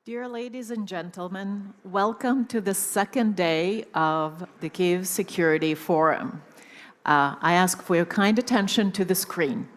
Dear ladies and gentlemen, welcome to the second day of the Kyiv Security Forum. I ask for your kind attention to the screen.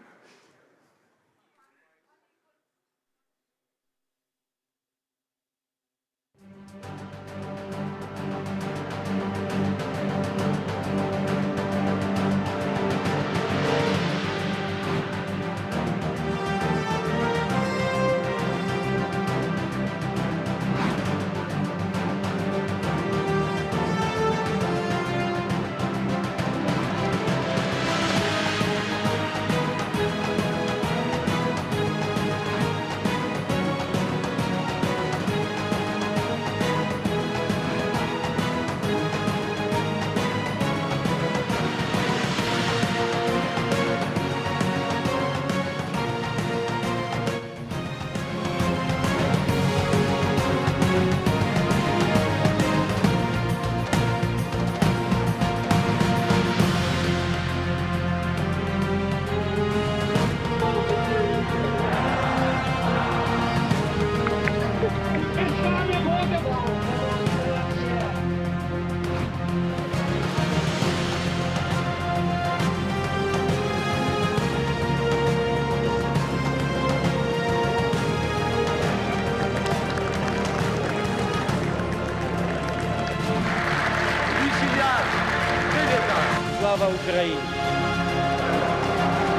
Слава Україні!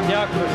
Дякую!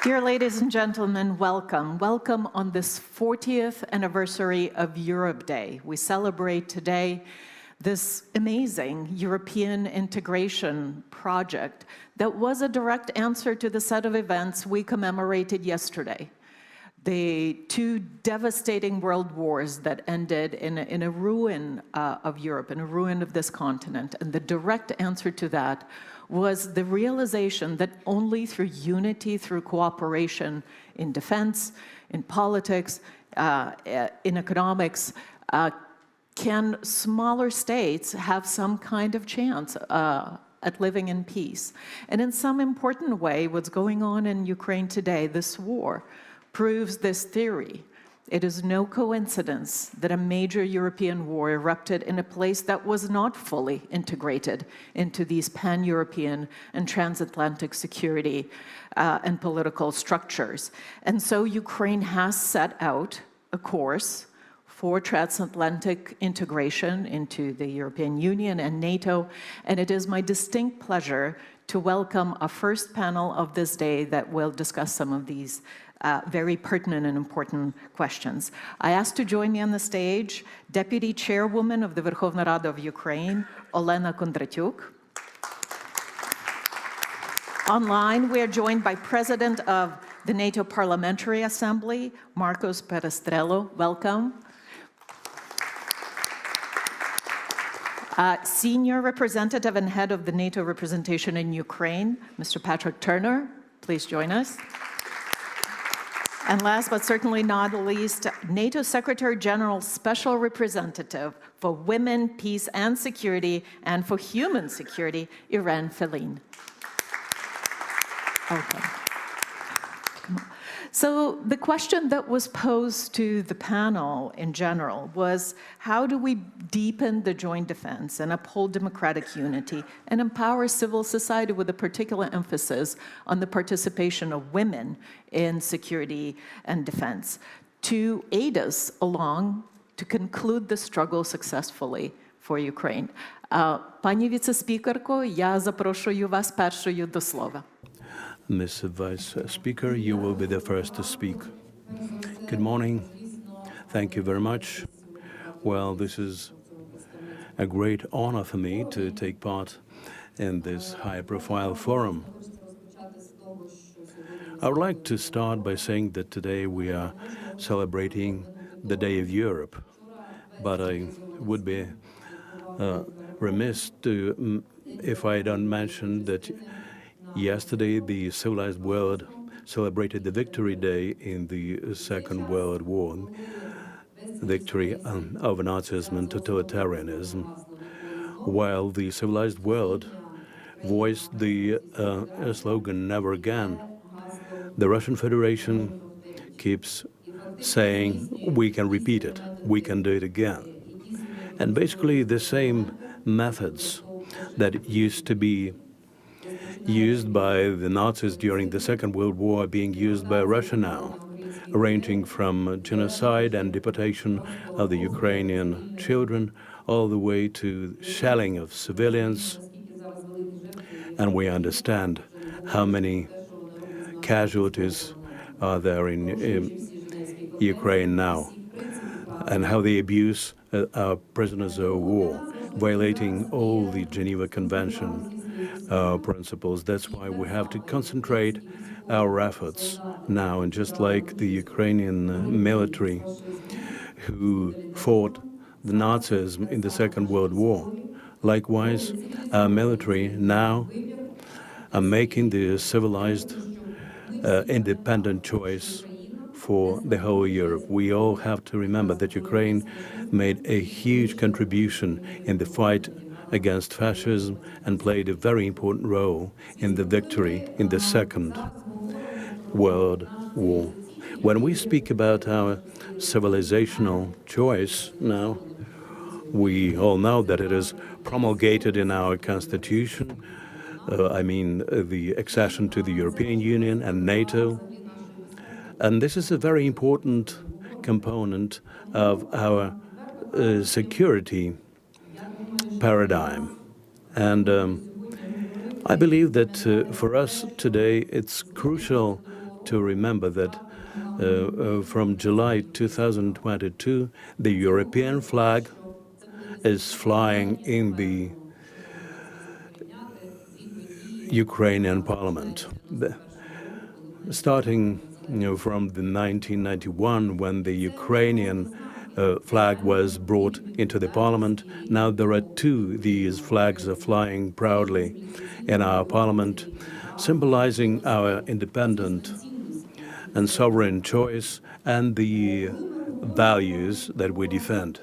Dear ladies and gentlemen, welcome. Welcome on this 40th anniversary of Europe Day. We celebrate today this amazing European integration project that was a direct answer to the set of events we commemorated yesterday. The two devastating world wars that ended in a ruin of Europe, in a ruin of this continent. And the direct answer to that was the realization that only through unity, through cooperation in defense, in politics, in economics, can smaller states have some kind of chance at living in peace. And in some important way, what's going on in Ukraine today, this war, proves this theory. It is no coincidence that a major European war erupted in a place that was not fully integrated into these pan-European and transatlantic security and political structures. And so Ukraine has set out a course for transatlantic integration into the European Union and NATO, and it is my distinct pleasure to welcome a first panel of this day that will discuss some of these very pertinent and important questions. I ask to join me on the stage Deputy Chairwoman of the Verkhovna Rada of Ukraine, Olena Kondratyuk. Online, we are joined by President of the NATO Parliamentary Assembly, Marcos Perestrello. Welcome. Senior Representative and Head of the NATO representation in Ukraine, Mr. Patrick Turner. Please join us. And last but certainly not least, NATO Secretary General Special Representative for Women, Peace and Security and for Human Security, Irene Feline. Okay. So the question that was posed to the panel in general was, how do we deepen the joint defense and uphold democratic unity and empower civil society with a particular emphasis on the participation of women in security and defense to aid us along to conclude the struggle successfully for Ukraine? Пані віце-спікерко, я запрошую вас першою до слова. Ms. Vice Speaker, you will be the first to speak. Good morning. Thank you very much. Well, this is a great honor for me to take part in this high-profile forum. I would like to start by saying that today we are celebrating the Day of Europe, but I would be remiss if I don't mention that yesterday the civilized world celebrated the Victory Day in the Second World War, victory over Nazism and totalitarianism, while the civilized world voiced the slogan, "Never again." The Russian Federation keeps saying, we can repeat it, we can do it again. And basically the same methods that used to be used by the Nazis during the Second World War are being used by Russia now, ranging from genocide and deportation of the Ukrainian children all the way to shelling of civilians. And we understand how many casualties are there in Ukraine now, and how they abuse our prisoners of war, violating all the Geneva Convention principles. That's why we have to concentrate our efforts now. And just like the Ukrainian military who fought the Nazis in the Second World War, likewise, our military now are making the civilized, independent choice for the whole Europe. We all have to remember that Ukraine made a huge contribution in the fight against fascism and played a very important role in the victory in the Second World War. When we speak about our civilizational choice now, we all know that it is promulgated in our constitution. The accession to the European Union and NATO. And this is a very important component of our security paradigm. And I believe that for us today, it's crucial to remember that from July 2022, the European flag is flying in the Ukrainian parliament. Starting from the 1991, when the Ukrainian flag was brought into the parliament, now there are two. These flags are flying proudly in our parliament, symbolizing our independent and sovereign choice and the values that we defend.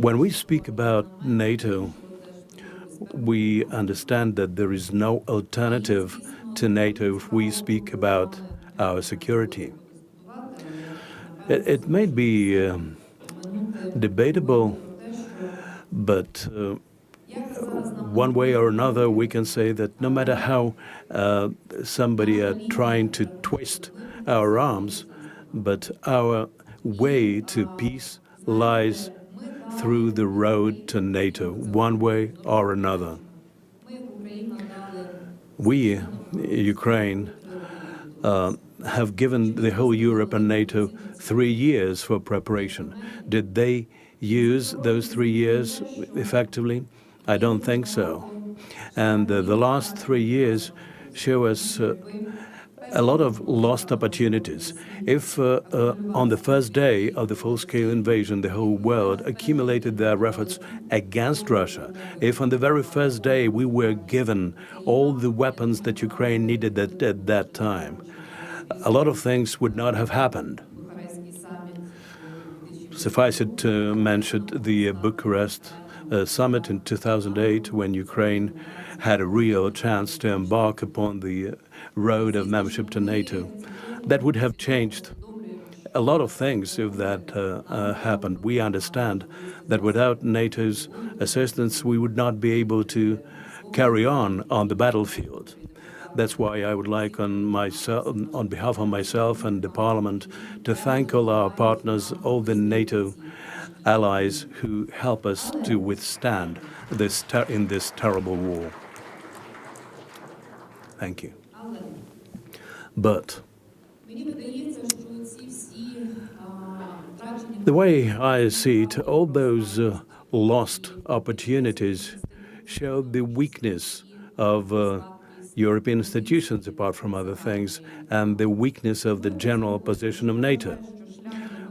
When we speak about NATO, we understand that there is no alternative to NATO if we speak about our security. It may be debatable, but one way or another we can say that no matter how somebody are trying to twist our arms, but our way to peace lies through the road to NATO, one way or another. We, Ukraine, have given the whole Europe and NATO 3 years for preparation. Did they use those 3 years effectively? I don't think so. And the last 3 years show us a lot of lost opportunities. If on the first day of the full-scale invasion, the whole world accumulated their efforts against Russia, if on the very first day we were given all the weapons that Ukraine needed at that time, a lot of things would not have happened. Suffice it to mention the Bucharest summit in 2008, when Ukraine had a real chance to embark upon the road of membership to NATO. That would have changed a lot of things if that happened. We understand that without NATO's assistance, we would not be able to carry on the battlefield. That's why I would like on behalf of myself and the Parliament to thank all our partners, all the NATO allies who help us to withstand in this terrible war. Thank you. But the way I see it, all those lost opportunities show the weakness of European institutions, apart from other things, and the weakness of the general position of NATO.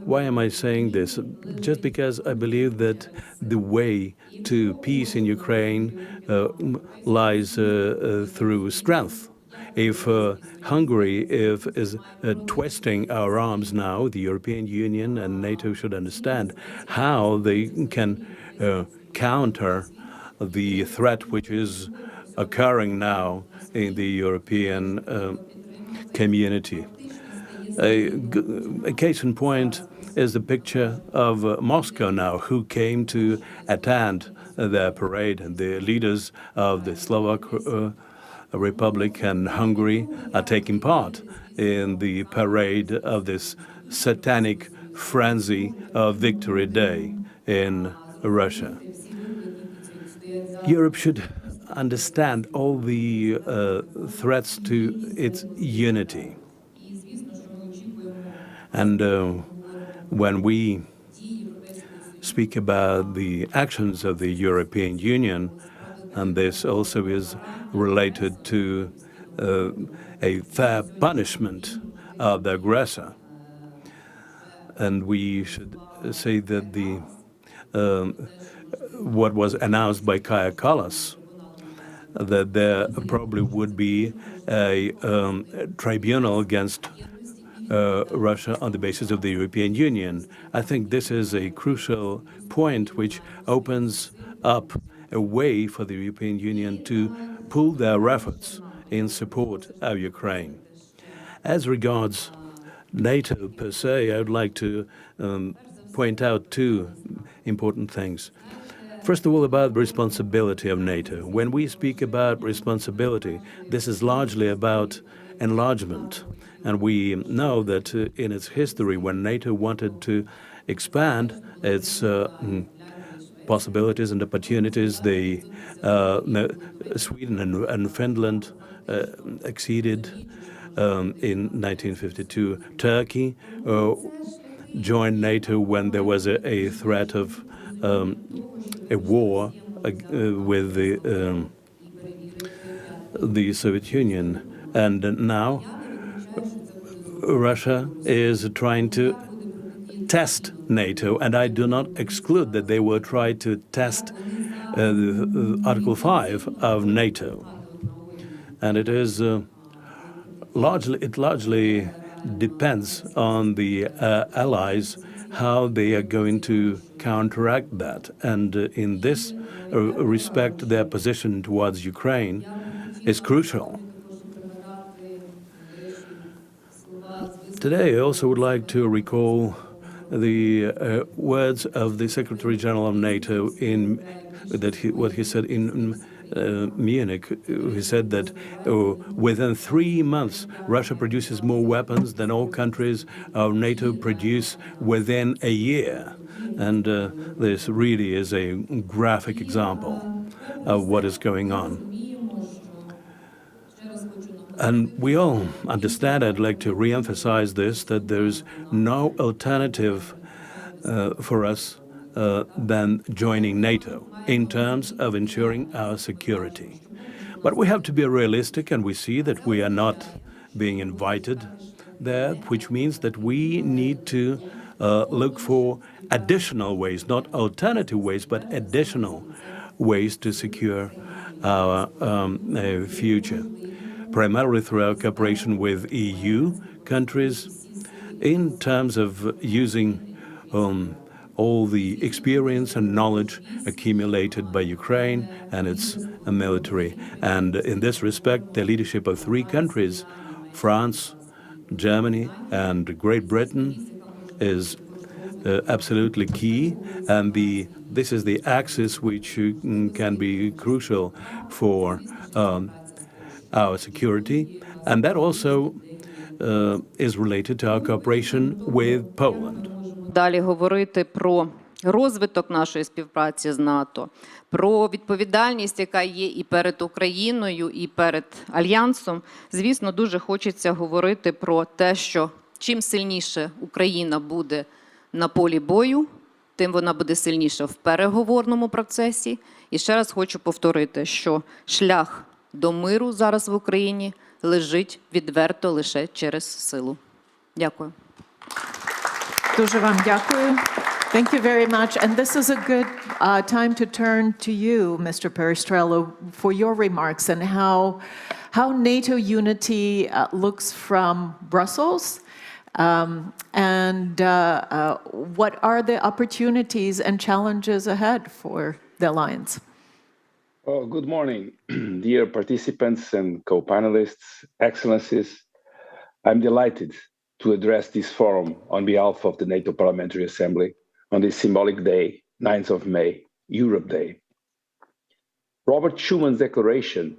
Why am I saying this? Just because I believe that the way to peace in Ukraine lies through strength. If Hungary is twisting our arms now, the European Union and NATO should understand how they can counter the threat which is occurring now in the European community. A case in point is the picture of Moscow now, who came to attend their parade, and the leaders of the Slovak Republic and Hungary are taking part in the parade of this satanic frenzy of Victory Day in Russia. Europe should understand all the threats to its unity. And when we speak about the actions of the European Union, and this also is related to a fair punishment of the aggressor, and we should say that the what was announced by Kaja Kallas, that there probably would be a tribunal against Russia on the basis of the European Union. I think this is a crucial point which opens up a way for the European Union to pool their efforts in support of Ukraine. As regards NATO per se, I would like to point out two important things. First of all, about the responsibility of NATO. When we speak about responsibility, this is largely about enlargement. And we know that in its history, when NATO wanted to expand its possibilities and opportunities, Sweden and Finland acceded in 1952. Turkey joined NATO when there was a threat of a war with the Soviet Union. And now Russia is trying to test NATO, and I do not exclude that they will try to test Article 5 of NATO. And it is largely depends on the allies how they are going to counteract that. And in this respect, their position towards Ukraine is crucial. Today, I also would like to recall the words of the Secretary General of NATO what he said in Munich. He said that within 3 months, Russia produces more weapons than all countries of NATO produce within a year. And this really is a graphic example of what is going on. And we all understand, I'd like to re-emphasize this, that there's no alternative for us than joining NATO in terms of ensuring our security. But we have to be realistic, and we see that we are not being invited there, which means that we need to look for additional ways, not alternative ways, but additional ways to secure our future, primarily through our cooperation with EU countries in terms of using all the experience and knowledge accumulated by Ukraine and its military. And in this respect, the leadership of 3 countries, France, Germany, and Great Britain, is absolutely key. And this is the axis which can be crucial for our security. And that also is related to our cooperation with Poland. Далі говорити про розвиток нашої співпраці з НАТО, про відповідальність, яка є і перед Україною, і перед Альянсом, звісно, дуже хочеться говорити про те, що чим сильніше Україна буде на полі бою, тим вона буде сильніша в переговорному процесі. І ще раз хочу повторити, що шлях до миру зараз в Україні лежить відверто лише через силу. Дякую. Дуже вам дякую. Thank you very much. And this is a good time to turn to you, Mr. Perestrello, for your remarks and how NATO unity looks from Brussels, and what are the opportunities and challenges ahead for the alliance? Oh, good morning, dear participants and co-panelists, excellencies. I'm delighted to address this forum on behalf of the NATO Parliamentary Assembly on this symbolic day, 9th of May, Europe Day. Robert Schuman's declaration,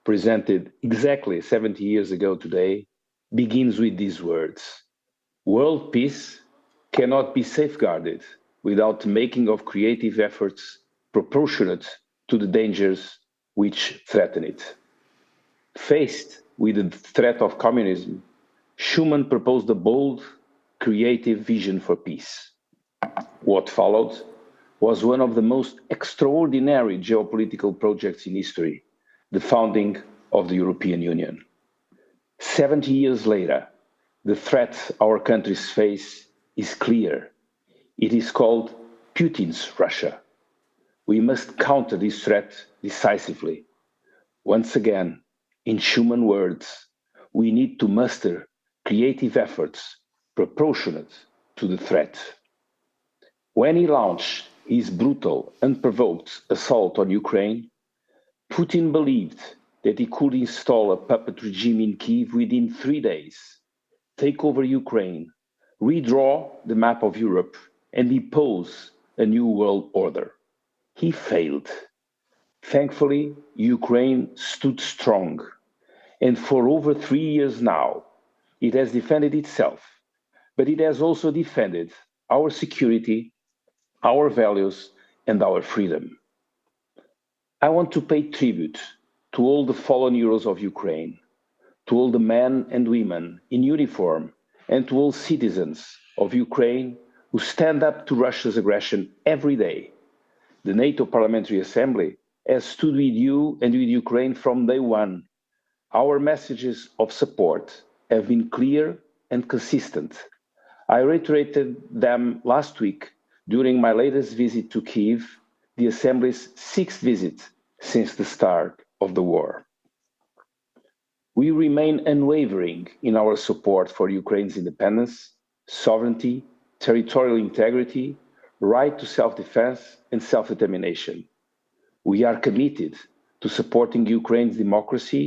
presented exactly 70 years ago today, begins with these words: "World peace cannot be safeguarded without making of creative efforts proportionate to the dangers which threaten it." Faced with the threat of communism, Schuman proposed a bold, creative vision for peace. What followed was one of the most extraordinary geopolitical projects in history, the founding of the European Union. 70 years later, the threat our countries face is clear. It is called Putin's Russia. We must counter this threat decisively. Once again, in Schuman words, we need to muster creative efforts proportionate to the threat. When he launched his brutal, unprovoked assault on Ukraine, Putin believed that he could install a puppet regime in Kyiv within 3 days, take over Ukraine, redraw the map of Europe, and impose a new world order. He failed. Thankfully, Ukraine stood strong, and for over 3 years now, it has defended itself, but it has also defended our security, our values, and our freedom. I want to pay tribute to all the fallen heroes of Ukraine, to all the men and women in uniform, and to all citizens of Ukraine who stand up to Russia's aggression every day. The NATO Parliamentary Assembly has stood with you and with Ukraine from day one. Our messages of support have been clear and consistent. I reiterated them last week during my latest visit to Kyiv, the Assembly's 6th visit since the start of the war. We remain unwavering in our support for Ukraine's independence, sovereignty, territorial integrity, right to self-defense, and self-determination. We are committed to supporting Ukraine's democracy,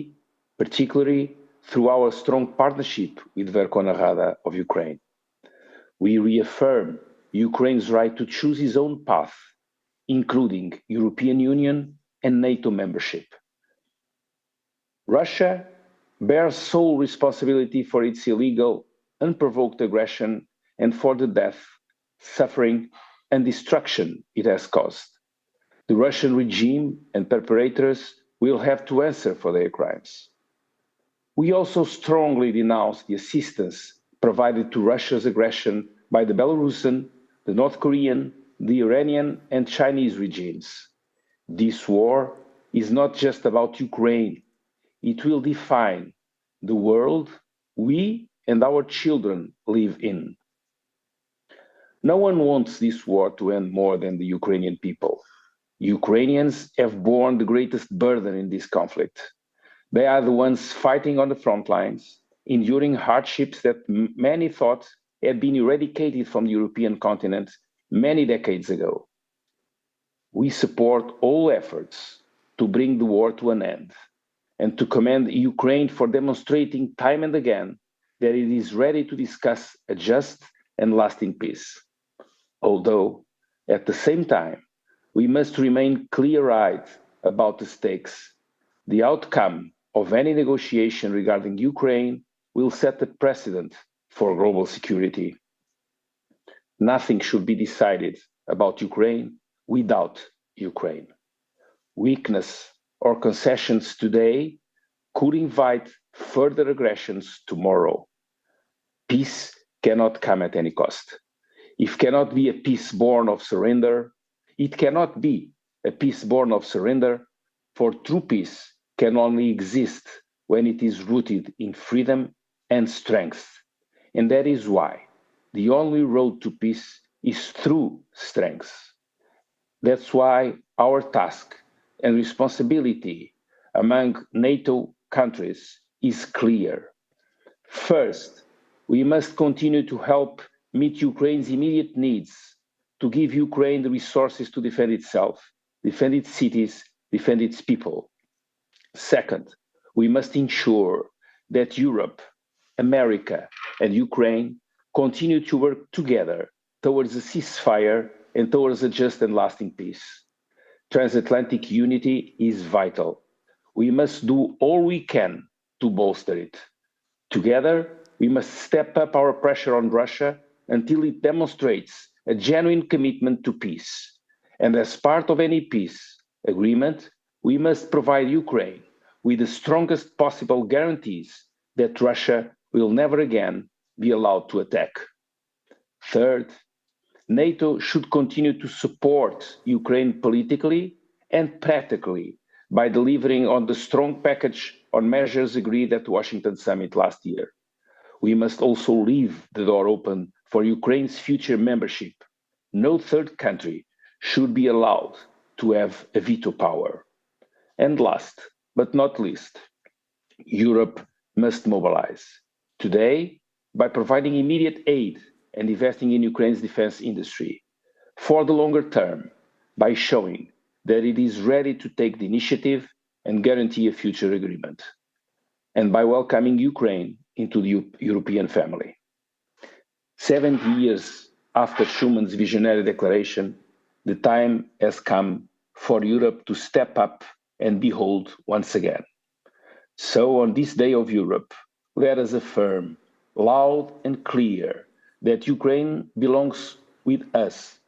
particularly through our strong partnership with Verkhovna Rada of Ukraine. We reaffirm Ukraine's right to choose its own path, including European Union and NATO membership. Russia bears sole responsibility for its illegal, unprovoked aggression and for the death, suffering, and destruction it has caused. The Russian regime and perpetrators will have to answer for their crimes. We also strongly denounce the assistance provided to Russia's aggression by the Belarusian, the North Korean, the Iranian, and Chinese regimes. This war is not just about Ukraine. It will define the world we and our children live in. No one wants this war to end more than the Ukrainian people. Ukrainians have borne the greatest burden in this conflict. They are the ones fighting on the front lines, enduring hardships that many thought had been eradicated from the European continent many decades ago. We support all efforts to bring the war to an end and to commend Ukraine for demonstrating time and again that it is ready to discuss a just and lasting peace. Although, at the same time, we must remain clear-eyed about the stakes. The outcome of any negotiation regarding Ukraine will set a precedent for global security. Nothing should be decided about Ukraine without Ukraine. Weakness or concessions today could invite further aggressions tomorrow. Peace cannot come at any cost. It cannot be a peace born of surrender. It cannot be a peace born of surrender, for true peace can only exist when it is rooted in freedom and strength. And that is why the only road to peace is through strength. That's why our task and responsibility among NATO countries is clear. First, we must continue to help meet Ukraine's immediate needs, to give Ukraine the resources to defend itself, defend its cities, defend its people. Second, we must ensure that Europe, America, and Ukraine continue to work together towards a ceasefire and towards a just and lasting peace. Transatlantic unity is vital. We must do all we can to bolster it. Together, we must step up our pressure on Russia until it demonstrates a genuine commitment to peace. And as part of any peace agreement, we must provide Ukraine with the strongest possible guarantees that Russia will never again be allowed to attack. Third, NATO should continue to support Ukraine politically and practically by delivering on the strong package on measures agreed at the Washington summit last year. We must also leave the door open for Ukraine's future membership. No third country should be allowed to have a veto power. And last but not least, Europe must mobilize. Today, by providing immediate aid and investing in Ukraine's defense industry. For the longer term, by showing that it is ready to take the initiative and guarantee a future agreement. And by welcoming Ukraine into the European family. 70 years after Schuman's visionary declaration, the time has come for Europe to step up and behold once again. So on this Day of Europe, let us affirm loud and clear that Ukraine belongs with us.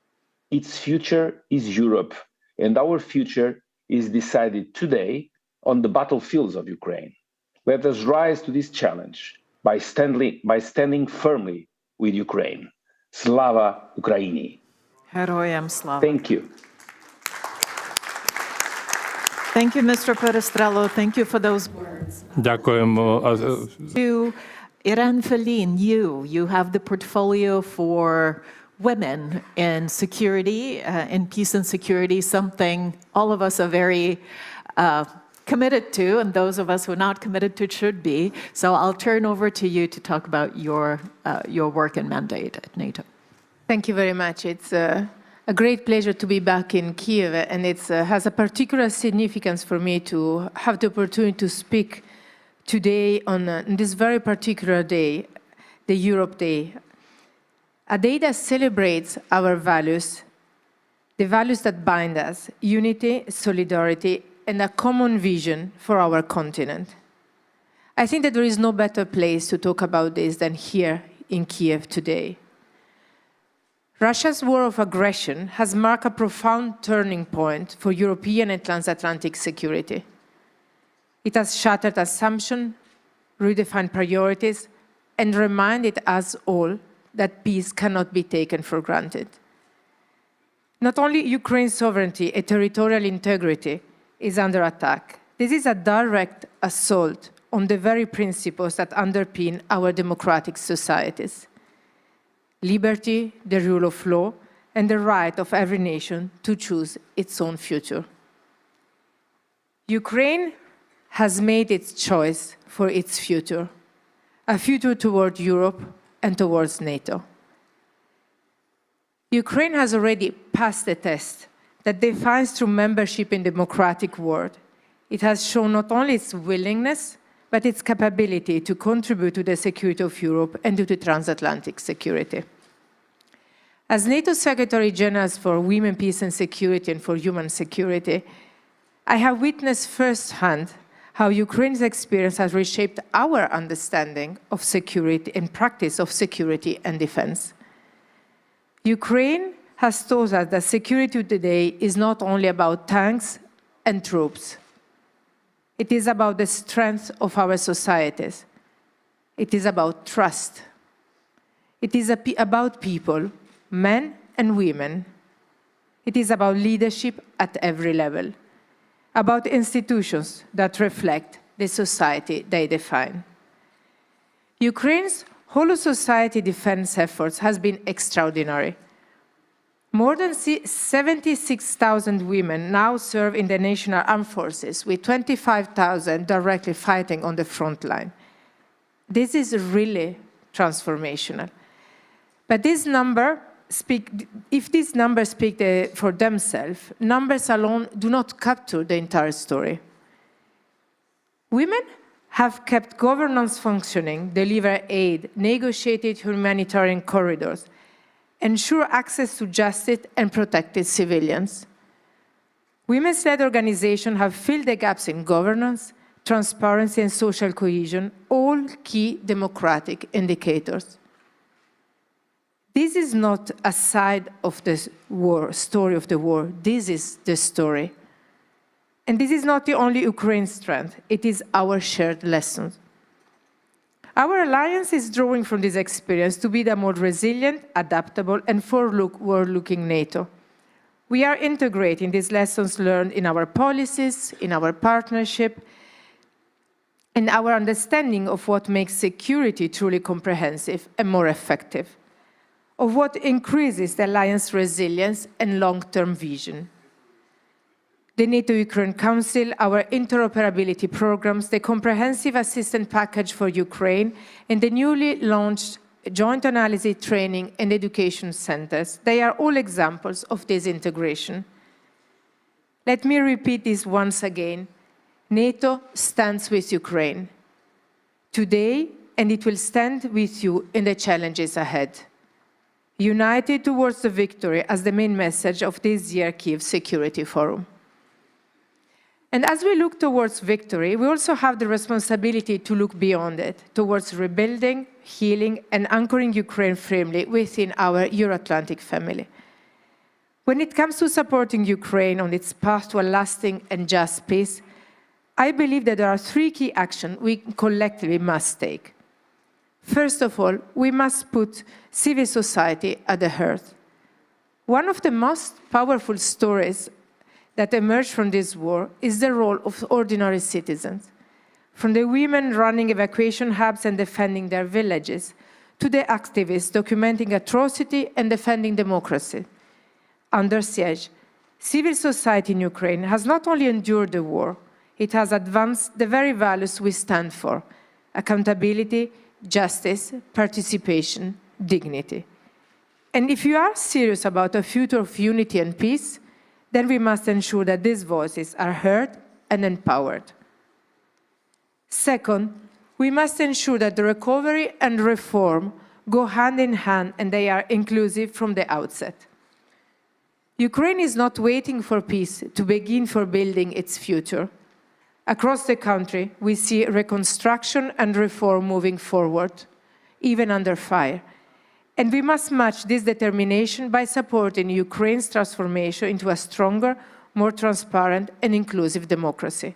Its future is Europe, and our future is decided today on the battlefields of Ukraine. Let us rise to this challenge by standing firmly with Ukraine. Slava Ukraini. Heroyam slava. Thank you. Thank you, Mr. Perestrello. Thank you for those words. Дякуємо. To Iran Felin, you have the portfolio for women in security, in peace and security, something all of us are very committed to, and those of us who are not committed to should be. So I'll turn over to you to talk about your work and mandate at NATO. Thank you very much. It's a great pleasure to be back in Kyiv, and it has a particular significance for me to have the opportunity to speak today on this very particular day, the Europe Day, a day that celebrates our values, the values that bind us, unity, solidarity, and a common vision for our continent. I think that there is no better place to talk about this than here in Kyiv today. Russia's war of aggression has marked a profound turning point for European and transatlantic security. It has shattered assumptions, redefined priorities, and reminded us all that peace cannot be taken for granted. Not only Ukraine's sovereignty and territorial integrity is under attack, this is a direct assault on the very principles that underpin our democratic societies. Liberty, the rule of law, and the right of every nation to choose its own future. Ukraine has made its choice for its future, a future toward Europe and towards NATO. Ukraine has already passed the test that defines true membership in the democratic world. It has shown not only its willingness, but its capability to contribute to the security of Europe and to the transatlantic security. As NATO Secretary General for Women, Peace and Security and for Human Security, I have witnessed firsthand how Ukraine's experience has reshaped our understanding of security and practice of security and defense. Ukraine has taught us that security today is not only about tanks and troops. It is about the strength of our societies. It is about trust. It is about people, men and women. It is about leadership at every level, about institutions that reflect the society they define. Ukraine's whole society defense efforts has been extraordinary. More than 76,000 women now serve in the national armed forces, with 25,000 directly fighting on the front line. This is really transformational. But if these numbers speak for themselves, numbers alone do not capture the entire story. Women have kept governance functioning, delivered aid, negotiated humanitarian corridors, ensure access to justice and protected civilians. Women's-led organizations have filled the gaps in governance, transparency and social cohesion, all key democratic indicators. This is not a side of the war, story of the war. This is the story. And this is not the only Ukraine's strength. It is our shared lesson. Our alliance is drawing from this experience to be the more resilient, adaptable, and forward-looking NATO. We are integrating these lessons learned in our policies, in our partnership, and our understanding of what makes security truly comprehensive and more effective, of what increases the alliance's resilience and long-term vision. The NATO-Ukraine Council, our interoperability programs, the comprehensive assistance package for Ukraine, and the newly launched joint analysis training and education centers, they are all examples of this integration. Let me repeat this once again. NATO stands with Ukraine today, and it will stand with you in the challenges ahead. United towards the victory as the main message of this year's Kyiv Security Forum. And as we look towards victory, we also have the responsibility to look beyond it, towards rebuilding, healing, and anchoring Ukraine firmly within our Euro-Atlantic family. When it comes to supporting Ukraine on its path to a lasting and just peace, I believe that there are three key actions we collectively must take. First of all, we must put civil society at the heart. One of the most powerful stories that emerged from this war is the role of ordinary citizens, from the women running evacuation hubs and defending their villages, to the activists documenting atrocity and defending democracy. Under siege, civil society in Ukraine has not only endured the war, it has advanced the very values we stand for: accountability, justice, participation, dignity. And if you are serious about a future of unity and peace, then we must ensure that these voices are heard and empowered. Second, we must ensure that the recovery and reform go hand in hand and they are inclusive from the outset. Ukraine is not waiting for peace to begin for building its future. Across the country, we see reconstruction and reform moving forward, even under fire. And we must match this determination by supporting Ukraine's transformation into a stronger, more transparent and inclusive democracy.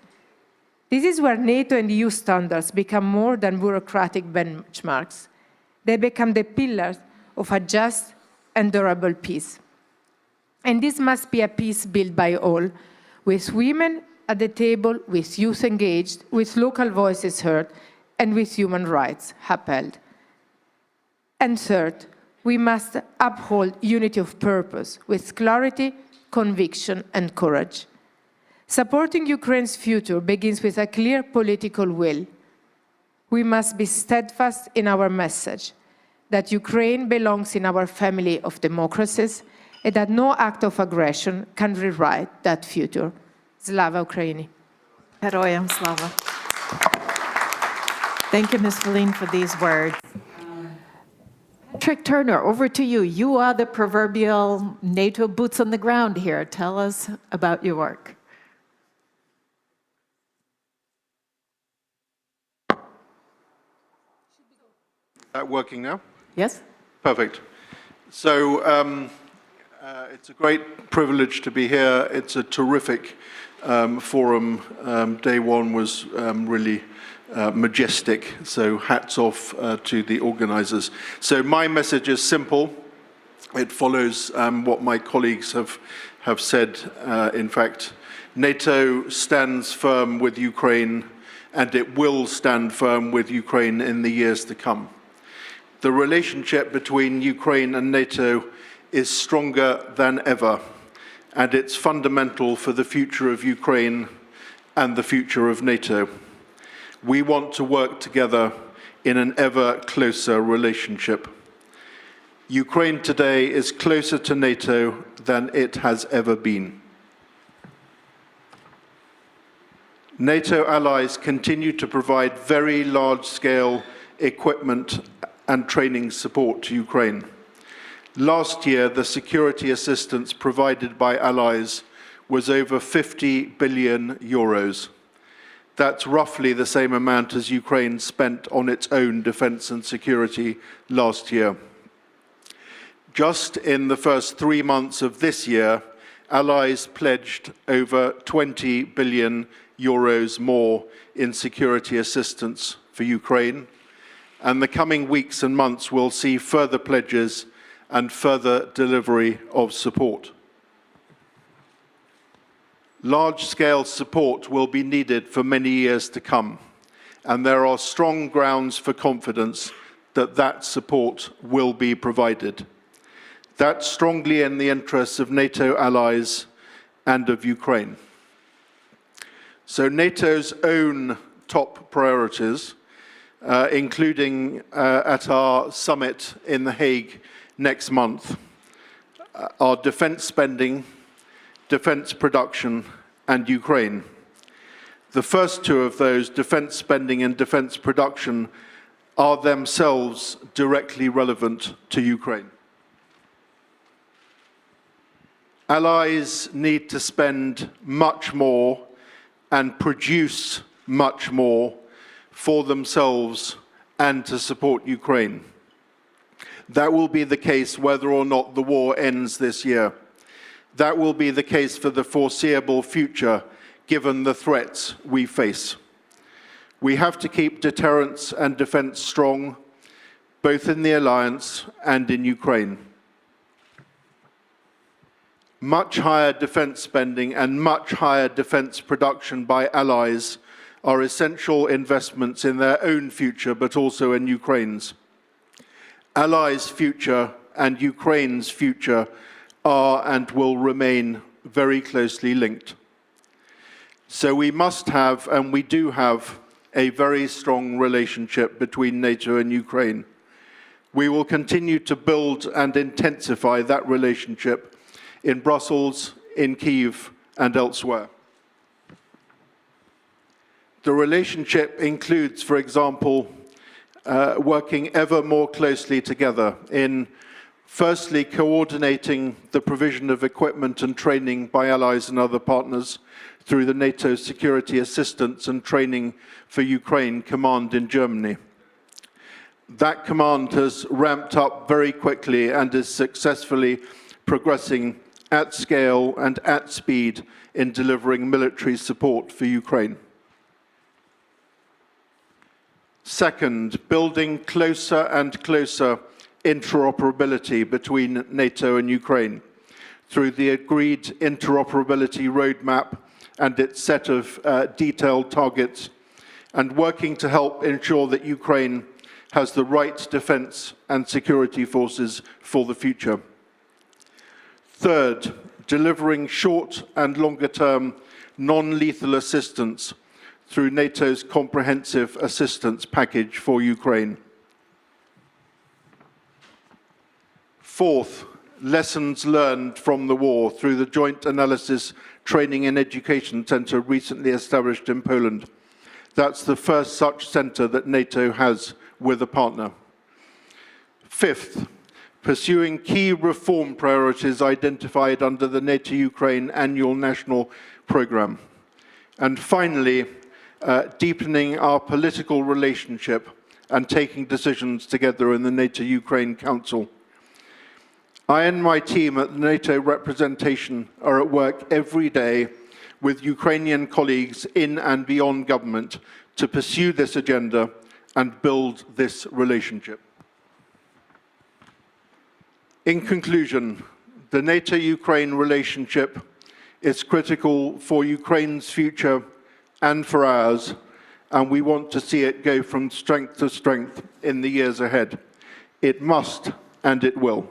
This is where NATO and EU standards become more than bureaucratic benchmarks. They become the pillars of a just and durable peace. And this must be a peace built by all, with women at the table, with youth engaged, with local voices heard, and with human rights upheld. And third, we must uphold unity of purpose with clarity, conviction, and courage. Supporting Ukraine's future begins with a clear political will. We must be steadfast in our message that Ukraine belongs in our family of democracies and that no act of aggression can rewrite that future. Slava Ukraini. Heroyam slava. Thank you, Ms. Feline, for these words. Patrick Turner, over to you. You are the proverbial NATO boots on the ground here. Tell us about your work. That working now? Yes? Perfect. So, It's a great privilege to be here. It's a terrific forum. Day one was really majestic, so hats off to the organizers. So my message is simple. It follows what my colleagues have said. In fact, NATO stands firm with Ukraine, and it will stand firm with Ukraine in the years to come. The relationship between Ukraine and NATO is stronger than ever, and it's fundamental for the future of Ukraine and the future of NATO. We want to work together in an ever closer relationship. Ukraine today is closer to NATO than it has ever been. NATO allies continue to provide very large-scale equipment and training support to Ukraine. Last year, the security assistance provided by allies was over 50 billion euros. That's roughly the same amount as Ukraine spent on its own defense and security last year. Just in the first 3 months of this year, allies pledged over 20 billion euros more in security assistance for Ukraine, and the coming weeks and months will see further pledges and further delivery of support. Large-scale support will be needed for many years to come, and there are strong grounds for confidence that that support will be provided. That's strongly in the interests of NATO allies and of Ukraine. So NATO's own top priorities, including at our summit in The Hague next month, are defense spending, defense production, and Ukraine. The first two of those, defense spending and defense production, are themselves directly relevant to Ukraine. Allies need to spend much more and produce much more for themselves and to support Ukraine. That will be the case whether or not the war ends this year. That will be the case for the foreseeable future, given the threats we face. We have to keep deterrence and defense strong, both in the alliance and in Ukraine. Much higher defense spending and much higher defense production by allies are essential investments in their own future, but also in Ukraine's. Allies' future and Ukraine's future are and will remain very closely linked. So we must have, and we do have, a very strong relationship between NATO and Ukraine. We will continue to build and intensify that relationship in Brussels, in Kyiv, and elsewhere. The relationship includes, for example, working ever more closely together in, firstly, coordinating the provision of equipment and training by allies and other partners through the NATO Security Assistance and Training for Ukraine Command in Germany. That command has ramped up very quickly and is successfully progressing at scale and at speed in delivering military support for Ukraine. Second, building closer and closer interoperability between NATO and Ukraine through the agreed interoperability roadmap and its set of detailed targets, and working to help ensure that Ukraine has the right defense and security forces for the future. Third, delivering short and longer-term non-lethal assistance through NATO's comprehensive assistance package for Ukraine. Fourth, lessons learned from the war through the Joint Analysis, Training and Education Centre recently established in Poland. That's the first such centre that NATO has with a partner. Fifth, pursuing key reform priorities identified under the NATO-Ukraine Annual National Programme. And finally, deepening our political relationship and taking decisions together in the NATO-Ukraine Council. I and my team at the NATO representation are at work every day with Ukrainian colleagues in and beyond government to pursue this agenda and build this relationship. In conclusion, the NATO-Ukraine relationship is critical for Ukraine's future and for ours, and we want to see it go from strength to strength in the years ahead. It must and it will.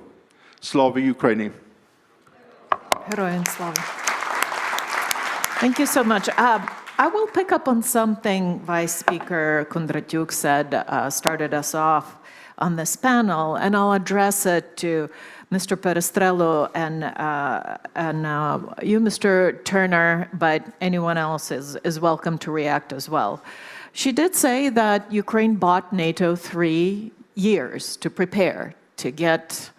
Slava Ukraini. Heroin slava. Thank you so much. I will pick up on something Vice Speaker Kondratyuk said, started us off on this panel, and I'll address it to Mr. Perestrello and you, Mr. Turner, but anyone else is welcome to react as well. She did say that Ukraine bought NATO 3 years to prepare, to get,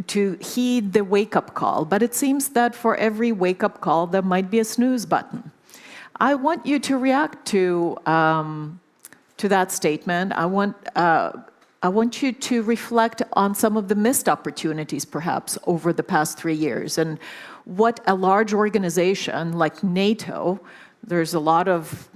to heed the wake-up call. But it seems that for every wake-up call, there might be a snooze button. I want you to react to that statement. I want you to reflect on some of the missed opportunities, perhaps, over the past 3 years, and what a large organization like NATO, there's a lot of,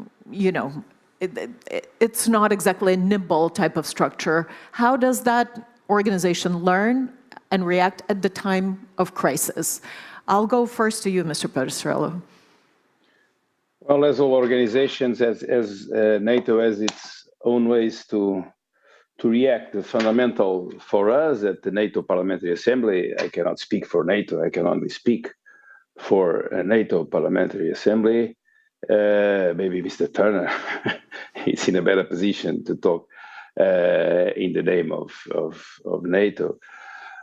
it's not exactly a nimble type of structure. How does that organization learn and react at the time of crisis? I'll go first to you, Mr. Perestrello. Well, as all organizations, as NATO has its own ways to react. The fundamental for us at the NATO Parliamentary Assembly, I cannot speak for NATO, I can only speak for a NATO Parliamentary Assembly. Maybe Mr. Turner is in a better position to talk in the name of NATO.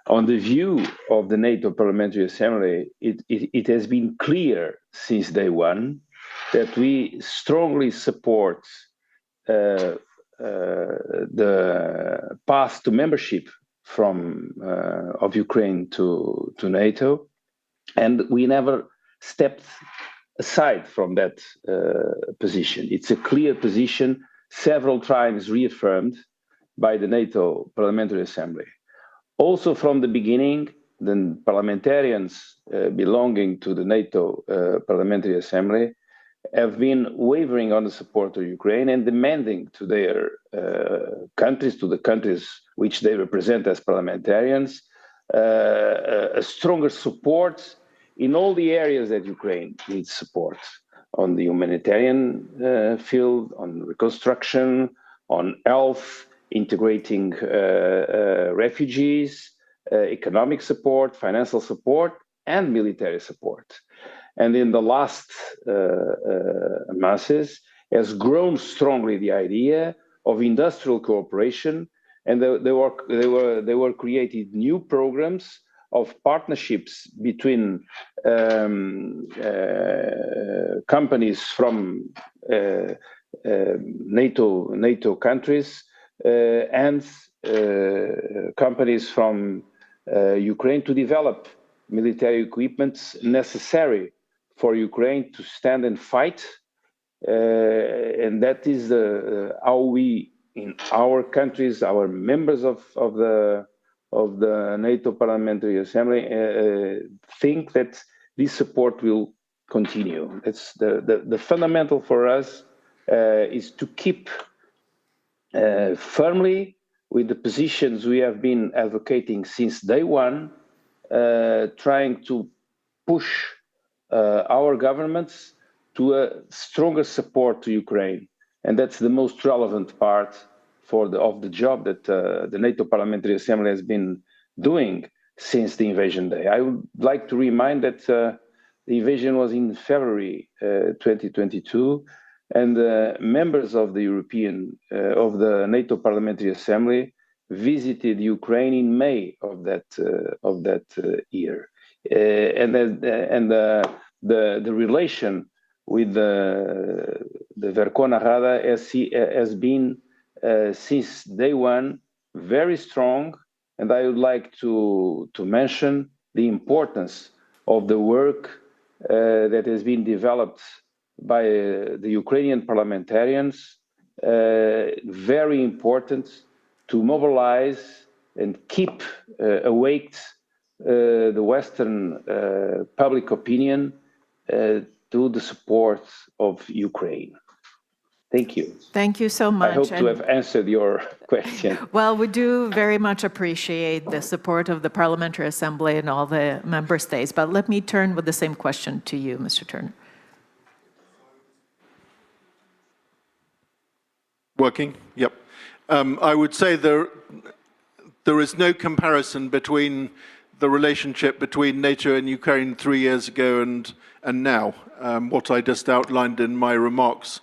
On the view of the NATO Parliamentary Assembly, it has been clear since day one that we strongly support the path to membership of Ukraine to NATO, and we never stepped aside from that position. It's a clear position, several times reaffirmed by the NATO Parliamentary Assembly. Also from the beginning, the parliamentarians belonging to the NATO Parliamentary Assembly have been wavering on the support of Ukraine and demanding to their countries, to the countries which they represent as parliamentarians, a stronger support in all the areas that Ukraine needs support, on the humanitarian field, on reconstruction, on health, integrating refugees, economic support, financial support, and military support. And in the last months has grown strongly the idea of industrial cooperation, and they were created new programs of partnerships between companies from NATO countries and companies from Ukraine to develop military equipment necessary for Ukraine to stand and fight, and that is how we, in our countries, our members of the NATO Parliamentary Assembly, think that this support will continue. It's the fundamental for us is to keep firmly with the positions we have been advocating since day one, trying to push our governments to a stronger support to Ukraine. And that's the most relevant part of the job that the NATO Parliamentary Assembly has been doing since the invasion day. I would like to remind that the invasion was in February 2022, and members of the NATO Parliamentary Assembly visited Ukraine in May of that year. And the relation with the Verkhovna Rada has been since day one very strong, and I would like to mention the importance of the work that has been developed by the Ukrainian parliamentarians, very important to mobilize and keep awake the Western public opinion to the support of Ukraine. Thank you. Thank you so much. I hope to have answered your question. Well, we do very much appreciate the support of the Parliamentary Assembly and all the member states, but let me turn with the same question to you, Mr. Turner. Working? Yep. I would say there is no comparison between the relationship between NATO and Ukraine 3 years ago and now. What I just outlined in my remarks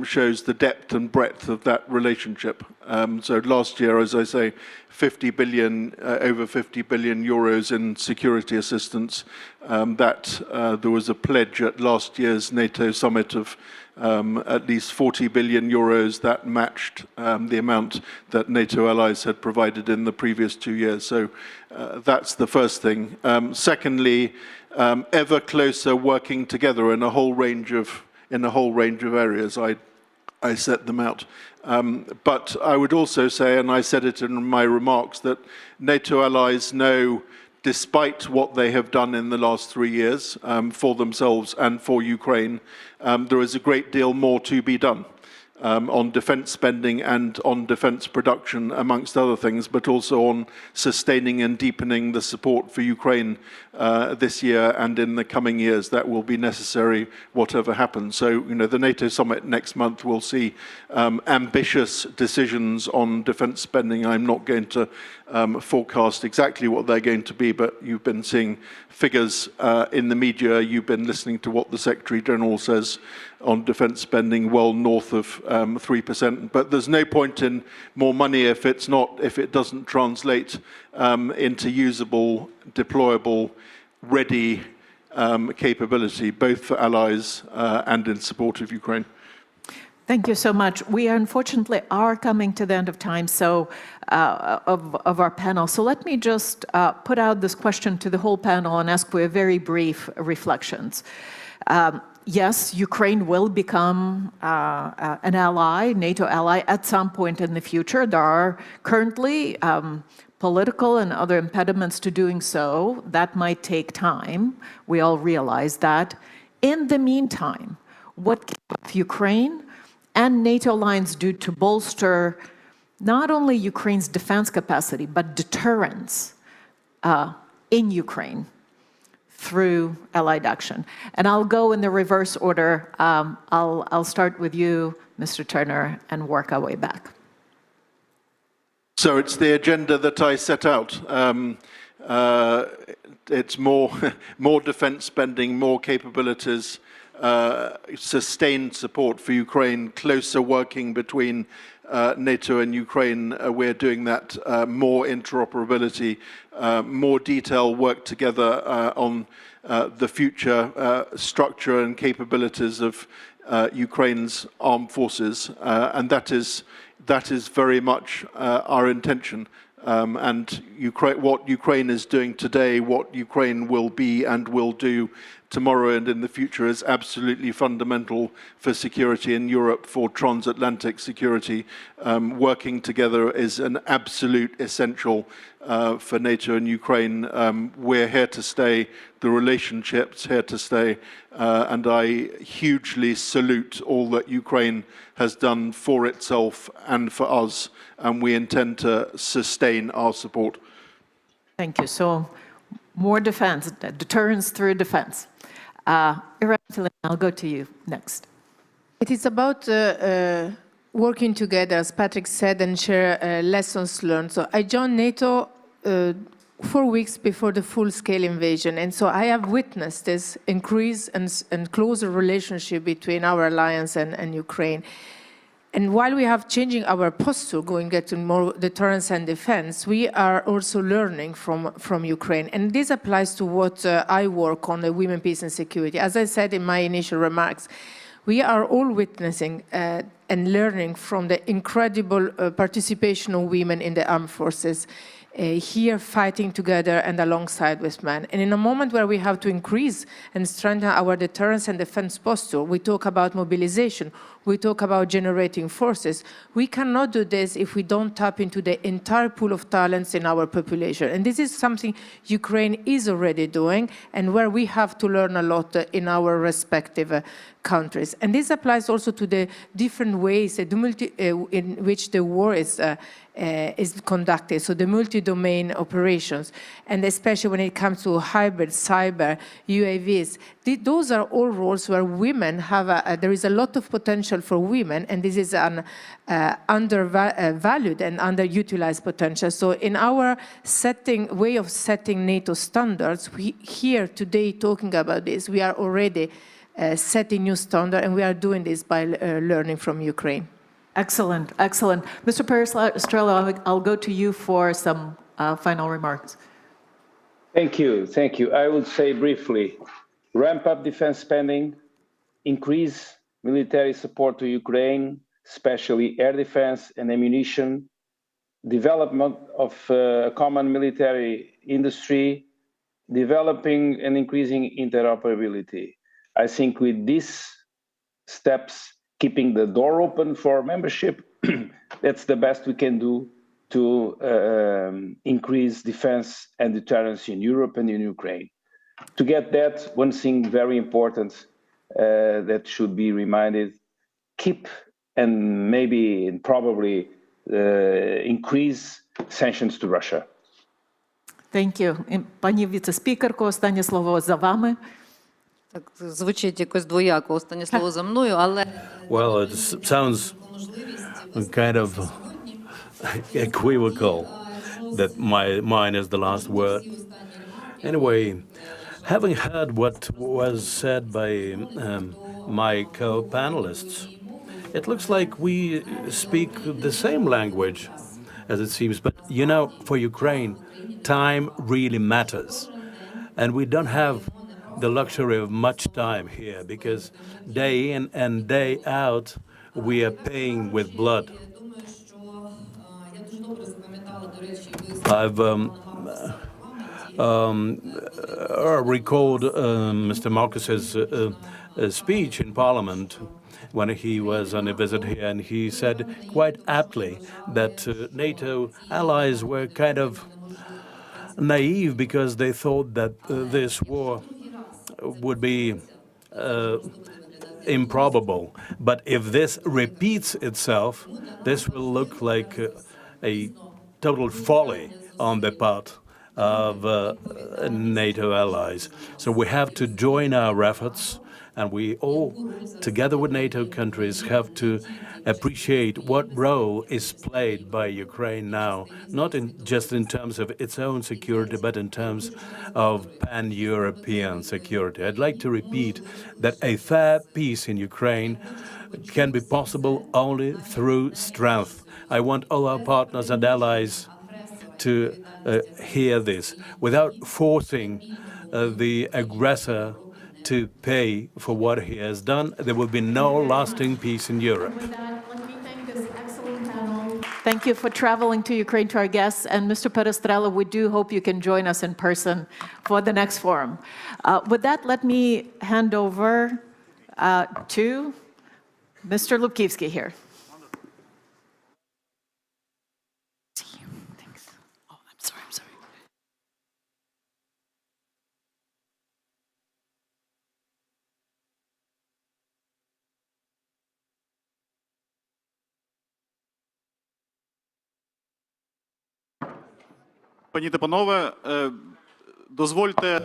shows the depth and breadth of that relationship. So last year, as I say, 50 billion, over 50 billion euros in security assistance. There was a pledge at last year's NATO summit of at least 40 billion euros that matched the amount that NATO allies had provided in the previous 2 years. So that's the first thing. Secondly, ever closer working together in a whole range of areas. I set them out. But I would also say, and I said it in my remarks, that NATO allies know, despite what they have done in the last 3 years for themselves and for Ukraine, there is a great deal more to be done on defense spending and on defense production, amongst other things, but also on sustaining and deepening the support for Ukraine this year and in the coming years. That will be necessary, whatever happens. So, you know, the NATO summit next month will see ambitious decisions on defense spending. I'm not going to forecast exactly what they're going to be, but you've been seeing figures in the media. You've been listening to what the Secretary General says on defense spending, well north of 3%. But there's no point in more money if it doesn't translate into usable, deployable, ready capability, both for allies and in support of Ukraine. Thank you so much. We unfortunately are coming to the end of time of our panel. So let me just put out this question to the whole panel and ask for a very brief reflections. Yes, Ukraine will become an ally, NATO ally, at some point in the future. There are currently political and other impediments to doing so. That might take time. We all realize that. In the meantime, what can Ukraine and NATO alliance do to bolster not only Ukraine's defense capacity, but deterrence in Ukraine through allied action? And I'll go in the reverse order. I'll start with you, Mr. Turner, and work our way back. So it's the agenda that I set out. It's more defense spending, more capabilities, sustained support for Ukraine, closer working between NATO and Ukraine. We're doing that, more interoperability, more detailed work together on the future structure and capabilities of Ukraine's armed forces, and that is very much our intention. And what Ukraine is doing today, what Ukraine will be and will do tomorrow and in the future is absolutely fundamental for security in Europe, for transatlantic security. Working together is an absolute essential for NATO and Ukraine. We're here to stay. The relationship's here to stay. And I hugely salute all that Ukraine has done for itself and for us. And we intend to sustain our support. Thank you. So more defense, deterrence through defense. I'll go to you next. It is about working together, as Patrick said, and share lessons learned. So I joined NATO 4 weeks before the full-scale invasion, and so I have witnessed this increase and closer relationship between our alliance and Ukraine. And while we have changing our posture, going to more deterrence and defense, we are also learning from Ukraine. And this applies to what I work on, the women, peace and security. As I said in my initial remarks, we are all witnessing and learning from the incredible participation of women in the armed forces, here fighting together and alongside with men. And in a moment where we have to increase and strengthen our deterrence and defense posture, we talk about mobilization. we talk about generating forces. We cannot do this if we don't tap into the entire pool of talents in our population. And this is something Ukraine is already doing, and where we have to learn a lot in our respective countries. And this applies also to the different ways in which the war is conducted, so the multi-domain operations, and especially when it comes to hybrid, cyber, UAVs. Those are all roles where women have there is a lot of potential for women, and this is an undervalued and underutilized potential. So in our way of setting NATO standards, we here today talking about this, we are already setting new standards, and we are doing this by learning from Ukraine. Excellent, excellent. Mr. Perestrello, I'll go to you for some final remarks. Thank you. Thank you. I would say briefly, ramp up defense spending, increase military support to Ukraine, especially air defense and ammunition, development of a common military industry, developing and increasing interoperability. I think with these steps, keeping the door open for membership, that's the best we can do to increase defense and deterrence in Europe and in Ukraine. To get that, one thing very important that should be reminded, keep and maybe and probably increase sanctions to Russia. Thank you. Пані віце-спікерко, останнє слово за вами. Так звучить якось двояко, останнє слово за мною, але... Well, it sounds kind of equivocal that mine is the last word. Anyway, having heard what was said by my co-panelists, it looks like we speak the same language, as it seems. But, you know, for Ukraine, time really matters. And we don't have the luxury of much time here, because day in and day out, we are paying with blood. I've recalled Mr. Marcus's speech in Parliament when he was on a visit here, and he said quite aptly that NATO allies were kind of naive because they thought that this war would be improbable. But if this repeats itself, this will look like a total folly on the part of NATO allies. So we have to join our efforts, and we all, together with NATO countries, have to appreciate what role is played by Ukraine now, not just in terms of its own security, but in terms of pan-European security. I'd like to repeat that a fair peace in Ukraine can be possible only through strength. I want all our partners and allies to hear this, without forcing the aggressor to pay for what he has done. There will be no lasting peace in Europe. With that, let me thank this excellent panel. Thank you for traveling to Ukraine, to our guests. And Mr. Perestrello, we do hope you can join us in person for the next forum. With that, let me hand over to Mr. Lubkivsky here. Thanks. Oh, I'm sorry. Пані та панове, дозвольте...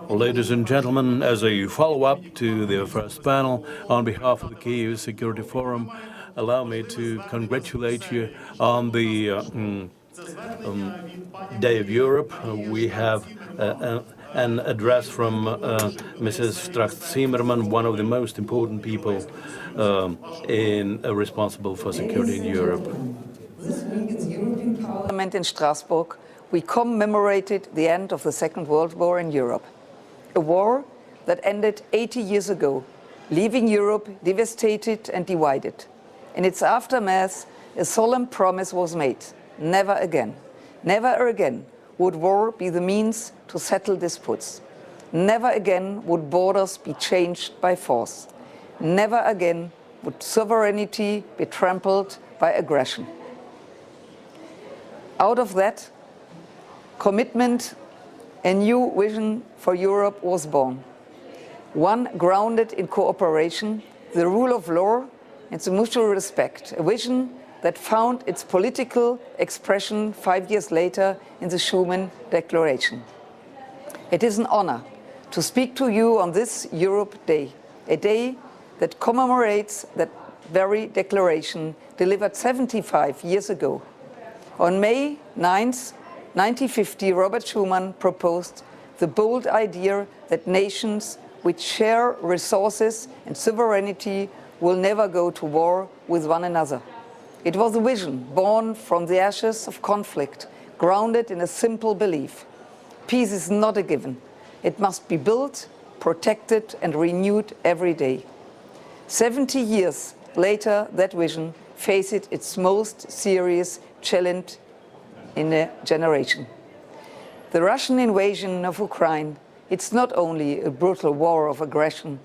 Ladies and gentlemen, as a follow-up to the first panel, on behalf of the Kyiv Security Forum, allow me to congratulate you on the Day of Europe. We have an address from Mrs. Strack-Zimmerman, one of the most important people responsible for security in Europe. Parliament in Strasbourg, we commemorated the end of the Second World War in Europe. A war that ended 80 years ago, leaving Europe devastated and divided. In its aftermath, a solemn promise was made: never again. Never again would war be the means to settle disputes. Never again would borders be changed by force. Never again would sovereignty be trampled by aggression. Out of that commitment, a new vision for Europe was born. One grounded in cooperation, the rule of law, and the mutual respect. A vision that found its political expression 5 years later in the Schuman Declaration. It is an honor to speak to you on this Europe Day, a day that commemorates that very declaration delivered 75 years ago. On May 9th, 1950, Robert Schuman proposed the bold idea that nations which share resources and sovereignty will never go to war with one another. It was a vision born from the ashes of conflict, grounded in a simple belief. Peace is not a given. It must be built, protected, and renewed every day. 70 years later, that vision faces its most serious challenge in a generation. The Russian invasion of Ukraine, it's not only a brutal war of aggression,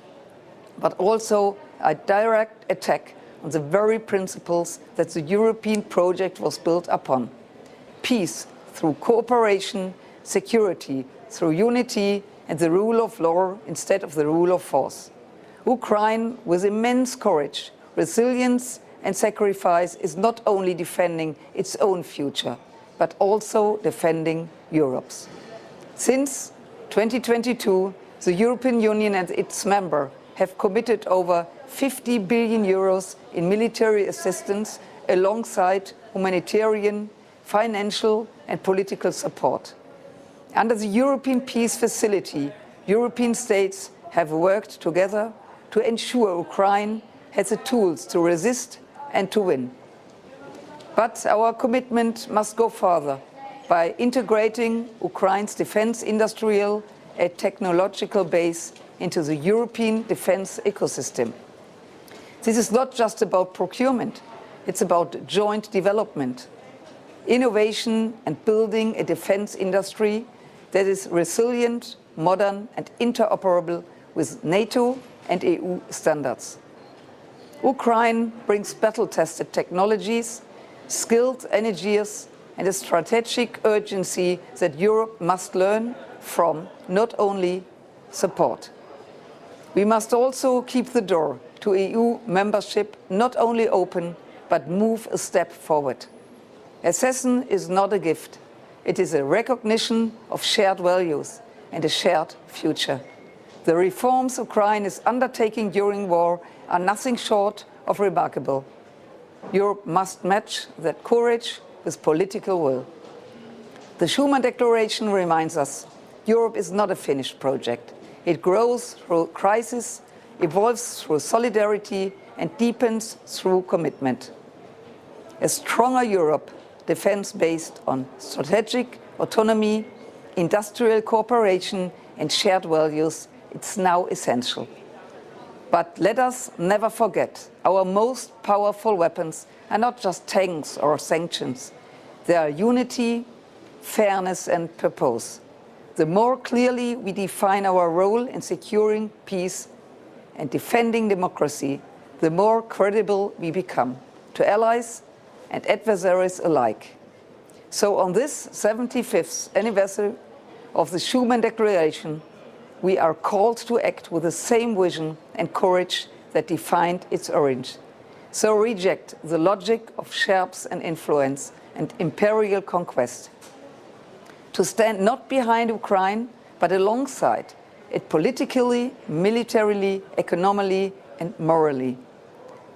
but also a direct attack on the very principles that the European project was built upon. Peace through cooperation, security through unity, and the rule of law instead of the rule of force. Ukraine, with immense courage, resilience, and sacrifice, is not only defending its own future, but also defending Europe's. Since 2022, the European Union and its members have committed over 50 billion euros in military assistance alongside humanitarian, financial, and political support. Under the European Peace Facility, European states have worked together to ensure Ukraine has the tools to resist and to win. But our commitment must go further by integrating Ukraine's defense industrial and technological base into the European defense ecosystem. This is not just about procurement, it's about joint development, innovation, and building a defense industry that is resilient, modern, and interoperable with NATO and EU standards. Ukraine brings battle-tested technologies, skilled engineers, and a strategic urgency that Europe must learn from, not only support. We must also keep the door to EU membership not only open, but move a step forward. Accession is not a gift. It is a recognition of shared values and a shared future. The reforms Ukraine is undertaking during war are nothing short of remarkable. Europe must match that courage with political will. The Schuman Declaration reminds us Europe is not a finished project. It grows through crisis, evolves through solidarity, and deepens through commitment. A stronger Europe, defense based on strategic autonomy, industrial cooperation, and shared values, it's now essential. But let us never forget, our most powerful weapons are not just tanks or sanctions. They are unity, fairness, and purpose. The more clearly we define our role in securing peace and defending democracy, the more credible we become to allies and adversaries alike. So on this 75th anniversary of the Schuman Declaration, we are called to act with the same vision and courage that defined its origin. So reject the logic of sharps and influence and imperial conquest. To stand not behind Ukraine, but alongside it politically, militarily, economically, and morally.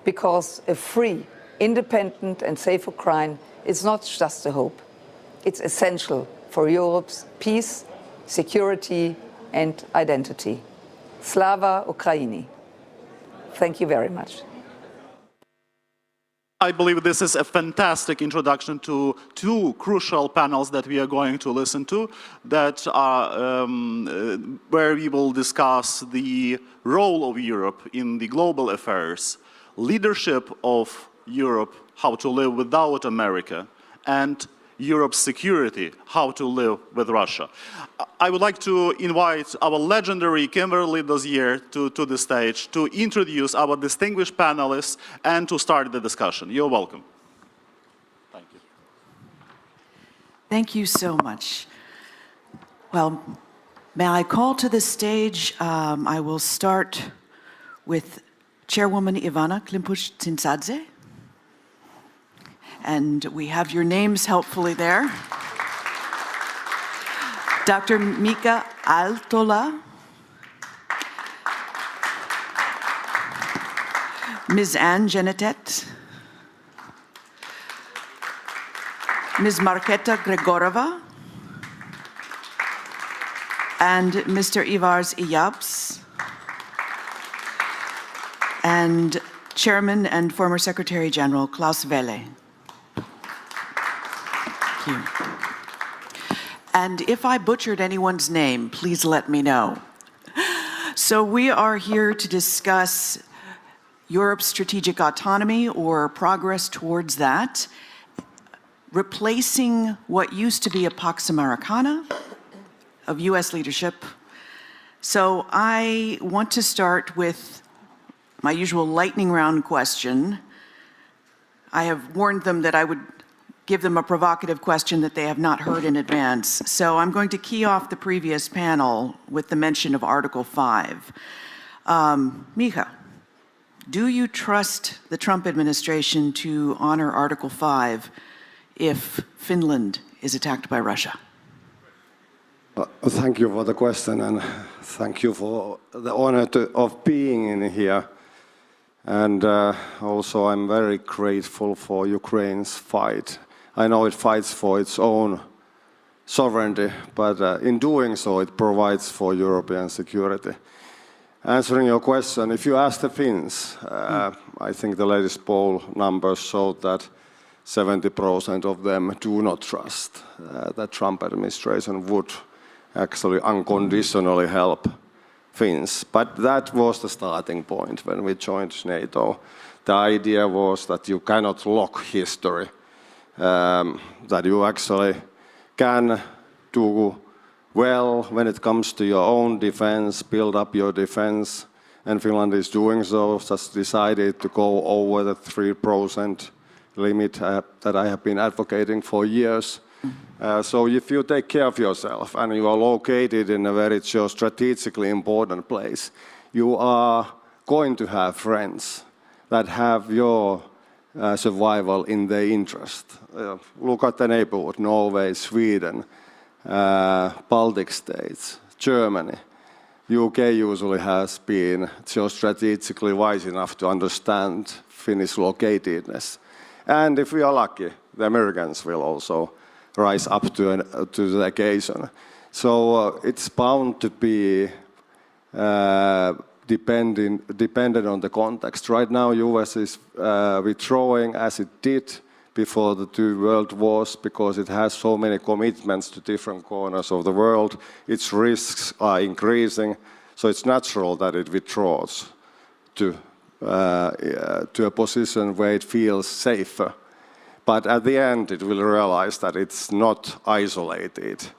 Because a free, independent, and safe Ukraine is not just a hope. It's essential for Europe's peace, security, and identity. Slava Ukraini. Thank you very much. I believe this is a fantastic introduction to two crucial panels that we are going to listen to, that are where we will discuss the role of Europe in the global affairs, leadership of Europe, how to live without America, and Europe's security, how to live with Russia. I would like to invite our legendary Kimberly Dozier to the stage to introduce our distinguished panelists and to start the discussion. You're welcome. Thank you. Thank you so much. Well, may I call to the stage, I will start with Chairwoman Ivana Klimpush-Tsintsadze. And we have your names helpfully there. Dr. Mika Aaltola, Ms. Anne Genetet, Ms. Marketa Gregorova, and Mr. Ivars Iyabs, and Chairman and former Secretary General Klaus Welle. Thank you. And if I butchered anyone's name, please let me know. So we are here to discuss Europe's strategic autonomy or progress towards that, replacing what used to be a Pax Americana of US leadership. So I want to start with my usual lightning round question. I have warned them that I would give them a provocative question that they have not heard in advance. So I'm going to key off the previous panel with the mention of Article 5. Mika, do you trust the Trump administration to honor Article 5 if Finland is attacked by Russia? Thank you for the question, and thank you for the honor of being in here. And also I'm very grateful for Ukraine's fight. I know it fights for its own sovereignty, but in doing so, it provides for European security. Answering your question, if you ask the Finns, I think the latest poll numbers showed that 70% of them do not trust that Trump administration would actually unconditionally help Finns. But that was the starting point when we joined NATO. The idea was that you cannot lock history, that you actually can do well when it comes to your own defense, build up your defense, and Finland is doing so, just decided to go over the 3% limit that I have been advocating for years. So if you take care of yourself and you are located in a very strategically important place, you are going to have friends that have your survival in their interest. Look at the neighborhood, Norway, Sweden, Baltic states, Germany. UK usually has been geostrategically wise enough to understand Finnish locatedness. And if we are lucky, the Americans will also rise up to the occasion. So it's bound to be dependent on the context. Right now, US is withdrawing as it did before the two world wars because it has so many commitments to different corners of the world. Its risks are increasing, so it's natural that it withdraws to a position where it feels safer. But at the end, it will realize that it's not isolated,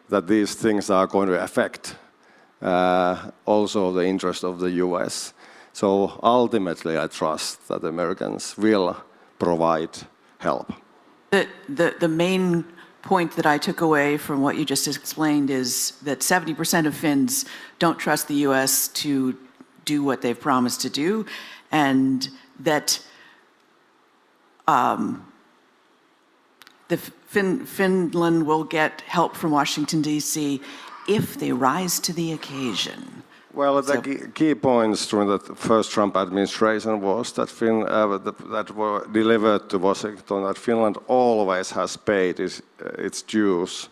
that these things are going to affect also the interest of the US. So ultimately, I trust that the Americans will provide help. The main point that I took away from what you just explained is that 70% of Finns don't trust the US to do what they've promised to do, and that Finland will get help from Washington, D.C. if they rise to the occasion. Well, the key points during the first Trump administration was that that were delivered to Washington, that Finland always has paid its dues.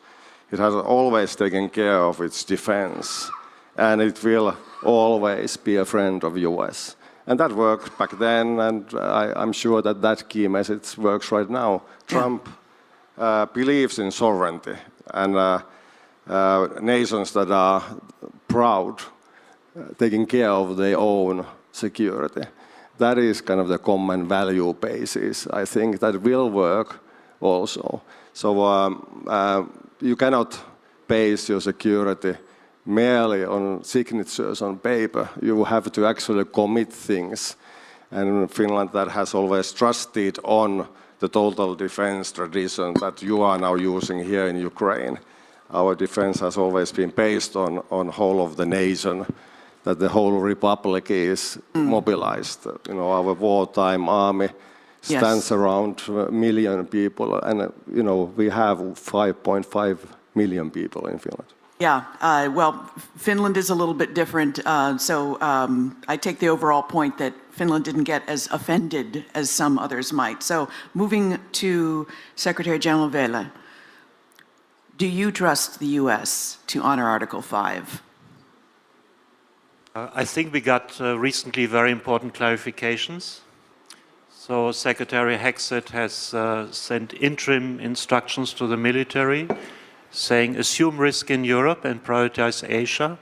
It has always taken care of its defense, and it will always be a friend of US. And that worked back then, and I'm sure that that key message works right now. Trump believes in sovereignty, and nations that are proud, taking care of their own security. That is kind of the common value basis, I think, that will work also. So you cannot base your security merely on signatures on paper. You have to actually commit things. And Finland that has always trusted on the total defense tradition that you are now using here in Ukraine. Our defense has always been based on whole of the nation, that the whole republic is mobilized. You know, our wartime army stands around 1 million people, and you know, we have 5.5 million people in Finland. Yeah, well, Finland is a little bit different, so I take the overall point that Finland didn't get as offended as some others might. So moving to Secretary General Velle, do you trust the US to honor Article 5? I think we got recently very important clarifications. So Secretary Hexet has sent interim instructions to the military saying assume risk in Europe and prioritize Asia.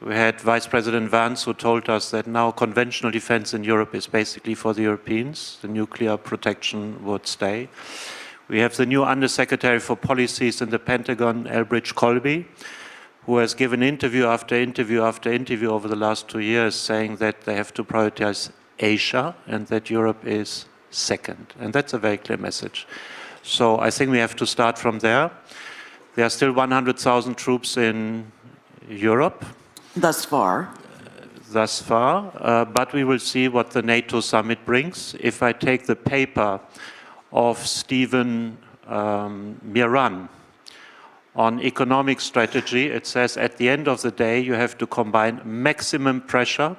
We had Vice President Vance who told us that now conventional defense in Europe is basically for the Europeans. The nuclear protection would stay. We have the new Undersecretary for Policies in the Pentagon, Elbridge Colby, who has given interview after interview after interview over the last 2 years saying that they have to prioritize Asia and that Europe is second. And that's a very clear message. So I think we have to start from there. There are still 100,000 troops in Europe. Thus far. But we will see what the NATO summit brings. If I take the paper of Stephen Miran on economic strategy, it says at the end of the day you have to combine maximum pressure,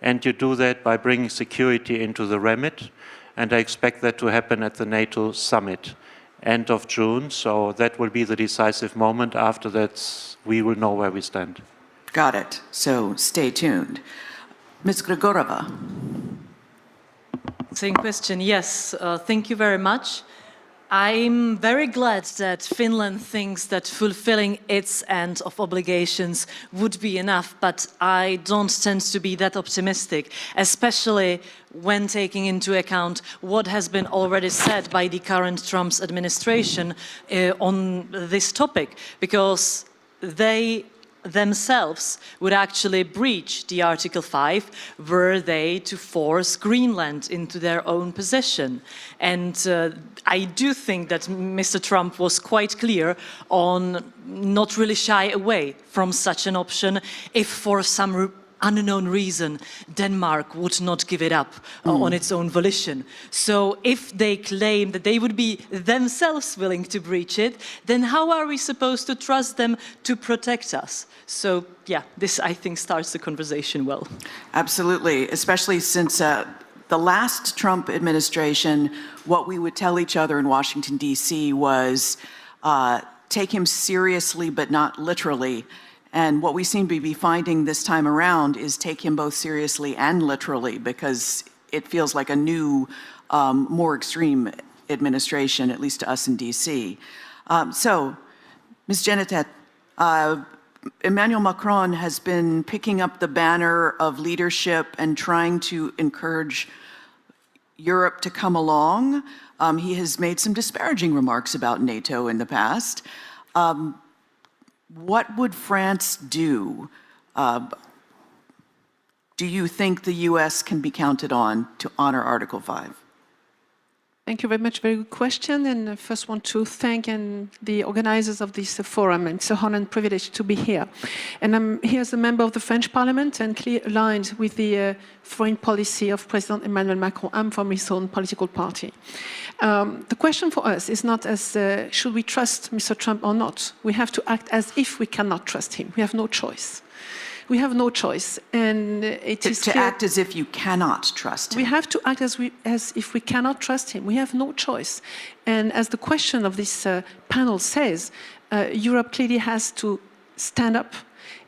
and you do that by bringing security into the remit, and I expect that to happen at the NATO summit end of June, so that will be the decisive moment. After that we will know where we stand. Got it. So stay tuned. Ms. Grigorova. Same question. Yes, thank you very much. I'm very glad that Finland thinks that fulfilling its end of obligations would be enough, but I don't tend to be that optimistic, especially when taking into account what has been already said by the current Trump's administration on this topic, because they themselves would actually breach the Article 5 were they to force Greenland into their own possession. And I do think that Mr. Trump was quite clear on not really shy away from such an option if for some unknown reason Denmark would not give it up on its own volition. So if they claim that they would be themselves willing to breach it, then how are we supposed to trust them to protect us? So yeah, this I think starts the conversation well. Absolutely, especially since the last Trump administration, what we would tell each other in Washington, D.C. was take him seriously but not literally. And what we seem to be finding this time around is take him both seriously and literally, because it feels like a new, more extreme administration, at least to us in D.C. So, Ms. Genitet, Emmanuel Macron has been picking up the banner of leadership and trying to encourage Europe to come along. He has made some disparaging remarks about NATO in the past. What would France do? Do you think the US can be counted on to honor Article 5? Thank you very much. Very good question. And I first want to thank the organizers of this forum. And it's an honor and privilege to be here. And I'm here as a member of the French Parliament and clearly aligned with the foreign policy of President Emmanuel Macron. I'm from his own political party. The question for us is not as should we trust Mr. Trump or not. We have to act as if we cannot trust him. We have no choice. We have no choice, and it is to act as if you cannot trust him. We have to act as if we cannot trust him. We have no choice, and as the question of this panel says, Europe clearly has to stand up.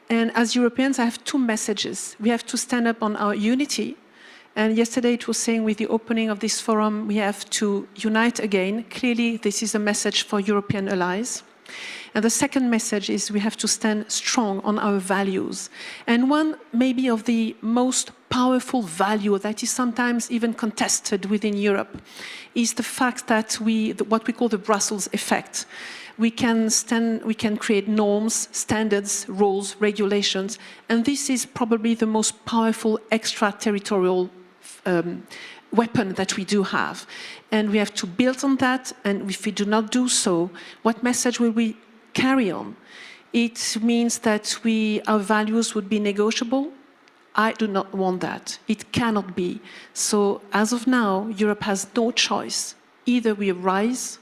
And as Europeans, I have two messages. We have to stand up on our unity. And yesterday it was saying with the opening of this forum, we have to unite again. Clearly, this is a message for European allies. And the second message is we have to stand strong on our values. And one maybe of the most powerful value that is sometimes even contested within Europe is the fact that what we call the Brussels effect. We can create norms, standards, rules, regulations, and this is probably the most powerful extraterritorial weapon that we do have. And we have to build on that, and if we do not do so, what message will we carry on? It means that our values would be negotiable. I do not want that. It cannot be. So as of now, Europe has no choice. Either we rise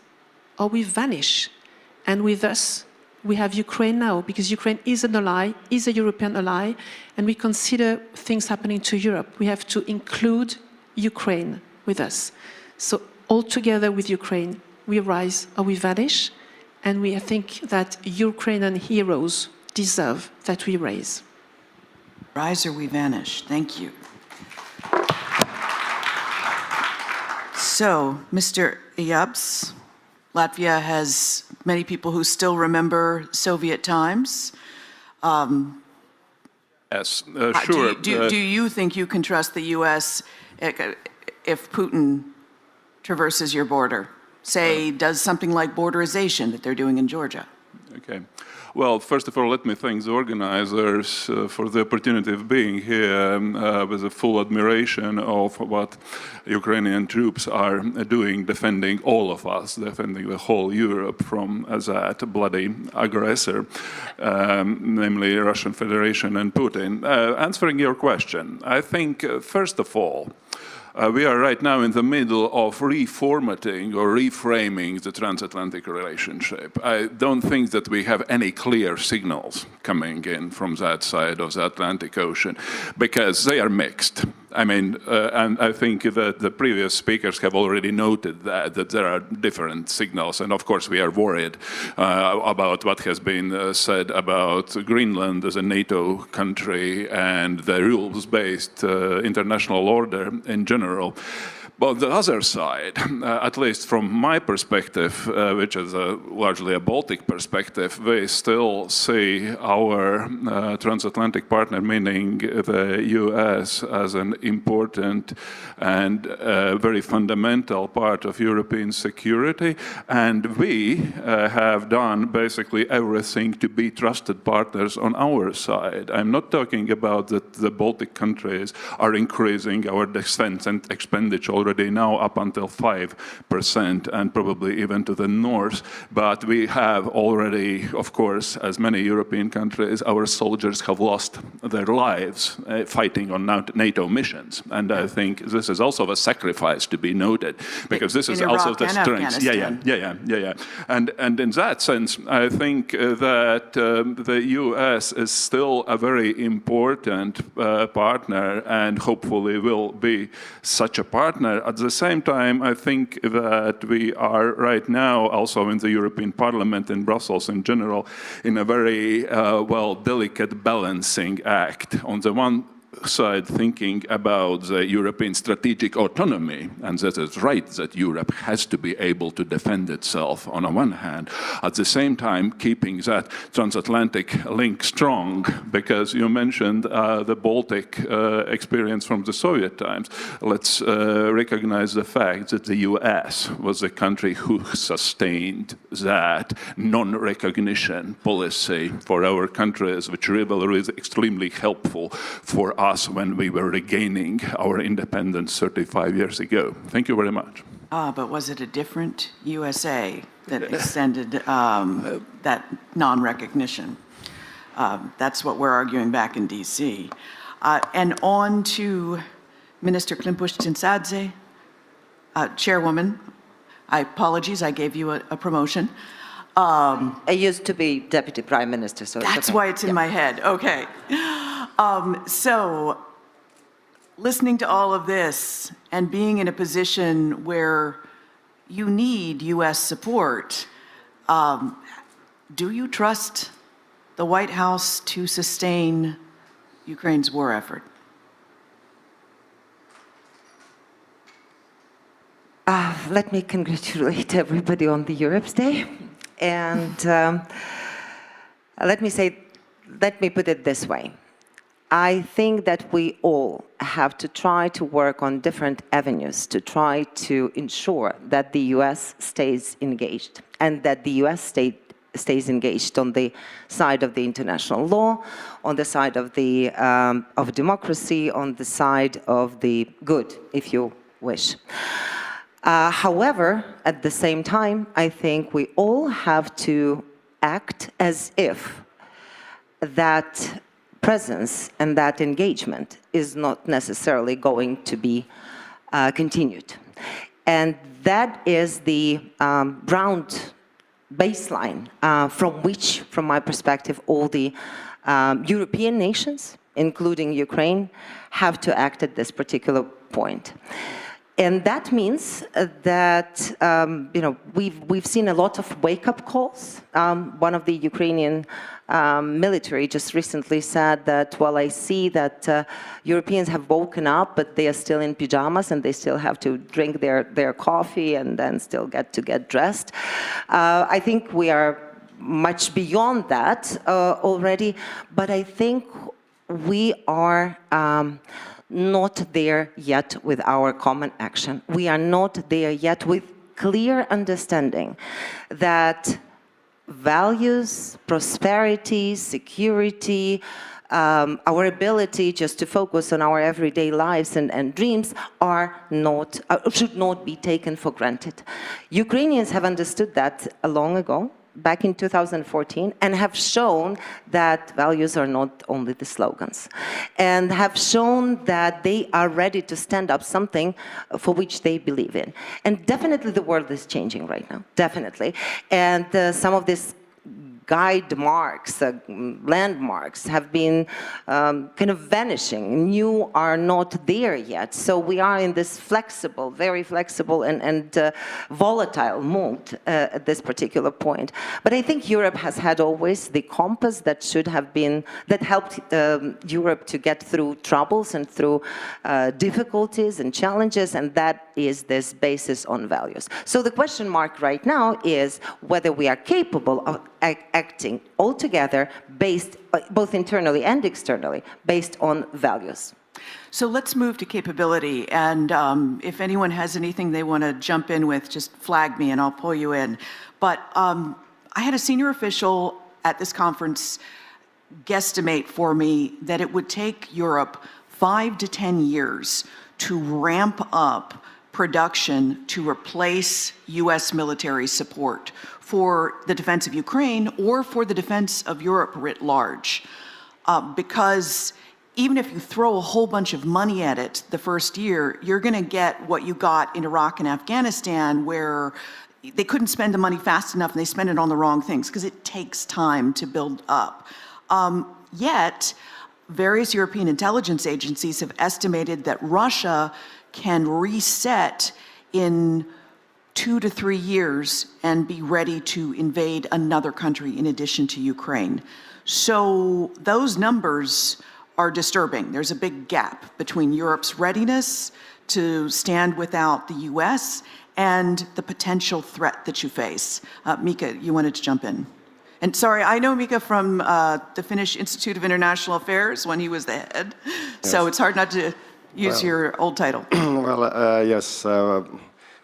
or we vanish. And with us, we have Ukraine now, because Ukraine is an ally, is a European ally, and we consider things happening to Europe. We have to include Ukraine with us. So all together with Ukraine, we rise or we vanish, and I think that Ukrainian heroes deserve that we raise. Rise or we vanish. Thank you. So, Mr. Iyabs, Latvia has many people who still remember Soviet times. Yes, sure. Do you think you can trust the U.S. if Putin traverses your border? Say, does something like borderization that they're doing in Georgia? Okay. Well, first of all, let me thank the organizers for the opportunity of being here with a full admiration of what Ukrainian troops are doing, defending all of us, defending the whole Europe from that bloody aggressor, namely Russian Federation and Putin. Answering your question, I think, first of all, we are right now in the middle of reformatting or reframing the transatlantic relationship. I don't think that we have any clear signals coming in from that side of the Atlantic Ocean, because they are mixed. I mean, and I think that the previous speakers have already noted that there are different signals. And of course, we are worried about what has been said about Greenland as a NATO country and the rules-based international order in general. But the other side, at least from my perspective, which is largely a Baltic perspective, we still see our transatlantic partner, meaning the US, as an important and very fundamental part of European security. And we have done basically everything to be trusted partners on our side. I'm not talking about that the Baltic countries are increasing our defense and expenditure already now up until 5% and probably even to the north. But we have already, of course, as many European countries, our soldiers have lost their lives fighting on NATO missions. And I think this is also a sacrifice to be noted, because this is also the strength. Yeah. And in that sense, I think that the US is still a very important partner and hopefully will be such a partner. At the same time, I think that we are right now also in the European Parliament in Brussels in general in a very delicate balancing act. On the one side, thinking about the European strategic autonomy, and that is right that Europe has to be able to defend itself on the one hand, at the same time keeping that transatlantic link strong, because you mentioned the Baltic experience from the Soviet times. Let's recognize the fact that the US was the country who sustained that non-recognition policy for our countries, which really is extremely helpful for us when we were regaining our independence 35 years ago. Thank you very much. But was it a different USA that extended that non-recognition? That's what we're arguing back in DC. And on to Minister Klimpush-Tsintsadze, Chairwoman. Apologies, I gave you a promotion. I used to be Deputy Prime Minister, so that's okay. Why it's in my head. Okay. So, listening to all of this and being in a position where you need U.S. support, do you trust the White House to sustain Ukraine's war effort? Let me congratulate everybody on the Europe's Day. And let me put it this way. I think that we all have to try to work on different avenues to try to ensure that the US stays engaged and that the US stays engaged on the side of the international law, on the side of the of democracy, on the side of the good, if you wish. However, at the same time, I think we all have to act as if that presence and that engagement is not necessarily going to be continued. And that is the ground baseline from which, from my perspective, all the European nations, including Ukraine, have to act at this particular point. And that means that we've seen a lot of wake-up calls. One of the Ukrainian military just recently said that, well, I see that Europeans have woken up, but they are still in pajamas and they still have to drink their coffee and then still get dressed. I think we are much beyond that already, but I think we are not there yet with our common action. We are not there yet with clear understanding that values, prosperity, security, our ability just to focus on our everyday lives and dreams should not be taken for granted. Ukrainians have understood that long ago, back in 2014, and have shown that values are not only the slogans, and have shown that they are ready to stand up something for which they believe in. And definitely the world is changing right now, definitely. And some of these guide marks, landmarks have been kind of vanishing. New are not there yet. So we are in this flexible, very flexible and volatile mood at this particular point. But I think Europe has had always the compass that should have been, that helped Europe to get through troubles and through difficulties and challenges, and that is this basis on values. So the question mark right now is whether we are capable of acting all together based, both internally and externally, based on values. So let's move to capability, and if anyone has anything they want to jump in with, just flag me and I'll pull you in. But I had a senior official at this conference guesstimate for me that it would take Europe 5 to 10 years to ramp up production to replace US military support for the defense of Ukraine or for the defense of Europe writ large. Because even if you throw a whole bunch of money at it the first year, you're gonna get what you got in Iraq and Afghanistan, where they couldn't spend the money fast enough and they spend it on the wrong things because it takes time to build up. Yet, various European intelligence agencies have estimated that Russia can reset in 2 to 3 years and be ready to invade another country in addition to Ukraine. So those numbers are disturbing. There's a big gap between Europe's readiness to stand without the US and the potential threat that you face. Mika, you wanted to jump in. And sorry, I know Mika from the Finnish Institute of International Affairs when he was the head, yes. So it's hard not to use your old title. Well, yes.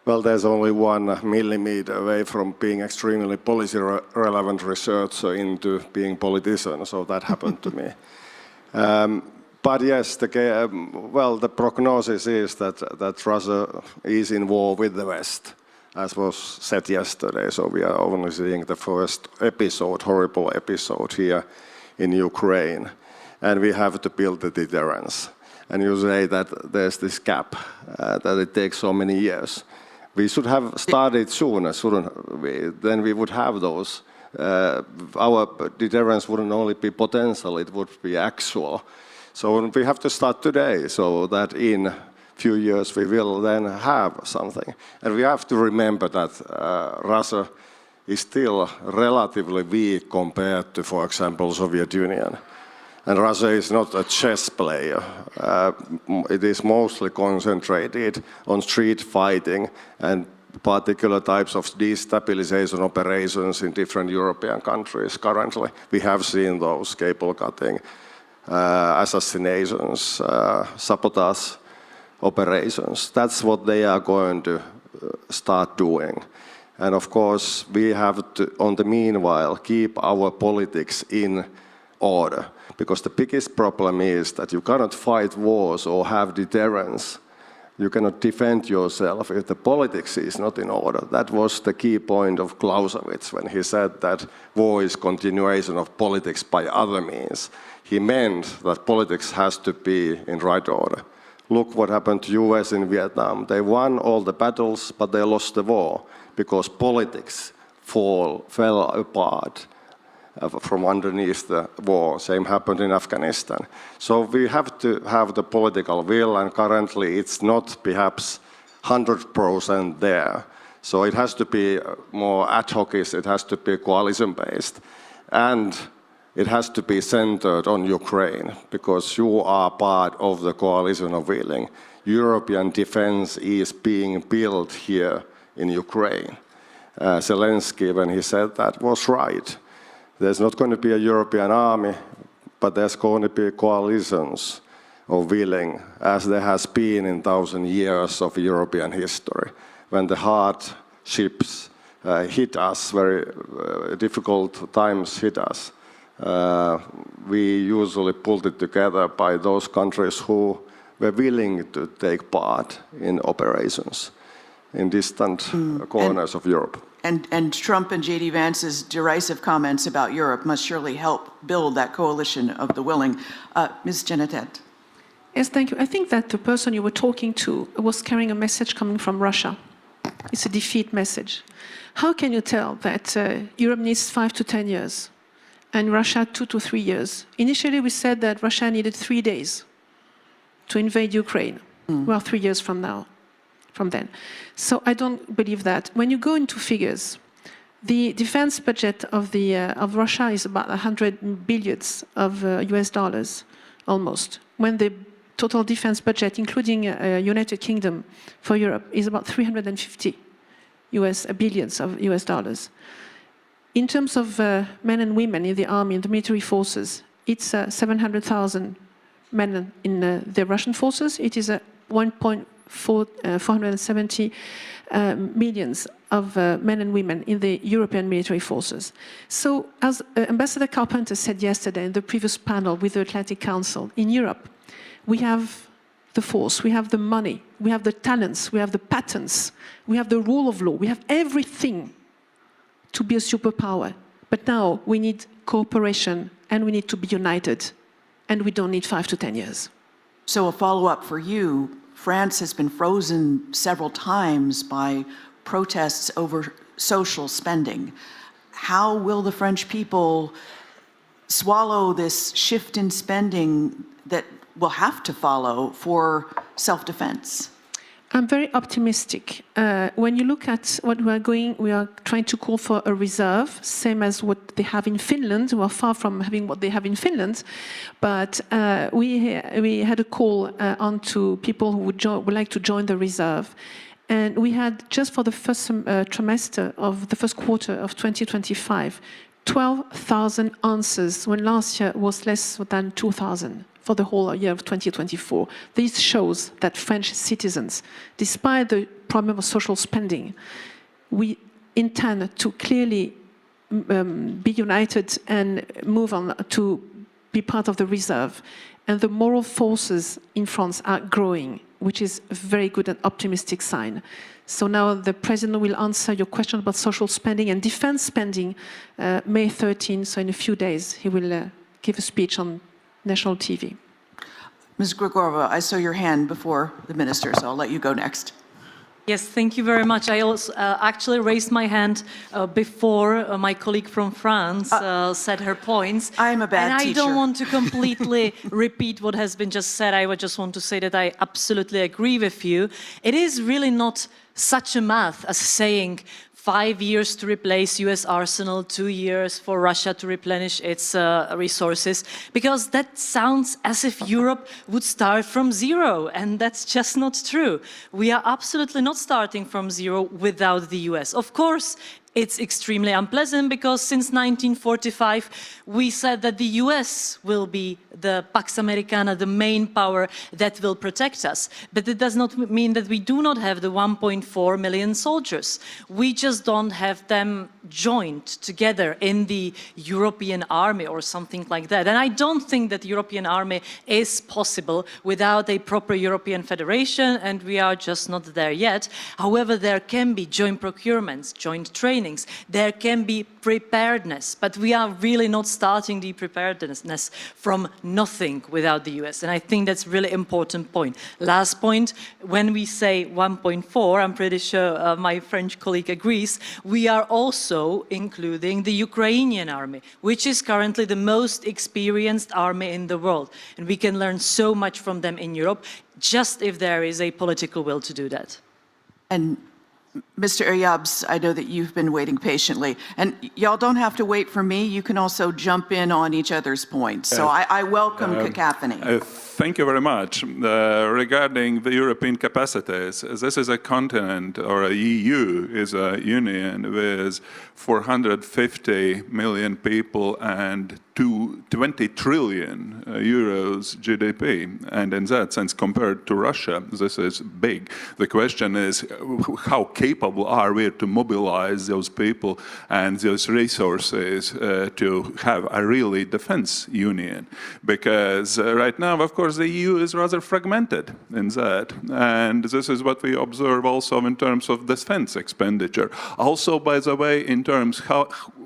Well, there's only 1 millimeter away from being extremely policy-relevant researcher into being politician, so that happened to me. But yes, the prognosis is that Russia is in war with the West, as was said yesterday. So we are only seeing the first episode, horrible episode here in Ukraine, and we have to build the deterrence. And you say that there's this gap, that it takes so many years. We should have started sooner, shouldn't we? Then we would have those. Our deterrence wouldn't only be potential, it would be actual. So we have to start today, so that in a few years we will then have something. And we have to remember that Russia is still relatively weak compared to, for example, Soviet Union. And Russia is not a chess player. It is mostly concentrated on street fighting and particular types of destabilization operations in different European countries currently. We have seen those cable cutting, assassinations, sabotage operations. That's what they are going to start doing. And of course, we have to, on the meanwhile, keep our politics in order. Because the biggest problem is that you cannot fight wars or have deterrence. You cannot defend yourself if the politics is not in order. That was the key point of Clausewitz when he said that war is continuation of politics by other means. He meant that politics has to be in right order. Look what happened to US in Vietnam. They won all the battles, but they lost the war because politics fell apart from underneath the war. Same happened in Afghanistan. So we have to have the political will, and currently it's not perhaps 100% there. So it has to be more ad hoc, it has to be coalition-based. And it has to be centered on Ukraine, because you are part of the coalition of willing. European defense is being built here in Ukraine. Zelensky, when he said that, was right. There's not going to be a European army, but there's going to be coalitions of willing, as there has been in 1,000 years of European history. When the hardships hit us, very difficult times hit us, we usually pulled it together by those countries who were willing to take part in operations in distant corners of Europe. And Trump and J.D. Vance's derisive comments about Europe must surely help build that coalition of the willing. Ms. Genetet. Yes, thank you. I think that the person you were talking to was carrying a message coming from Russia. It's a defeat message. How can you tell that Europe needs 5 to 10 years and Russia 2 to 3 years? Initially, we said that Russia needed 3 days to invade Ukraine. Well, 3 years from then. So I don't believe that. When you go into figures, the defense budget of Russia is about 100 billions of US dollars, almost. When the total defense budget, including United Kingdom for Europe, is about 350 billions of US dollars. In terms of men and women in the army, in the military forces, it's 700,000 men in the Russian forces. It is 470 millions of men and women in the European military forces. So, as Ambassador Carpenter said yesterday in the previous panel with the Atlantic Council, in Europe, we have the force, we have the money, we have the talents, we have the patents, we have the rule of law, we have everything to be a superpower. But now we need cooperation and we need to be united, and we don't need 5 to 10 years. So a follow-up for you. France has been frozen several times by protests over social spending. How will the French people swallow this shift in spending that will have to follow for self-defense? I'm very optimistic. When you look at what we are trying to call for a reserve, same as what they have in Finland. We are far from having what they have in Finland, but we had a call on to people who would like to join the reserve. And we had, just for the first trimester of the first quarter of 2025, 12,000 answers, when last year was less than 2,000. For the whole year of 2024. This shows that French citizens, despite the problem of social spending, we intend to clearly be united and move on to be part of the reserve. And the moral forces in France are growing, which is a very good and optimistic sign. So now the President will answer your question about social spending and defense spending May 13, so in a few days he will give a speech on national TV. Ms. Grigorova, I saw your hand before the minister, so I'll let you go next. Yes, thank you very much. I also actually raised my hand before my colleague from France said her points. I'm a bad teacher. And I don't want to completely repeat what has been just said. I just want to say that I absolutely agree with you. It is really not such a math as saying 5 years to replace US arsenal, 2 years for Russia to replenish its resources, because that sounds as if Europe would start from zero, and that's just not true. We are absolutely not starting from zero without the US. Of course, it's extremely unpleasant because since 1945 we said that the US will be the Pax Americana, the main power that will protect us. But it does not mean that we do not have the 1.4 million soldiers. We just don't have them joined together in the European army or something like that. And I don't think that the European army is possible without a proper European federation, and we are just not there yet. However, there can be joint procurements, joint trainings, there can be preparedness, but we are really not starting the preparedness from nothing without the US. And I think that's a really important point. Last point, when we say 1.4, I'm pretty sure my French colleague agrees, we are also including the Ukrainian army, which is currently the most experienced army in the world. And we can learn so much from them in Europe, just if there is a political will to do that. And Mr. Eryabs, I know that you've been waiting patiently, and y'all don't have to wait for me. You can also jump in on each other's points. So I welcome cacophony. Thank you very much. Regarding the European capacities, this is a continent, or a EU is a union with 450 million people and 20 trillion euros GDP. And in that sense, compared to Russia, this is big. The question is, how capable are we to mobilize those people and those resources to have a really defense union? Because right now, of course, the EU is rather fragmented in that. And this is what we observe also in terms of defense expenditure. Also, by the way, in terms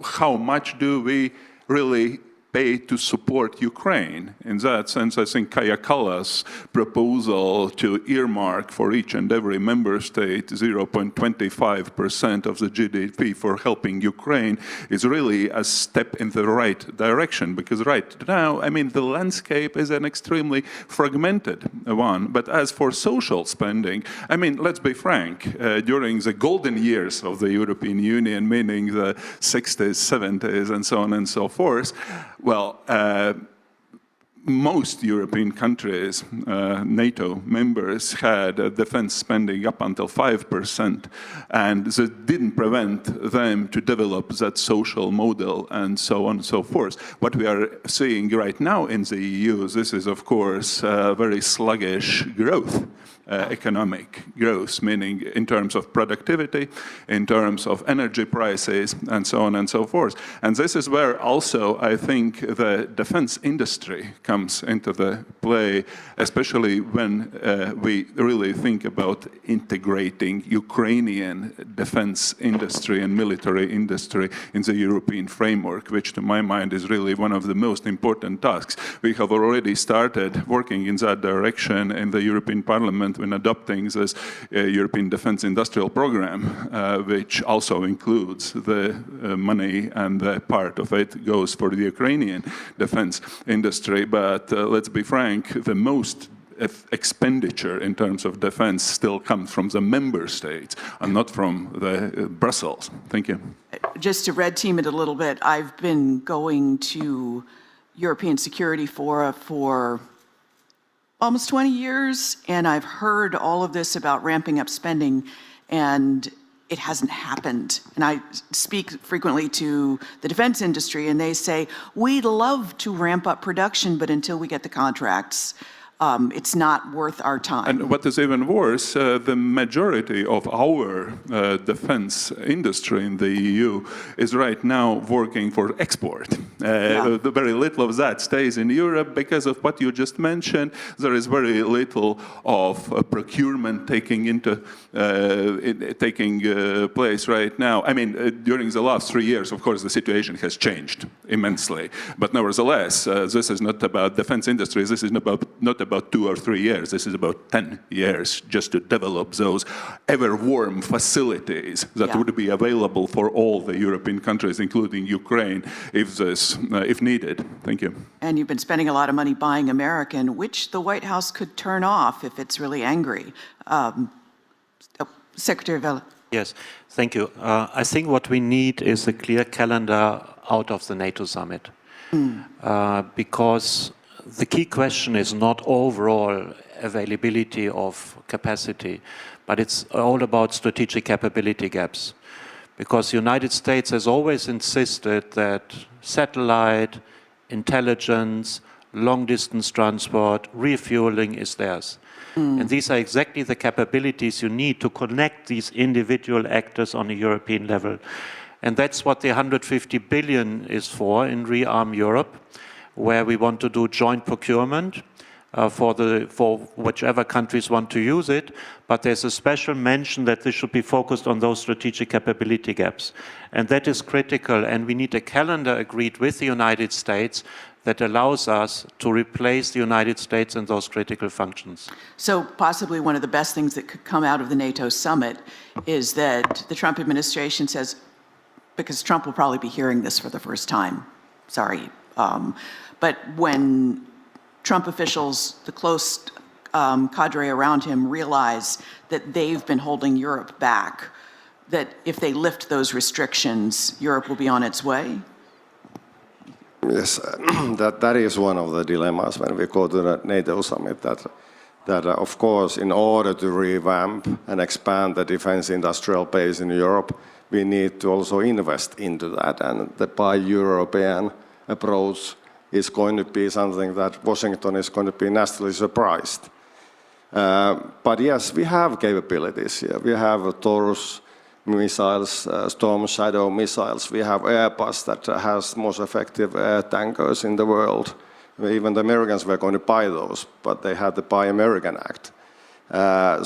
how much do we really pay to support Ukraine. In that sense, I think Kaja Kallas' proposal to earmark for each and every member state 0.25% of the GDP for helping Ukraine is really a step in the right direction, because right now, I mean, the landscape is an extremely fragmented one. But as for social spending, I mean, let's be frank, during the golden years of the European Union, meaning the 60s, 70s, and so on and so forth, well, most European countries, NATO members, had defense spending up until 5%, and that didn't prevent them to develop that social model and so on and so forth. What we are seeing right now in the EU, this is, of course, very sluggish growth. Economic growth, meaning in terms of productivity, in terms of energy prices, and so on and so forth. And this is where also I think the defense industry comes into the play, especially when we really think about integrating Ukrainian defense industry and military industry in the European framework, which to my mind is really one of the most important tasks. We have already started working in that direction in the European Parliament when adopting this European Defence Industrial Programme, which also includes the money, and the part of it goes for the Ukrainian defence industry. But let's be frank, the most expenditure in terms of defence still comes from the member states and not from the Brussels. Thank you. Just to red team it a little bit, I've been going to European Security Forum for almost 20 years, and I've heard all of this about ramping up spending, and it hasn't happened. And I speak frequently to the defense industry, and they say, we'd love to ramp up production, but until we get the contracts, it's not worth our time. And what is even worse, the majority of our defense industry in the EU is right now working for export. Very little of that stays in Europe because of what you just mentioned. There is very little of procurement taking place right now. I mean, during the last 3 years, of course, the situation has changed immensely. But nevertheless, this is not about defense industries. This is not about 2 or 3 years. This is about 10 years just to develop those ever-warm facilities that would be available for all the European countries, including Ukraine, if needed. Thank you. And you've been spending a lot of money buying American, which the White House could turn off if it's really angry. Secretary Vella. Yes, thank you. I think what we need is a clear calendar out of the NATO summit. Because the key question is not overall availability of capacity, but it's all about strategic capability gaps. Because the United States has always insisted that satellite, intelligence, long-distance transport, refueling is theirs. And these are exactly the capabilities you need to connect these individual actors on a European level. And that's what the 150 billion is for in Rearm Europe, where we want to do joint procurement for whichever countries want to use it. But there's a special mention that this should be focused on those strategic capability gaps. And that is critical. And we need a calendar agreed with the United States that allows us to replace the United States in those critical functions. So possibly one of the best things that could come out of the NATO summit is that the Trump administration says, because Trump will probably be hearing this for the first time, sorry, but when Trump officials, the close cadre around him, realize that they've been holding Europe back, that if they lift those restrictions, Europe will be on its way? Yes, that is one of the dilemmas when we go to the NATO summit, that of course, in order to revamp and expand the defense industrial base in Europe, we need to also invest into that, and the bi-European approach is going to be something that Washington is going to be naturally surprised. But yes, we have capabilities here. We have Taurus missiles, Storm Shadow missiles. We have Airbus that has most effective air tankers in the world. Even the Americans were going to buy those, but they had the Buy American Act.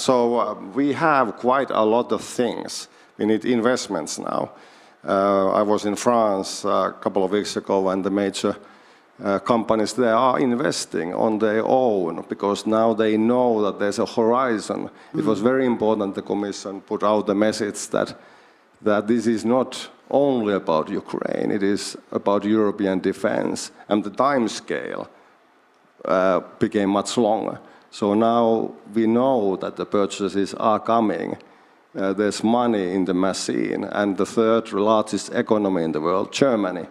So we have quite a lot of things. We need investments now. I was in France a couple of weeks ago, and the major companies there are investing on their own because now they know that there's a horizon. It was very important the Commission put out the message that this is not only about Ukraine, it is about European defense, and the time scale became much longer. So now we know that the purchases are coming. There's money in the machine, and the third largest economy in the world, Germany,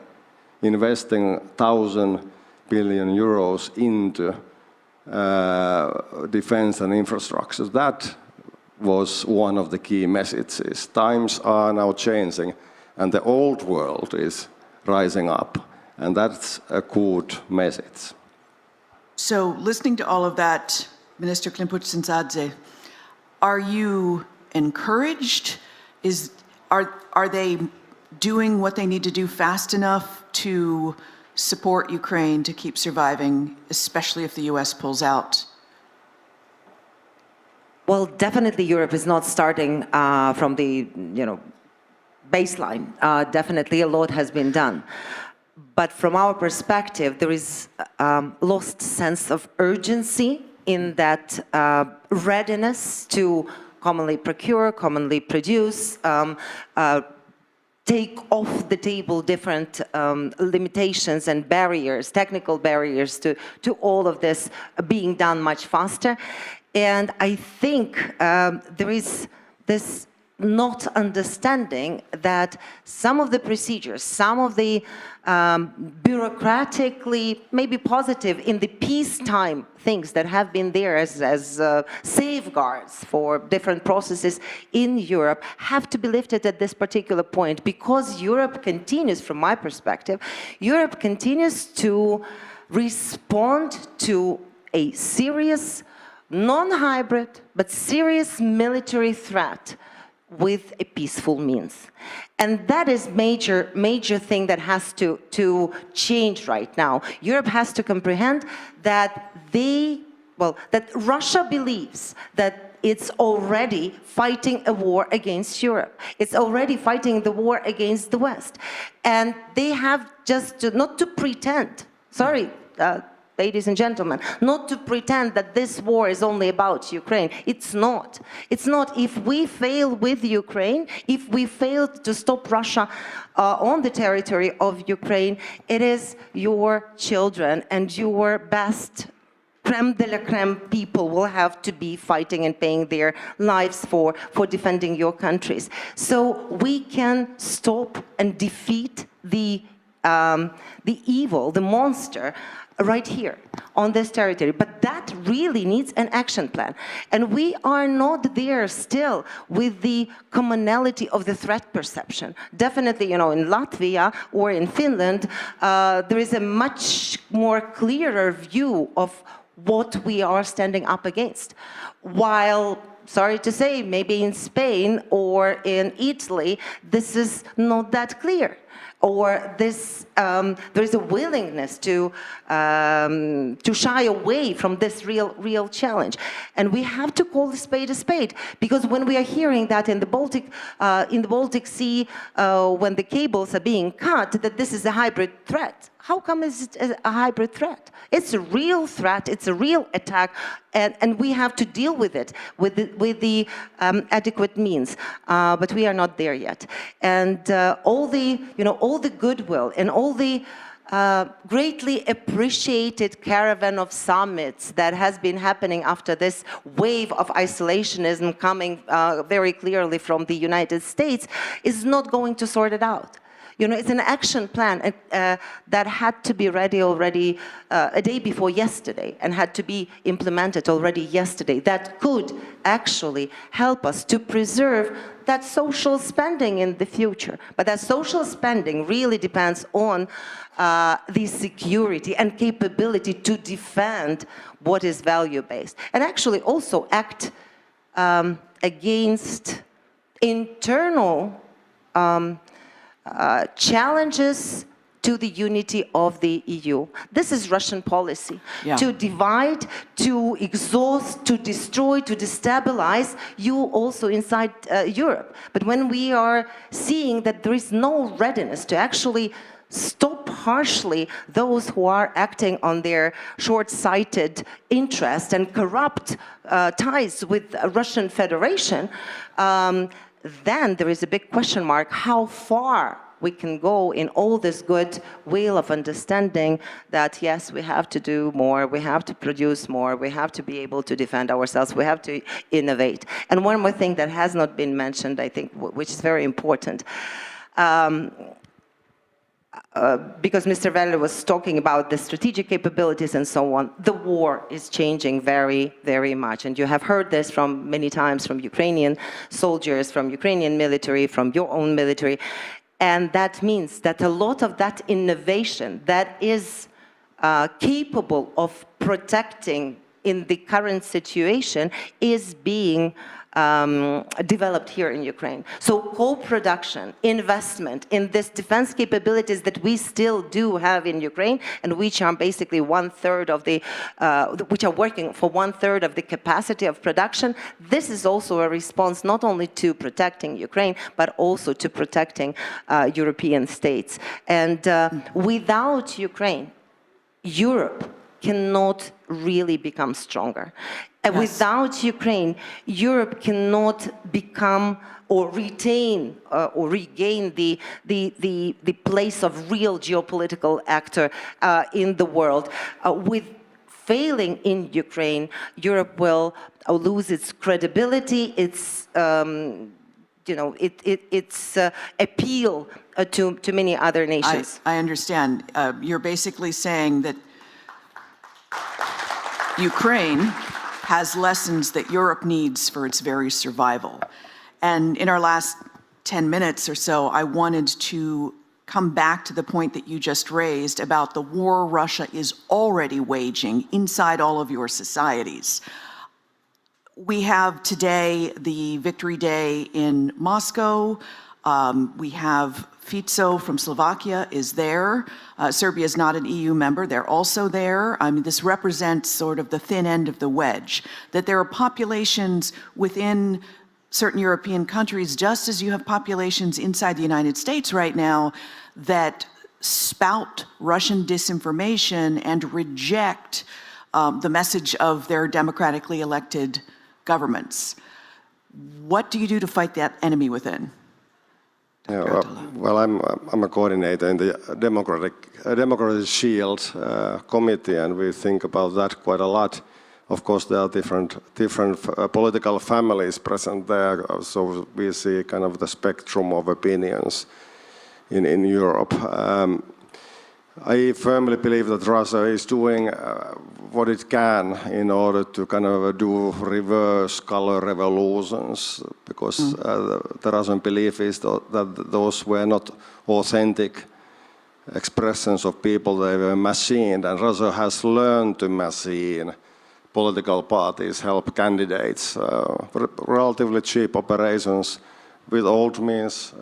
investing 1,000 billion euros into defense and infrastructure. That was one of the key messages. Times are now changing, and the old world is rising up, and that's a good message. So listening to all of that, Minister Klimpuch-Dzintsadze, are you encouraged? Are they doing what they need to do fast enough to support Ukraine to keep surviving, especially if the US pulls out? Well, definitely Europe is not starting from the baseline. Definitely a lot has been done. But from our perspective, there is lost sense of urgency in that readiness to commonly procure, commonly produce, take off the table different limitations and barriers, technical barriers to all of this being done much faster. And I think there is this not understanding that some of the procedures, some of the bureaucratically, maybe positive in the peacetime things that have been there as safeguards for different processes in Europe have to be lifted at this particular point, because Europe continues, from my perspective, Europe continues to respond to a serious, non-hybrid, but serious military threat with a peaceful means. And that is major thing that has to change right now. Europe has to comprehend that that Russia believes that it's already fighting a war against Europe. It's already fighting the war against the West. And they have just not to pretend, sorry, ladies and gentlemen, not to pretend that this war is only about Ukraine. It's not. It's not. If we fail with Ukraine, if we fail to stop Russia on the territory of Ukraine, it is your children and your best creme de la creme people will have to be fighting and paying their lives for defending your countries. So we can stop and defeat the evil, the monster, right here on this territory. But that really needs an action plan. And we are not there still with the commonality of the threat perception. Definitely, in Latvia or in Finland, there is a much more clearer view of what we are standing up against. While, sorry to say, maybe in Spain or in Italy, this is not that clear. Or there is a willingness to shy away from this real challenge, and we have to call a spade, because when we are hearing that in the Baltic Sea, when the cables are being cut, that this is a hybrid threat. How come is it a hybrid threat? It's a real threat. It's a real attack, and we have to deal with it with the adequate means. But we are not there yet, and all the goodwill and all the greatly appreciated caravan of summits that has been happening after this wave of isolationism coming very clearly from the United States is not going to sort it out. It's an action plan that had to be ready already a day before yesterday and had to be implemented already yesterday. That could actually help us to preserve that social spending in the future. But that social spending really depends on the security and capability to defend what is value-based, and actually also act against internal challenges to the unity of the EU. This is Russian policy. Yeah. To divide, to exhaust, to destroy, to destabilize you also inside Europe. But when we are seeing that there is no readiness to actually stop harshly those who are acting on their short-sighted interest and corrupt ties with the Russian Federation, then there is a big question mark how far we can go in all this good will of understanding that, yes, we have to do more, we have to produce more, we have to be able to defend ourselves, we have to innovate. And one more thing that has not been mentioned, I think, which is very important, because Mr. Velle was talking about the strategic capabilities and so on, the war is changing very, very much. And you have heard this from many times from Ukrainian soldiers, from Ukrainian military, from your own military. And that means that a lot of that innovation that is capable of protecting in the current situation is being developed here in Ukraine. So co-production, investment in this defense capabilities that we still do have in Ukraine, and which are basically one-third of the, which are working for one-third of the capacity of production, this is also a response not only to protecting Ukraine, but also to protecting European states. And without Ukraine, Europe cannot really become stronger. Yes. Without Ukraine, Europe cannot become or retain or regain the place of real geopolitical actor in the world. With failing in Ukraine, Europe will lose its credibility, its its appeal to many other nations. I understand. You're basically saying that Ukraine has lessons that Europe needs for its very survival. And in our last 10 minutes or so, I wanted to come back to the point that you just raised about the war Russia is already waging inside all of your societies. We have today the Victory Day in Moscow. We have Fico from Slovakia is there. Serbia is not an EU member. They're also there. I mean, this represents sort of the thin end of the wedge, that there are populations within certain European countries, just as you have populations inside the United States right now, that spout Russian disinformation and reject the message of their democratically elected governments. What do you do to fight that enemy within? Yeah, well, I'm a coordinator in the Democratic Shield committee, and we think about that quite a lot. Of course, there are different political families present there, so we see kind of the spectrum of opinions in Europe. I firmly believe that Russia is doing what it can in order to kind of do reverse color revolutions, because the Russian belief is that those were not authentic expressions of people, they were machined, and Russia has learned to machine political parties, help candidates, relatively cheap operations with old means,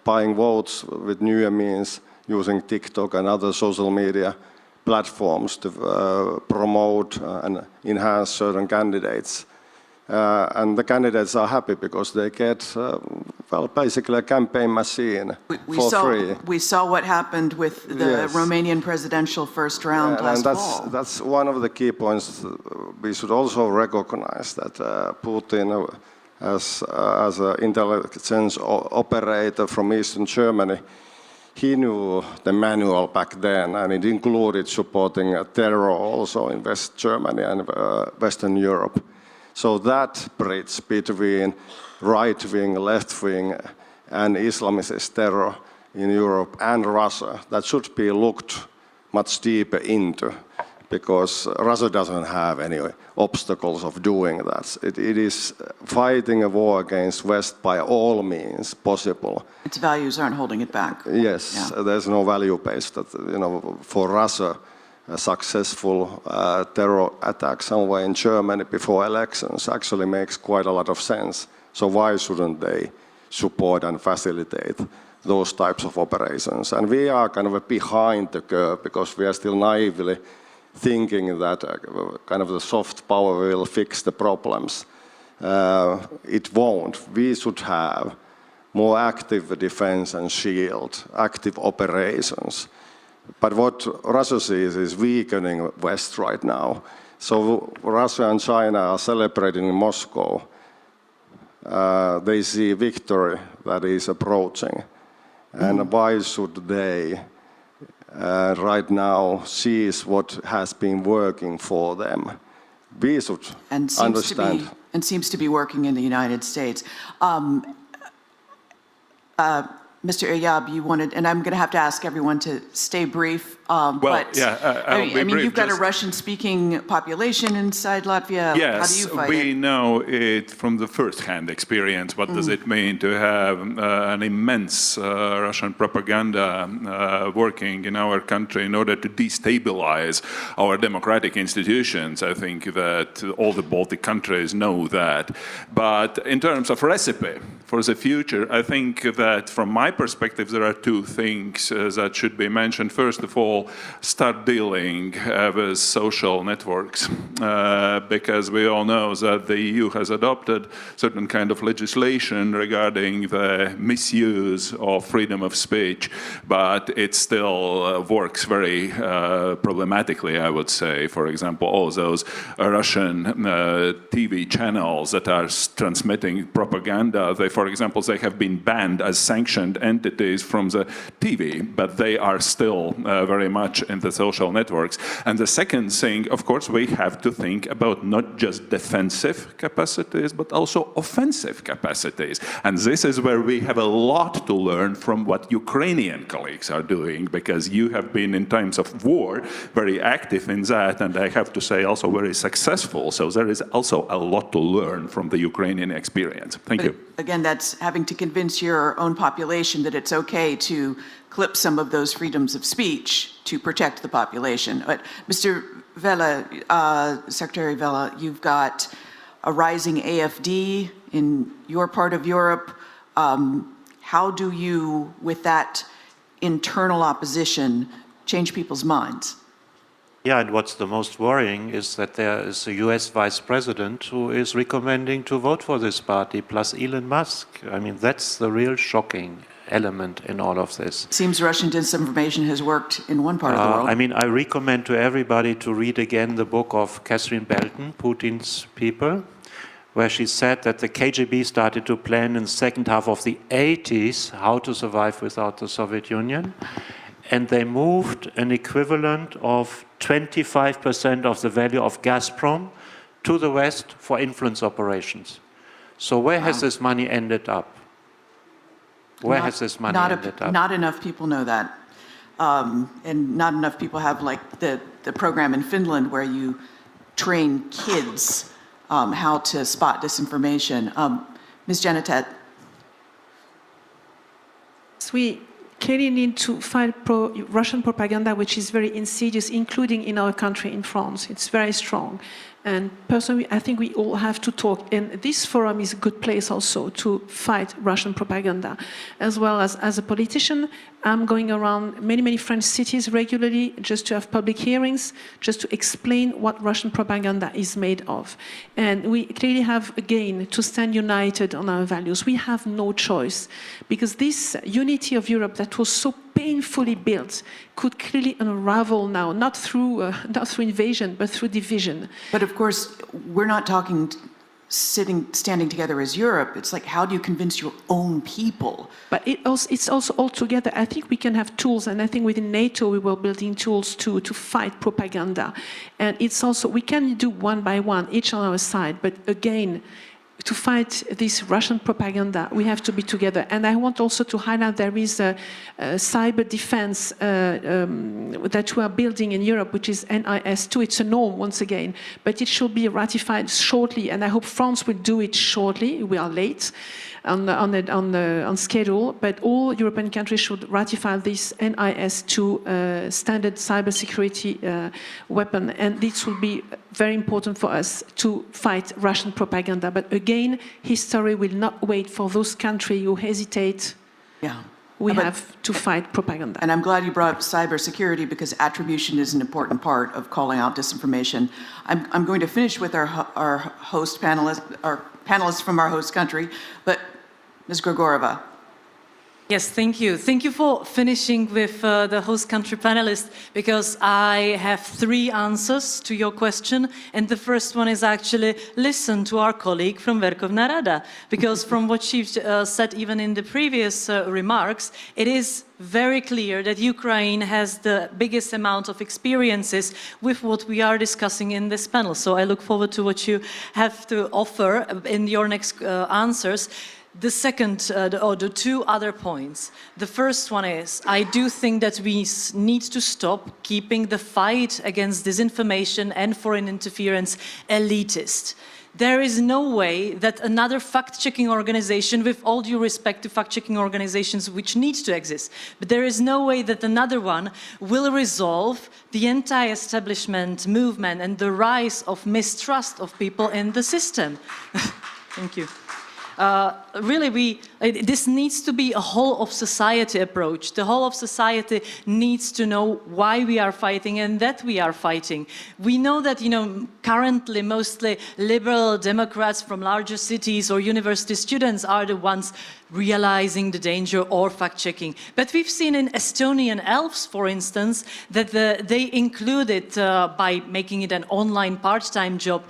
buying votes with newer means, using TikTok and other social media platforms to promote and enhance certain candidates. And the candidates are happy because they get, well, basically a campaign machine for free. We saw what happened with the Romanian presidential first round last fall. That's one of the key points. We should also recognize that Putin, as an intelligence operator from Eastern Germany, he knew the manual back then, and it included supporting terror also in West Germany and Western Europe. So that bridge between right-wing, left-wing, and Islamist terror in Europe and Russia, that should be looked much deeper into, because Russia doesn't have any obstacles of doing that. It is fighting a war against West by all means possible. Its values aren't holding it back. Yes, there's no value base that, for Russia, a successful terror attack somewhere in Germany before elections actually makes quite a lot of sense. So why shouldn't they support and facilitate those types of operations? And we are kind of behind the curve because we are still naively thinking that kind of the soft power will fix the problems. It won't. We should have more active defense and shield, active operations. But what Russia sees is weakening West right now. So Russia and China are celebrating in Moscow. They see victory that is approaching. And why should they right now sees what has been working for them? We should understand. And seems to be working in the United States. Mr. Iyab, you wanted, and I'm going to have to ask everyone to stay brief. I'll I mean, brief. you've got a Russian-speaking population inside Latvia. Yes, how do you fight we know it from the first-hand experience. What does it mean to have an immense Russian propaganda working in our country in order to destabilize our democratic institutions? I think that all the Baltic countries know that. But in terms of recipe for the future, I think that from my perspective, there are two things that should be mentioned. First of all, start dealing with social networks, because we all know that the EU has adopted certain kind of legislation regarding the misuse of freedom of speech, but it still works very problematically, I would say. For example, all those Russian TV channels that are transmitting propaganda, for example, they have been banned as sanctioned entities from the TV, but they are still very much in the social networks. And the second thing, of course, we have to think about not just defensive capacities, but also offensive capacities. And this is where we have a lot to learn from what Ukrainian colleagues are doing, because you have been in times of war very active in that, and I have to say also very successful. So there is also a lot to learn from the Ukrainian experience. Thank you. Again, that's having to convince your own population that it's okay to clip some of those freedoms of speech to protect the population. But Mr. Vella, Secretary Vella, you've got a rising AfD in your part of Europe. How do you, with that internal opposition, change people's minds? Yeah, and what's the most worrying is that there is a US vice president who is recommending to vote for this party, plus Elon Musk. I mean, that's the real shocking element in all of this. Seems Russian disinformation has worked in one part of the world. I mean, I recommend to everybody to read again the book of Catherine Belton, Putin's People, where she said that the KGB started to plan in the second half of the 80s how to survive without the Soviet Union. And they moved an equivalent of 25% of the value of Gazprom to the West for influence operations. So where has this money ended up? Where has this money ended up? Not enough people know that. And not enough people have, like, the program in Finland where you train kids how to spot disinformation. Ms. Janitet. We clearly need to fight Russian propaganda, which is very insidious, including in our country, in France. It's very strong. And personally, I think we all have to talk. And this forum is a good place also to fight Russian propaganda. As well as a politician, I'm going around many French cities regularly just to have public hearings, just to explain what Russian propaganda is made of. And we clearly have, again, to stand united on our values. We have no choice, because this unity of Europe that was so painfully built could clearly unravel now, not through invasion, but through division. But of course, we're not talking standing together as Europe. It's like, how do you convince your own people? But it's also all together. I think we can have tools, and I think within NATO we were building tools to fight propaganda. And it's also, we can do one by one, each on our side, but again, to fight this Russian propaganda, we have to be together. And I want also to highlight there is a cyber defense that we are building in Europe, which is NIS2. It's a norm, once again, but it should be ratified shortly, and I hope France will do it shortly. We are late on schedule, but all European countries should ratify this NIS2 standard cybersecurity weapon, and this will be very important for us to fight Russian propaganda. But again, history will not wait for those countries who hesitate. Yeah. We have to fight propaganda. And I'm glad you brought up cybersecurity, because attribution is an important part of calling out disinformation. I'm going to finish with our host panelists, our panelists from our host country, but Ms. Grigorova. Yes, thank you. Thank you for finishing with the host country panelists, because I have 3 answers to your question. And the first one is actually listen to our colleague from Verkhovna Rada, because from what she said even in the previous remarks, it is very clear that Ukraine has the biggest amount of experiences with what we are discussing in this panel. So I look forward to what you have to offer in your next answers. The second, or the 2 other points. The first one is, I do think that we need to stop keeping the fight against disinformation and foreign interference elitist. There is no way that another fact-checking organization, with all due respect to fact-checking organizations which need to exist, but there is no way that another one will resolve the anti-establishment movement and the rise of mistrust of people in the system. Thank you. Really, this needs to be a whole of society approach. The whole of society needs to know why we are fighting and that we are fighting. We know that, currently mostly liberal Democrats from larger cities or university students are the ones realizing the danger or fact-checking. But we've seen in Estonian elves, for instance, that they included, by making it an online part-time job,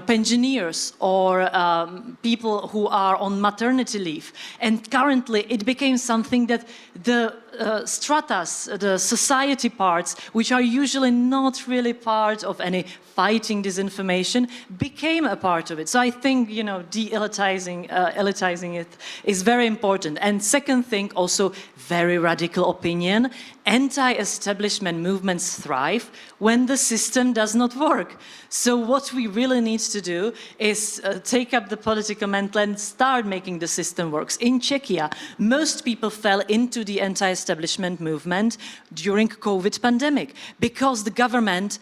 pensioners or people who are on maternity leave. And currently it became something that the stratas, the society parts, which are usually not really part of any fighting disinformation, became a part of it. So I think, elitizing it is very important. And second thing, also very radical opinion, anti-establishment movements thrive when the system does not work. So what we really need to do is take up the political mantle and start making the system work. In Czechia, most people fell into the anti-establishment movement during COVID pandemic because the government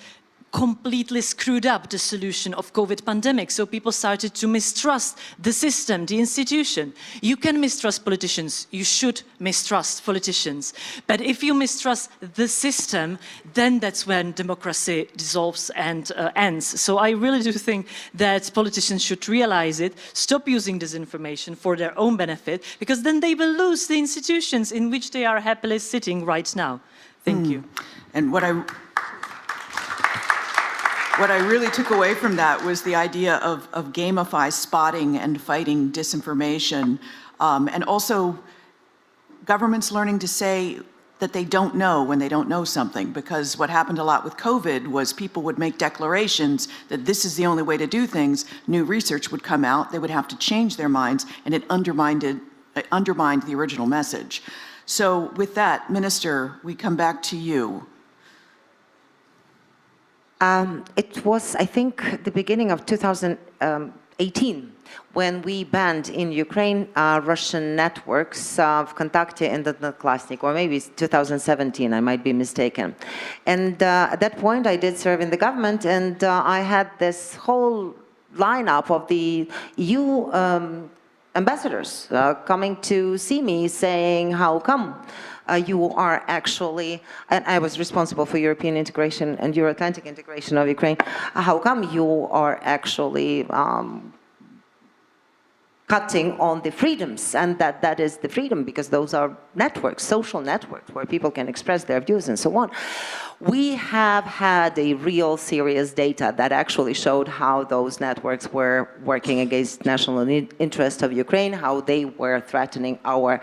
completely screwed up the solution of COVID pandemic. So people started to mistrust the system, the institution. You can mistrust politicians. You should mistrust politicians. But if you mistrust the system, then that's when democracy dissolves and ends. So I really do think that politicians should realize it, stop using disinformation for their own benefit, because then they will lose the institutions in which they are happily sitting right now. Thank you. And what what I really took away from that was the idea of gamify spotting and fighting disinformation, and also governments learning to say that they don't know when they don't know something, because what happened a lot with COVID was people would make declarations that this is the only way to do things. New research would come out, they would have to change their minds, and it undermined the original message. So with that, Minister, we come back to you. It was, I think, the beginning of 2018 when we banned in Ukraine Russian networks of Kontakte and Odnoklassnik, or maybe it's 2017, I might be mistaken. And at that point, I did serve in the government, and I had this whole lineup of the EU ambassadors coming to see me saying, how come you are actually, and I was responsible for European integration and Euro-Atlantic integration of Ukraine, how come you are actually cutting on the freedoms, and that is the freedom, because those are networks, social networks, where people can express their views and so on. We have had a real serious data that actually showed how those networks were working against national interest of Ukraine, how they were threatening our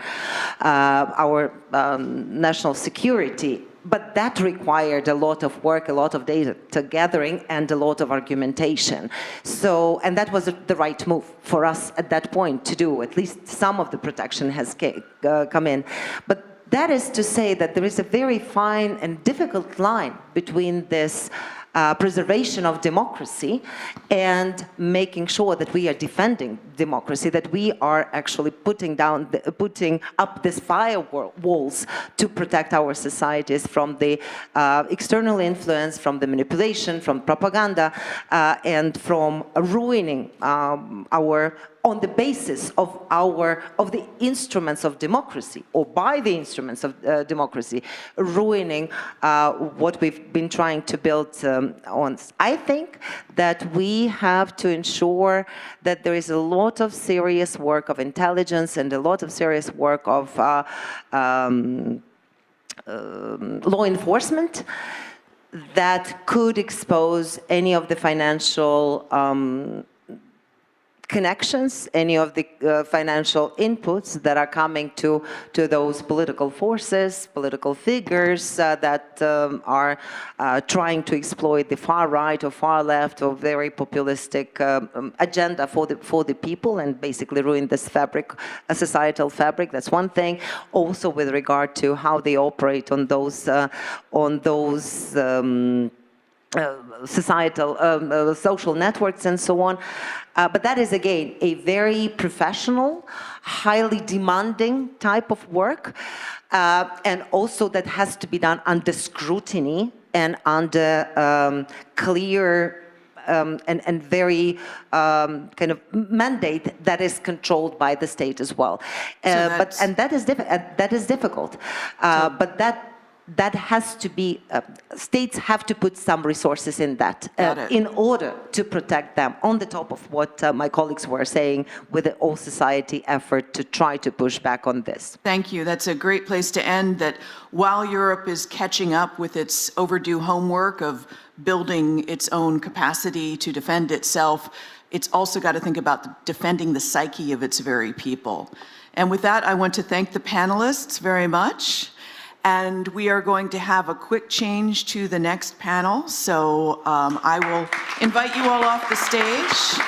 national security. But that required a lot of work, a lot of data gathering, and a lot of argumentation. So, and that was the right move for us at that point to do. At least some of the protection has come in. But that is to say that there is a very fine and difficult line between this preservation of democracy and making sure that we are defending democracy, that we are actually putting up these firewalls to protect our societies from the external influence, from the manipulation, from propaganda, and from ruining on the basis of the instruments of democracy, or by the instruments of democracy, ruining what we've been trying to build on. I think that we have to ensure that there is a lot of serious work of intelligence and a lot of serious work of law enforcement that could expose any of the financial connections, any of the financial inputs that are coming to those political forces, political figures that are trying to exploit the far right or far left or very populistic agenda for the people, and basically ruin this fabric, a societal fabric. That's one thing. Also with regard to how they operate on those societal, social networks and so on. But that is, again, a very professional, highly demanding type of work, and also that has to be done under scrutiny and under clear and very kind of mandate that is controlled by the state as well. And that is difficult. But that has to be, states have to put some resources in that in order to protect them, on the top of what my colleagues were saying with the all society effort to try to push back on this. Thank you. That's a great place to end, that while Europe is catching up with its overdue homework of building its own capacity to defend itself, it's also got to think about defending the psyche of its very people. And with that, I want to thank the panelists very much. And we are going to have a quick change to the next panel. So I will invite you all off the stage.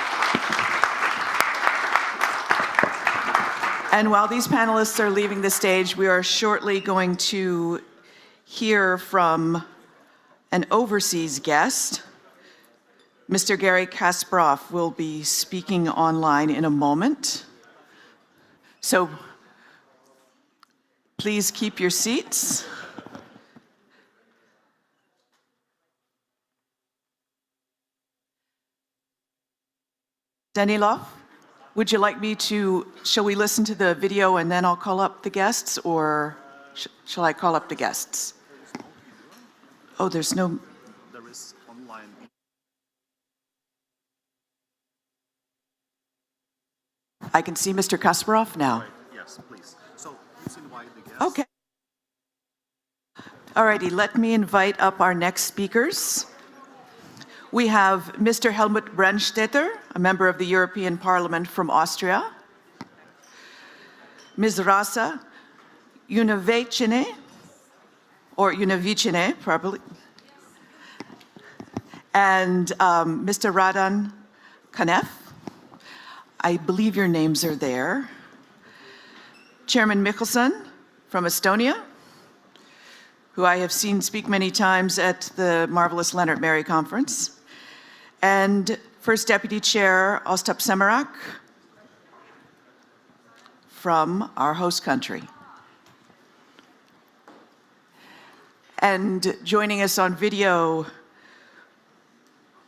And while these panelists are leaving the stage, we are shortly going to hear from an overseas guest. Mr. Garry Kasparov will be speaking online in a moment. So please keep your seats. Danilov, would you like me to, shall we listen to the video and then I'll call up the guests, or shall I call up the guests? Oh, there's no. There is online. I can see Mr. Kasparov now. Yes, please. So please invite the guests. Okay. All righty, let me invite up our next speakers. We have Mr. Helmut Brandstätter, a member of the European Parliament from Austria. Ms. Rasa Unavecine, or Unavicine, probably. And Mr. Radan Kanev. I believe your names are there. Chairman Mikkelsen from Estonia, who I have seen speak many times at the marvelous Leonard Mary Conference. And First Deputy Chair Ostap Semarak from our host country. And joining us on video,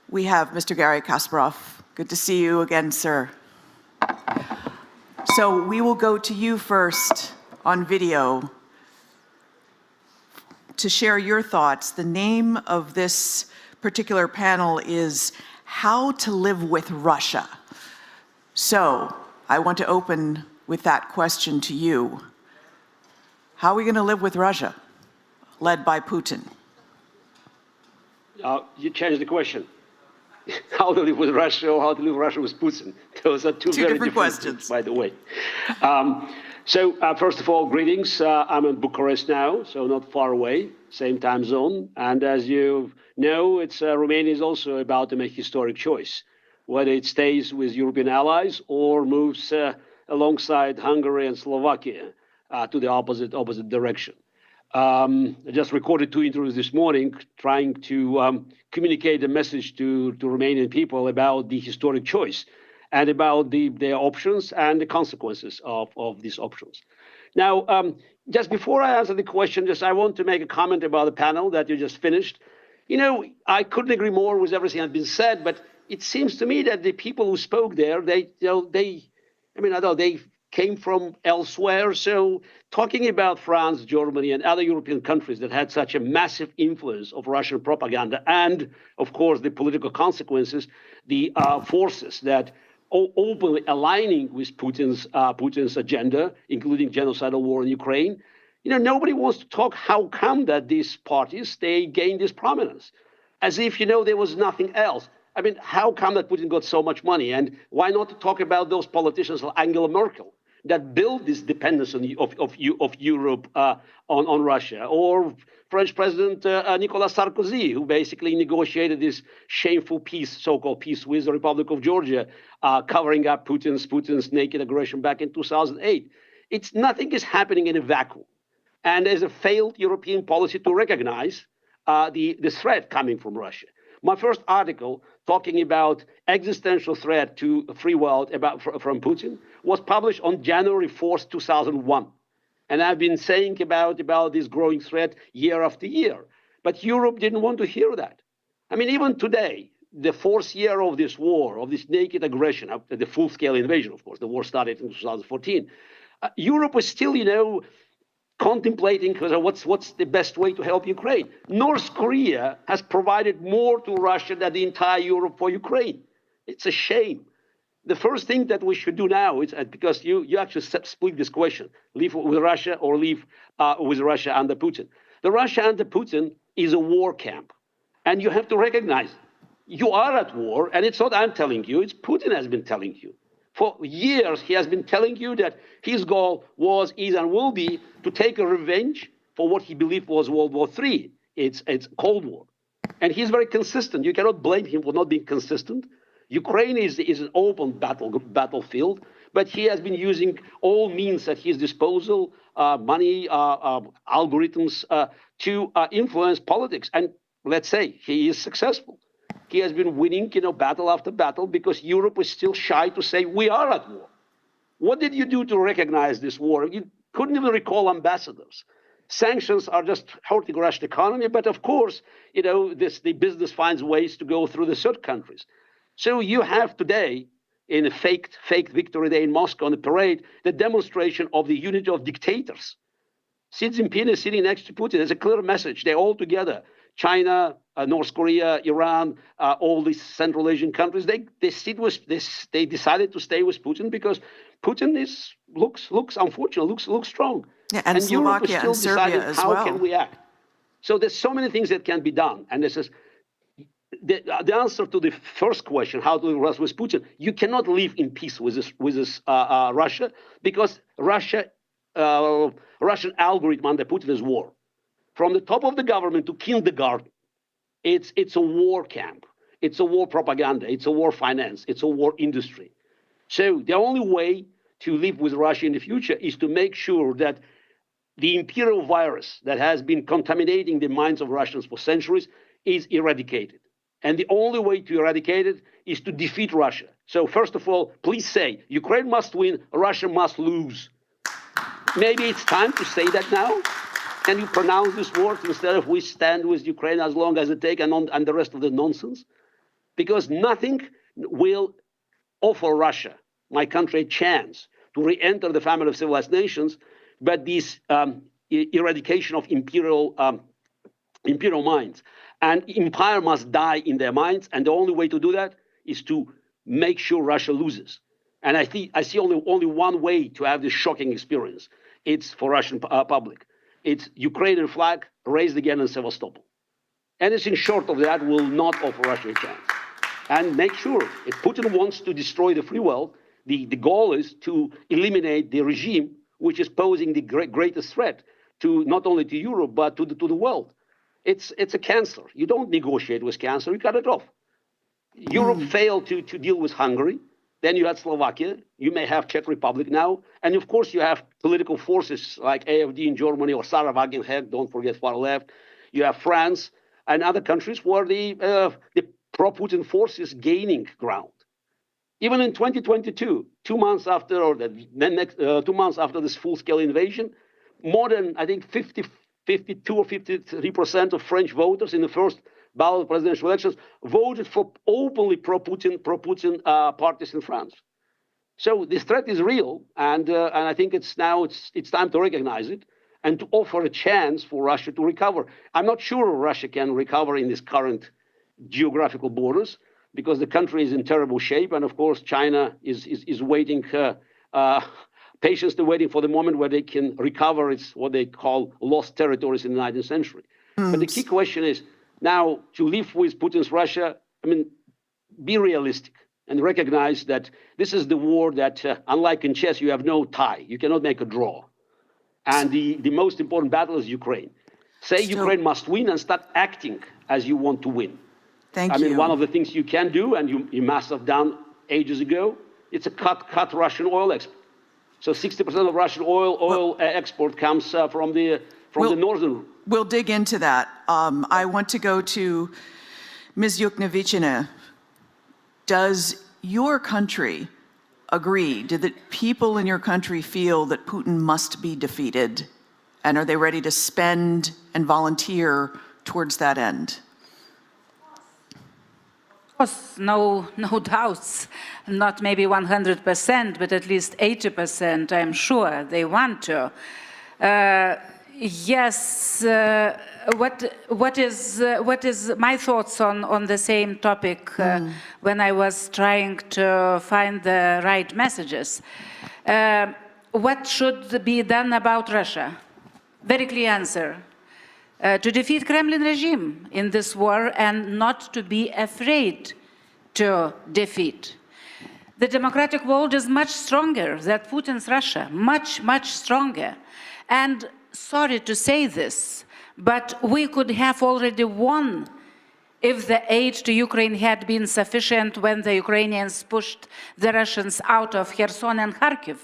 we have Mr. Garry Kasparov. Good to see you again, sir. So we will go to you first on video to share your thoughts. The name of this particular panel is How to Live with Russia. So I want to open with that question to you. How are we going to live with Russia, led by Putin? You changed the question. How to live with Russia or how to live with Russia with Putin. Those are two very different questions, things, by the way. First of all, greetings. I'm in Bucharest now, so not far away, same time zone. And as you know, Romania is also about to make a historic choice, whether it stays with European allies or moves alongside Hungary and Slovakia to the opposite direction. I just recorded 2 interviews this morning trying to communicate a message to Romanian people about the historic choice and about their options and the consequences of these options. Now, just before I answer the question, I want to make a comment about the panel that you just finished. You know, I couldn't agree more with everything that's been said, but it seems to me that the people who spoke there, they came from elsewhere. So talking about France, Germany, and other European countries that had such a massive influence of Russian propaganda and, of course, the political consequences, the forces that openly aligning with Putin's agenda, including genocidal war in Ukraine, you know, nobody wants to talk how come that these parties, they gained this prominence, as if, you know, there was nothing else. I mean, how come that Putin got so much money? And why not talk about those politicians like Angela Merkel that built this dependence of Europe on Russia, or French President Nicolas Sarkozy, who basically negotiated this shameful peace, so-called peace, with the Republic of Georgia, covering up Putin's naked aggression back in 2008. Nothing is happening in a vacuum. And there's a failed European policy to recognize the threat coming from Russia. My first article talking about existential threat to the free world from Putin was published on January 4th, 2001. And I've been saying about this growing threat year after year. But Europe didn't want to hear that. I mean, even today, the 4th year of this war, of this naked aggression, after the full-scale invasion, of course, the war started in 2014, Europe was still, you know, contemplating what's the best way to help Ukraine. North Korea has provided more to Russia than the entire Europe for Ukraine. It's a shame. The first thing that we should do now is, because you actually split this question, leave with Russia or leave with Russia under Putin. The Russia under Putin is a war camp. And you have to recognize you are at war, and it's not I'm telling you, it's Putin has been telling you. For years, he has been telling you that his goal was, is, and will be to take a revenge for what he believed was World War III. It's Cold War. And he's very consistent. You cannot blame him for not being consistent. Ukraine is an open battlefield, but he has been using all means at his disposal, money, algorithms, to influence politics. And let's say he is successful. He has been winning, you know, battle after battle because Europe is still shy to say we are at war. What did you do to recognize this war? You couldn't even recall ambassadors. Sanctions are just hurting Russian economy, but of course, you know, the business finds ways to go through the third countries. So you have today, in a faked Victory Day in Moscow on the parade, the demonstration of the unity of dictators. Xi Jinping is sitting next to Putin. There's a clear message. They're all together. China, North Korea, Iran, all these Central Asian countries, they decided to stay with Putin because Putin looks unfortunate, looks strong. Yeah, and Slovakia and Serbia as well. How can we act? So there's so many things that can be done. And the answer to the first question, how to live with Putin, you cannot live in peace with Russia, because Russian algorithm under Putin is war. From the top of the government to kindergarten, it's a war camp. It's a war propaganda. It's a war finance. It's a war industry. So the only way to live with Russia in the future is to make sure that the imperial virus that has been contaminating the minds of Russians for centuries is eradicated. And the only way to eradicate it is to defeat Russia. So first of all, please say, Ukraine must win, Russia must lose. Maybe it's time to say that now. Can you pronounce this word instead of we stand with Ukraine as long as it takes and the rest of the nonsense? Because nothing will offer Russia, my country, a chance to re-enter the family of civilized nations, but this eradication of imperial minds. And empire must die in their minds, and the only way to do that is to make sure Russia loses. And I see only one way to have this shocking experience. It's for Russian public. It's Ukrainian flag raised again in Sevastopol. Anything short of that will not offer Russia a chance. And make sure, if Putin wants to destroy the free world, the goal is to eliminate the regime which is posing the greatest threat to not only to Europe, but to the world. It's a cancer. You don't negotiate with cancer, you cut it off. Europe failed to deal with Hungary. Then you had Slovakia. You may have Czech Republic now. And of course, you have political forces like AfD in Germany or Sarah Wagenknecht, don't forget far left. You have France and other countries where the pro-Putin force is gaining ground. Even in 2022, 2 months after, or the next 2 months after this full-scale invasion, more than, I think, 52 or 53% of French voters in the first ballot presidential elections voted for openly pro-Putin parties in France. So this threat is real, and I think it's time to recognize it and to offer a chance for Russia to recover. I'm not sure Russia can recover in this current geographical borders, because the country is in terrible shape, and of course China is waiting, patiently waiting for the moment where they can recover its what they call lost territories in the 19th century. But the key question is now to live with Putin's Russia. I mean, be realistic and recognize that this is the war that, unlike in chess, you have no tie. You cannot make a draw. And the most important battle is Ukraine. Say Ukraine must win and start acting as you want to win. Thank you. I mean, one of the things you can do, and you must have done ages ago, it's a cut Russian oil export. So 60% of Russian oil export comes from the northern. We'll dig into that. I want to go to Ms. Yuknevichina. Does your country agree? Do the people in your country feel that Putin must be defeated? And are they ready to spend and volunteer towards that end? Of course, no doubts, not maybe 100%, but at least 80%, I'm sure they want to. Yes, what is my thoughts on the same topic when I was trying to find the right messages? What should be done about Russia? Very clear answer. To defeat Kremlin regime in this war and not to be afraid to defeat. The democratic world is much stronger than Putin's Russia, much, much stronger. And sorry to say this, but we could have already won if the aid to Ukraine had been sufficient when the Ukrainians pushed the Russians out of Kherson and Kharkiv.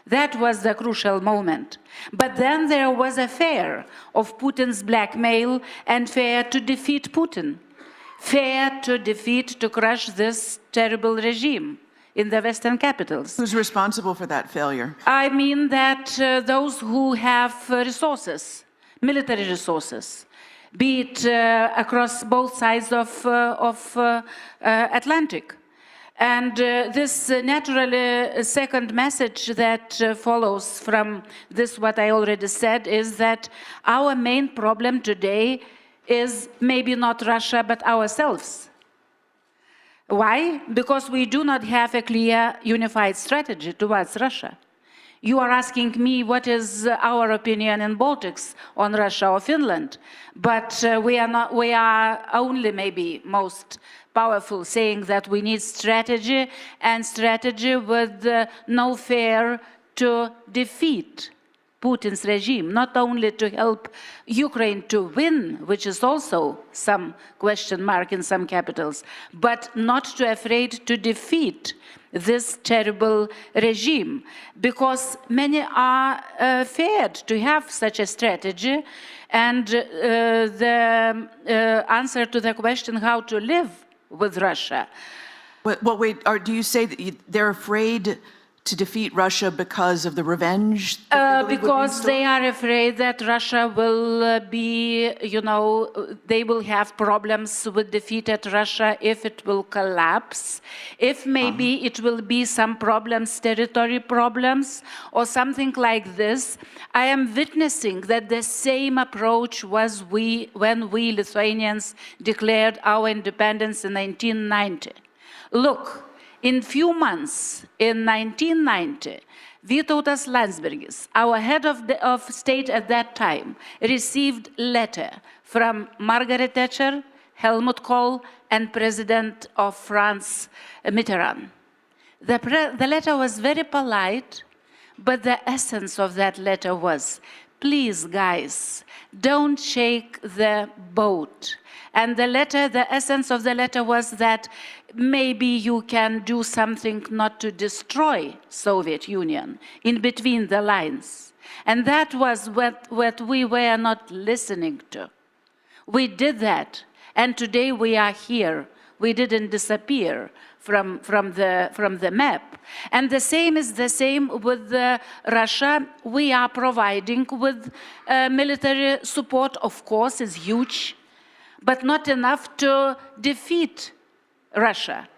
That was the crucial moment. But then there was a fear of Putin's blackmail and fear to defeat Putin, fear to defeat, to crush this terrible regime in the Western capitals. Who's responsible for that failure? I mean that those who have resources, military resources, be it across both sides of Atlantic. And this naturally second message that follows from this, what I already said, is that our main problem today is maybe not Russia, but ourselves. Why? Because we do not have a clear unified strategy towards Russia. You are asking me what is our opinion in Baltics on Russia or Finland, but we are only maybe most powerful saying that we need strategy, and strategy with no fear to defeat Putin's regime, not only to help Ukraine to win, which is also some question mark in some capitals, but not to afraid to defeat this terrible regime, because many are feared to have such a strategy, and the answer to the question how to live with Russia. Well, wait, do you say that they're afraid to defeat Russia because of the revenge? Because they are afraid that Russia will be, you know, they will have problems with defeated Russia if it will collapse, if maybe it will be some problems, territory problems, or something like this. I am witnessing that the same approach was when we Lithuanians declared our independence in 1990. Look, in few months, in 1990, Vytautas Landsbergis, our head of state at that time, received a letter from Margaret Thatcher, Helmut Kohl, and President of France, Mitterrand. The letter was very polite, but the essence of that letter was, please, guys, don't shake the boat. And the essence of the letter was that maybe you can do something not to destroy Soviet Union in between the lines. And that was what we were not listening to. We did that, and today we are here. We didn't disappear from the map. And the same is the same with Russia. We are providing with military support, of course, is huge, but not enough to defeat Russia.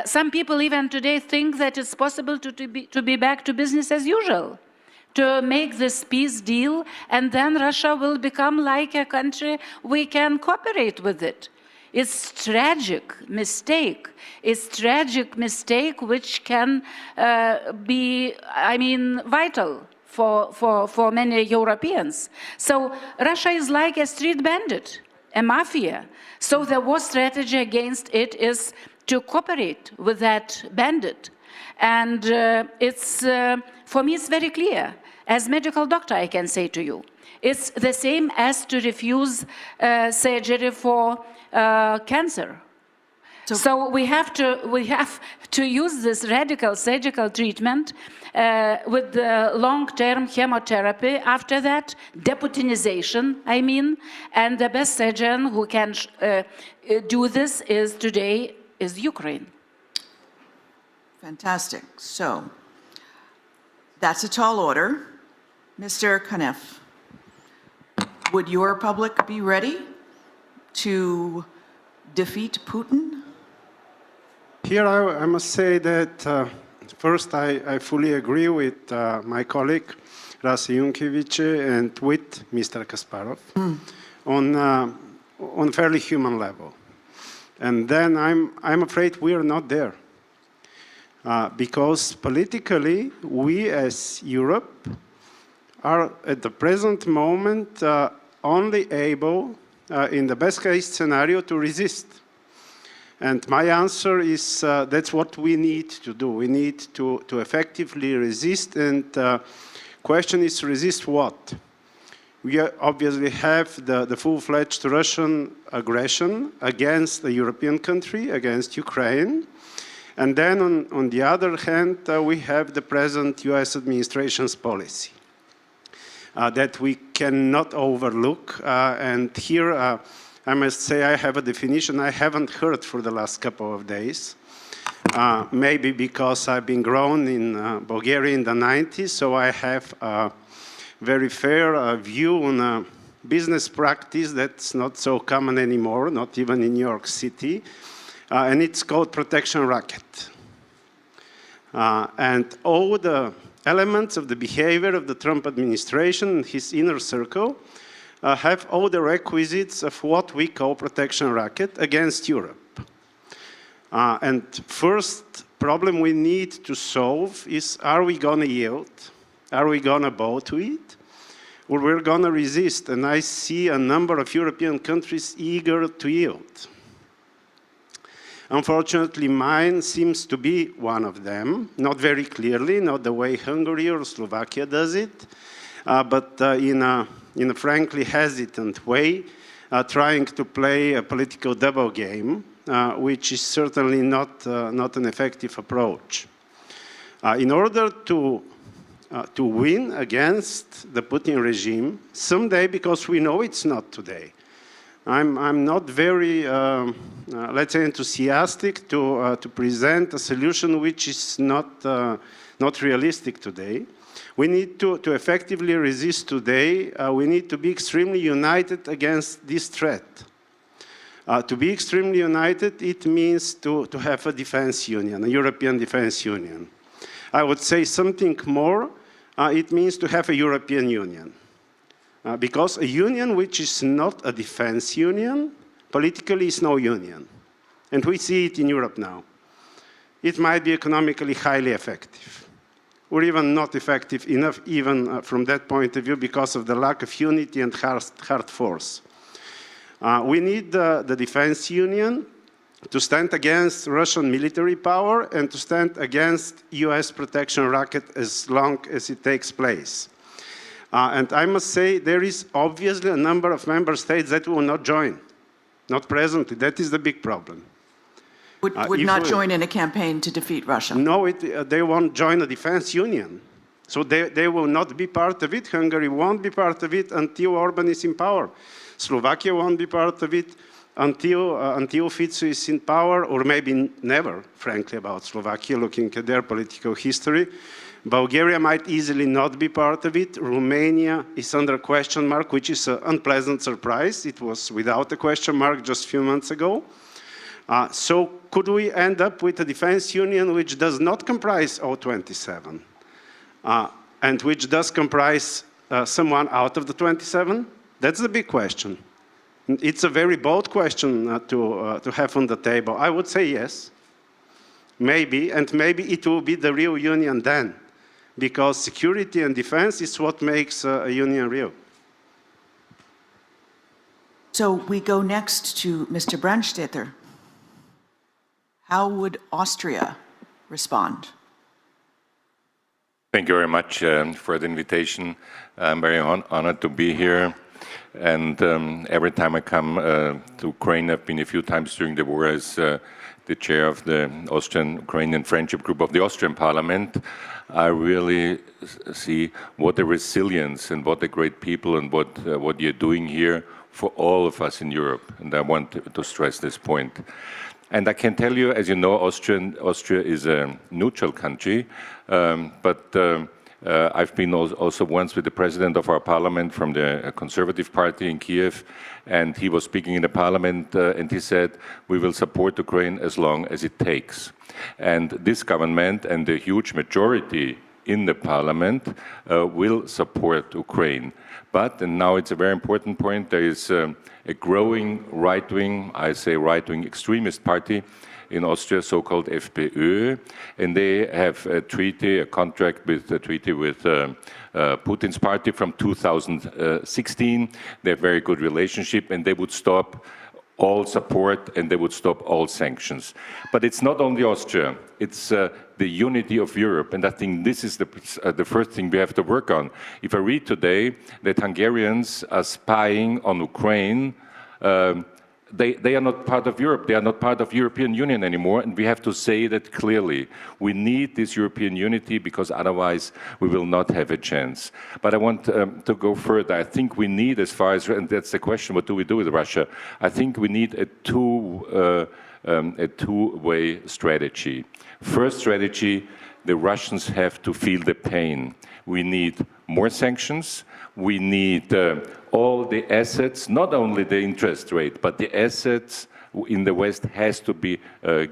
Some people even today think that it's possible to be back to business as usual, to make this peace deal, and then Russia will become like a country we can cooperate with it. It's tragic mistake. It's tragic mistake which can be, I mean, vital for many Europeans. So Russia is like a street bandit, a mafia. So the war strategy against it is to cooperate with that bandit. And for me, it's very clear. As medical doctor, I can say to you, it's the same as to refuse surgery for cancer. So we have to use this radical surgical treatment with the long-term chemotherapy. After that, deputinization, I mean, and the best surgeon who can do this today is Ukraine. Fantastic. So that's a tall order. Mr. Kanev, would your republic be ready to defeat Putin? Here I must say that first I fully agree with my colleague Yatsenyuk and with Mr. Kasparov on fairly human level. And then I'm afraid we are not there. Because politically, we as Europe are at the present moment only able, in the best case scenario, to resist. And my answer is that's what we need to do. We need to effectively resist, and question is resist what? We obviously have the full-fledged Russian aggression against the European country, against Ukraine. And then on the other hand, we have the present US administration's policy that we cannot overlook. And here, I must say I have a definition I haven't heard for the last couple of days. Maybe because I've been grown in Bulgaria in the 90s, so I have a very fair view on business practice that's not so common anymore, not even in New York City. And it's called protection racket. And all the elements of the behavior of the Trump administration and his inner circle have all the requisites of what we call protection racket against Europe. And first problem we need to solve is, are we going to yield? Are we going to bow to it? Or we're going to resist? And I see a number of European countries eager to yield. Unfortunately, mine seems to be one of them, not very clearly, not the way Hungary or Slovakia does it, but in a frankly hesitant way, trying to play a political double game, which is certainly not an effective approach. In order to win against the Putin regime someday, because we know it's not today. I'm not very, let's say, enthusiastic to present a solution which is not realistic today. We need to effectively resist today. We need to be extremely united against this threat. To be extremely united, it means to have a defense union, a European defense union. I would say something more. It means to have a European Union. Because a union which is not a defense union, politically is no union. And we see it in Europe now. It might be economically highly effective, or even not effective enough, even from that point of view, because of the lack of unity and hard force. We need the defense union to stand against Russian military power and to stand against US protection racket as long as it takes place. And I must say, there is obviously a number of member states that will not join, not presently. That is the big problem. Would not join in a campaign to defeat Russia? No, they won't join a defense union. So they will not be part of it. Hungary won't be part of it until Orban is in power. Slovakia won't be part of it until Fico is in power, or maybe never, frankly, about Slovakia, looking at their political history. Bulgaria might easily not be part of it. Romania is under question mark, which is an unpleasant surprise. It was without a question mark just a few months ago. So could we end up with a defense union which does not comprise all 27, and which does comprise someone out of the 27? That's the big question. It's a very bold question to have on the table. I would say yes, maybe, and maybe it will be the real union then, because security and defense is what makes a union real. So we go next to Mr. Brandstetter. How would Austria respond? Thank you very much for the invitation. I'm very honored to be here. And every time I come to Ukraine, I've been a few times during the war as the chair of the Austrian-Ukrainian Friendship Group of the Austrian Parliament. I really see what a resilience and what a great people and what you're doing here for all of us in Europe. And I want to stress this point. And I can tell you, as you know, Austria is a neutral country, but I've been also once with the president of our parliament from the Conservative Party in Kyiv, and he was speaking in the parliament, and he said, we will support Ukraine as long as it takes. And this government and the huge majority in the parliament will support Ukraine. But, and now it's a very important point, there is a growing right-wing, I say right-wing extremist party in Austria, so-called FPÖ, and they have a treaty, a treaty with Putin's party from 2016. They have a very good relationship, and they would stop all support and they would stop all sanctions. But it's not only Austria, it's the unity of Europe, and I think this is the first thing we have to work on. If I read today that Hungarians are spying on Ukraine, they are not part of Europe, they are not part of the European Union anymore, and we have to say that clearly. We need this European unity because otherwise we will not have a chance. But I want to go further. I think we need, as far as, and that's the question, what do we do with Russia? I think we need a two-way strategy. First strategy, the Russians have to feel the pain. We need more sanctions. We need all the assets, not only the interest rate, but the assets in the West has to be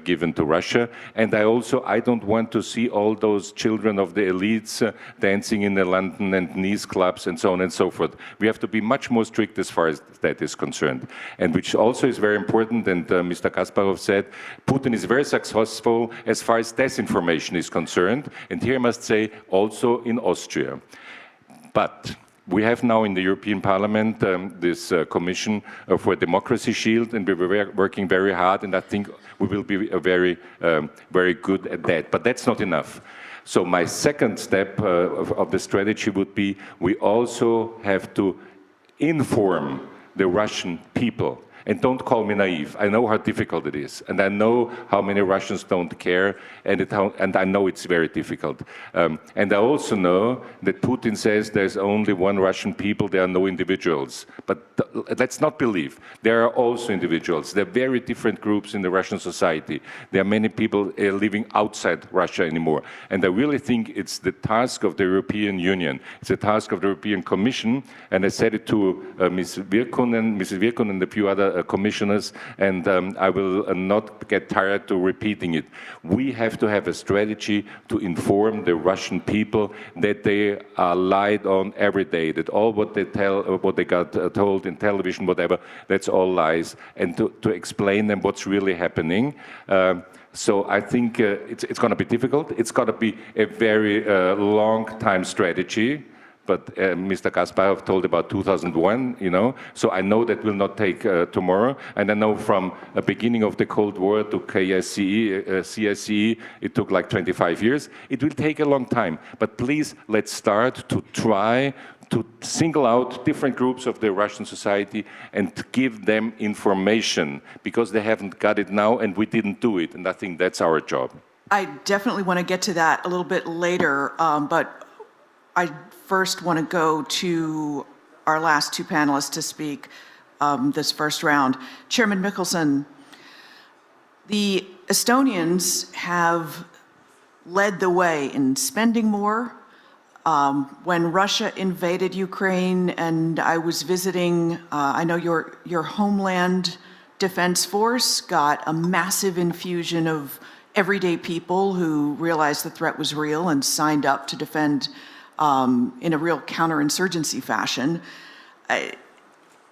given to Russia. And I don't want to see all those children of the elites dancing in the London and Nice clubs and so on and so forth. We have to be much more strict as far as that is concerned. And which also is very important, and Mr. Kasparov said, Putin is very successful as far as disinformation is concerned, and here I must say also in Austria. But we have now in the European Parliament this Commission for Democracy Shield, and we're working very hard, and I think we will be very good at that. But that's not enough. So my second step of the strategy would be we also have to inform the Russian people. And don't call me naive. I know how difficult it is. And I know how many Russians don't care. And I know it's very difficult. And I also know that Putin says there's only one Russian people, there are no individuals. But let's not believe. There are also individuals. There are very different groups in the Russian society. There are many people living outside Russia anymore. And I really think it's the task of the European Union. It's the task of the European Commission. And I said it to Mrs. Virkkunen and a few other commissioners, and I will not get tired to repeating it. We have to have a strategy to inform the Russian people that they are lied on every day, that all what they got told in television, whatever, that's all lies, and to explain them what's really happening. So I think it's going to be difficult. It's got to be a very long-time strategy. But Mr. Kasparov told about 2001, you know, so I know that will not take tomorrow. And I know from the beginning of the Cold War to CSCE, it took like 25 years. It will take a long time. But please, let's start to try to single out different groups of the Russian society and to give them information, because they haven't got it now and we didn't do it. And I think that's our job. I definitely want to get to that a little bit later, but I first want to go to our last two panelists to speak this first round. Chairman Mickelson, the Estonians have led the way in spending more. When Russia invaded Ukraine and I was visiting, I know your homeland defense force got a massive infusion of everyday people who realized the threat was real and signed up to defend in a real counterinsurgency fashion.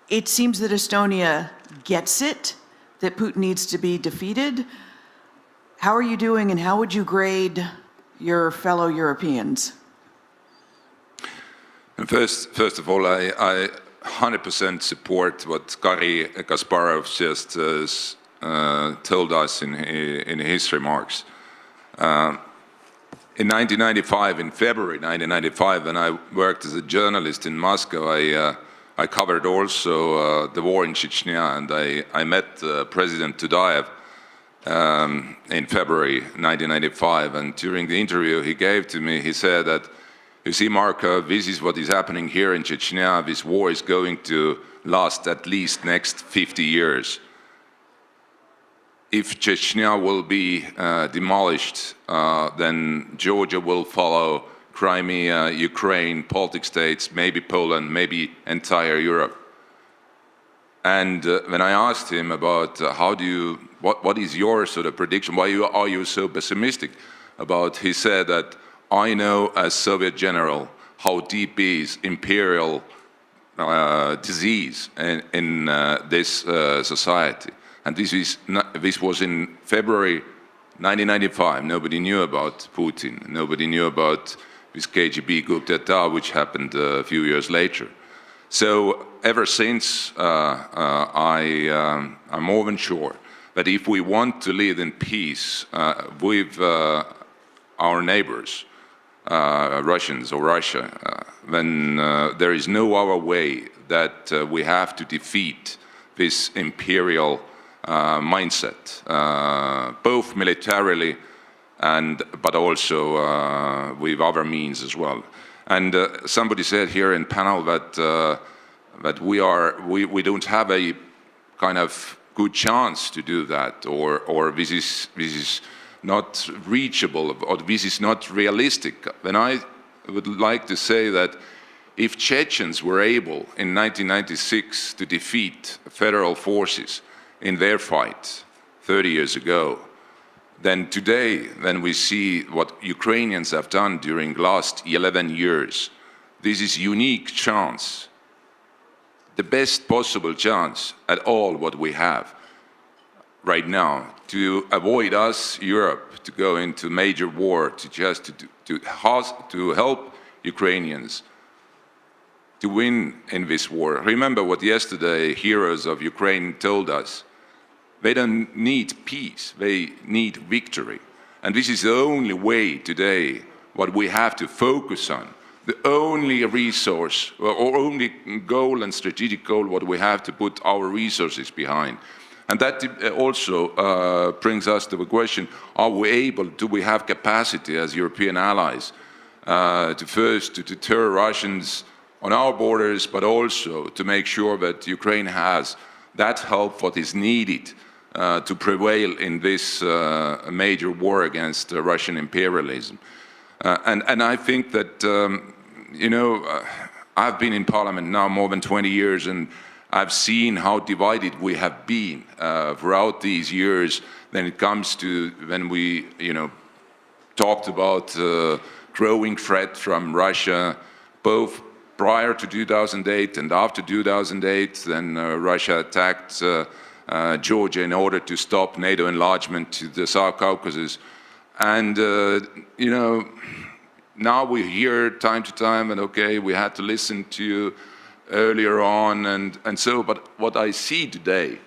It seems that Estonia gets it, that Putin needs to be defeated. How are you doing, and how would you grade your fellow Europeans? First of all, I 100% support what Garry Kasparov just told us in his remarks. In 1995, in February 1995, when I worked as a journalist in Moscow, I covered also the war in Chechnya, and I met President Tudayev in February 1995. And during the interview he gave to me, he said that, you see, Marco, this is what is happening here in Chechnya. This war is going to last at least next 50 years. If Chechnya will be demolished, then Georgia will follow, Crimea, Ukraine, Baltic states, maybe Poland, maybe entire Europe. And when I asked him about what is your sort of prediction, why are you so pessimistic about, he said that, I know as Soviet general how deep is imperial disease in this society. And this was in February 1995. Nobody knew about Putin. Nobody knew about this KGB coup d'etat, which happened a few years later. So ever since, I'm more than sure that if we want to live in peace with our neighbors, Russians or Russia, then there is no other way that we have to defeat this imperial mindset, both militarily but also with other means as well. And somebody said here in panel that we don't have a kind of good chance to do that, or this is not reachable, or this is not realistic. Then I would like to say that if Chechens were able in 1996 to defeat federal forces, in their fight 30 years ago, then today, when we see what Ukrainians have done during the last 11 years, this is unique chance, the best possible chance at all what we have right now to avoid us, Europe, to go into major war, to help Ukrainians to win in this war. Remember what yesterday heroes of Ukraine told us. They don't need peace, they need victory. And this is the only way today, what we have to focus on. The only resource, or only goal and strategic goal, what we have to put our resources behind. And that also brings us to the question, do we have capacity as European allies to deter Russians on our borders, but also to make sure that Ukraine has that help what is needed to prevail in this major war against Russian imperialism. And I think that, I've been in Parliament now more than 20 years, and I've seen how divided we have been throughout these years when it comes to, when we, talked about growing threat from Russia, both prior to 2008 and after 2008, then Russia attacked Georgia in order to stop NATO enlargement to the South Caucasus. And, now we hear time to time, and okay, we had to listen to you earlier on, and so, but what I see today,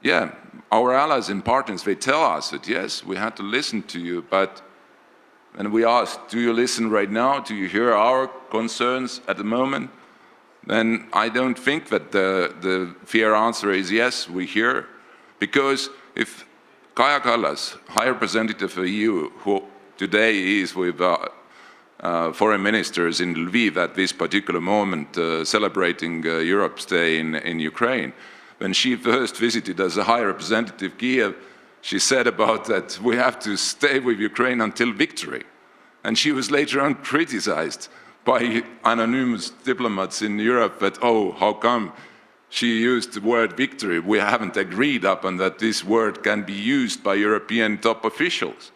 yeah, our allies and partners, they tell us that, yes, we had to listen to you, but when we ask, do you listen right now? Do you hear our concerns at the moment? Then I don't think that the fair answer is yes, we hear. Because if Kaja Kallas, High Representative of the EU, who today is with foreign ministers in Lviv at this particular moment, celebrating Europe's Day in Ukraine, when she first visited as a High Representative Kyiv, she said about that we have to stay with Ukraine until victory. And she was later on criticized by anonymous diplomats in Europe that, oh, how come she used the word victory? We haven't agreed upon that this word can be used by European top officials.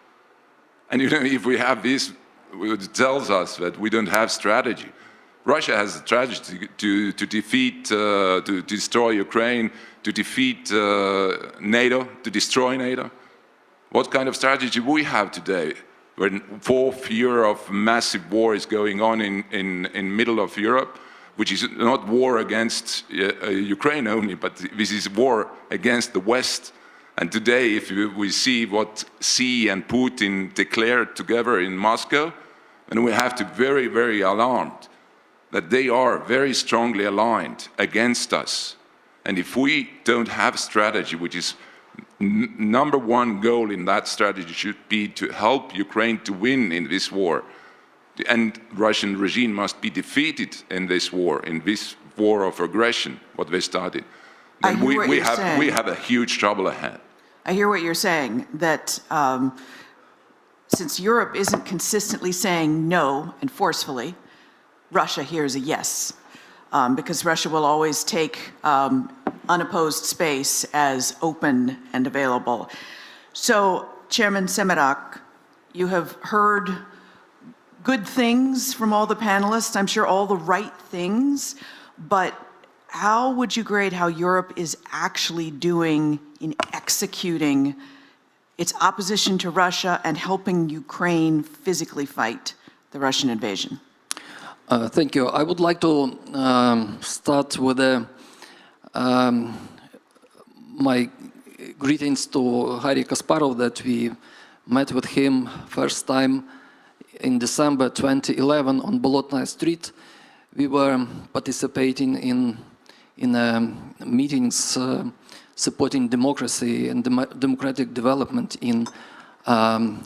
And if we have this, it tells us that we don't have strategy. Russia has a strategy to defeat, to destroy Ukraine, to defeat NATO, to destroy NATO. What kind of strategy we have today? When fourth year of massive war is going on in middle of Europe, which is not war against Ukraine only, but this is war against the West. And today, if we see what Xi and Putin declared together in Moscow, and we have to be very, very alarmed that they are very strongly aligned against us. And if we don't have a strategy, which is number one goal in that strategy should be to help Ukraine to win in this war. And Russian regime must be defeated in this war of aggression, what they started. Then we have a huge trouble ahead. I hear what you're saying, that since Europe isn't consistently saying no and forcefully, Russia hears a yes, because Russia will always take unopposed space as open and available. So, Chairman Semerak, you have heard good things from all the panelists, I'm sure all the right things, but how would you grade how Europe is actually doing in executing its opposition to Russia and helping Ukraine physically fight the Russian invasion? Thank you. I would like to start with my greetings to Harry Kasparov, that we met with him first time in December 2011 on Bolotnaya Street. We were participating in meetings supporting democracy and democratic development in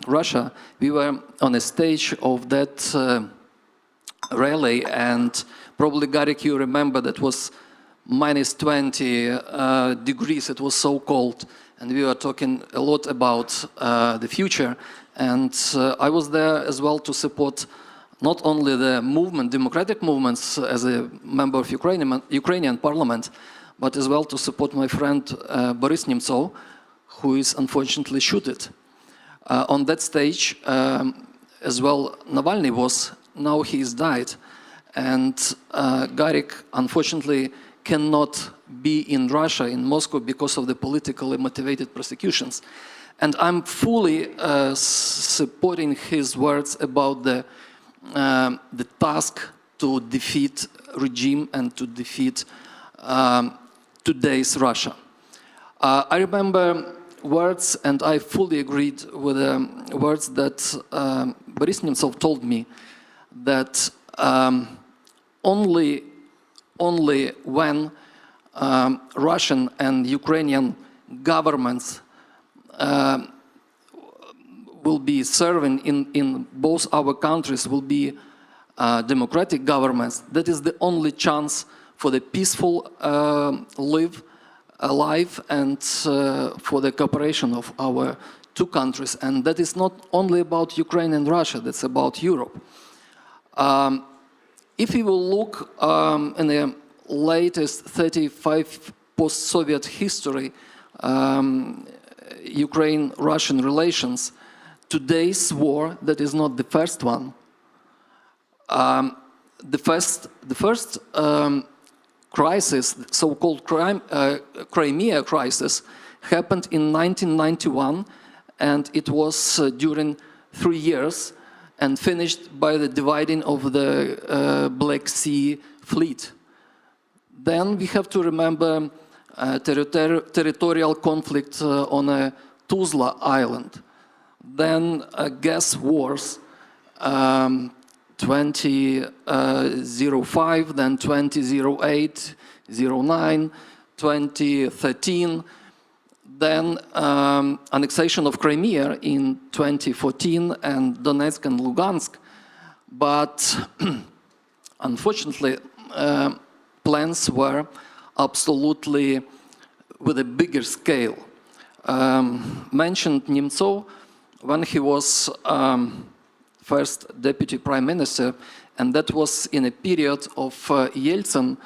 Russia. We were on a stage of that rally, and probably, Garrick, you remember that was minus 20 degrees, it was so cold, and we were talking a lot about the future. And I was there as well to support not only the movement, democratic movements, as a member of Ukrainian parliament, but as well to support my friend Boris Nemtsov, who is unfortunately shot. On that stage, as well, Navalny was, now he is died, and Garik, unfortunately, cannot be in Russia, in Moscow, because of the politically motivated prosecutions. And I'm fully supporting his words about the task to defeat regime and to defeat today's Russia. I remember words, and I fully agreed with the words that Boris Nemtsov told me, that only when Russian and Ukrainian governments will be serving in both our countries, will be democratic governments, that is the only chance for the peaceful life and for the cooperation of our two countries. And that is not only about Ukraine and Russia, that's about Europe. If we will look in the latest 35 post-Soviet history, Ukraine-Russian relations, today's war, that is not the first one. The first crisis, so-called Crimea crisis, happened in 1991, and it was during 3 years and finished by the dividing of the Black Sea fleet. Then we have to remember territorial conflict on Tuzla Island. Then gas wars, 2005, then 2008, 09, 2013, then annexation of Crimea in 2014 and Donetsk and Lugansk. But unfortunately, plans were absolutely with a bigger scale. Mentioned Nemtsov when he was first deputy prime minister, and that was in a period of Yeltsin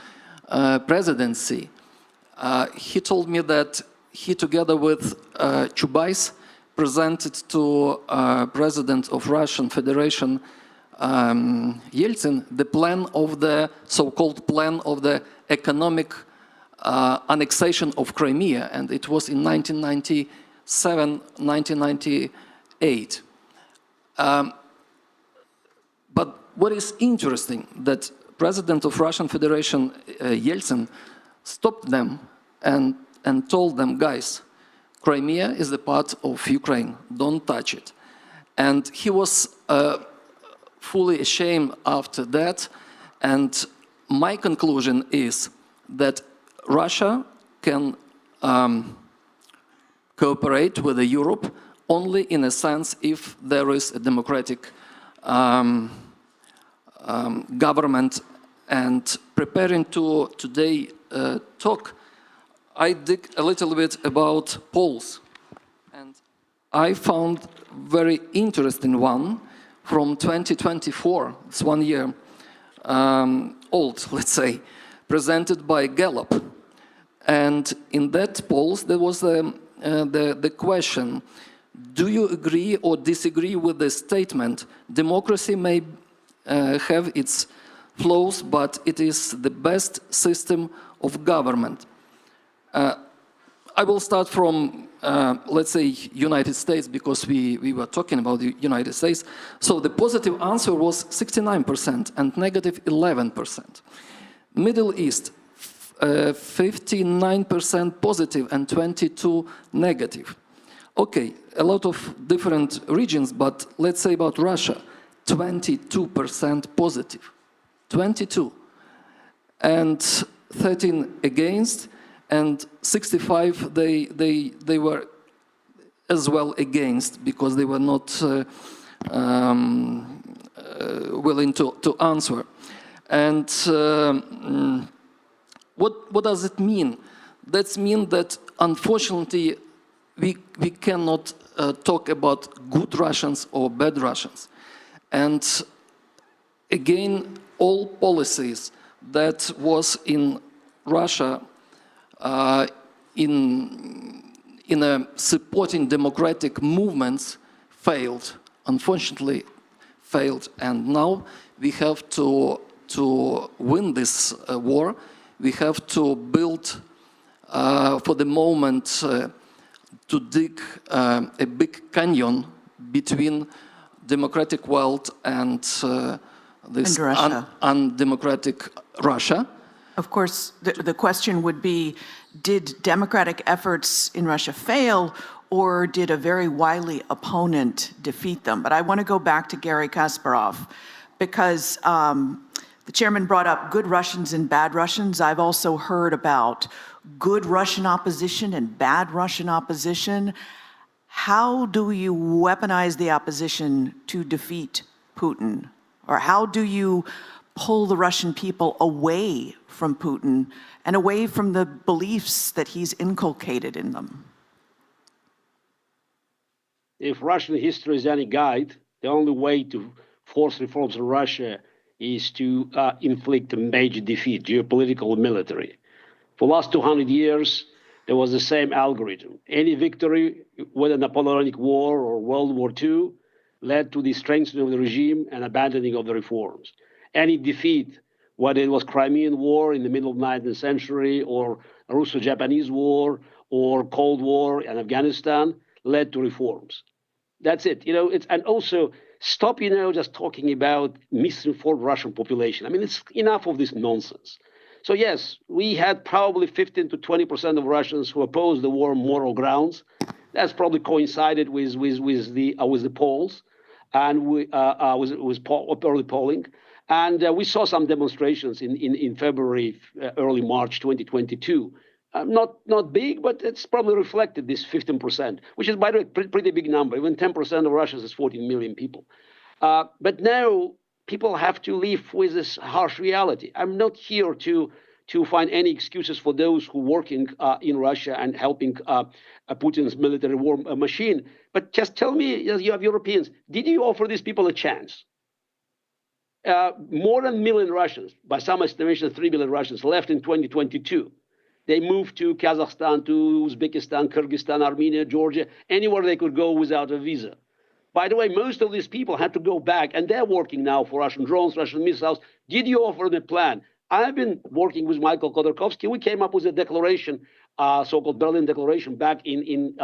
presidency. He told me that he, together with Chubais, presented to President of Russian Federation Yeltsin the plan of the so-called plan of the economic annexation of Crimea, and it was in 1997, 1998. But what is interesting, that President of Russian Federation Yeltsin stopped them and told them, guys, Crimea is a part of Ukraine, don't touch it. And he was fully ashamed after that, and my conclusion is that Russia can cooperate with Europe only in a sense if there is a democratic government. And preparing to today talk, I dig a little bit about polls, and I found very interesting one from 2024. It's 1 year old, let's say, presented by Gallup. And in that polls, there was the question: do you agree or disagree with the statement, democracy may have its flaws, but it is the best system of government? I will start from, let's say, United States, because we were talking about the United States. So the positive answer was 69% and negative 11%. Middle East, 59% positive and 22 negative. Okay, a lot of different regions, but let's say about Russia, 22% positive, 22, and 13 against, and 65 they were as well against, because they were not willing to answer. And what does it mean? That means that unfortunately we cannot talk about good Russians or bad Russians. And again, all policies that was in Russia in supporting democratic movements failed, unfortunately failed. And now we have to win this war. We have to build, for the moment, to dig a big canyon between democratic world and this undemocratic Russia. Of course, the question would be, did democratic efforts in Russia fail, or did a very wily opponent defeat them? But I want to go back to Garry Kasparov, because the chairman brought up good Russians and bad Russians. I've also heard about good Russian opposition and bad Russian opposition. How do you weaponize the opposition to defeat Putin? Or how do you pull the Russian people away from Putin and away from the beliefs that he's inculcated in them? If Russian history is any guide, the only way to force reforms in Russia is to inflict a major defeat, geopolitical and military. For the last 200 years, there was the same algorithm. Any victory, whether Napoleonic War or World War II, led to the strengthening of the regime and abandoning of the reforms. Any defeat, whether it was Crimean War in the middle of the 19th century, or Russo-Japanese War, or Cold War in Afghanistan, led to reforms. That's it. And also stop, just talking about misinformed Russian population. I mean, it's enough of this nonsense. So yes, we had probably 15 to 20% of Russians who opposed the war on moral grounds. That's probably coincided with the polls and with early polling. And we saw some demonstrations in February, early March 2022. Not big, but it's probably reflected this 15%, which is, by the way, pretty big number. Even 10% of Russians is 14 million people. But now people have to live with this harsh reality. I'm not here to find any excuses for those who are working in Russia and helping Putin's military war machine. But just tell me, you have Europeans, did you offer these people a chance? More than 1 million Russians, by some estimation 3 million Russians, left in 2022. They moved to Kazakhstan, to Uzbekistan, Kyrgyzstan, Armenia, Georgia, anywhere they could go without a visa. By the way, most of these people had to go back, and they're working now for Russian drones, Russian missiles. Did you offer them a plan? I've been working with Michael Khodorkovsky. We came up with a declaration, so-called Berlin Declaration, back in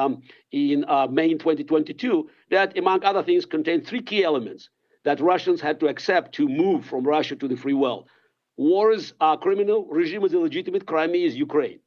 May 2022, that, among other things, contained 3 key elements that Russians had to accept to move from Russia to the free world. War is criminal, regime is illegitimate, Crimea is Ukraine.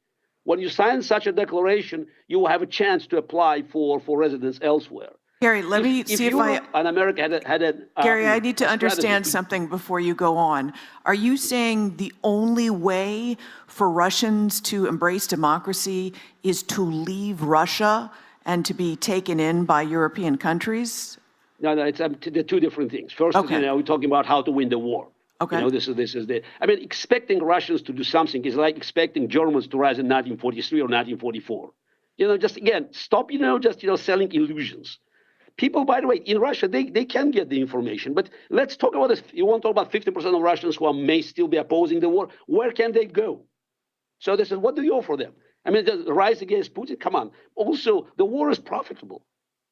When you sign such a declaration, you will have a chance to apply for residence elsewhere. Gary, let me see if I... And America had a Gary, I need to understand something before you go on. Are you saying the only way for Russians to embrace democracy is to leave Russia and to be taken in by European countries? No, it's they're 2 different things. First, we're talking about how to win the war. Okay. This is the. I mean, expecting Russians to do something is like expecting Germans to rise in 1943 or 1944. Just again, stop. Selling illusions. People, by the way, in Russia, they can get the information. But let's talk about this. You want to talk about 50% of Russians who may still be opposing the war. Where can they go? So this is, what do you offer them? I mean, the rise against Putin. Come on. Also, the war is profitable.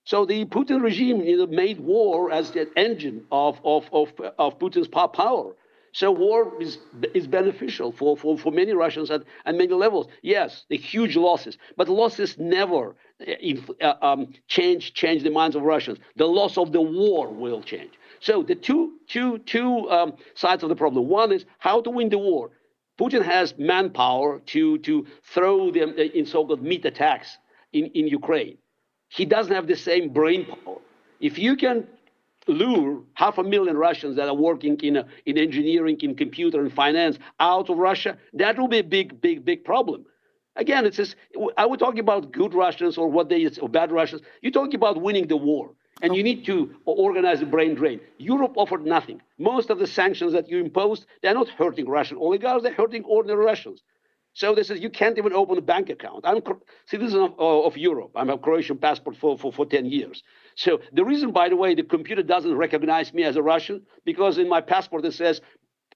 So the Putin regime made war as the engine of Putin's power. So war is beneficial for many Russians at many levels. Yes, the huge losses, but losses never change the minds of Russians. The loss of the war will change. So the two sides of the problem. One is how to win the war. Putin has manpower to throw them in so-called meat attacks in Ukraine. He doesn't have the same brain power. If you can lure 500,000 Russians that are working in engineering, in computer and finance out of Russia, that will be a big problem. Again, it's just, I would talk about good Russians or or bad Russians. You're talking about winning the war, and you need to organize a brain drain. Europe offered nothing. Most of the sanctions that you imposed, they're not hurting Russian oligarchs, they're hurting ordinary Russians. So this is, you can't even open a bank account. I'm a citizen of Europe. I have a Croatian passport for 10 years. So the reason, by the way, the computer doesn't recognize me as a Russian, because in my passport it says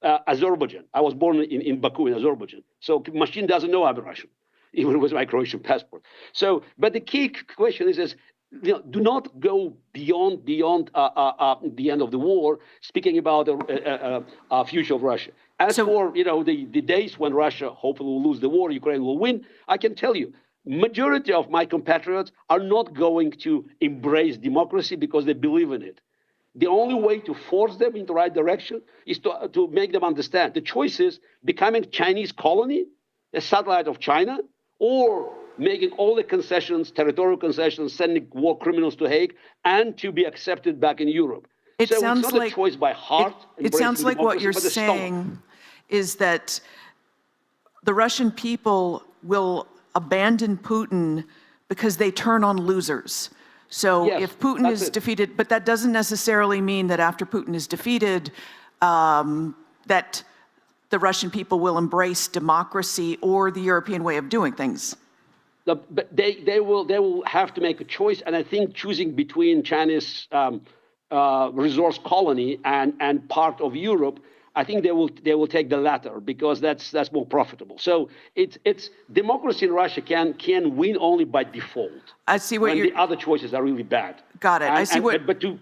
Azerbaijan. I was born in Baku, in Azerbaijan. So machine doesn't know I'm a Russian. even with my Croatian passport. So, but the key question is do not go beyond the end of the war, speaking about the future of Russia. As for the days when Russia hopefully will lose the war, Ukraine will win, I can tell you, majority of my compatriots are not going to embrace democracy because they believe in it. The only way to force them in the right direction is to make them understand the choice is becoming Chinese colony, a satellite of China, or making all the concessions, territorial concessions, sending war criminals to Hague, and to be accepted back in Europe. It so sounds it's not like, a choice by heart. It sounds like what you're saying is that the Russian people will abandon Putin because they turn on losers. So yes, if Putin is defeated, but that doesn't necessarily mean that after Putin is defeated, that the Russian people will embrace democracy or the European way of doing things. But they will have to make a choice, and I think choosing between China's resource colony and part of Europe, I think they will take the latter because that's more profitable. So it's democracy in Russia can win only by default. I see what the other choices are really bad. Got it. But to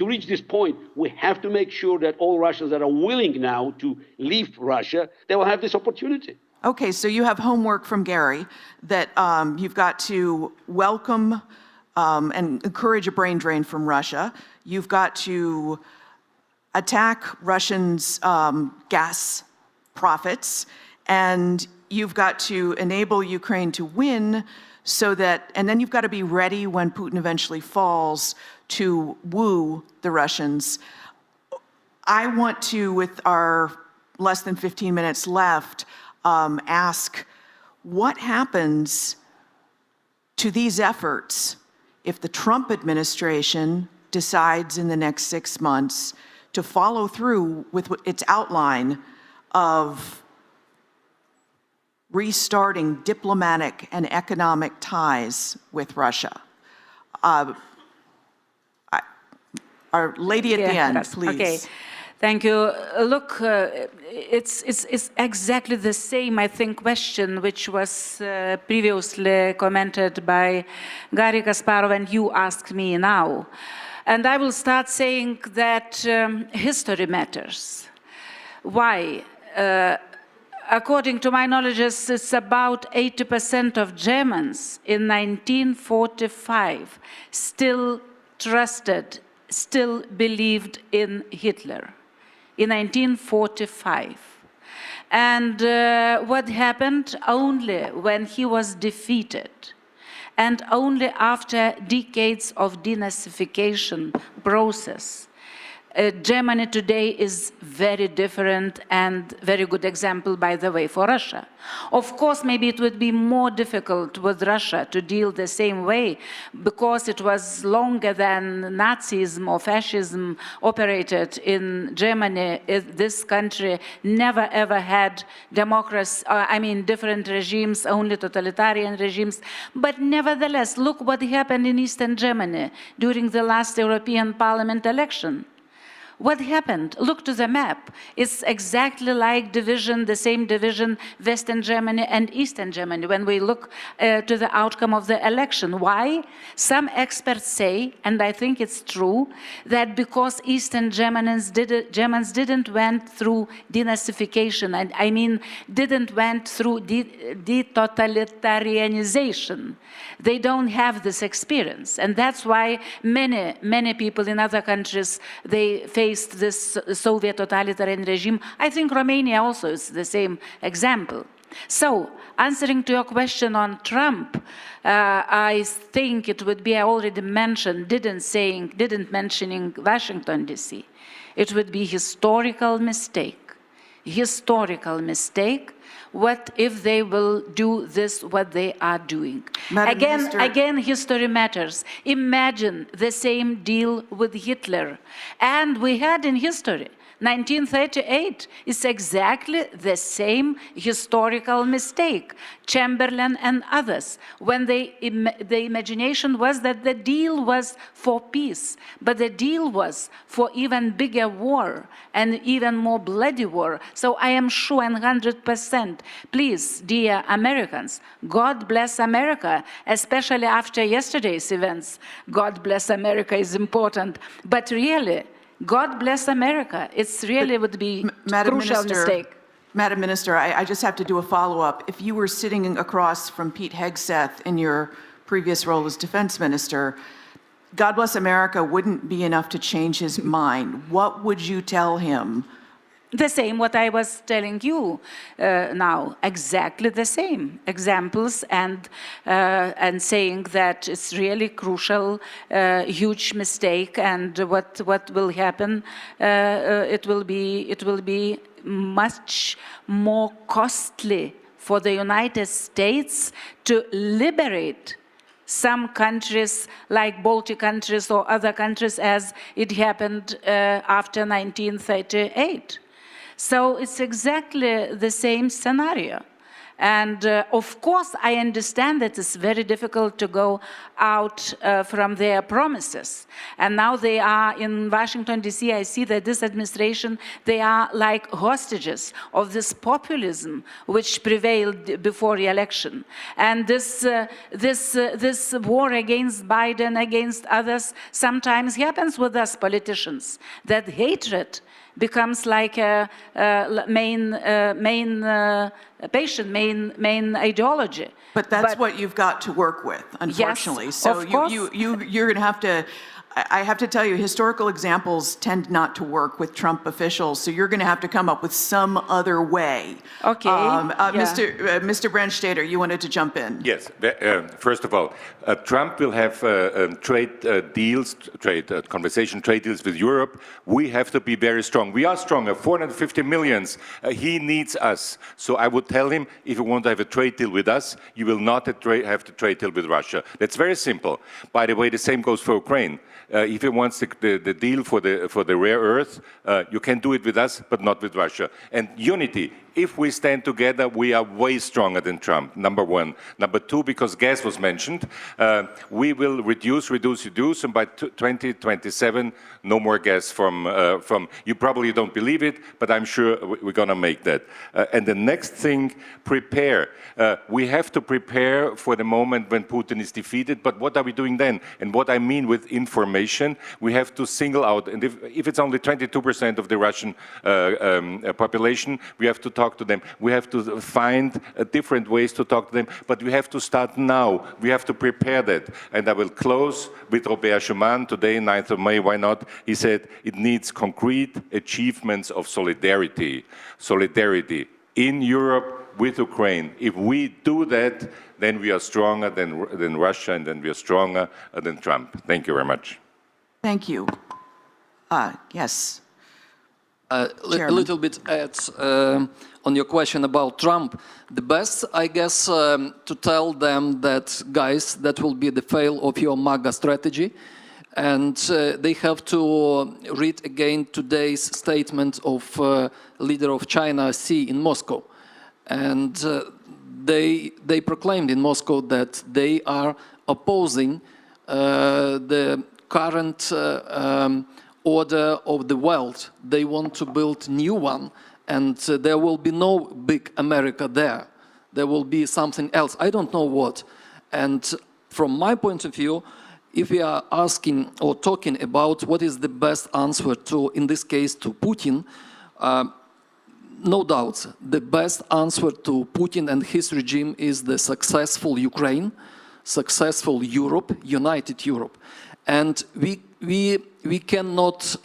reach this point, we have to make sure that all Russians that are willing now to leave Russia, they will have this opportunity. Okay, so you have homework from Gary that you've got to welcome and encourage a brain drain from Russia. You've got to attack Russians' gas profits, and you've got to enable Ukraine to win so that, and then you've got to be ready when Putin eventually falls to woo the Russians. I want to, with our less than 15 minutes left, ask what happens to these efforts if the Trump administration decides in the next 6 months to follow through with its outline of restarting diplomatic and economic ties with Russia. Our lady at the end, please. Okay. Thank you. Look, it's exactly the same, I think, question which was previously commented by Gary Kasparov and you asked me now. And I will start saying that history matters. Why? According to my knowledge, it's about 80% of Germans in 1945 still trusted, still believed in Hitler. In 1945. And what happened? Only when he was defeated and only after decades of denazification process, Germany today is very different and very good example, by the way, for Russia. Of course, maybe it would be more difficult with Russia to deal the same way because it was longer than Nazism or fascism operated in Germany. This country never ever had democracy, different regimes, only totalitarian regimes. But nevertheless, look what happened in Eastern Germany during the last European Parliament election. What happened? Look to the map. It's exactly like division, the same division, Western Germany and Eastern Germany, when we look to the outcome of the election. Why? Some experts say, and I think it's true, that because Eastern Germans didn't went through denazification, and I mean didn't went through detotalitarianization. They don't have this experience. And that's why many people in other countries, they faced this Soviet totalitarian regime. I think Romania also is the same example. So, answering to your question on Trump, I think it would be, I already mentioned, didn't mentioning Washington, D.C. It would be historical mistake. Historical mistake. What if they will do this, what they are doing? Again, history matters. Imagine the same deal with Hitler. And we had in history 1938 is exactly the same historical mistake. Chamberlain and others, when the imagination was that the deal was for peace, but the deal was for even bigger war and even more bloody war. So I am sure 100%, please, dear Americans, God bless America, especially after yesterday's events. God bless America is important, but really, God bless America. It's really would be a crucial mistake. Madam Minister, I just have to do a follow-up. If you were sitting across from Pete Hegseth in your previous role as defense minister, God bless America wouldn't be enough to change his mind. What would you tell him? The same what I was telling you now, exactly the same examples, and saying that it's really crucial, huge mistake, and what will happen? It will be much more costly for the United States to liberate some countries like Baltic countries or other countries as it happened after 1938. So it's exactly the same scenario. And of course, I understand that it's very difficult to go out from their promises. And now they are in Washington, D.C. I see that this administration, they are like hostages of this populism which prevailed before the election. And this war against Biden, against others, sometimes happens with us politicians, that hatred becomes like a main ideology. But that's what you've got to work with, unfortunately. Yes, so of course. you're going to have to, I have to tell you, historical examples tend not to work with Trump officials, so you're going to have to come up with some other way. Okay. Mr. Brandstatter, you wanted to jump in. Yes. First of all, Trump will have trade deals with Europe. We have to be very strong. We are stronger, 450 millions. He needs us. So I would tell him, if you want to have a trade deal with us, you will not have the trade deal with Russia. That's very simple. By the way, the same goes for Ukraine. If he wants the deal for the rare earth, you can do it with us, but not with Russia. And unity. If we stand together, we are way stronger than Trump, number one. Number two, because gas was mentioned, we will reduce, and by 2027, no more gas from, you probably don't believe it, but I'm sure we're going to make that. And the next thing, prepare. We have to prepare for the moment when Putin is defeated, but what are we doing then? And what I mean with information, we have to single out, and if it's only 22% of the Russian population, we have to talk to them. We have to find different ways to talk to them, but we have to start now. We have to prepare that. And I will close with Robert Schuman today, 9th of May, why not? He said it needs concrete achievements of solidarity. Solidarity in Europe with Ukraine. If we do that, then we are stronger than Russia, and then we are stronger than Trump. Thank you very much. Thank you. Yes. A little bit on your question about Trump. The best, I guess, to tell them that, guys, that will be the fail of your MAGA strategy. And they have to read again today's statement of leader of China, Xi, in Moscow. And they proclaimed in Moscow that they are opposing the current order of the world. They want to build new one, and there will be no big America there. There will be something else. I don't know what. And from my point of view, if we are asking or talking about what is the best answer to, in this case, to Putin, no doubt, the best answer to Putin and his regime is the successful Ukraine, successful Europe, united Europe. And we cannot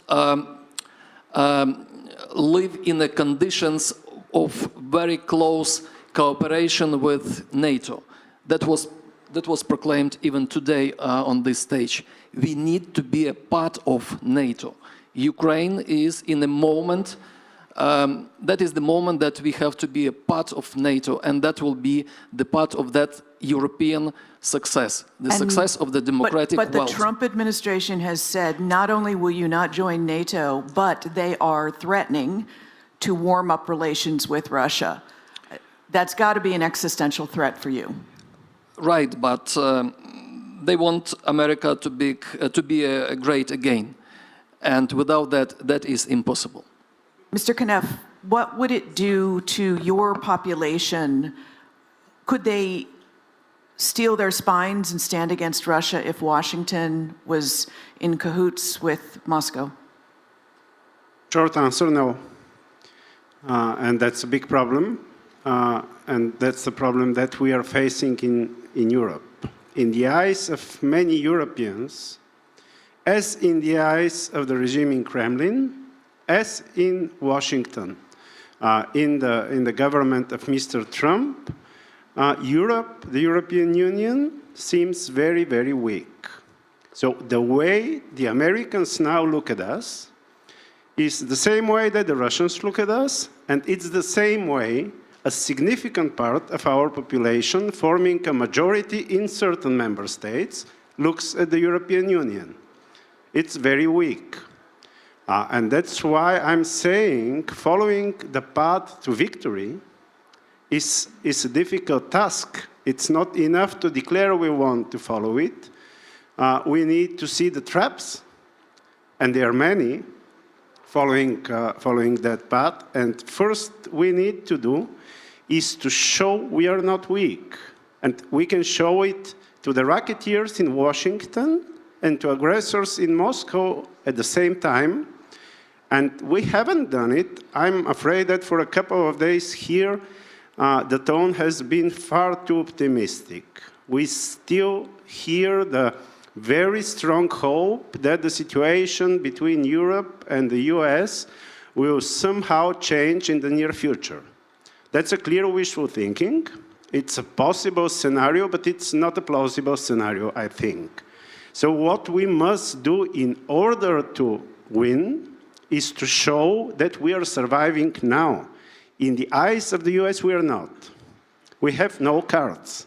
live in the conditions of very close cooperation with NATO. That was proclaimed even today on this stage. We need to be a part of NATO. Ukraine is in a moment that is the moment that we have to be a part of NATO, and that will be the part of that European success, the success of the democratic world. But the Trump administration has said not only will you not join NATO, but they are threatening to warm up relations with Russia. That's got to be an existential threat for you. Right, but they want America to be great again. And without that, that is impossible. Mr. Kneff, what would it do to your population? Could they steel their spines and stand against Russia if Washington was in cahoots with Moscow? Short answer, no. And that's a big problem. And that's the problem that we are facing in Europe. In the eyes of many Europeans, as in the eyes of the regime in Kremlin, as in Washington, in the government of Mr. Trump, Europe, the European Union, seems very, very weak. So the way the Americans now look at us is the same way that the Russians look at us, and it's the same way a significant part of our population, forming a majority in certain member states, looks at the European Union. It's very weak. And that's why I'm saying following the path to victory is a difficult task. It's not enough to declare we want to follow it. We need to see the traps, and there are many, following that path. And first we need to do is to show we are not weak. And we can show it to the racketeers in Washington and to aggressors in Moscow at the same time. And we haven't done it. I'm afraid that for a couple of days here, the tone has been far too optimistic. We still hear the very strong hope that the situation between Europe and the US will somehow change in the near future. That's a clear wishful thinking. It's a possible scenario, but it's not a plausible scenario, I think. So what we must do in order to win is to show that we are surviving now. In the eyes of the US, we are not. We have no cards.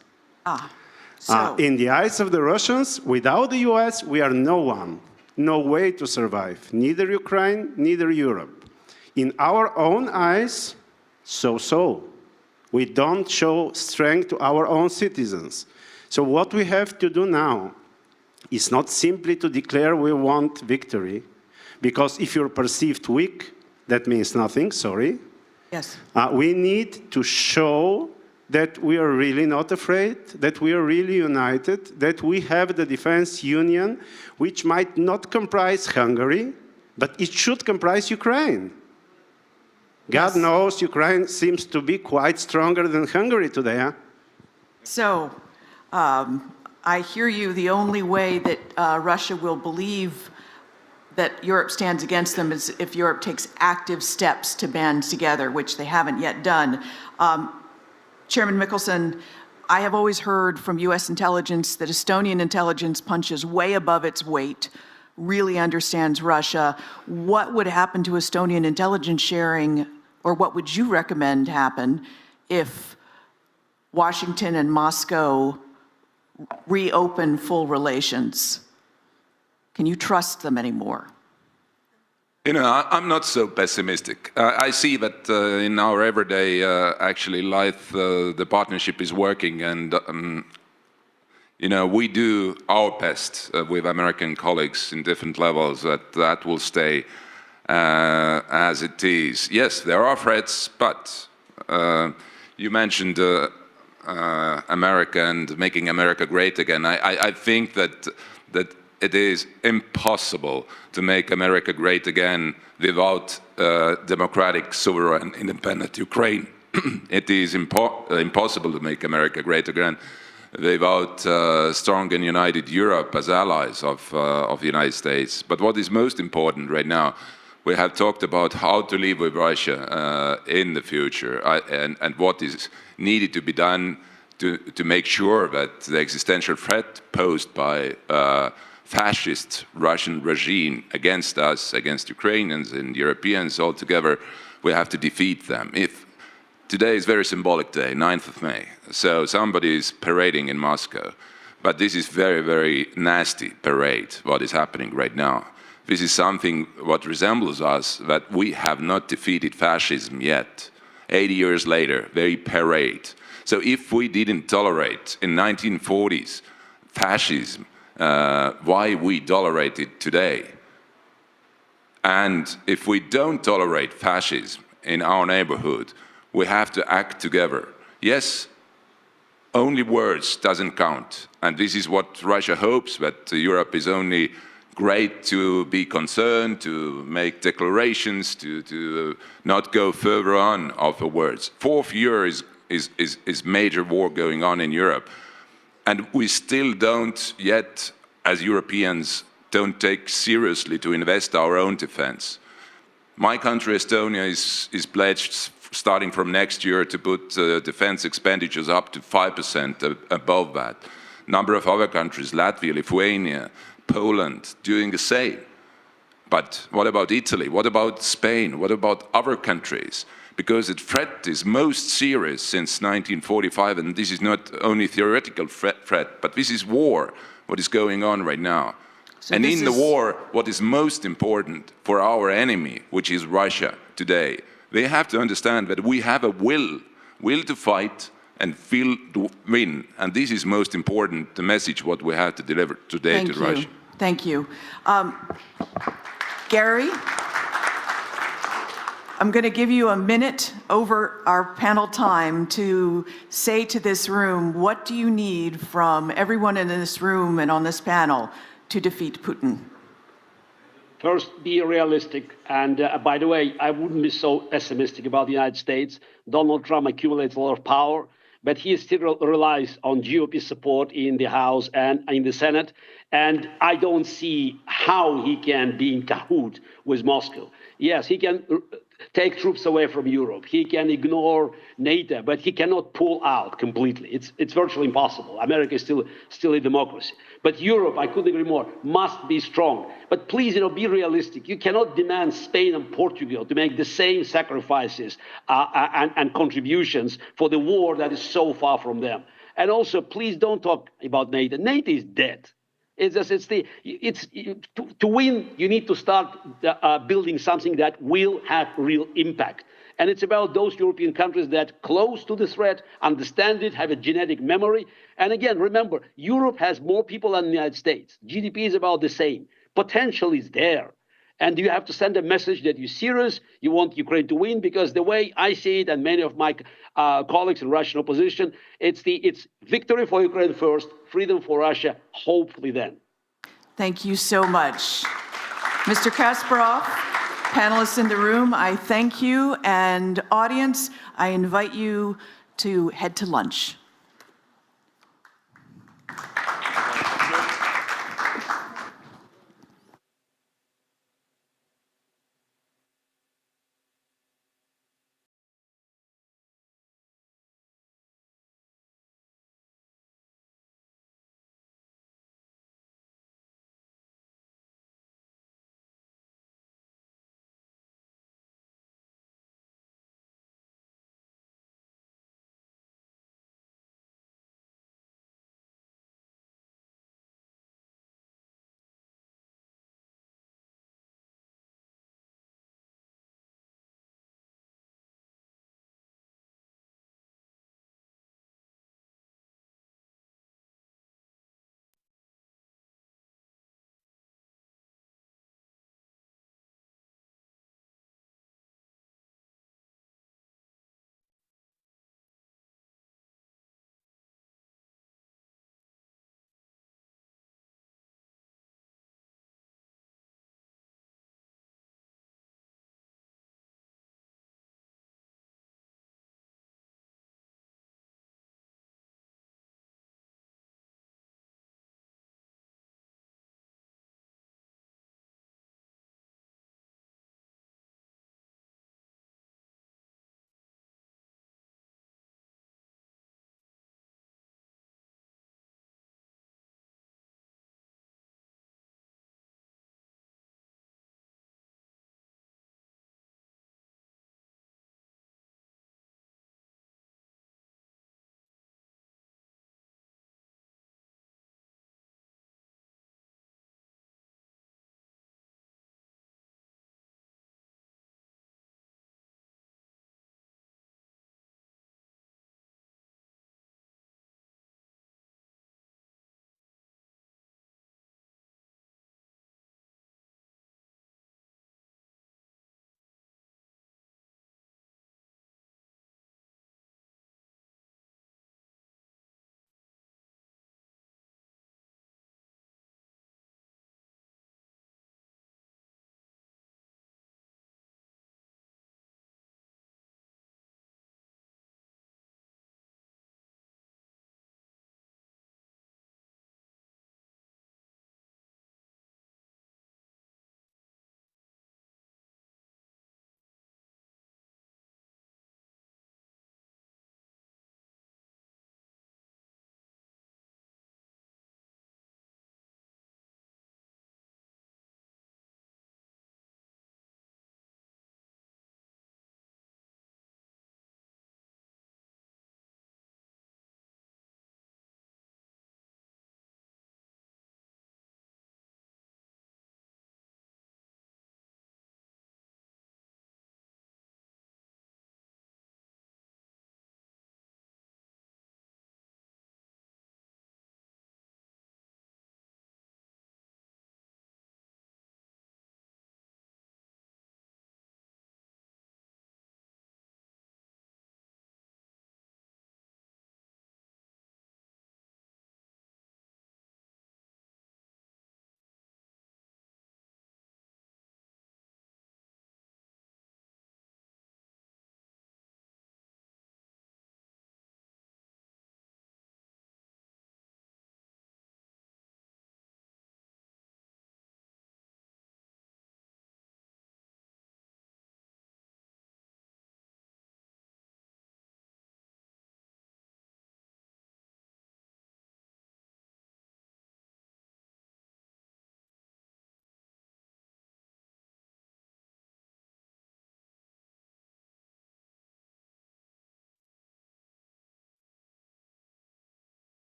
In the eyes of the Russians, without the US, we are no one. No way to survive. Neither Ukraine, neither Europe. In our own eyes, so. We don't show strength to our own citizens. So what we have to do now is not simply to declare we want victory, because if you're perceived weak, that means nothing, sorry. Yes. We need to show that we are really not afraid, that we are really united, that we have the defense union, which might not comprise Hungary, but it should comprise Ukraine. God knows Ukraine seems to be quite stronger than Hungary today. Huh? So, I hear you. The only way that Russia will believe that Europe stands against them is if Europe takes active steps to band together, which they haven't yet done. Chairman Mickelson, I have always heard from US intelligence that Estonian intelligence punches way above its weight, really understands Russia. What would happen to Estonian intelligence sharing, or what would you recommend happen if Washington and Moscow reopen full relations? Can you trust them anymore? You know, I'm not so pessimistic. I see that in our everyday actually life, the partnership is working, and you know, we do our best with American colleagues in different levels that will stay as it is. Yes, there are threats, but you mentioned America and making America great again. I think that it is impossible to make America great again without democratic, sovereign, independent Ukraine. It is impossible to make America great again without strong and united Europe as allies of the United States. But what is most important right now, we have talked about how to live with Russia in the future and what is needed to be done to make sure that the existential threat posed by fascist Russian regime against us, against Ukrainians and Europeans altogether, We have to defeat them. Today is a very symbolic day, 9th of May. So somebody is parading in Moscow. But this is very, very nasty parade, what is happening right now. This is something what resembles us, that we have not defeated fascism yet. 80 years later, they parade. So if we didn't tolerate in 1940s fascism, why we tolerate it today? And if we don't tolerate fascism in our neighborhood, we have to act together. Yes, only words doesn't count. And this is what Russia hopes, that Europe is only great to be concerned, to make declarations, to not go further on of the words. Fourth year is major war going on in Europe. And we still don't yet, as Europeans, don't take seriously to invest our own defense. My country, Estonia, is pledged starting from next year to put defense expenditures up to 5% above that. Number of other countries, Latvia, Lithuania, Poland, doing the same. But what about Italy? What about Spain? What about other countries? Because the threat is most serious since 1945, and this is not only theoretical threat, but this is war, what is going on right now. So and in the war, what is most important for our enemy, which is Russia today, they have to understand that we have a will to fight and will to win. And this is most important, the message what we have to deliver today to Russia. Thank you. Gary, I'm going to give you a minute over our panel time to say to this room, what do you need from everyone in this room and on this panel to defeat Putin? First, be realistic. And by the way, I wouldn't be so pessimistic about the United States. Donald Trump accumulates a lot of power, but he still relies on GOP support in the House and in the Senate. And I don't see how he can be in cahoot with Moscow. Yes, he can take troops away from Europe. He can ignore NATO, but he cannot pull out completely. It's virtually impossible. America is still a democracy. But Europe, I couldn't agree more, must be strong. But please, be realistic. You cannot demand Spain and Portugal to make the same sacrifices and contributions for the war that is so far from them. And also, please don't talk about NATO. NATO is dead. To win, you need to start building something that will have real impact. And it's about those European countries that close to the threat, understand it, have a genetic memory. And again, remember, Europe has more people than the United States. GDP is about the same. Potential is there. And you have to send a message that you're serious, you want Ukraine to win, because the way I see it, and many of my colleagues in Russian opposition, it's victory for Ukraine first, freedom for Russia, hopefully then. Thank you so much. Mr. Kasparov, panelists in the room, I thank you. And audience, I invite you to head to lunch.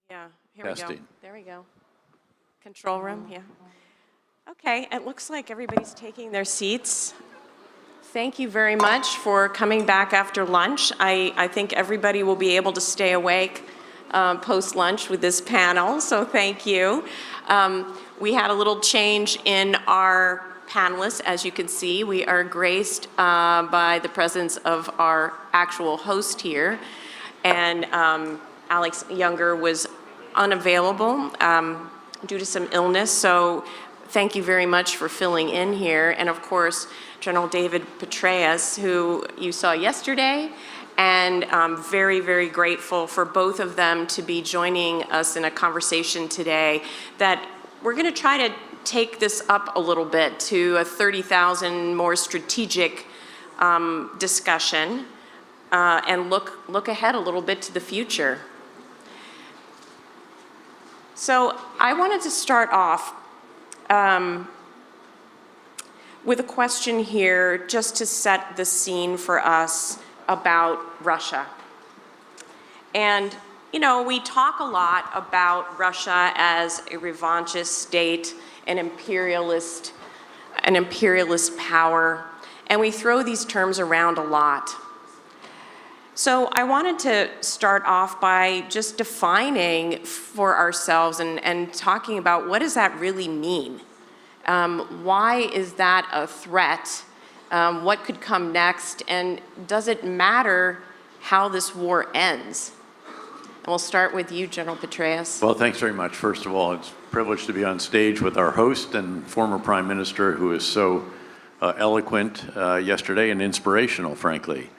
Yeah, here we Testing. go. There we go. Control room, yeah. Okay, it looks like everybody's taking their seats. Thank you very much for coming back after lunch. I think everybody will be able to stay awake post-lunch with this panel, so thank you. We had a little change in our panelists, as you can see. We are graced by the presence of our actual host here, and Alex Younger was unavailable due to some illness, so thank you very much for filling in here. And of course, General David Petraeus, who you saw yesterday, and I'm very, very grateful for both of them to be joining us in a conversation today that we're going to try to take this up a little bit to a 30,000 more strategic discussion and look ahead a little bit to the future. So I wanted to start off with a question here just to set the scene for us about Russia. And, you know, we talk a lot about Russia as a revanchist state, an imperialist power, and we throw these terms around a lot. So I wanted to start off by just defining for ourselves and talking about what does that really mean? Why is that a threat? What could come next? And does it matter how this war ends? And we'll start with you, General Petraeus. Well, thanks very much. First of all, it's a privilege to be on stage with our host and former Prime Minister, who is so eloquent yesterday and inspirational, frankly.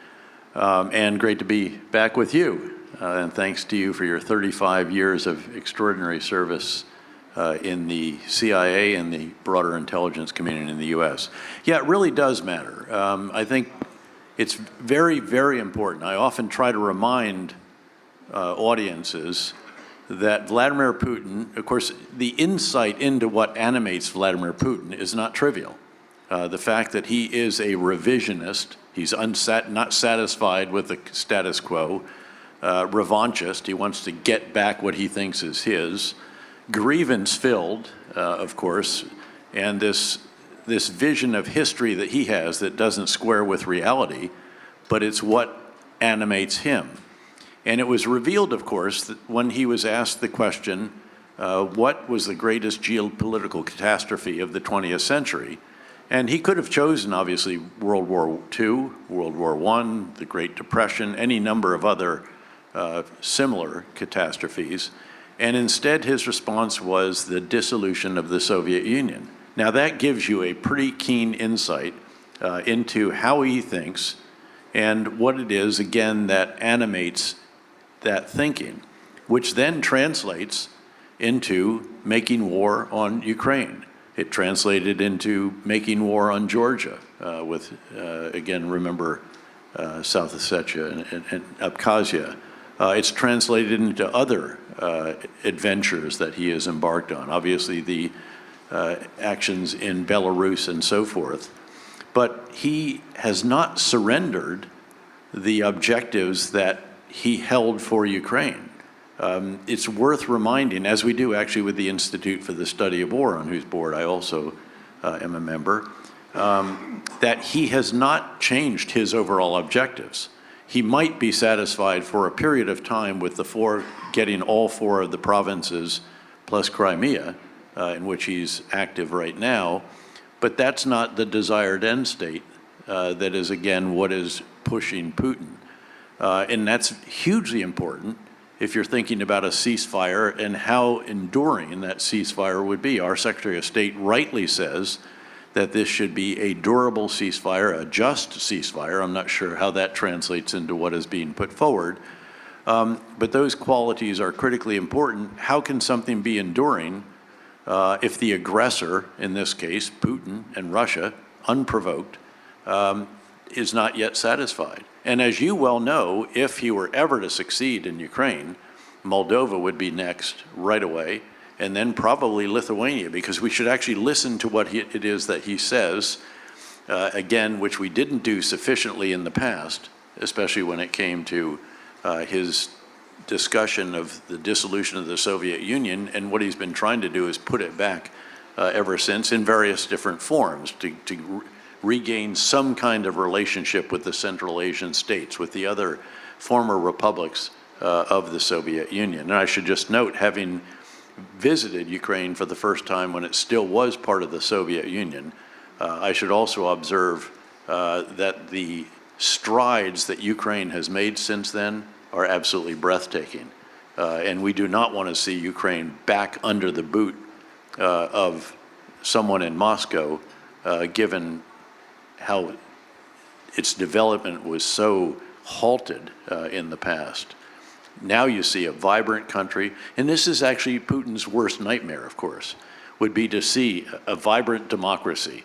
And great to be back with you. And thanks to you for your 35 years of extraordinary service in the CIA and the broader intelligence community in the U.S. Yeah, it really does matter. I think it's very, very important. I often try to remind audiences that Vladimir Putin, of course, the insight into what animates Vladimir Putin is not trivial. The fact that he is a revisionist, he's not satisfied with the status quo, revanchist, he wants to get back what he thinks is his, grievance-filled, of course, and this vision of history that he has that doesn't square with reality, but it's what animates him. And it was revealed, of course, that when he was asked the question, what was the greatest geopolitical catastrophe of the 20th century? And he could have chosen, obviously, World War II, World War I, the Great Depression, any number of other similar catastrophes. And instead, his response was the dissolution of the Soviet Union. Now, that gives you a pretty keen insight into how he thinks and what it is, again, that animates that thinking, which then translates into making war on Ukraine. It translated into making war on Georgia with, again, remember, South Ossetia and Abkhazia. It's translated into other adventures that he has embarked on, obviously the actions in Belarus and so forth. But he has not surrendered the objectives that he held for Ukraine. It's worth reminding, as we do actually with the Institute for the Study of War, on whose board I also am a member, that he has not changed his overall objectives. He might be satisfied for a period of time with getting all 4 of the provinces plus Crimea, in which he's active right now, but that's not the desired end state. That is, again, what is pushing Putin. And that's hugely important if you're thinking about a ceasefire and how enduring that ceasefire would be. Our Secretary of State rightly says that this should be a durable ceasefire, a just ceasefire. I'm not sure how that translates into what is being put forward. But those qualities are critically important. How can something be enduring if the aggressor, in this case, Putin and Russia, unprovoked, is not yet satisfied? And as you well know, if he were ever to succeed in Ukraine, Moldova would be next right away, and then probably Lithuania, because we should actually listen to what it is that he says, again, which we didn't do sufficiently in the past, especially when it came to his discussion of the dissolution of the Soviet Union, and what he's been trying to do is put it back ever since in various different forms to regain some kind of relationship with the Central Asian states, with the other former republics of the Soviet Union. And I should just note, having visited Ukraine for the first time when it still was part of the Soviet Union, I should also observe that the strides that Ukraine has made since then are absolutely breathtaking. And we do not want to see Ukraine back under the boot of someone in Moscow, given how its development was so halted in the past. Now you see a vibrant country, and this is actually Putin's worst nightmare, of course, would be to see a vibrant democracy,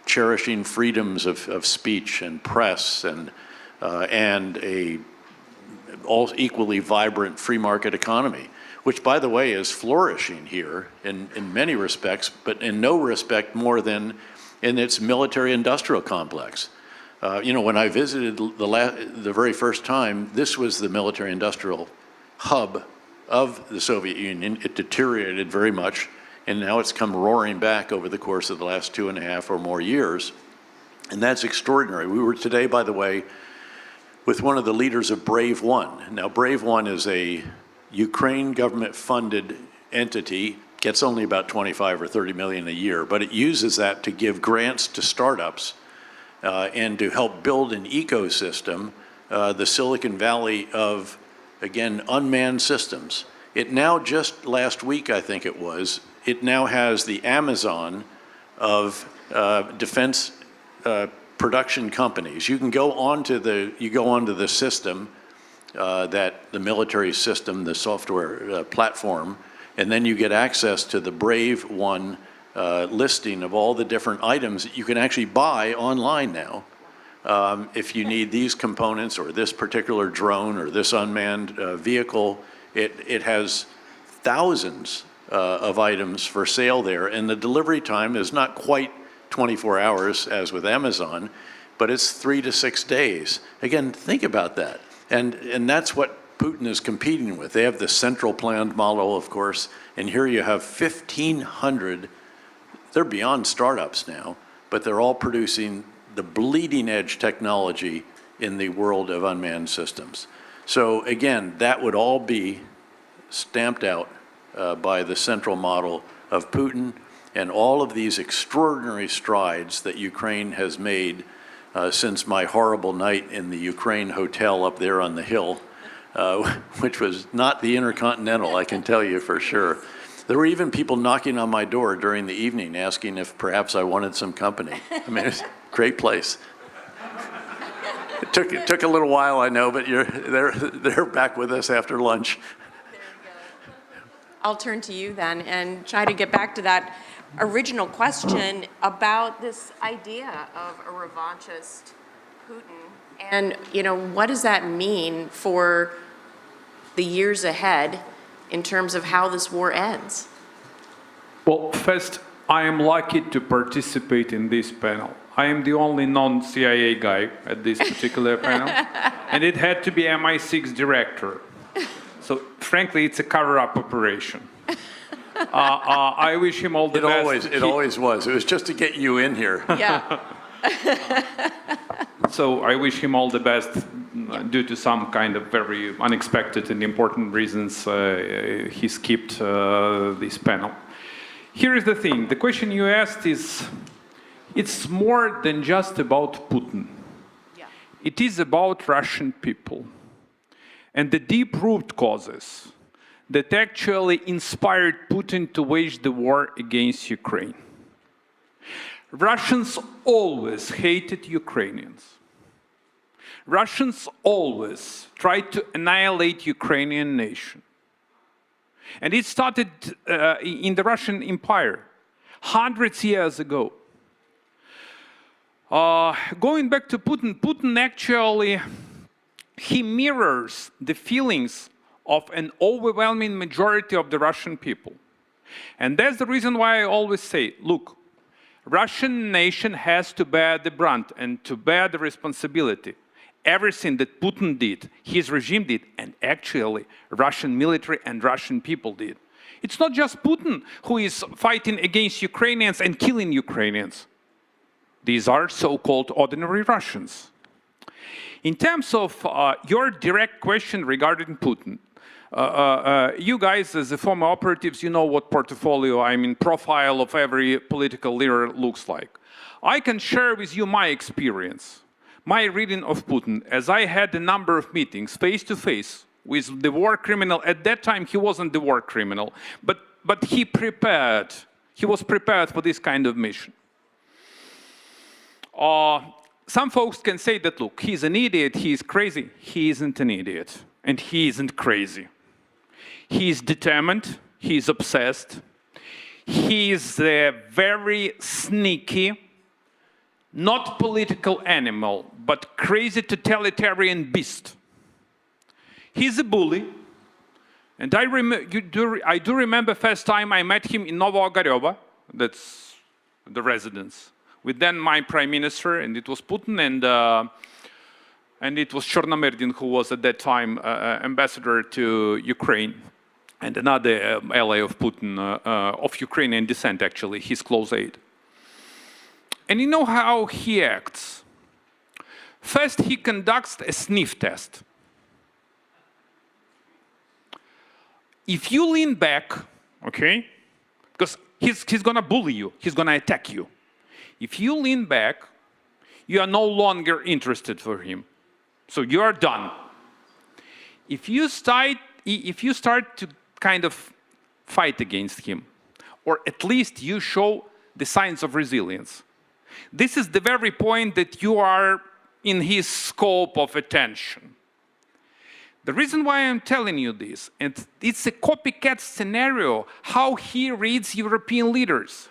cherishing freedoms of speech and press, and a all equally vibrant free market economy, which, by the way, is flourishing here in many respects, but in no respect more than in its military-industrial complex. You know, when I visited the very first time, this was the military-industrial hub of the Soviet Union. It deteriorated very much, and now it's come roaring back over the course of the last 2.5 or more years. And that's extraordinary. We were today, by the way, with one of the leaders of Brave One. Now, Brave One is a Ukraine government-funded entity, gets only about 25 or 30 million a year, but it uses that to give grants to startups and to help build an ecosystem, the Silicon Valley of, again, unmanned systems. It now, just last week, I think it was, it now has the Amazon of defense production companies. You can go onto the system, that the military system, the software platform, and then you get access to the Brave One listing of all the different items that you can actually buy online now. If you need these components or this particular drone or this unmanned vehicle, it has thousands of items for sale there, and the delivery time is not quite 24 hours as with Amazon, but it's 3 to 6 days. Again, think about that. And that's what Putin is competing with. They have the central planned model, of course, and here you have 1,500, they're beyond startups now, but they're all producing the bleeding edge technology in the world of unmanned systems. So again, that would all be stamped out by the central model of Putin, and all of these extraordinary strides that Ukraine has made since my horrible night in the Ukraine hotel up there on the hill, which was not the Intercontinental, I can tell you for sure. There were even people knocking on my door during the evening asking if perhaps I wanted some company. I mean, it's a great place. It took a little while, I know, but they're back with us after lunch. I'll turn to you then and try to get back to that original question about this idea of a revanchist Putin. And, you know, what does that mean for the years ahead in terms of how this war ends? Well, first, I am lucky to participate in this panel. I am the only non-CIA guy at this particular panel, and it had to be MI6 director. So, frankly, it's a cover-up operation. I wish him all the best. It always was. It was just to get you in here. Yeah. So I wish him all the best. Due to some kind of very unexpected and important reasons, he skipped this panel. Here is the thing. The question you asked is, it's more than just about Putin. Yeah. It is about Russian people and the deep root causes that actually inspired Putin to wage the war against Ukraine. Russians always hated Ukrainians. Russians always tried to annihilate Ukrainian nation. And it started in the Russian Empire, hundreds of years ago. Going back to Putin, Putin actually, he mirrors the feelings of an overwhelming majority of the Russian people. And that's the reason why I always say, look, Russian nation has to bear the brunt and to bear the responsibility. everything that Putin did, his regime did, and actually Russian military and Russian people did. It's not just Putin who is fighting against Ukrainians and killing Ukrainians. These are so-called ordinary Russians. In terms of your direct question regarding Putin, you guys, as the former operatives, you know what portfolio, profile of every political leader looks like. I can share with you my experience, my reading of Putin, as I had a number of meetings face-to-face with the war criminal. At that time, he wasn't the war criminal, but he prepared. He was prepared for this kind of mission. Some folks can say that, look, he's an idiot, he's crazy. He isn't an idiot, and he isn't crazy. He's determined, he's obsessed. He's a very sneaky, not political animal, but crazy totalitarian beast. He's a bully, and I do remember first time I met him in Novo-Ogarevo, that's the residence, with then my prime minister, and it was Putin, and it was Chernomyrdin, who was at that time ambassador to Ukraine, and another ally of Putin, of Ukrainian descent actually, his close aide. And you know how he acts? First, he conducts a sniff test. If you lean back, okay, because he's gonna bully you, he's gonna attack you. If you lean back, you are no longer interested for him. So you are done. If you start to kind of fight against him, or at least you show the signs of resilience, this is the very point that you are in his scope of attention. The reason why I'm telling you this, and it's a copycat scenario, how he reads European leaders.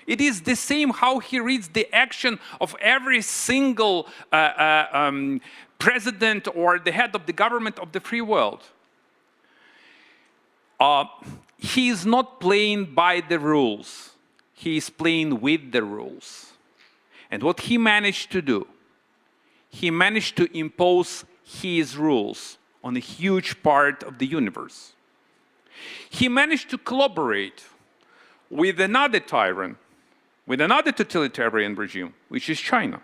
It is the same how he reads the action of every single president or the head of the government of the free world. He is not playing by the rules. He is playing with the rules. And what he managed to do, he managed to impose his rules on a huge part of the universe. He managed to collaborate with another tyrant, with another totalitarian regime, which is China.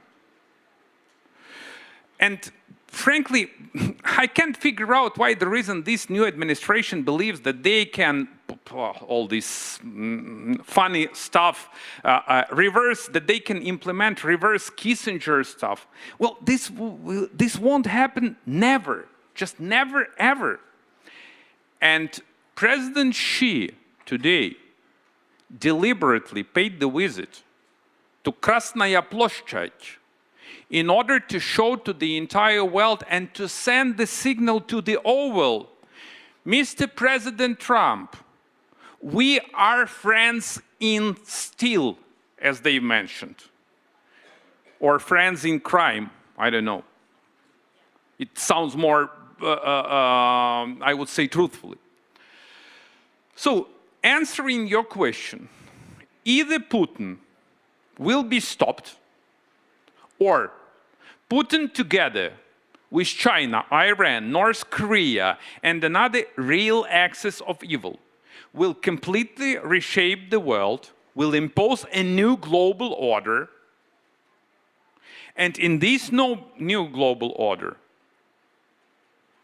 And frankly, I can't figure out why the reason this new administration believes that they can, all this funny stuff, that they can implement reverse Kissinger stuff. Well, this won't happen never, just never, ever. And President Xi today deliberately paid the visit to Krasnaya Ploshchad in order to show to the entire world and to send the signal to the Oval, Mr. President Trump, we are friends in steel, as they mentioned, or friends in crime, I don't know. It sounds more, I would say, truthfully. So, answering your question, either Putin will be stopped, or Putin together with China, Iran, North Korea, and another real axis of evil will completely reshape the world, will impose a new global order, and in this new global order,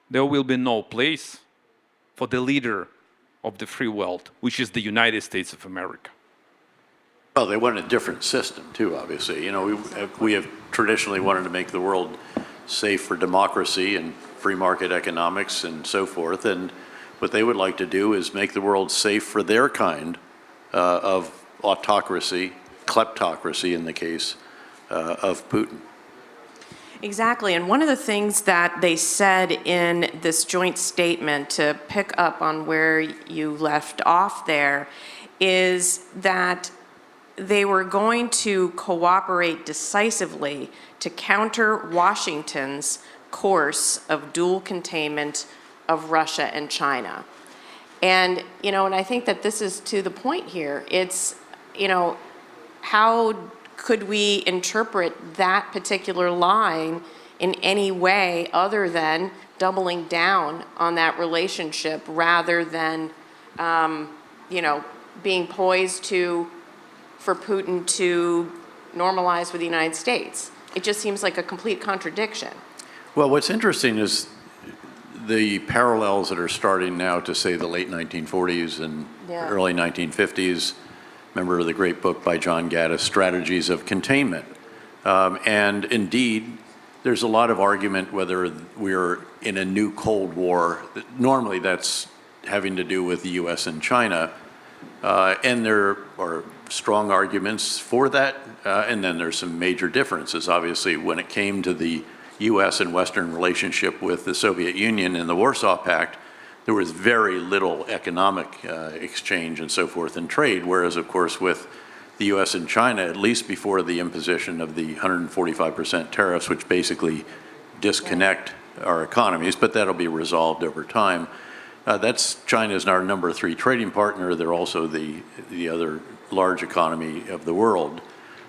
there will be no place for the leader of the free world, which is the United States of America. Well, they want a different system too, obviously. You know, we have traditionally wanted to make the world safe for democracy and free market economics and so forth. And what they would like to do is make the world safe for their kind of autocracy, kleptocracy in the case of Putin. Exactly, and one of the things that they said in this joint statement, to pick up on where you left off there, is that they were going to cooperate decisively to counter Washington's course of dual containment of Russia and China. And, you know, and I think that this is to the point here. It's, you know, how could we interpret that particular line in any way other than doubling down on that relationship rather than, you know, being poised for Putin to normalize with the United States. It just seems like a complete contradiction. Well, what's interesting is the parallels that are starting now to, say, the late 1940s and early 1950s. Remember the great book by John Gaddis, Strategies of Containment. And indeed, there's a lot of argument whether we're in a new Cold War. Normally, that's having to do with the US and China. And there are strong arguments for that. And then there's some major differences. Obviously, when it came to the US and Western relationship with the Soviet Union and the Warsaw Pact, there was very little economic exchange and so forth and trade, whereas, of course, with the US and China, at least before the imposition of the 145% tariffs, which basically disconnect our economies, but that'll be resolved over time. China is our number 3 trading partner. They're also the other large economy of the world.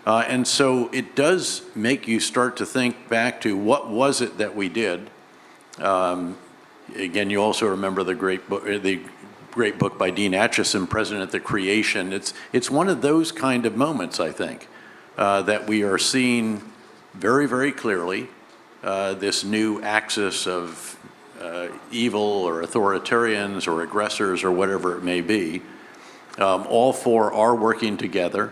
And so it does make you start to think back to what was it that we did. Again, you also remember the great book by Dean Acheson, President at the Creation. It's one of those kind of moments, I think, that we are seeing very, very clearly this new axis of evil or authoritarians or aggressors or whatever it may be. All four are working together.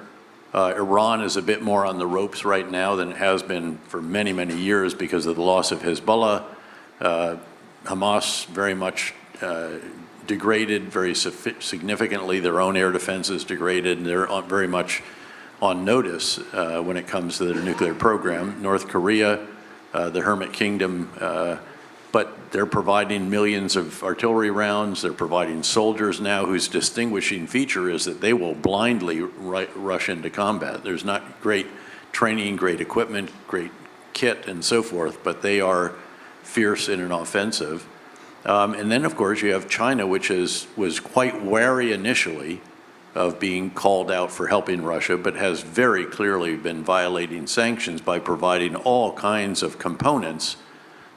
Iran is a bit more on the ropes right now than it has been for many, many years because of the loss of Hezbollah. Hamas very much degraded very significantly. Their own air defense is degraded, and they're very much on notice when it comes to their nuclear program. North Korea, the Hermit Kingdom, but they're providing millions of artillery rounds. They're providing soldiers now whose distinguishing feature is that they will blindly rush into combat. There's not great training, great equipment, great kit, and so forth, but they are fierce in an offensive. And then, of course, you have China, which was quite wary initially of being called out for helping Russia, but has very clearly been violating sanctions by providing all kinds of components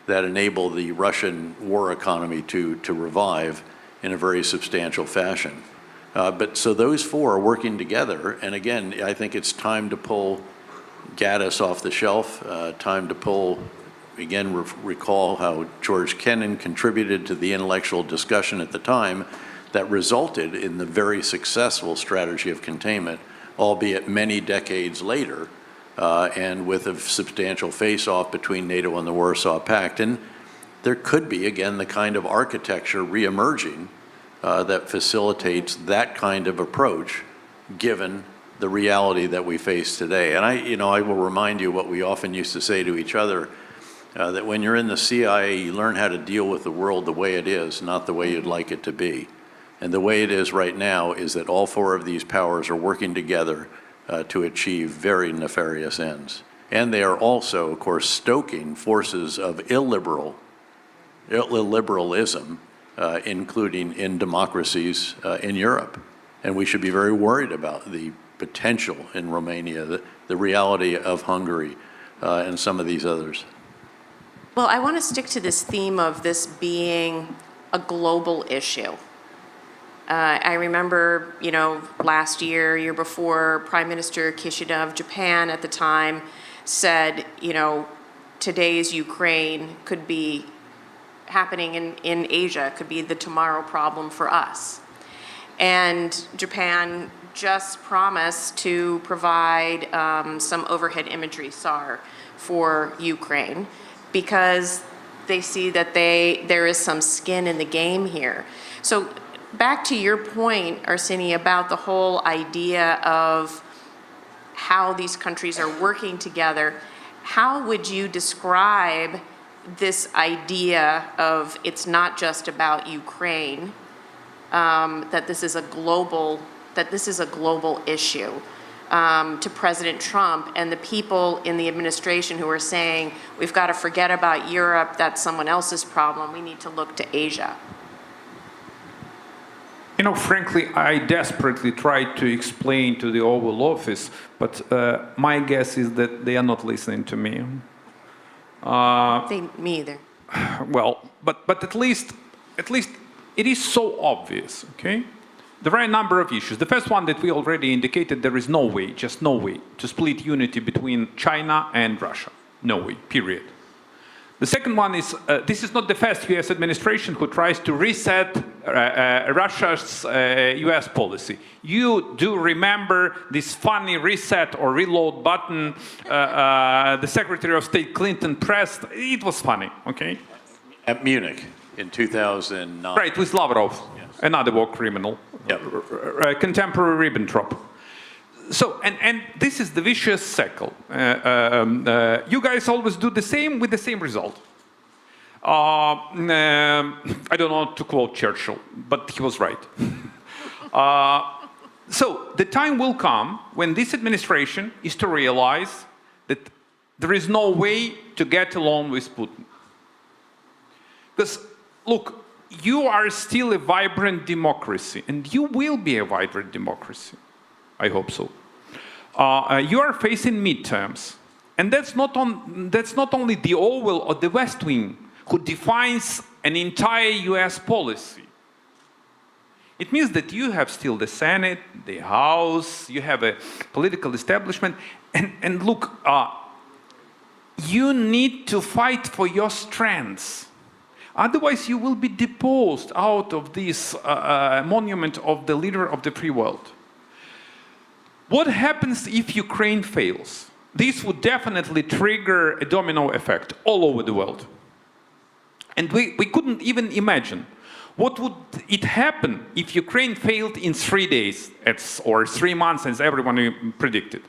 that enable the Russian war economy to revive in a very substantial fashion. So those four are working together, and again, I think it's time to pull Gaddis off the shelf, time to pull, again, recall how George Kennan contributed to the intellectual discussion at the time that resulted in the very successful strategy of containment, albeit many decades later, and with a substantial face-off between NATO and the Warsaw Pact. And there could be, again, the kind of architecture reemerging that facilitates that kind of approach, given the reality that we face today. And I will remind you what we often used to say to each other, that when you're in the CIA, you learn how to deal with the world the way it is, not the way you'd like it to be. And the way it is right now is that all four of these powers are working together to achieve very nefarious ends. And they are also, of course, stoking forces of illiberalism, including in democracies in Europe. And we should be very worried about the potential in Romania, the reality of Hungary, and some of these others. Well, I want to stick to this theme of this being a global issue. I remember, last year before, Prime Minister Kishida of Japan at the time said, today's Ukraine could be happening in Asia, could be the tomorrow problem for us. And Japan just promised to provide some overhead imagery, SAR, for Ukraine, because they see that there is some skin in the game here. So back to your point, Arseniy, about the whole idea of how these countries are working together, how would you describe this idea of it's not just about Ukraine, that this is a global issue, to President Trump and the people in the administration who are saying, we've got to forget about Europe, that's someone else's problem, we need to look to Asia? Frankly, I desperately tried to explain to the Oval Office, but my guess is that they are not listening to me. Me either. Well, but at least it is so obvious, okay? There are a number of issues. The first one that we already indicated, there is no way, just no way, to split unity between China and Russia. No way, period. The second one is, this is not the first US administration who tries to reset Russia's US policy. You do remember this funny reset or reload button the Secretary of State Clinton pressed. It was funny, okay? At Munich in 2009. Right, with Lavrov, another war criminal, contemporary Ribbentrop. So, and this is the vicious cycle. You guys always do the same with the same result. I don't know to quote Churchill, but he was right. So the time will come when this administration is to realize that there is no way to get along with Putin. Because, look, you are still a vibrant democracy, and you will be a vibrant democracy. I hope so. You are facing midterms, and that's not only the Orwell or the West Wing who defines an entire US policy. It means that you have still the Senate, the House, you have a political establishment, and look, you need to fight for your strengths. Otherwise, you will be deposed out of this monument of the leader of the free world. What happens if Ukraine fails? This would definitely trigger a domino effect all over the world. And we couldn't even imagine what would it happen if Ukraine failed in 3 days or 3 months, as everyone predicted.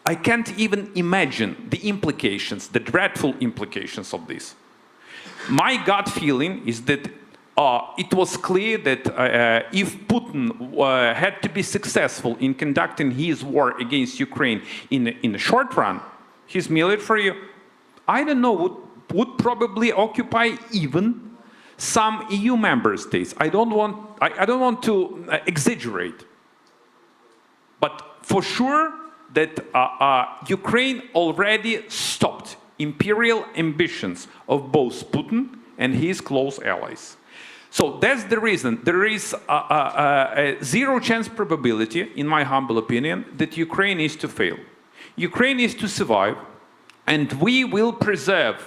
I can't even imagine the implications, the dreadful implications of this. My gut feeling is that it was clear that if Putin had to be successful in conducting his war against Ukraine in the short run, his military, I don't know, would probably occupy even some EU member states. I don't want to exaggerate, but for sure that Ukraine already stopped imperial ambitions of both Putin and his close allies. So that's the reason. There is a zero chance probability, in my humble opinion, that Ukraine is to fail. Ukraine is to survive, and we will preserve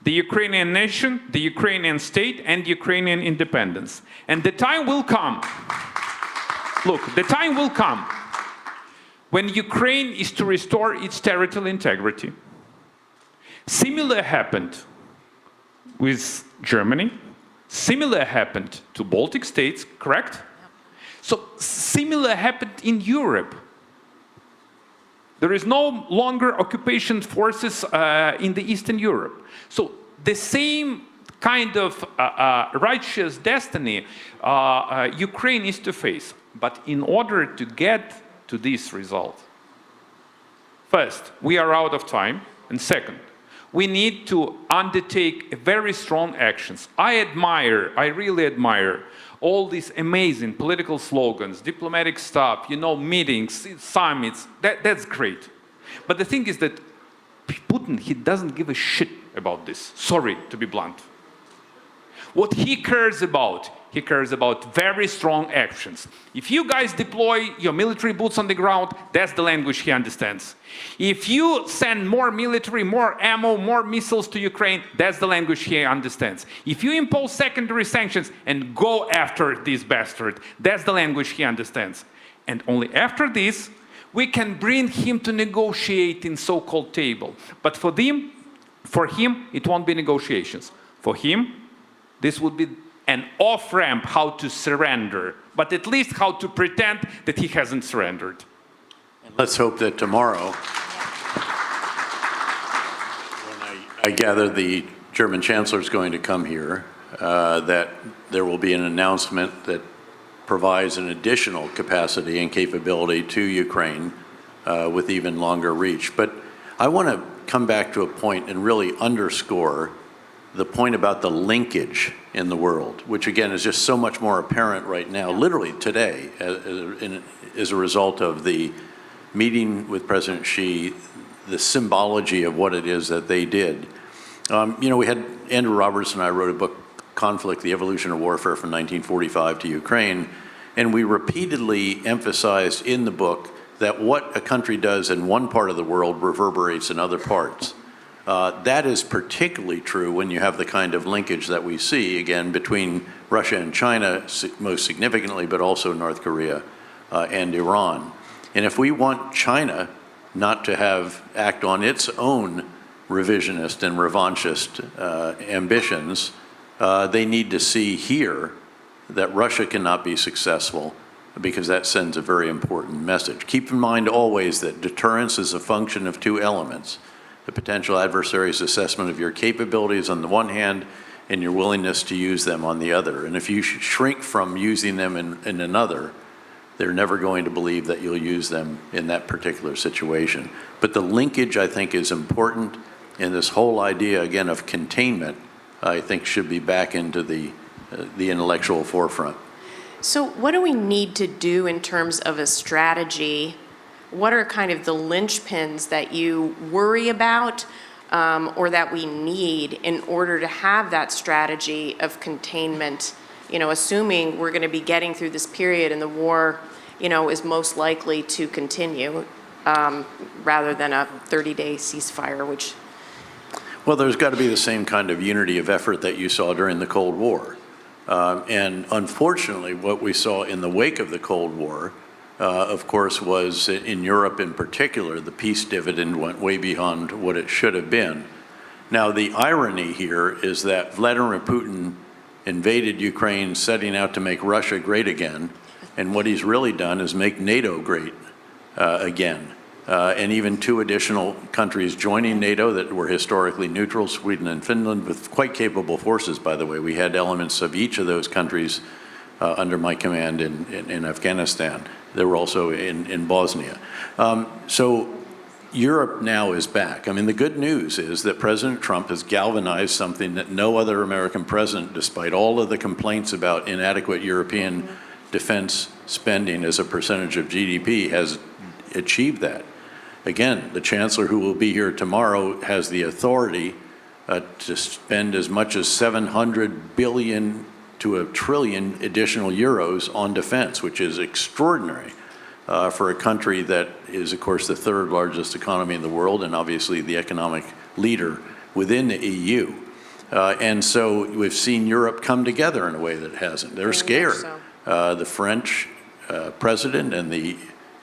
the Ukrainian nation, the Ukrainian state, and Ukrainian independence. And the time will come, look, the time will come when Ukraine is to restore its territorial integrity. Similar happened with Germany. Similar happened to Baltic states, correct? Yep. So similar happened in Europe. There is no longer occupation forces in the Eastern Europe. So the same kind of righteous destiny Ukraine is to face. But in order to get to this result, first, we are out of time, and second, we need to undertake very strong actions. I really admire all these amazing political slogans, diplomatic stuff, you know, meetings, summits, that's great. But the thing is that Putin, he doesn't give a shit about this. Sorry to be blunt. What he cares about very strong actions. If you guys deploy your military boots on the ground, that's the language he understands. If you send more military, more ammo, more missiles to Ukraine, that's the language he understands. If you impose secondary sanctions and go after this bastard, that's the language he understands. And only after this, we can bring him to negotiate in so-called table. But for him, it won't be negotiations. For him, this would be an off-ramp how to surrender, but at least how to pretend that he hasn't surrendered. And let's hope that tomorrow, when I gather the German Chancellor is going to come here, that there will be an announcement that provides an additional capacity and capability to Ukraine with even longer reach. But I want to come back to a point and really underscore the point about the linkage in the world, which again is just so much more apparent right now, literally today, as a result of the meeting with President Xi, the symbology of what it is that they did. You know, we had Andrew Roberts and I wrote a book, Conflict, the Evolution of Warfare from 1945 to Ukraine, and we repeatedly emphasized in the book that what a country does in one part of the world reverberates in other parts. That is particularly true when you have the kind of linkage that we see, again, between Russia and China, most significantly, but also North Korea and Iran. And if we want China not to act on its own revisionist and revanchist ambitions, they need to see here that Russia cannot be successful, because that sends a very important message. Keep in mind always that deterrence is a function of two elements: the potential adversary's assessment of your capabilities on the one hand, and your willingness to use them on the other. And if you shrink from using them in another, they're never going to believe that you'll use them in that particular situation. But the linkage, I think, is important, and this whole idea, again, of containment, I think, should be back into the intellectual forefront. So what do we need to do in terms of a strategy? What are kind of the linchpins that you worry about or that we need in order to have that strategy of containment, you know, assuming we're going to be getting through this period and the war, you know, is most likely to continue rather than a 30-day ceasefire, which... Well, there's got to be the same kind of unity of effort that you saw during the Cold War. And unfortunately, what we saw in the wake of the Cold War, of course, was in Europe in particular, the peace dividend went way beyond what it should have been. Now, the irony here is that Vladimir Putin invaded Ukraine setting out to make Russia great again, and what he's really done is make NATO great again. And even two additional countries joining NATO that were historically neutral, Sweden and Finland, with quite capable forces, by the way. We had elements of each of those countries under my command in Afghanistan. They were also in Bosnia. So Europe now is back. I mean, the good news is that President Trump has galvanized something that no other American president, despite all of the complaints about inadequate European defense spending as a percentage of GDP, has achieved that. Again, the chancellor who will be here tomorrow has the authority to spend as much as 700 billion to $1 trillion additional euros on defense, which is extraordinary for a country that is, of course, the third largest economy in the world and obviously the economic leader within the EU. And so we've seen Europe come together in a way that it hasn't. They're scared. The French president and the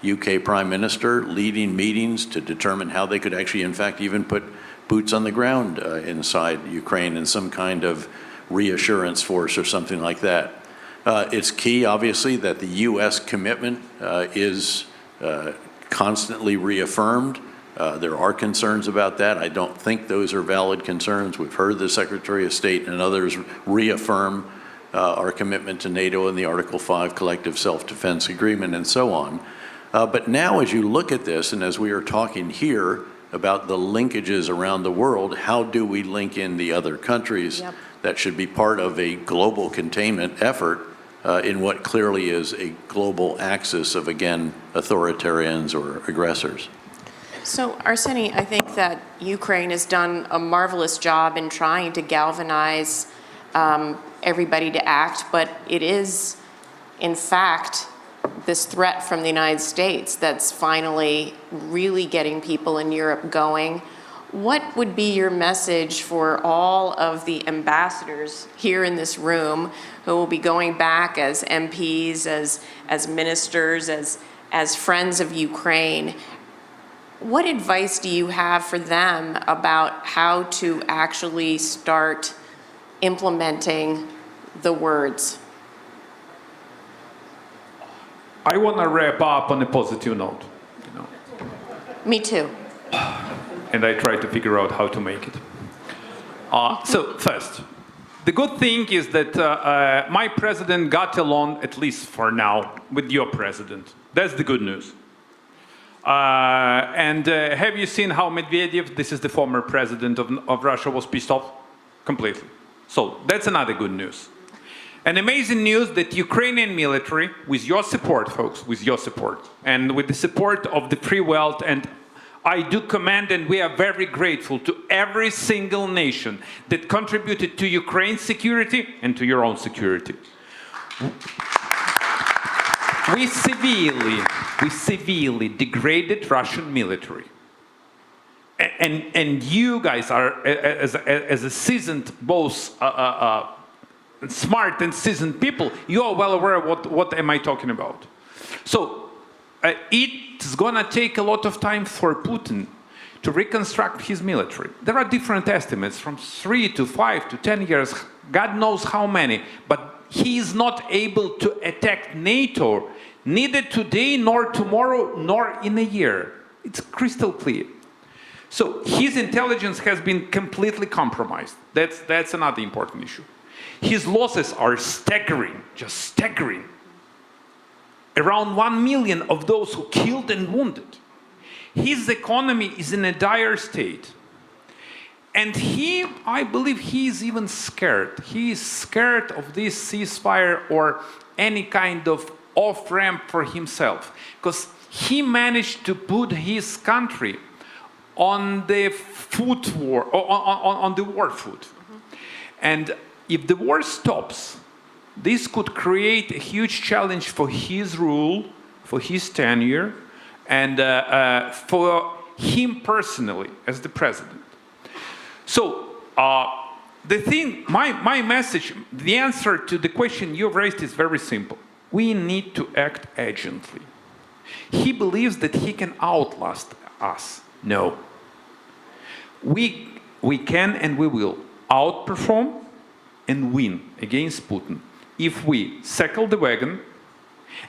UK Prime Minister leading meetings to determine how they could actually, in fact, even put boots on the ground inside Ukraine in some kind of reassurance force or something like that. It's key, obviously, that the U.S. commitment is constantly reaffirmed. There are concerns about that. I don't think those are valid concerns. We've heard the Secretary of State and others reaffirm our commitment to NATO and the Article 5 Collective Self-Defense Agreement and so on. But now as you look at this, and as we are talking here about the linkages around the world, how do we link in the other countries that should be part of a global containment effort in what clearly is a global axis of, again, authoritarians or aggressors? So, Arseniy, I think that Ukraine has done a marvelous job in trying to galvanize everybody to act, but it is, in fact, this threat from the United States that's finally really getting people in Europe going. What would be your message for all of the ambassadors here in this room who will be going back as MPs, as ministers, as friends of Ukraine? What advice do you have for them about how to actually start implementing the words? I want to wrap up on a positive note. You know. Me too. And I try to figure out how to make it. So first, the good thing is that my president got along, at least for now, with your president. That's the good news. And have you seen how Medvedev, this is the former president of Russia, was pissed off? Completely. So that's another good news. An amazing news that Ukrainian military, with your support, folks, with your support, and with the support of the free world and I do commend, and we are very grateful to every single nation that contributed to Ukraine's security and to your own security. We severely degraded Russian military. And you guys are, as a seasoned, both smart and seasoned people, you are well aware of what am I talking about. So it's gonna take a lot of time for Putin to reconstruct his military. There are different estimates, from 3 to 5 to 10 years, God knows how many, but he is not able to attack NATO, neither today, nor tomorrow, nor in a year. It's crystal clear. So his intelligence has been completely compromised. That's another important issue. His losses are staggering, just staggering. Around 1 million of those who killed and wounded. His economy is in a dire state. And I believe he is even scared. He is scared of this ceasefire or any kind of off-ramp for himself. Because he managed to put his country on the foot war, on the war foot. And if the war stops, this could create a huge challenge for his rule, for his tenure, and for him personally as the president. So the thing, my message, the answer to the question you've raised is very simple. We need to act urgently. He believes that he can outlast us. No. We can and we will outperform and win against Putin if we circle the wagon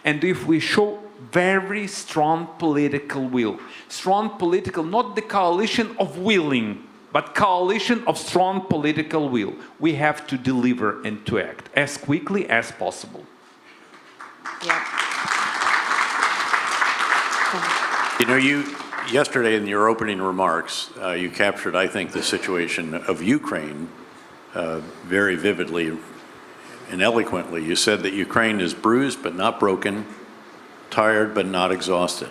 and if we show very strong political will. Strong political, not the coalition of willing, but coalition of strong political will. We have to deliver and to act as quickly as possible. Yeah. You know, yesterday in your opening remarks, you captured, I think, the situation of Ukraine very vividly and eloquently. You said that Ukraine is bruised but not broken, tired but not exhausted.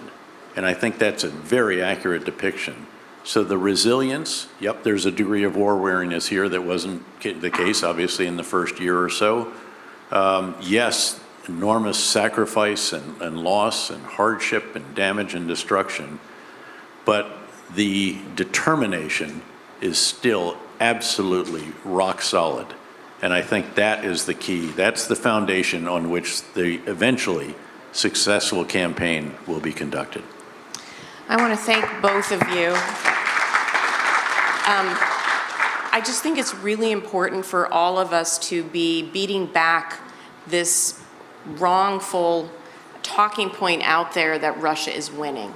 And I think that's a very accurate depiction. So the resilience, yep, there's a degree of war weariness here that wasn't the case, obviously, in the first year or so. Yes, enormous sacrifice and loss and hardship and damage and destruction. But the determination is still absolutely rock solid. And I think that is the key. That's the foundation on which the eventually successful campaign will be conducted. I want to thank both of you. I just think it's really important for all of us to be beating back this wrongful talking point out there that Russia is winning.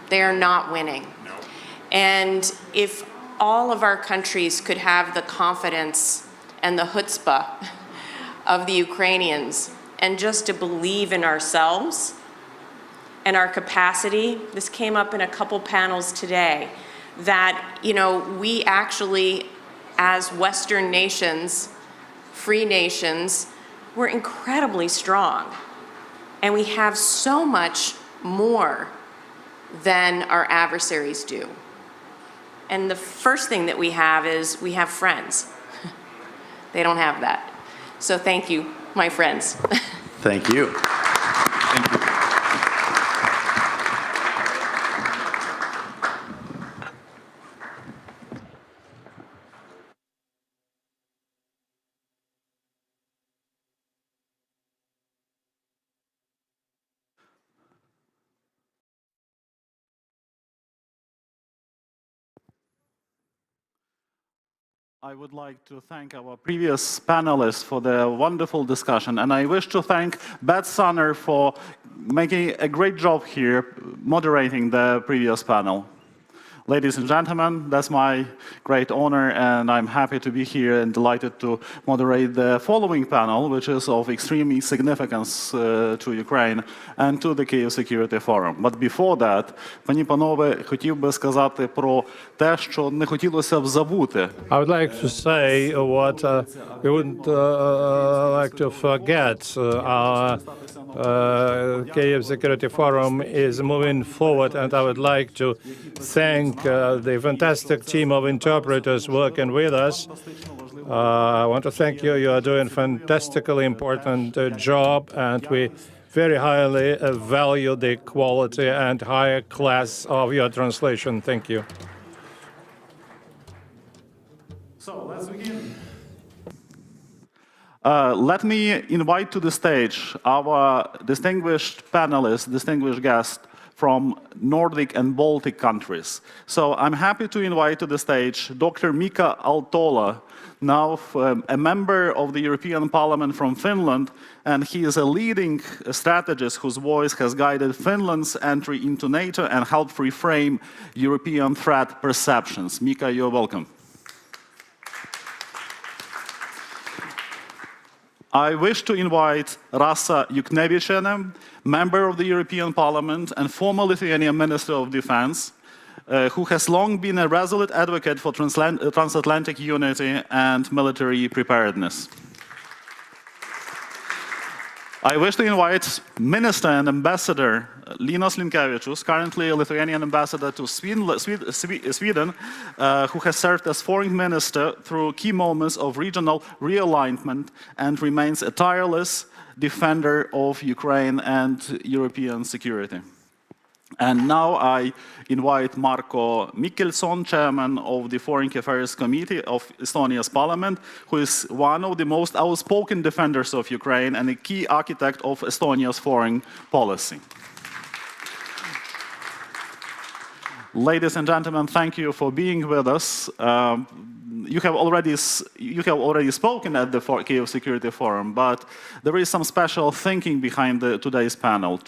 They are not winning. No. And if all of our countries could have the confidence and the chutzpah of the Ukrainians and just to believe in ourselves and our capacity, this came up in a couple panels today, that, you know, we actually, as Western nations, free nations, we're incredibly strong. And we have so much more than our adversaries do. And the first thing that we have is we have friends. They don't have that. So thank you, my friends. Thank you. Thank you. I would like to thank our previous panelists for the wonderful discussion, and I wish to thank Beth Sunner for making a great job here moderating the previous panel. Ladies and gentlemen, that's my great honor, and I'm happy to be here and delighted to moderate the following panel, which is of extreme significance to Ukraine and to the Kyiv Security Forum. But before that, пані панове, хотів би сказати про те, що не хотілося б забути. I would like to say what we wouldn't like to forget. Our Kyiv Security Forum is moving forward, and I would like to thank the fantastic team of interpreters working with us. I want to thank you. You are doing a fantastically important job, and we very highly value the quality and higher class of your translation. Thank you. So let's begin. Let me invite to the stage our distinguished panelists, distinguished guests from Nordic and Baltic countries. So I'm happy to invite to the stage Dr. Mika Aaltola, now a member of the European Parliament from Finland, and he is a leading strategist whose voice has guided Finland's entry into NATO and helped reframe European threat perceptions. Mika, you're welcome. I wish to invite Rasa Juknevičienė, member of the European Parliament and former Lithuanian Minister of Defense, who has long been a resolute advocate for transatlantic unity and military preparedness. I wish to invite Minister and Ambassador Linas Linkevičius, currently a Lithuanian ambassador to Sweden, who has served as foreign minister through key moments of regional realignment and remains a tireless defender of Ukraine and European security. And now I invite Marko Mihkelson, chairman of the Foreign Affairs Committee of Estonia's parliament, who is one of the most outspoken defenders of Ukraine and a key architect of Estonia's foreign policy. Ladies and gentlemen, thank you for being with us. You have already spoken at the Kyiv Security Forum, but there is some special thinking behind today's panel,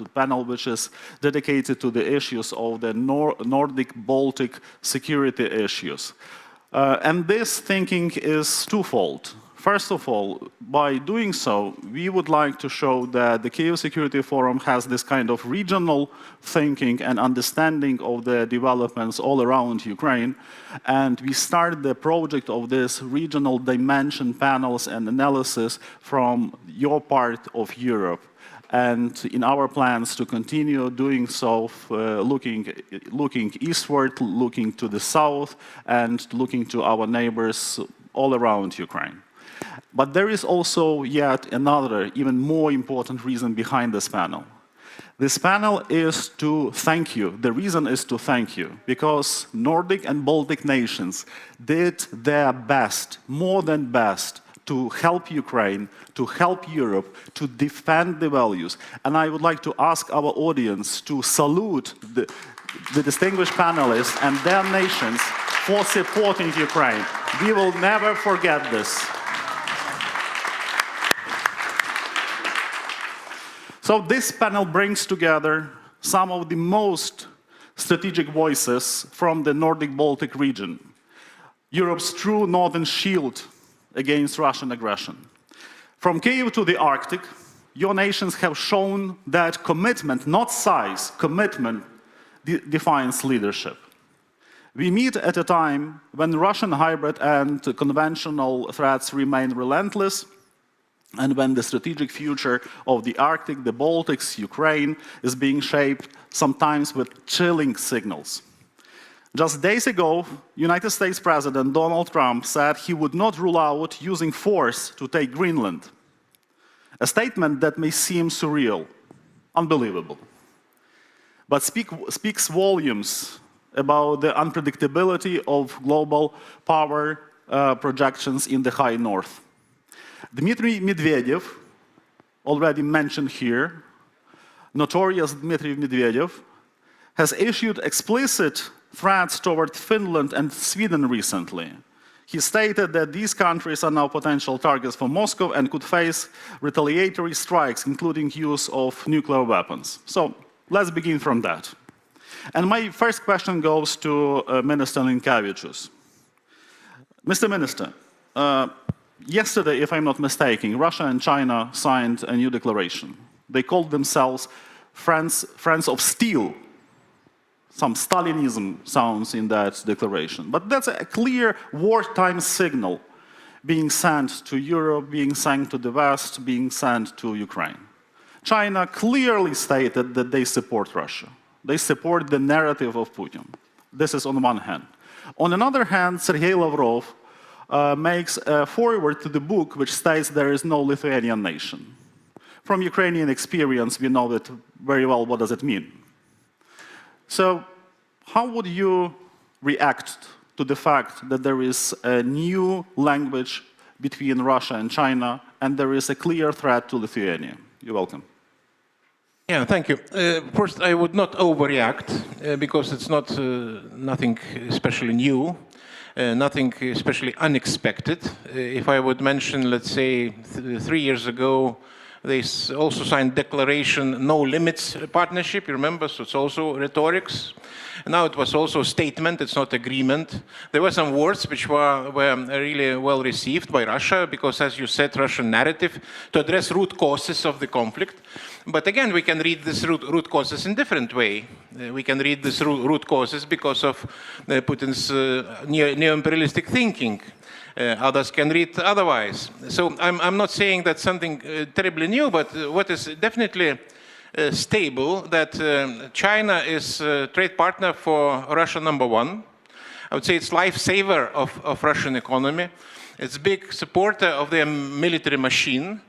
which is dedicated to the issues of the Nordic-Baltic security issues. And this thinking is twofold. First of all, by doing so, we would like to show that the Kyiv Security Forum has this kind of regional thinking and understanding of the developments all around Ukraine. And we started the project of this regional dimension panels and analysis from your part of Europe. And in our plans to continue doing so, looking eastward, looking to the south, and looking to our neighbors all around Ukraine. But there is also yet another, even more important reason behind this panel. This panel is to thank you. The reason is to thank you, because Nordic and Baltic nations did their best, more than best, to help Ukraine, to help Europe, to defend the values. And I would like to ask our audience to salute the distinguished panelists and their nations for supporting Ukraine. We will never forget this. So this panel brings together some of the most strategic voices from the Nordic-Baltic region, Europe's true northern shield against Russian aggression. From Kyiv to the Arctic, your nations have shown that commitment, not size, commitment defines leadership. We meet at a time when Russian hybrid and conventional threats remain relentless, and when the strategic future of the Arctic, the Baltics, Ukraine is being shaped sometimes with chilling signals. Just days ago, United States President Donald Trump said he would not rule out using force to take Greenland. A statement that may seem surreal, unbelievable, but speaks volumes about the unpredictability of global power projections in the high north. Dmitry Medvedev, already mentioned here, notorious Dmitry Medvedev, has issued explicit threats toward Finland and Sweden recently. He stated that these countries are now potential targets for Moscow and could face retaliatory strikes, including use of nuclear weapons. So let's begin from that. And my first question goes to Minister Linkevičius. Mr. Minister, yesterday, if I'm not mistaken, Russia and China signed a new declaration. They called themselves friends of steel. Some Stalinism sounds in that declaration. But that's a clear wartime signal being sent to Europe, being sent to the West, being sent to Ukraine. China clearly stated that they support Russia. They support the narrative of Putin. This is on one hand. On another hand, Sergei Lavrov makes a foreword to the book which states there is no Lithuanian nation. From Ukrainian experience, we know that very well what does it mean. So how would you react to the fact that there is a new language between Russia and China, and there is a clear threat to Lithuania? You're welcome. Yeah, thank you. First, I would not overreact because it's not nothing especially new, nothing especially unexpected. If I would mention, let's say, 3 years ago, they also signed declaration, no limits partnership, you remember, so it's also rhetorics. Now it was also a statement, it's not agreement. There were some words which were really well received by Russia because, as you said, Russian narrative to address root causes of the conflict. But again, we can read this root causes in different way. We can read this root causes because of Putin's neo-imperialistic thinking. Others can read otherwise. So I'm not saying that's something terribly new, but what is definitely stable, that China is a trade partner for Russia #1. I would say it's lifesaver of Russian economy. It's a big supporter of their military machine,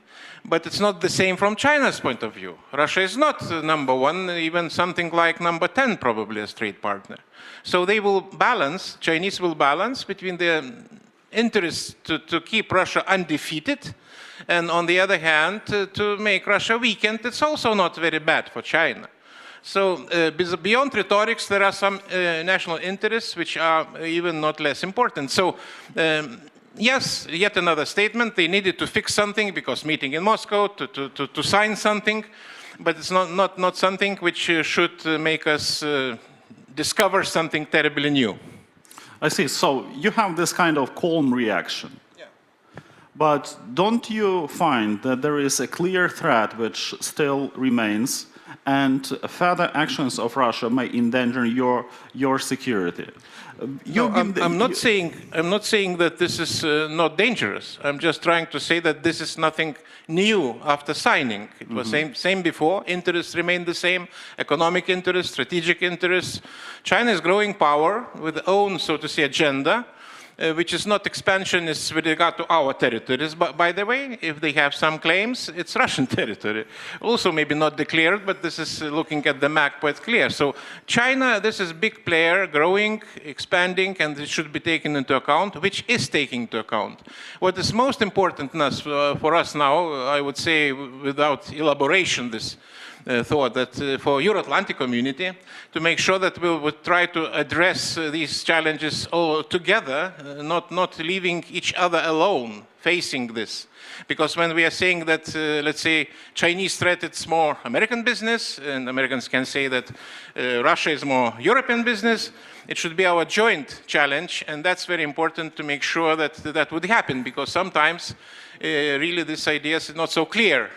but it's not the same from China's point of view. Russia is not #1, even something like #10 probably as trade partner. So they will balance, Chinese will balance between their interest to keep Russia undefeated, and on the other hand, to make Russia weakened. It's also not very bad for China. So beyond rhetorics, there are some national interests which are even not less important. So yes, yet another statement. They needed to fix something because meeting in Moscow to sign something, but it's not something which should make us discover something terribly new. I see. So you have this kind of calm reaction. Yeah. But don't you find that there is a clear threat which still remains, and further actions of Russia may endanger your security? I'm not saying that this is not dangerous. I'm just trying to say that this is nothing new after signing. It was same before. Interests remain the same. Economic interests, strategic interests. China is growing power with its own, so to say, agenda, which is not expansionist with regard to our territories. But by the way, if they have some claims, it's Russian territory. Also maybe not declared, but this is looking at the map quite clear. So China, this is a big player, growing, expanding, and it should be taken into account, which is taken into account. What is most important for us now, I would say without elaboration, this thought that for Euro-Atlantic community, to make sure that we would try to address these challenges all together, not leaving each other alone facing this. Because when we are saying that, let's say, Chinese threat, it's more American business, and Americans can say that Russia is more European business, it should be our joint challenge, and that's very important to make sure that that would happen, because sometimes really this idea is not so clear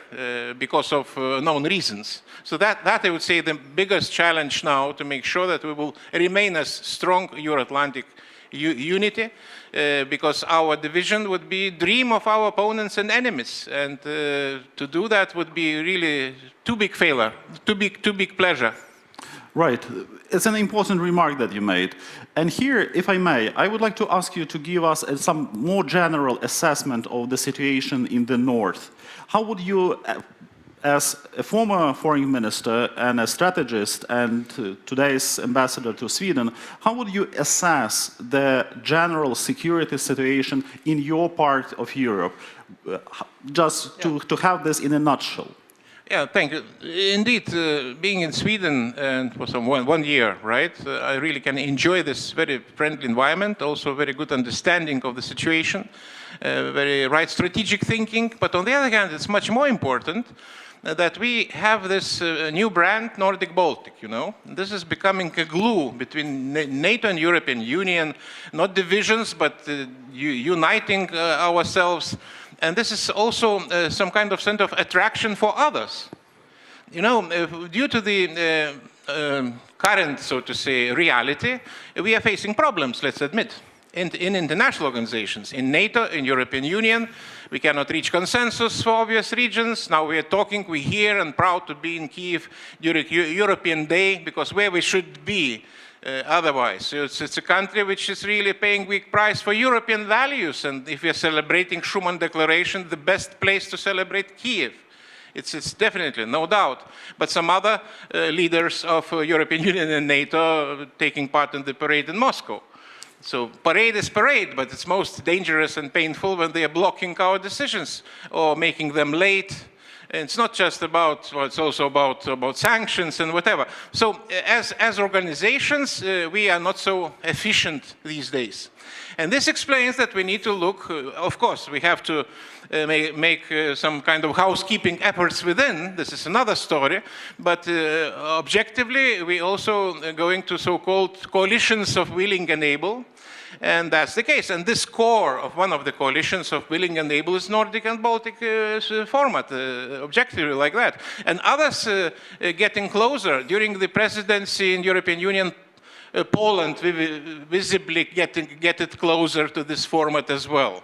because of known reasons. So that I would say the biggest challenge now, to make sure that we will remain as strong Euro-Atlantic unity, because our division would be dream of our opponents and enemies, and to do that would be really too big failure, too big pleasure. Right. It's an important remark that you made. And here, if I may, I would like to ask you to give us some more general assessment of the situation in the north. How would you, as a former foreign minister and a strategist and today's ambassador to Sweden, how would you assess the general security situation in your part of Europe? Just to have this in a nutshell. Yeah, thank you. Indeed, being in Sweden and for some one year, right, I really can enjoy this very friendly environment, also very good understanding of the situation, very right strategic thinking. But on the other hand, it's much more important that we have this new brand, Nordic Baltic, you know. This is becoming a glue between NATO and European Union, not divisions, but uniting ourselves. And this is also some kind of center of attraction for others. You know, due to the current, so to say, reality, we are facing problems, let's admit. In international organizations, in NATO, in European Union, we cannot reach consensus for obvious reasons. Now we are talking, we're here and proud to be in Kyiv during European Day, because where we should be otherwise. So it's a country which is really paying big price for European values, and if we are celebrating Schuman Declaration, the best place to celebrate Kyiv. It's definitely, no doubt. But some other leaders of European Union and NATO taking part in the parade in Moscow. So parade is parade, but it's most dangerous and painful when they are blocking our decisions or making them late. And it's not just about, well, it's also about sanctions and whatever. So as organizations, we are not so efficient these days. And this explains that we need to look, of course, we have to make some kind of housekeeping efforts within. This is another story. But objectively, we also are going to so-called coalitions of willing and able. And that's the case. And this core of one of the coalitions of willing and able is Nordic and Baltic format, objectively like that. And others getting closer. During the presidency in European Union, Poland visibly get it closer to this format as well.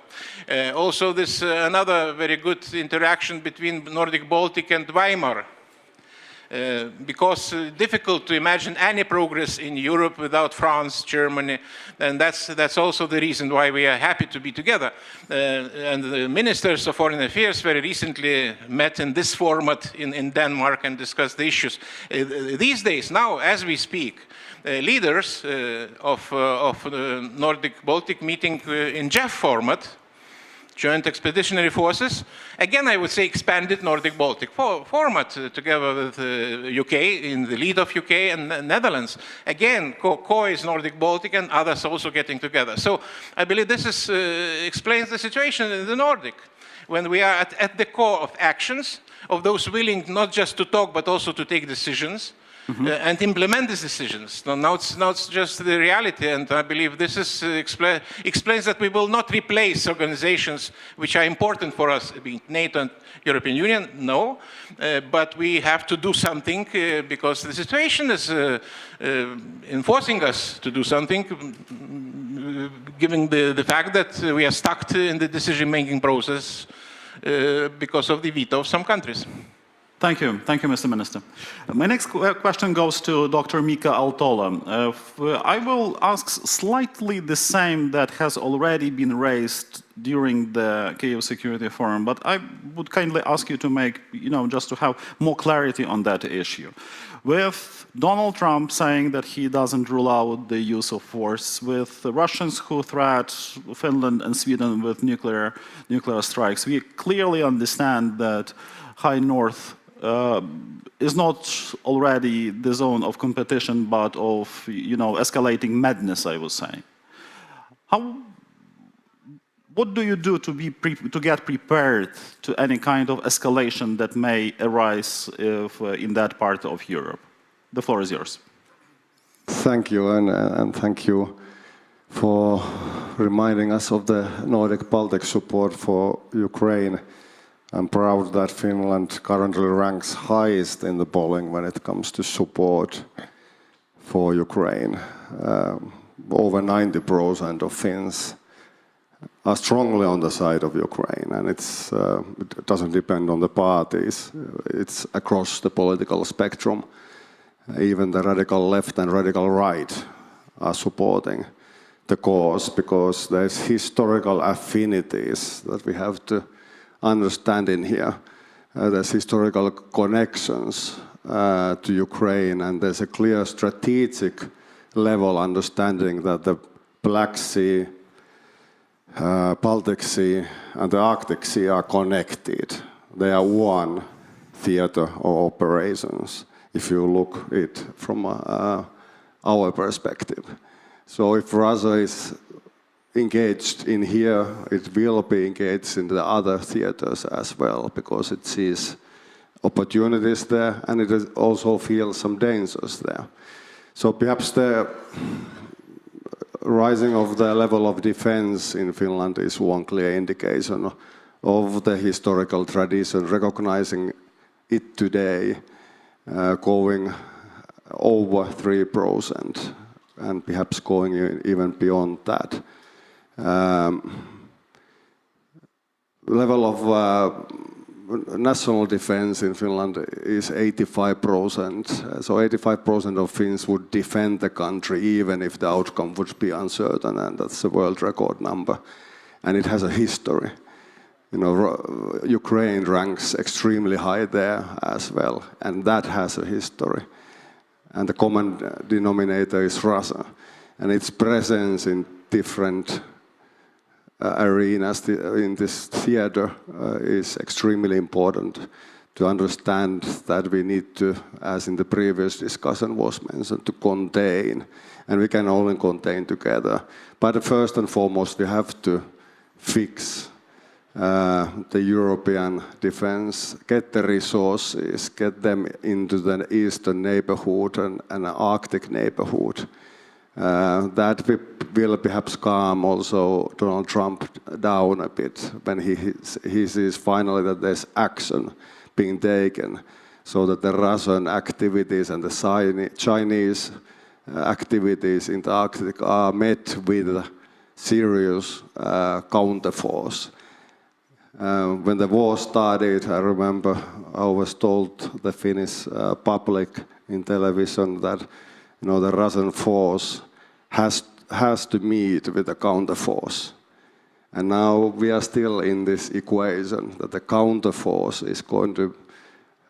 Also, this another very good interaction between Nordic Baltic and Weimar. Because difficult to imagine any progress in Europe without France, Germany, and that's also the reason why we are happy to be together. And the ministers of foreign affairs very recently met in this format in Denmark and discussed the issues. These days, now as we speak, leaders of Nordic-Baltic meeting in JEF format, Joint Expeditionary Forces, again I would say expanded Nordic-Baltic format together with UK, in the lead of UK and Netherlands. Again, core is Nordic-Baltic and others also getting together. So I believe this explains the situation in the Nordic, when we are at the core of actions, of those willing not just to talk but also to take decisions. And implement these decisions. Now it's just the reality, and I believe this is explains that we will not replace organizations which are important for us, being NATO and European Union, no, but we have to do something because the situation is enforcing us to do something, given the fact that we are stuck in the decision-making process because of the veto of some countries. Thank you, Mr. Minister. My next question goes to Dr. Mika Aaltola. I will ask slightly the same that has already been raised during the Kyiv Security Forum, but I would kindly ask you to make, just to have more clarity on that issue. With Donald Trump saying that he doesn't rule out the use of force, with the Russians who threat Finland and Sweden with nuclear strikes, we clearly understand that High North is not already the zone of competition, but of, escalating madness, I would say. What do you do to get prepared to any kind of escalation that may arise in that part of Europe? The floor is yours. Thank you, and thank you for reminding us of the Nordic-Baltic support for Ukraine. I'm proud that Finland currently ranks highest in the polling when it comes to support for Ukraine. Over 90% of Finns are strongly on the side of Ukraine, and it doesn't depend on the parties. It's across the political spectrum. Even the radical left and radical right are supporting the cause because there's historical affinities that we have to understand in here. There's historical connections to Ukraine, and there's a clear strategic level understanding that the Black Sea, Baltic Sea, and the Arctic Sea are connected. They are one theater of operations, if you look at it from our perspective. So if Russia is engaged in here, it will be engaged in the other theaters as well, because it sees opportunities there, and it also feels some dangers there. So perhaps the rising of the level of defense in Finland is one clear indication of the historical tradition, recognizing it today, going over 3%, and perhaps going even beyond that. Level of national defense in Finland is 85%. So 85% of Finns would defend the country even if the outcome would be uncertain, and that's a world record number. And it has a history. You know, Ukraine ranks extremely high there as well, and that has a history. And the common denominator is Russia, and its presence in different arenas in this theater is extremely important to understand that we need to, as in the previous discussion was mentioned, to contain, and we can only contain together. But first and foremost, we have to fix the European defense, get the resources, get them into the eastern neighborhood and Arctic neighborhood. That will perhaps calm also Donald Trump down a bit when he sees finally that there's action being taken, so that the Russian activities and the Chinese activities in the Arctic are met with serious counterforce. When the war started, I remember I was told the Finnish public in television that, you know, the Russian force has to meet with the counterforce. And now we are still in this equation that the counterforce is going to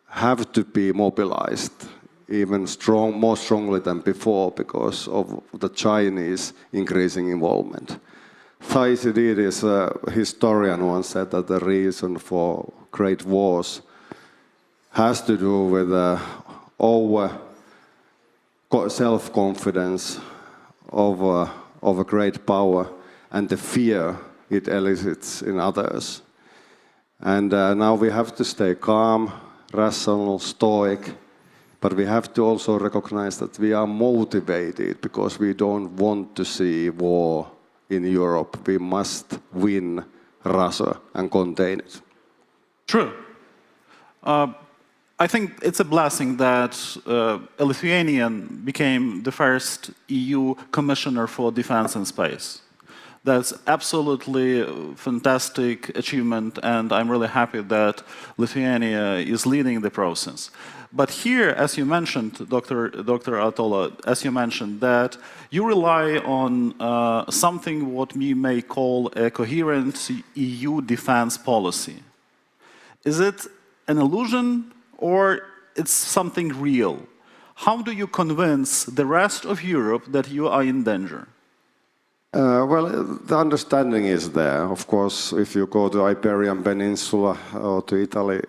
have to be mobilized even more strongly than before because of the Chinese increasing involvement. Thucydides, a historian, once said that the reason for great wars has to do with over self-confidence of a great power and the fear it elicits in others. And now we have to stay calm, rational, stoic, but we have to also recognize that we are motivated because we don't want to see war in Europe. We must win Russia and contain it. True. I think it's a blessing that a Lithuanian became the first EU Commissioner for Defense and Space. That's absolutely fantastic achievement, and I'm really happy that Lithuania is leading the process. But here, as you mentioned, Dr. Atola, as you mentioned, that you rely on something what we may call a coherent EU defense policy. Is it an illusion or it's something real? How do you convince the rest of Europe that you are in danger? Well, the understanding is there. Of course, if you go to Iberian Peninsula or to Italy,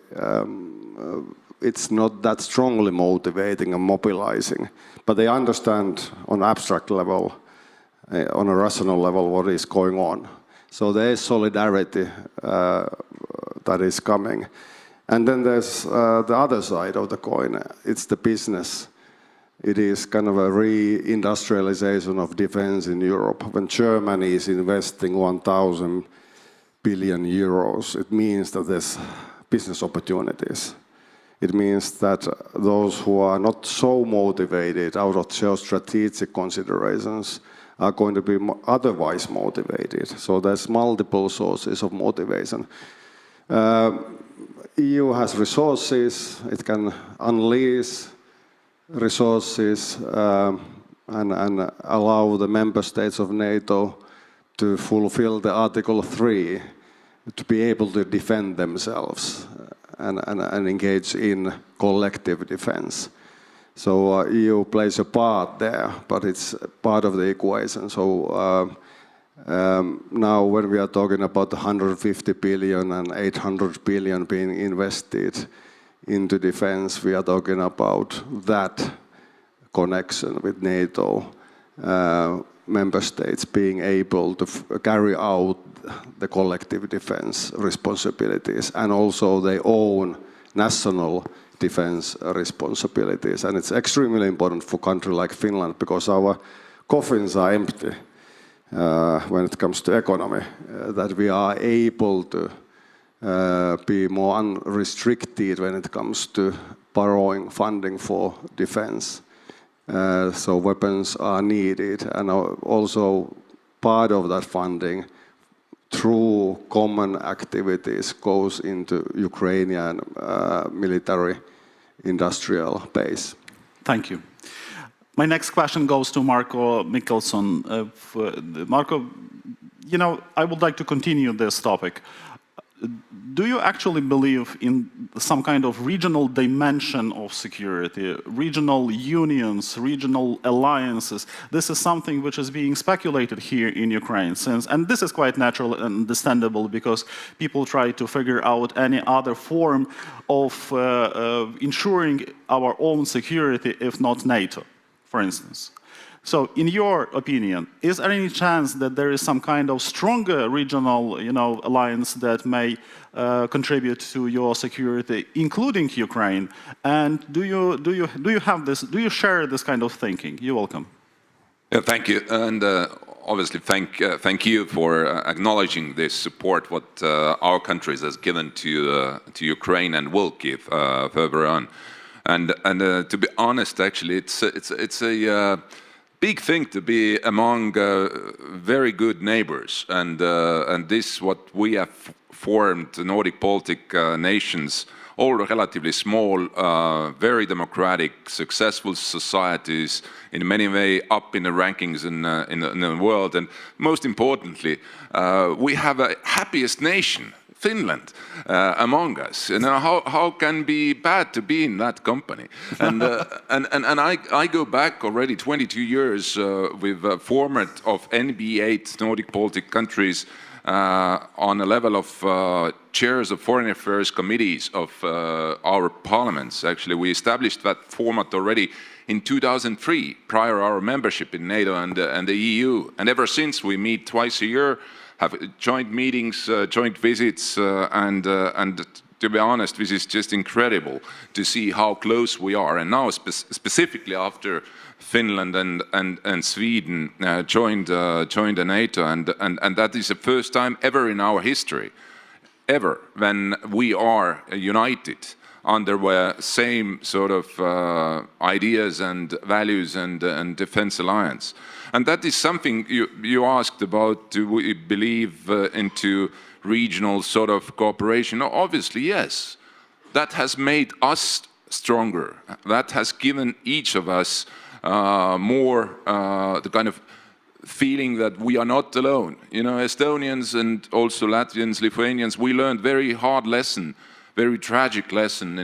it's not that strongly motivating and mobilizing. But they understand on abstract level, on a rational level, what is going on. So there is solidarity that is coming. And then there's the other side of the coin. It's the business. It is kind of a re-industrialization of defense in Europe. When Germany is investing 1,000 billion euros, it means that there's business opportunities. It means that those who are not so motivated out of geostrategic considerations are going to be otherwise motivated. So there's multiple sources of motivation. EU has resources. It can unleash resources and allow the member states of NATO to fulfill the Article 3 to be able to defend themselves and engage in collective defense. So EU plays a part there, but it's part of the equation. So now when we are talking about 150 billion and 800 billion being invested into defense, we are talking about that connection with NATO, member states being able to carry out the collective defense responsibilities and also their own national defense responsibilities. And it's extremely important for a country like Finland because our coffins are empty when it comes to economy, that we are able to be more unrestricted when it comes to borrowing funding for defense. So weapons are needed, and also part of that funding through common activities goes into Ukrainian military industrial base. Thank you. My next question goes to Marko Mikkelson. Marko, you know, I would like to continue this topic. Do you actually believe in some kind of regional dimension of security, regional unions, regional alliances? This is something which is being speculated here in Ukraine since, and this is quite natural and understandable because people try to figure out any other form of ensuring our own security, if not NATO, for instance. So, in your opinion, is there any chance that there is some kind of stronger regional, alliance that may contribute to your security, including Ukraine? And do you have this? Do you share this kind of thinking? You're welcome. Yeah, thank you, and obviously thank you for acknowledging this support what our countries has given to Ukraine and will give further on. And to be honest, actually, it's a big thing to be among very good neighbors, and this what we have formed, the Nordic Baltic nations, all relatively small, very democratic, successful societies, in many ways up in the rankings in the world, and most importantly, we have a happiest nation, Finland, among us. You know, how can be bad to be in that company? And I go back already 22 years with a format of NB8 Nordic Baltic countries on a level of chairs of foreign affairs committees of our parliaments. Actually, we established that format already in 2003, prior our membership in NATO and the EU. And ever since, we meet twice a year, have joint meetings, joint visits, and to be honest, this is just incredible to see how close we are. And now, specifically after Finland and Sweden joined the NATO, and that is the first time ever in our history, ever, when we are united under the same sort of ideas and values and defense alliance. And that is something you asked about, do we believe into regional sort of cooperation? Obviously, yes. That has made us stronger. That has given each of us more the kind of feeling that we are not alone. You know, Estonians and also Latvians, Lithuanians, we learned very hard lesson, very tragic lesson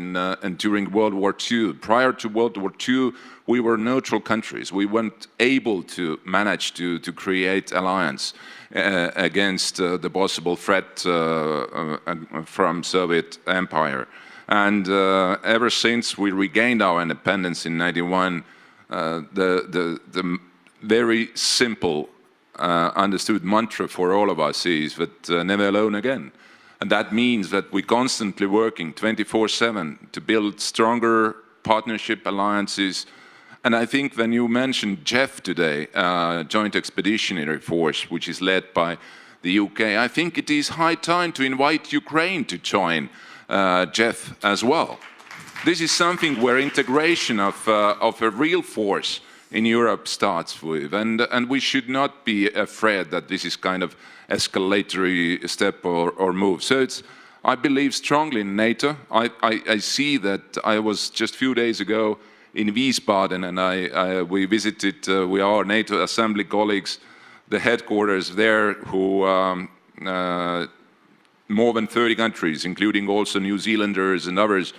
during World War II. Prior to World War II, we were neutral countries. We weren't able to manage to create alliance against the possible threat from Soviet Empire. And ever since we regained our independence in '91, the very simple understood mantra for all of us is that never alone again. And that means that we're constantly working 24/7 to build stronger partnership alliances. And I think when you mentioned JEF today, Joint Expeditionary Force, which is led by the UK, I think it is high time to invite Ukraine to join JEF as well. This is something where integration of a real force in Europe starts with, and we should not be afraid that this is kind of escalatory step or move. So I believe strongly in NATO. I see that. I was just a few days ago in Wiesbaden, and we visited, we are NATO Assembly colleagues, the headquarters there, who more than 30 countries, including also New Zealanders and others,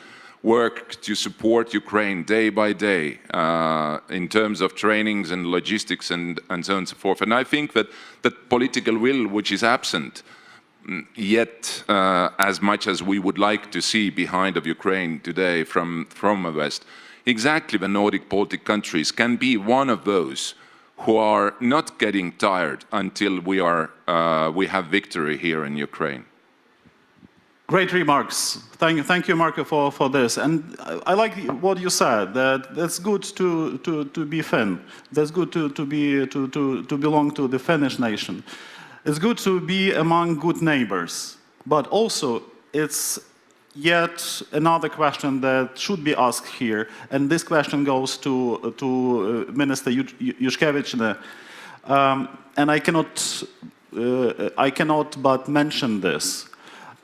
work to support Ukraine day by day in terms of trainings and logistics and so on and so forth. And I think that that political will, which is absent yet as much as we would like to see behind of Ukraine today from the West, exactly the Nordic Baltic countries can be one of those who are not getting tired until we have victory here in Ukraine. Great remarks. Thank you, Marco, for this. And I like what you said. That that's good to be Finn. That's good to belong to the Finnish nation. It's good to be among good neighbors. But also, it's yet another question that should be asked here, and this question goes to Minister Yushkevich. And I cannot but mention this.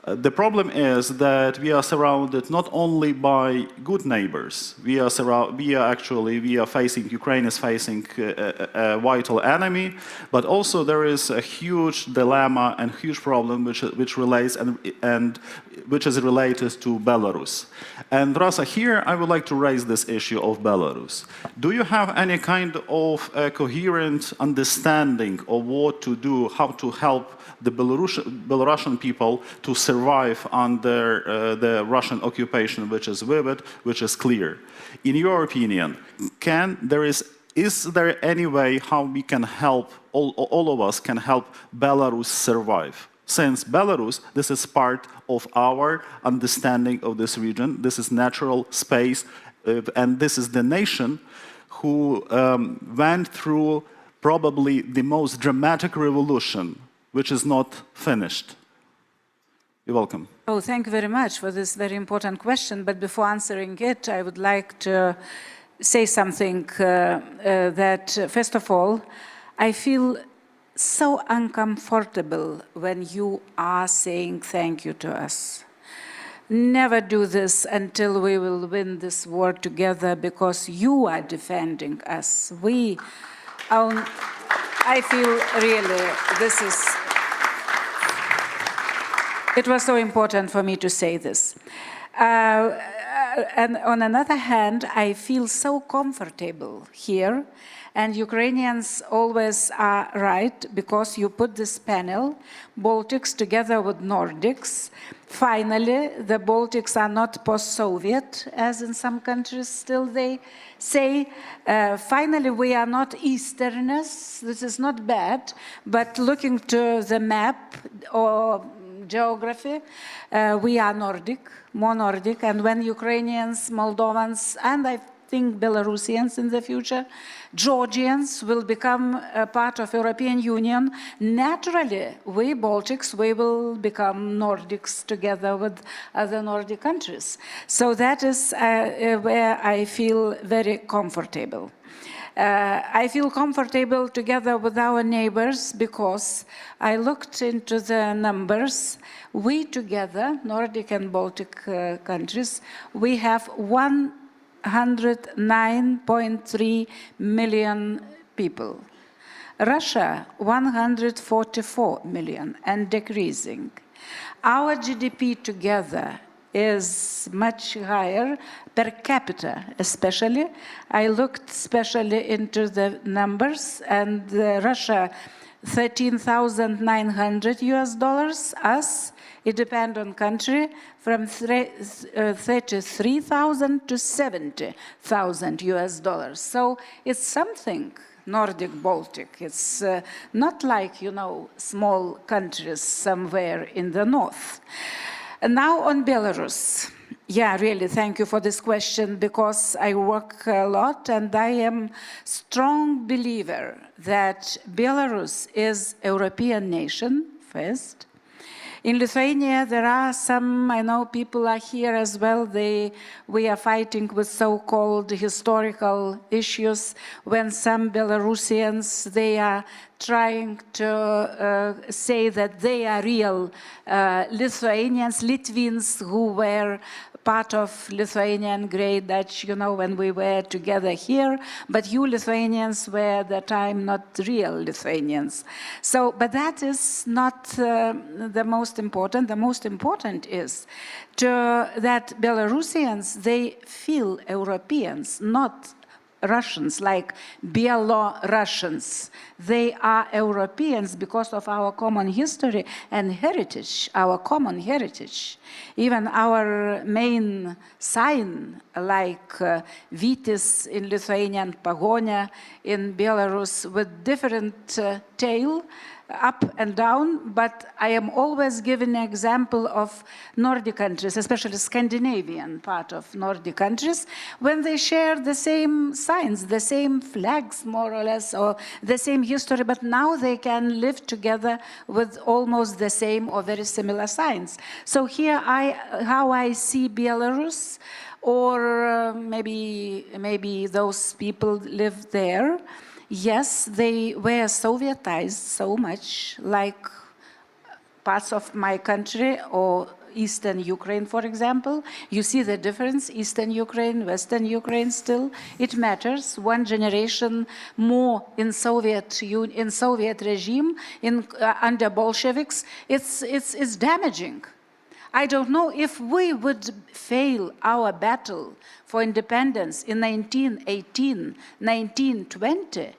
The problem is that we are surrounded not only by good neighbors. Ukraine is facing a vital enemy, but also there is a huge dilemma and huge problem which relates and which is related to Belarus. And Rasa, here I would like to raise this issue of Belarus. Do you have any kind of coherent understanding of what to do, how to help the Belarusian people to survive under the Russian occupation, which is vivid, which is clear? In your opinion, is there any way how we can help, all of us can help Belarus survive? Since Belarus, this is part of our understanding of this region, this is natural space, and this is the nation who went through probably the most dramatic revolution, which is not finished. You're welcome. Oh, thank you very much for this very important question. But before answering it, I would like to say something that, first of all, I feel so uncomfortable when you are saying thank you to us. Never do this until we will win this war together, because you are defending us. I feel really this is... It was so important for me to say this. And on another hand, I feel so comfortable here. And Ukrainians always are right, because you put this panel, Baltics together with Nordics. Finally, the Baltics are not post-Soviet, as in some countries still they say. Finally, we are not Easterners. This is not bad. But looking to the map or geography, we are Nordic, more Nordic. And when Ukrainians, Moldovans, and I think Belarusians in the future, Georgians will become a part of European Union, naturally, we Baltics, we will become Nordics together with other Nordic countries. So that is where I feel very comfortable. I feel comfortable together with our neighbors because I looked into the numbers. We together, Nordic and Baltic countries, we have 109.3 million people. Russia, 144 million and decreasing. Our GDP together is much higher per capita, especially. I looked especially into the numbers, and Russia, $13,900 US, us, it depends on country, from 33,000 to 70,000 US. So it's something Nordic, Baltic. It's not like, you know, small countries somewhere in the north. And now on Belarus. Yeah, really, thank you for this question, because I work a lot and I am strong believer that Belarus is a European nation, first. In Lithuania, there are some, I know people are here as well, we are fighting with so-called historical issues when some Belarusians, they are trying to say that they are real Lithuanians, Latvians who were part of Lithuanian Great Dutch, you know, when we were together here, but you Lithuanians were at the time not real Lithuanians. So, but that is not the most important. The most important is that Belarusians, they feel Europeans, not Russians, like Belarusians. They are Europeans because of our common history and heritage, our common heritage. Even our main sign, like Vytis in Lithuanian, Pagonia in Belarus, with different tail, up and down, but I am always giving an example of Nordic countries, especially Scandinavian part of Nordic countries, when they share the same signs, the same flags, more or less, or the same history, but now they can live together with almost the same or very similar signs. So here, how I see Belarus, or maybe those people live there. Yes, they were Sovietized so much, like parts of my country or Eastern Ukraine, for example. You see the difference, Eastern Ukraine, Western Ukraine still. It matters. One generation more in Soviet regime, under Bolsheviks, it's damaging. I don't know if we would fail our battle for independence in 1918, 1920,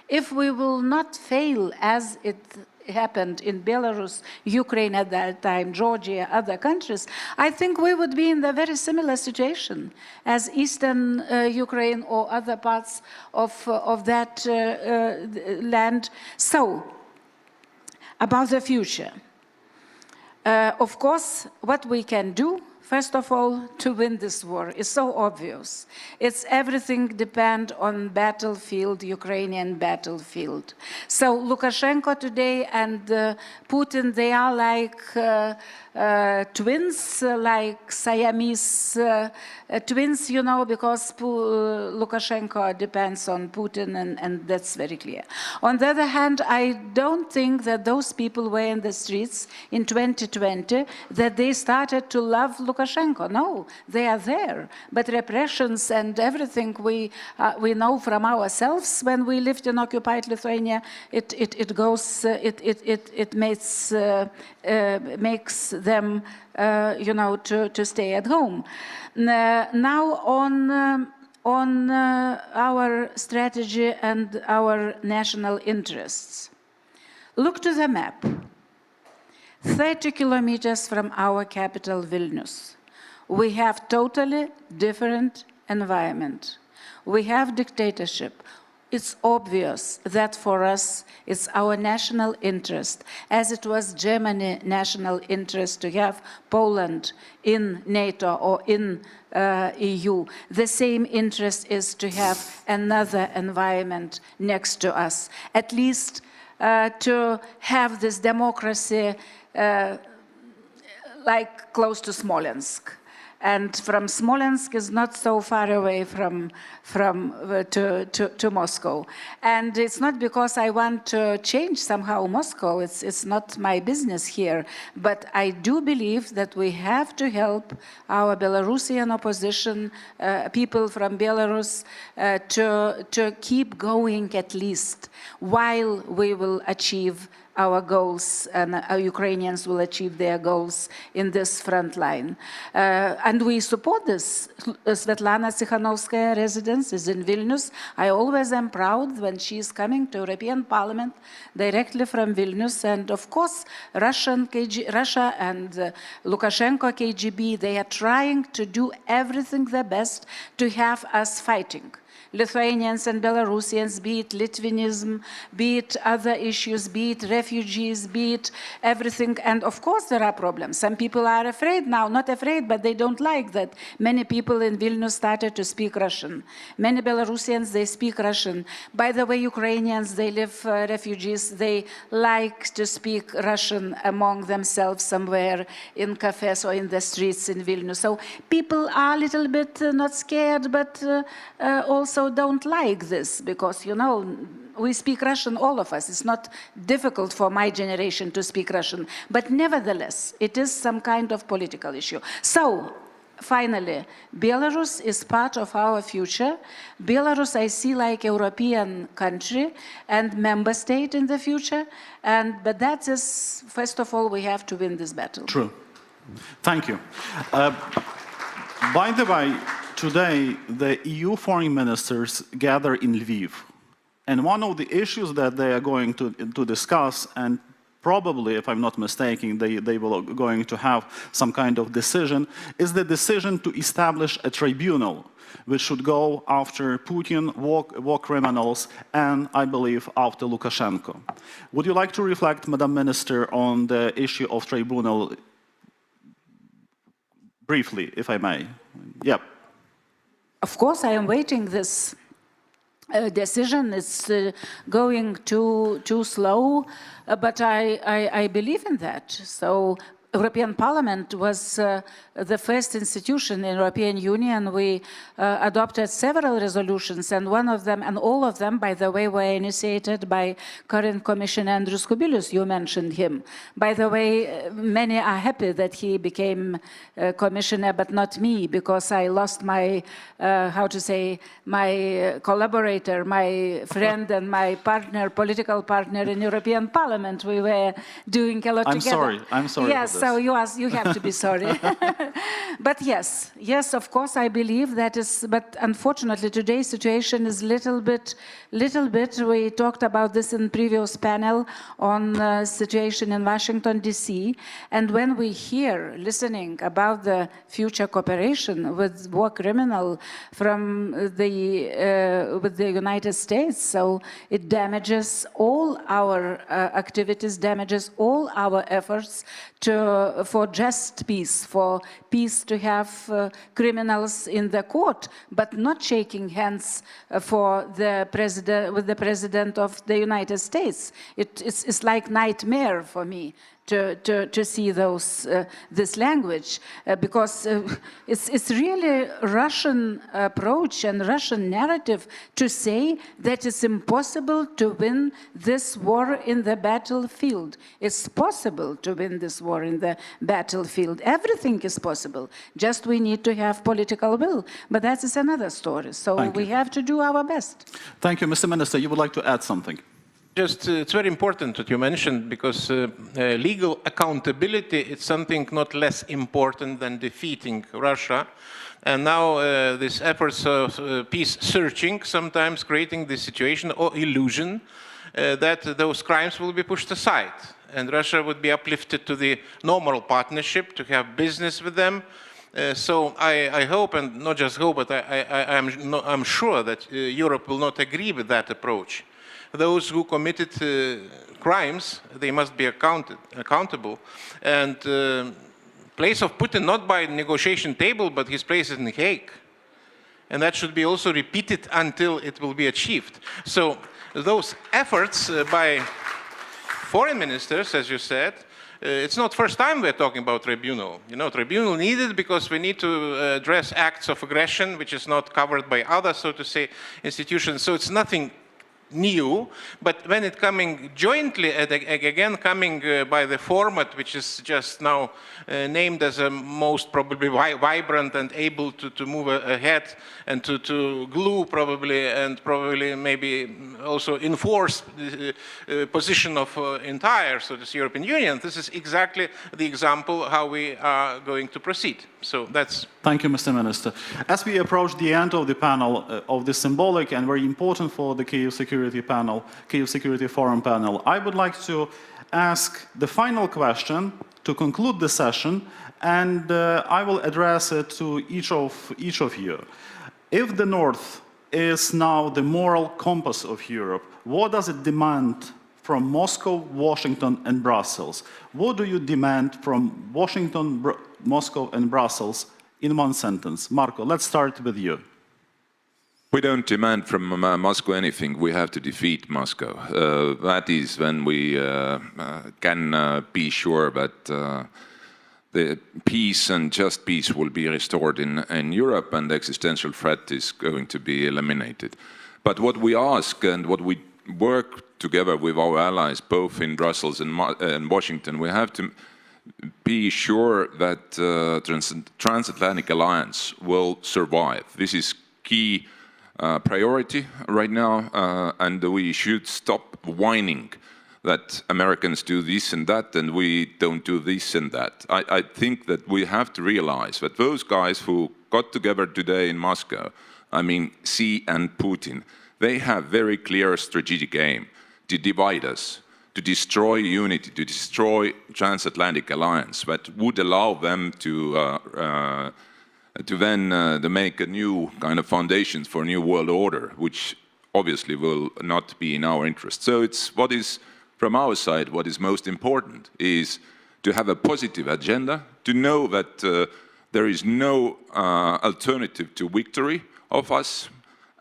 if we will not fail as it happened in Belarus, Ukraine at that time, Georgia, other countries, I think we would be in a very similar situation as Eastern Ukraine or other parts of that land. So, about the future. Of course, what we can do, first of all, to win this war is so obvious. It's everything depends on battlefield, Ukrainian battlefield. So Lukashenko today and Putin, they are like twins, like Siamese twins, you know, because Lukashenko depends on Putin, and that's very clear. On the other hand, I don't think that those people were in the streets in 2020, that they started to love Lukashenko. No, they are there. But repressions and everything we know from ourselves when we lived in occupied Lithuania, it makes them, you know, to stay at home. Now on our strategy and our national interests. Look to the map. 30 kilometers from our capital, Vilnius, we have totally different environment. We have dictatorship. It's obvious that for us, it's our national interest, as it was Germany's national interest to have Poland in NATO or in EU. The same interest is to have another environment next to us, at least to have this democracy like close to Smolensk. And from Smolensk is not so far away to Moscow. And it's not because I want to change somehow Moscow, it's not my business here, but I do believe that we have to help our Belarusian opposition, people from Belarus, to keep going at least, while we will achieve our goals, and our Ukrainians will achieve their goals in this front line. And we support this. Svetlana Tsikhanovskaya residence is in Vilnius. I always am proud when she is coming to European Parliament directly from Vilnius. And of course, Russia and Lukashenko KGB, they are trying to do everything their best to have us fighting. Lithuanians and Belarusians, be it Litvinism, be it other issues, be it refugees, be it everything. And of course there are problems. Some people are afraid now, not afraid, but they don't like that many people in Vilnius started to speak Russian. Many Belarusians, they speak Russian. By the way, Ukrainians, they live refugees, they like to speak Russian among themselves somewhere in cafes or in the streets in Vilnius. So people are a little bit not scared, but also don't like this, because, you know, we speak Russian, all of us. It's not difficult for my generation to speak Russian, but nevertheless, it is some kind of political issue. So, finally, Belarus is part of our future. Belarus I see like European country and member state in the future, but that is, first of all, we have to win this battle. True. Thank you. By the way, today, the EU foreign ministers gather in Lviv. And one of the issues that they are going to discuss and probably, if I'm not mistaken, they will going to have some kind of decision, is the decision to establish a tribunal which should go after Putin, war criminals, and I believe after Lukashenko. Would you like to reflect, Madam Minister, on the issue of tribunal briefly, if I may? Yep. Of course, I am waiting this decision. It's going too slow, but I believe in that. So European Parliament was the first institution in European Union. We adopted several resolutions, and one of them, and all of them, by the way, were initiated by current Commissioner Andrius Kubilius. You mentioned him. By the way, many are happy that he became Commissioner, but not me, because I lost my, how to say, my collaborator, my friend and my partner, political partner in European Parliament. We were doing a lot together. I'm sorry. Yes, so you have to be sorry. But yes, of course, I believe that is, but unfortunately today's situation is little bit, we talked about this in previous panel on situation in Washington, D.C., and when we hear, listening about the future cooperation with war criminal from with the United States, so it damages all our activities, damages all our efforts for just peace, for peace to have criminals in the court, but not shaking hands with the President of the United States. It's like nightmare for me to see this language, because it's really Russian approach and Russian narrative to say that it's impossible to win this war in the battlefield. It's possible to win this war in the battlefield. Everything is possible. Just we need to have political will. But that is another story. So we have to do our best. Thank you, Mr. Minister. You would like to add something? Just, it's very important what you mentioned, because legal accountability is something not less important than defeating Russia. And now these efforts of peace searching, sometimes creating the situation or illusion that those crimes will be pushed aside. And Russia would be uplifted to the normal partnership, to have business with them. So I hope, and not just hope, but I'm sure that Europe will not agree with that approach. Those who committed crimes, they must be accountable. And place of Putin not by negotiation table, but his place is in The Hague. And that should be also repeated until it will be achieved. So those efforts by foreign ministers, as you said, it's not first time we're talking about tribunal. You know, tribunal needed because we need to address acts of aggression, which is not covered by other, so to say, institutions. So it's nothing new, but when it coming jointly, again coming by the format which is just now named as a most probably vibrant and able to move ahead and to glue probably, and probably maybe also enforce the position of entire, so this European Union, this is exactly the example how we are going to proceed. So that's... Thank you, Mr. Minister. As we approach the end of the panel, of the symbolic and very important for the Kyiv Security Forum panel, I would like to ask the final question to conclude the session, and I will address it to each of you. If the North is now the moral compass of Europe, what does it demand from Moscow, Washington, and Brussels? What do you demand from Washington, Moscow, and Brussels in one sentence? Marco, let's start with you. We don't demand from Moscow anything. We have to defeat Moscow. That is when we can be sure that the peace and just peace will be restored in Europe, and the existential threat is going to be eliminated. But what we ask and what we work together with our allies, both in Brussels and Washington, we have to be sure that transatlantic alliance will survive. This is key priority right now, and we should stop whining that Americans do this and that and we don't do this and that. I think that we have to realize that those guys who got together today in Moscow, I mean Xi and Putin, they have very clear strategic aim to divide us, to destroy unity, to destroy transatlantic alliance, that would allow them to then make a new kind of foundations for a new world order, which obviously will not be in our interest. So it's what is, from our side, what is most important is to have a positive agenda, to know that there is no alternative to victory of us,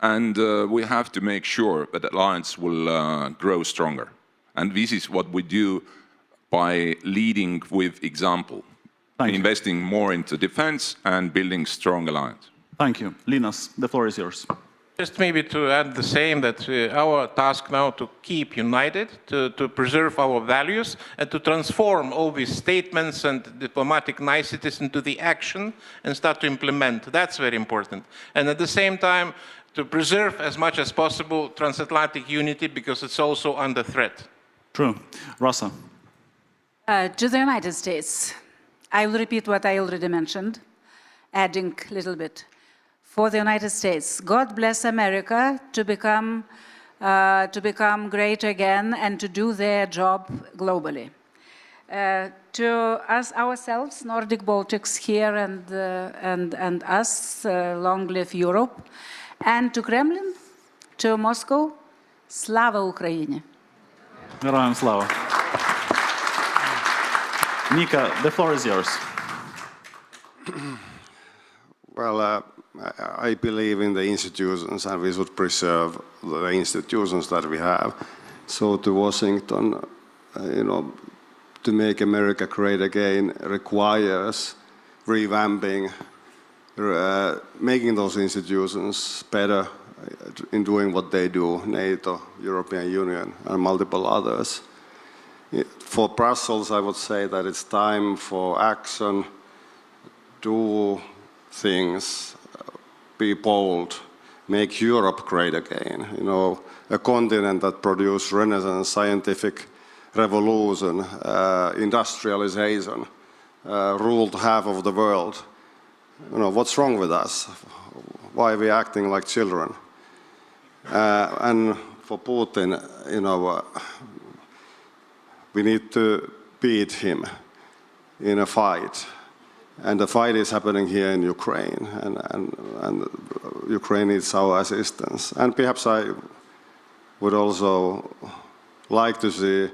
and we have to make sure that the alliance will grow stronger. And this is what we do by leading with example, investing more into defense and building strong alliance. Thank you. Linus, the floor is yours. Just maybe to add the same, that our task now to keep united, to preserve our values, and to transform all these statements and diplomatic niceties into the action and start to implement. That's very important. And at the same time, to preserve as much as possible transatlantic unity, because it's also under threat. True. Rosa. To the United States, I will repeat what I already mentioned, adding a little bit. For the United States, God bless America to become great again and to do their job globally. To us ourselves, Nordic Baltics here and us, long live Europe, and to Kremlin, to Moscow, Slava Ukraini. Героям слава. Nika, the floor is yours. Well, I believe in the institutions, and we should preserve the institutions that we have. So to Washington, to make America great again requires revamping, making those institutions better in doing what they do, NATO, European Union, and multiple others. For Brussels, I would say that it's time for action, do things, be bold, make Europe great again. A continent that produced Renaissance, scientific revolution, industrialization, ruled half of the world. What's wrong with us? Why are we acting like children? And for Putin, we need to beat him in a fight. And the fight is happening here in Ukraine, and Ukraine needs our assistance. And perhaps I would also like to see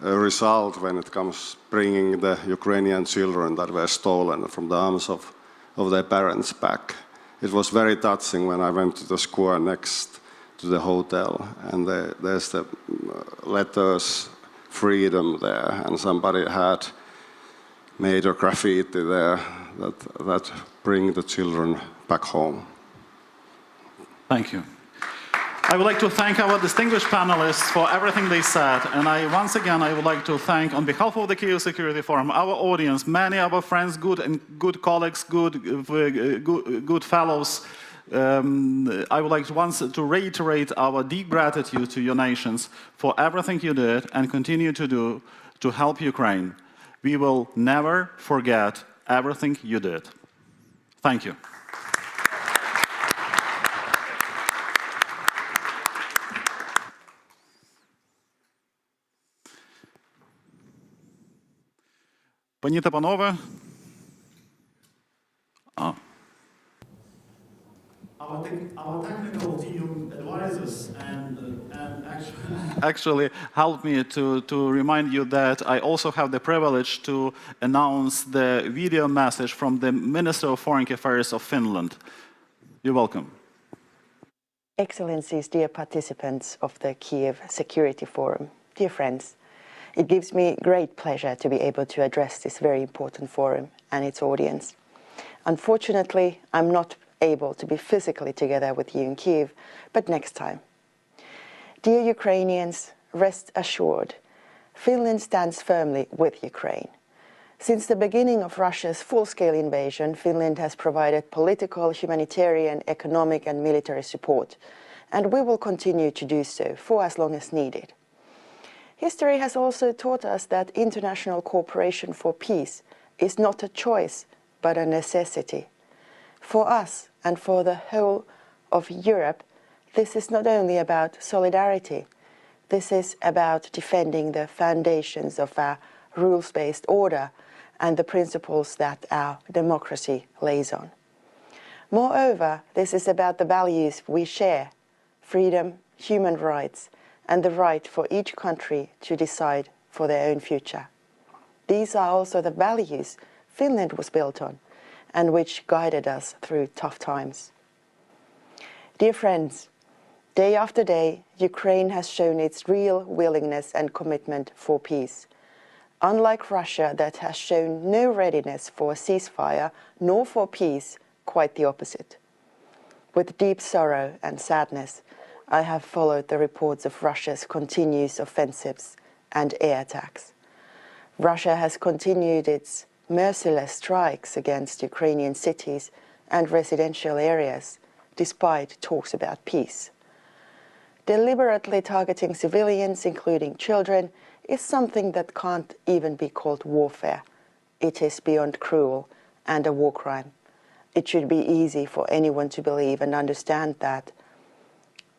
a result when it comes bringing the Ukrainian children that were stolen from the arms of their parents back. It was very touching when I went to the square next to the hotel, and there's the letters, freedom there, and somebody had made a graffiti there that bring the children back home. Thank you. I would like to thank our distinguished panelists for everything they said, and once again I would like to thank, on behalf of the Kyiv Security Forum, our audience, many of our friends, good colleagues, good fellows. I would like to reiterate our deep gratitude to your nations for everything you did and continue to do to help Ukraine. We will never forget everything you did. Thank you. Пані та панове, our technical team advisors and actually helped me to remind you that I also have the privilege to announce the video message from the Minister of Foreign Affairs of Finland. You're welcome. Excellencies, dear participants of the Kyiv Security Forum, dear friends, it gives me great pleasure to be able to address this very important forum and its audience. Unfortunately, I'm not able to be physically together with you in Kyiv, but next time. Dear Ukrainians, rest assured, Finland stands firmly with Ukraine. Since the beginning of Russia's full-scale invasion, Finland has provided political, humanitarian, economic and military support, and we will continue to do so for as long as needed. History has also taught us that international cooperation for peace is not a choice, but a necessity. For us and for the whole of Europe, this is not only about solidarity, This is about defending the foundations of our rules-based order and the principles that our democracy lays on. Moreover, this is about the values we share: freedom, human rights, and the right for each country to decide for their own future. These are also the values Finland was built on and which guided us through tough times. Dear friends, day after day, Ukraine has shown its real willingness and commitment for peace. Unlike Russia, that has shown no readiness for a ceasefire nor for peace, quite the opposite. With deep sorrow and sadness, I have followed the reports of Russia's continuous offensives and air attacks. Russia has continued its merciless strikes against Ukrainian cities and residential areas, despite talks about peace. Deliberately targeting civilians, including children, is something that can't even be called warfare. It is beyond cruel and a war crime. It should be easy for anyone to believe and understand that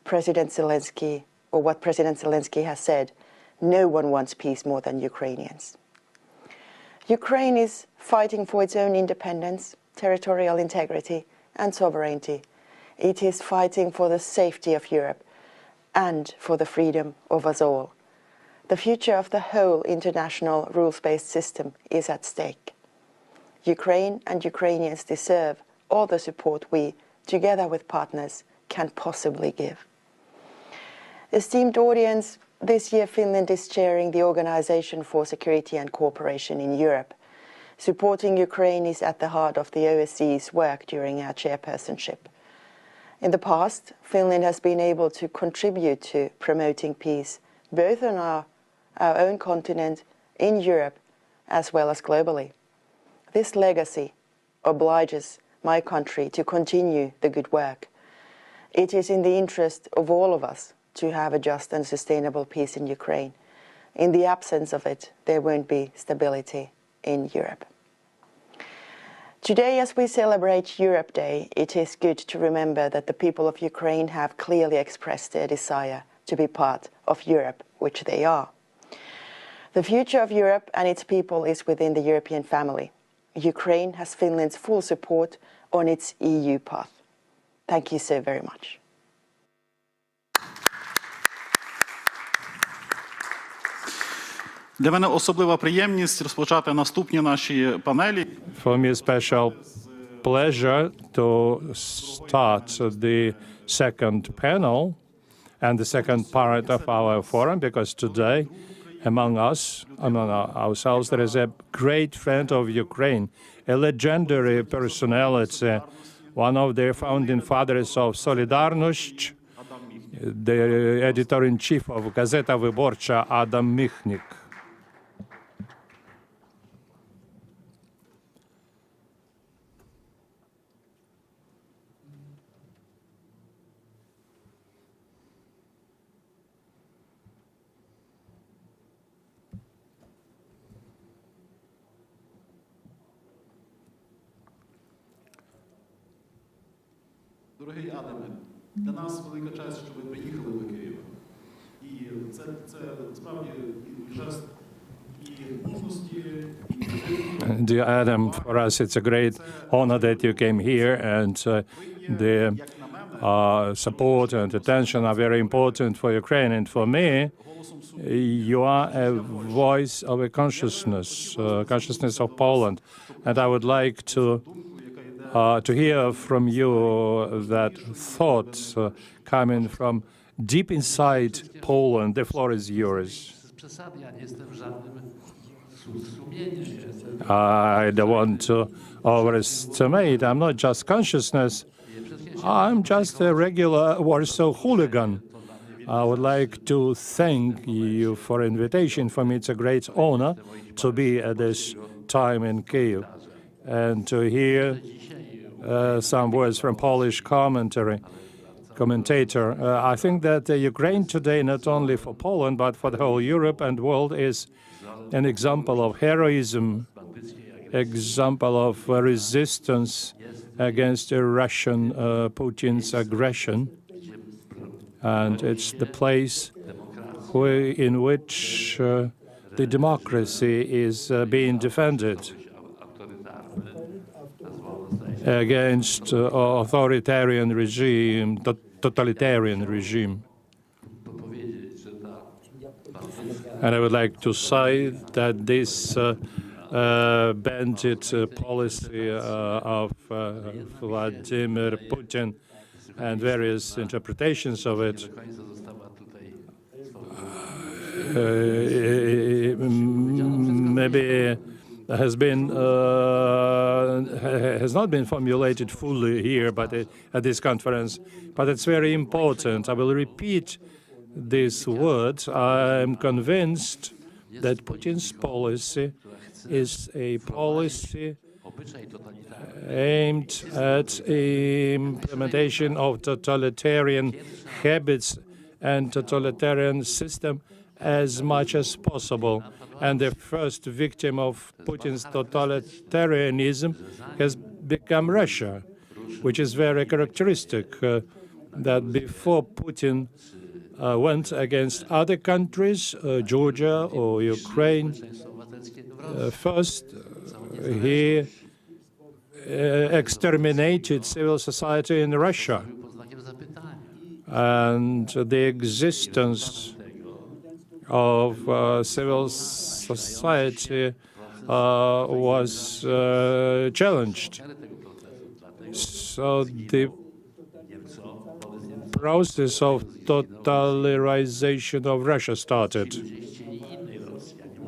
President Zelensky, or what President Zelensky has said, no one wants peace more than Ukrainians. Ukraine is fighting for its own independence, territorial integrity, and sovereignty. It is fighting for the safety of Europe and for the freedom of us all. The future of the whole international rules-based system is at stake. Ukraine and Ukrainians deserve all the support we, together with partners, can possibly give. Esteemed audience, this year Finland is chairing the Organization for Security and Cooperation in Europe. Supporting Ukraine is at the heart of the OSCE's work during our chairpersonship. In the past, Finland has been able to contribute to promoting peace, both on our own continent, in Europe, as well as globally. This legacy obliges my country to continue the good work. It is in the interest of all of us to have a just and sustainable peace in Ukraine. In the absence of it, there won't be stability in Europe. Today, as we celebrate Europe Day, it is good to remember that the people of Ukraine have clearly expressed their desire to be part of Europe, which they are. The future of Europe and its people is within the European family. Ukraine has Finland's full support on its EU path. Thank you so very much. Для мене особлива приємність розпочати наступні наші панелі. For me, a special pleasure to start the second panel and the second part of our forum, because today, among ourselves, there is a great friend of Ukraine, a legendary personality, one of the founding fathers of Solidarność, the editor-in-chief of Gazeta Wyborcza, Adam Michnik. Дорогий Адаме, для нас велика честь, що ви приїхали до Києва. І це справді жест і мужності, Dear Adam, for us it's a great honor that you came here, and the support and attention are very important for Ukraine. And for me, you are a voice of a consciousness of Poland. And I would like to hear from you that thoughts coming from deep inside Poland. The floor is yours. I don't want to overestimate. I'm not just consciousness. I'm just a regular Warsaw hooligan. I would like to thank you for invitation. For me, it's a great honor to be at this time in Kyiv and to hear some words from Polish commentator. I think that Ukraine today, not only for Poland, but for the whole Europe and world, is an example of heroism, example of resistance against Russian Putin's aggression. And it's the place in which the democracy is being defended against authoritarian regime, totalitarian regime. And I would like to say that this bandit policy of Vladimir Putin and various interpretations of it maybe has not been formulated fully here, but at this conference. But it's very important. I will repeat these words. I'm convinced that Putin's policy is a policy aimed at implementation of totalitarian habits and totalitarian system as much as possible. And the first victim of Putin's totalitarianism has become Russia, which is very characteristic that before Putin went against other countries, Georgia or Ukraine, first he exterminated civil society in Russia. And the existence of civil society was challenged. So the process of totalitarianization of Russia started.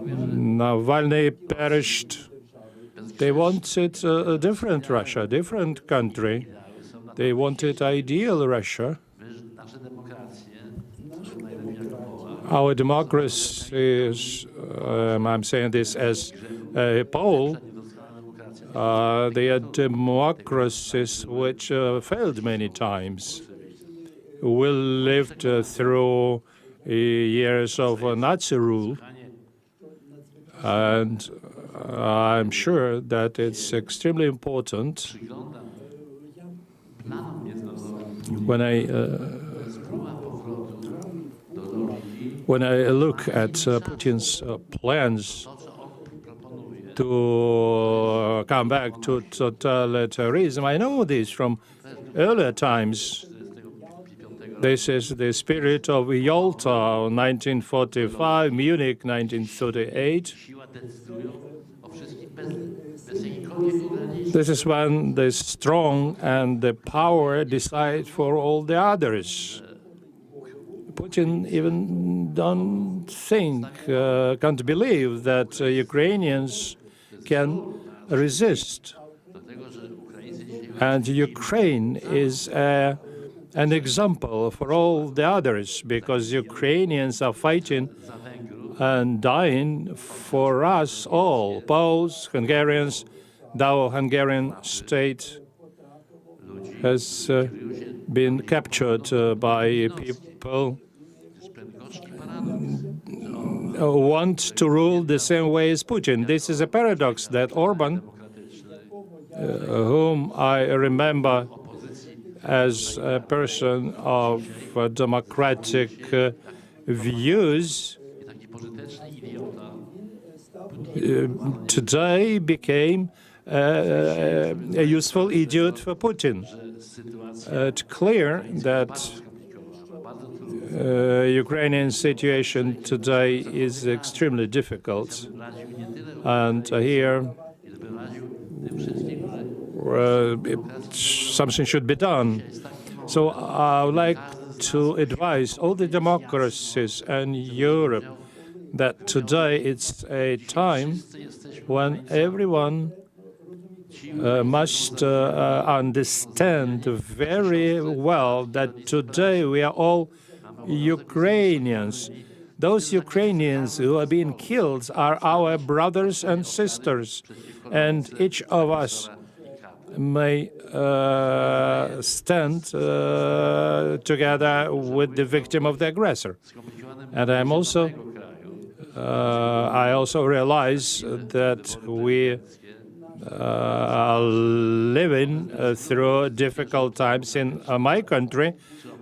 Navalny perished. They wanted a different Russia, a different country. They wanted ideal Russia. Our democracies, I'm saying this as a Pole, they are democracies which failed many times. We lived through years of Nazi rule, and I'm sure that it's extremely important when I look at Putin's plans to come back to totalitarianism. I know this from earlier times. This is the spirit of Yalta, 1945, Munich, 1938. This is when the strong and the power decide for all the others. Putin even can't believe that Ukrainians can resist. And Ukraine is an example for all the others, because Ukrainians are fighting and dying for us all, Poles, Hungarians. The Hungarian state has been captured by people who want to rule the same way as Putin. This is a paradox that Orban, whom I remember as a person of democratic views, today became a useful idiot for Putin. It's clear that Ukrainian situation today is extremely difficult, and here something should be done. So I would like to advise all the democracies and Europe that today it's a time when everyone must understand very well that today we are all Ukrainians. Those Ukrainians who are being killed are our brothers and sisters, and each of us may stand together with the victim of the aggressor. And I also realize that we are living through difficult times in my country,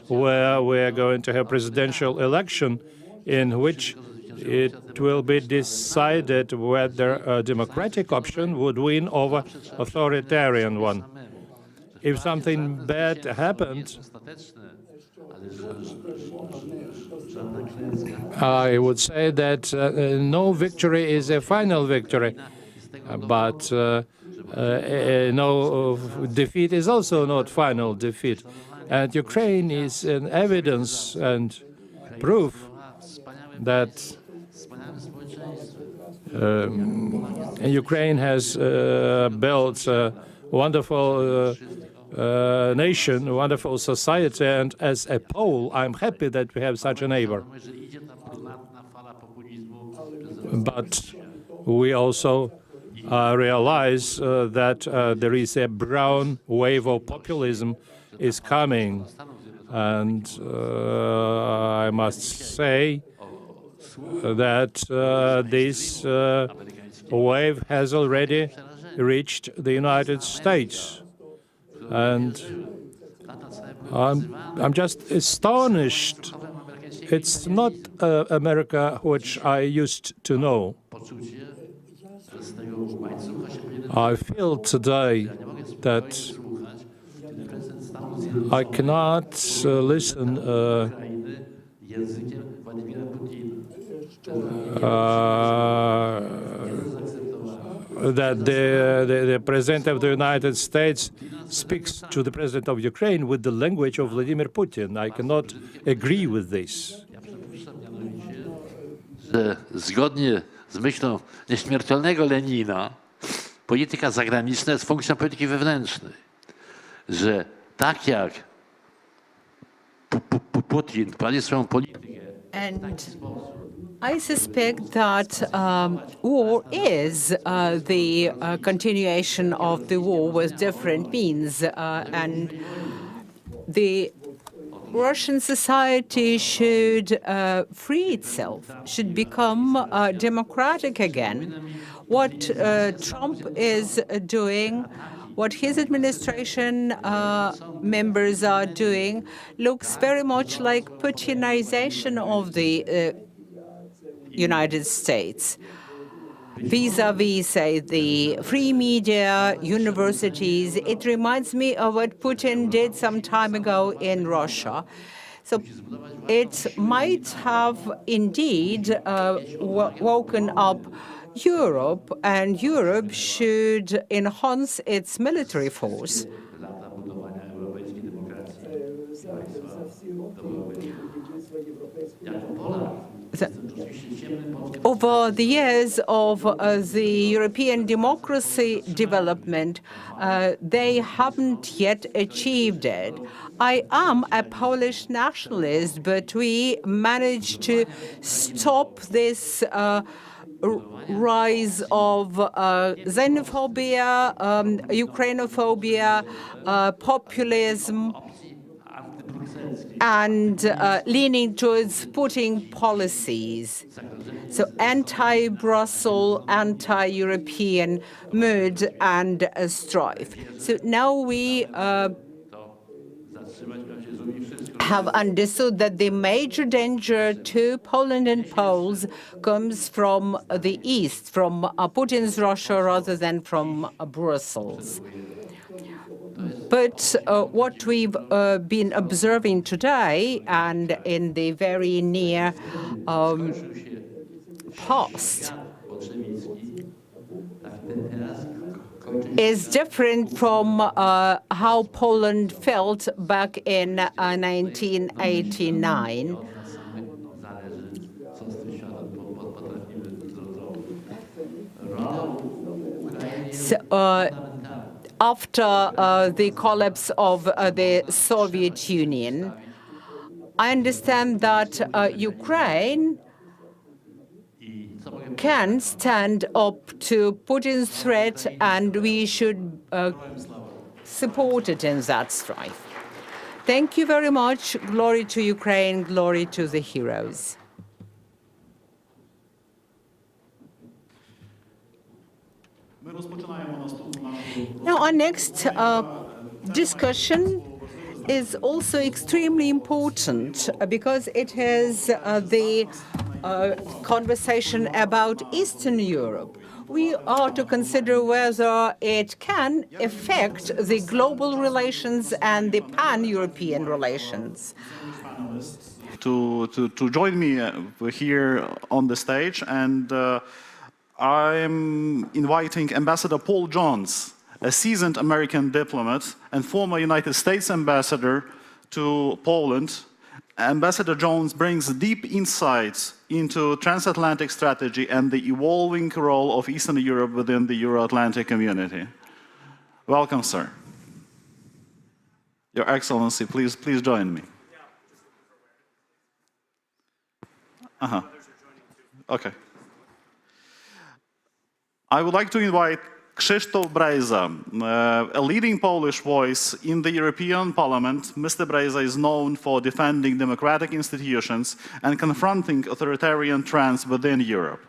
where we are going to have presidential election in which it will be decided whether a democratic option would win over authoritarian one. If something bad happened, I would say that no victory is a final victory, but no defeat is also not final defeat. And Ukraine is an evidence and proof that Ukraine has built a wonderful nation, a wonderful society, and as a Pole, I'm happy that we have such a neighbor. But we also realize that there is a brown wave of populism is coming, and I must say that this wave has already reached the United States. And I'm just astonished. It's not America which I used to know. I feel today that I cannot listen that the President of the United States speaks to the President of Ukraine with the language of Vladimir Putin. I cannot agree with this. Zgodnie z myślą nieśmiertelnego Lenina, polityka zagraniczna jest funkcją polityki wewnętrznej. Że tak jak Putin prowadzi swoją politykę. And I suspect that war is the continuation of the war with different means, and the Russian society should free itself, should become democratic again. What Trump is doing, what his administration members are doing, looks very much like Putinization of the United States. Vis-a-vis, say, the free media, universities, it reminds me of what Putin did some time ago in Russia. So it might have indeed woken up Europe, and Europe should enhance its military force. Over the years of the European democracy development, they haven't yet achieved it. I am a Polish nationalist, but we managed to stop this rise of xenophobia, Ukrainophobia, populism, and leaning towards Putin policies. So anti-Brussels, anti-European mood and strife. So now we have understood that the major danger to Poland and Poles comes from the east, from Putin's Russia rather than from Brussels. But what we've been observing today and in the very near past is different from how Poland felt back in 1989. So, after the collapse of the Soviet Union, I understand that Ukraine can stand up to Putin's threat, and we should support it in that strife. Thank you very much. Glory to Ukraine, glory to the heroes. Now, our next discussion is also extremely important because it is the conversation about Eastern Europe. We are to consider whether it can affect the global relations and the pan-European relations. To join me here on the stage, and I'm inviting Ambassador Paul Jones, a seasoned American diplomat and former United States ambassador to Poland. Ambassador Jones brings deep insights into transatlantic strategy and the evolving role of Eastern Europe within the Euro-Atlantic community. Welcome, sir. Your Excellency, please join me. Okay. I would like to invite Krzysztof Brejza, a leading Polish voice in the European Parliament. Mr. Brejza is known for defending democratic institutions and confronting authoritarian trends within Europe.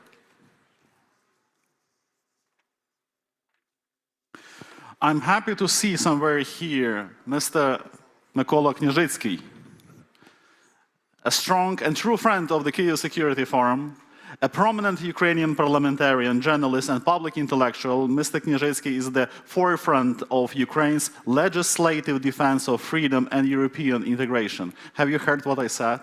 I'm happy to see somewhere here Mr. Mykola Knieżycki, a strong and true friend of the Kyiv Security Forum, a prominent Ukrainian parliamentarian, journalist, and public intellectual. Mr. Knieżycki is the forefront of Ukraine's legislative defense of freedom and European integration. Have you heard what I said?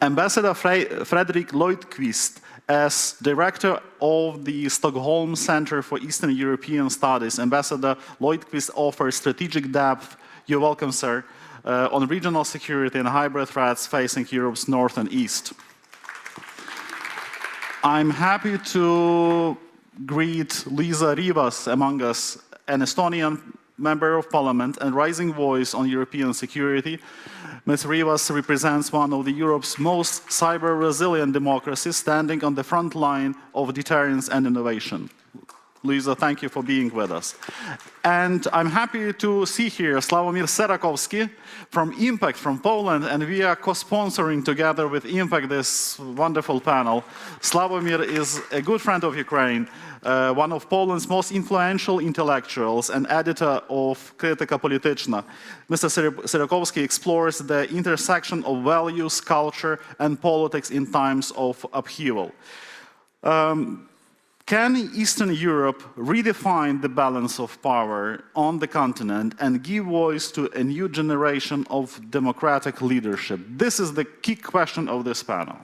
Ambassador Fredrik Lundqvist, as director of the Stockholm Center for Eastern European Studies, Ambassador Lundqvist offers strategic depth. You're welcome, sir. On regional security and hybrid threats facing Europe's north and east. I'm happy to greet Liisa Rivas among us, an Estonian member of parliament and rising voice on European security. Ms. Rivas represents one of Europe's most cyber-resilient democracies, standing on the front line of deterrence and innovation. Liisa, thank you for being with us. And I'm happy to see here Sławomir Serakowski from Impact from Poland, and we are co-sponsoring together with Impact this wonderful panel. Sławomir is a good friend of Ukraine, one of Poland's most influential intellectuals and editor of Krytyka Polityczna. Mr. Serakowski explores the intersection of values, culture, and politics in times of upheaval. Can Eastern Europe redefine the balance of power on the continent and give voice to a new generation of democratic leadership? This is the key question of this panel.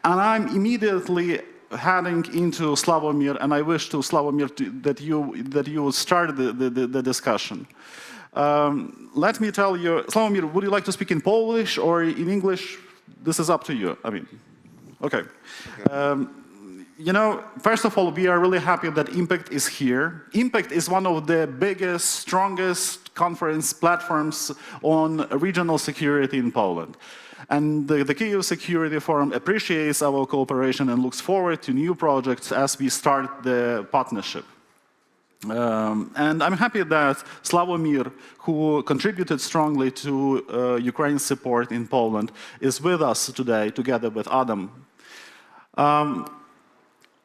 And I'm immediately heading into Sławomir, and I wish to Sławomir that you would start the discussion. Let me tell you, Sławomir, would you like to speak in Polish or in English? This is up to you. I mean, okay. You know, first of all, we are really happy that Impact is here. Impact is one of the biggest, strongest conference platforms on regional security in Poland. And the Kyiv Security Forum appreciates our cooperation and looks forward to new projects as we start the partnership. And I'm happy that Sławomir, who contributed strongly to Ukraine's support in Poland, is with us today, together with Adam.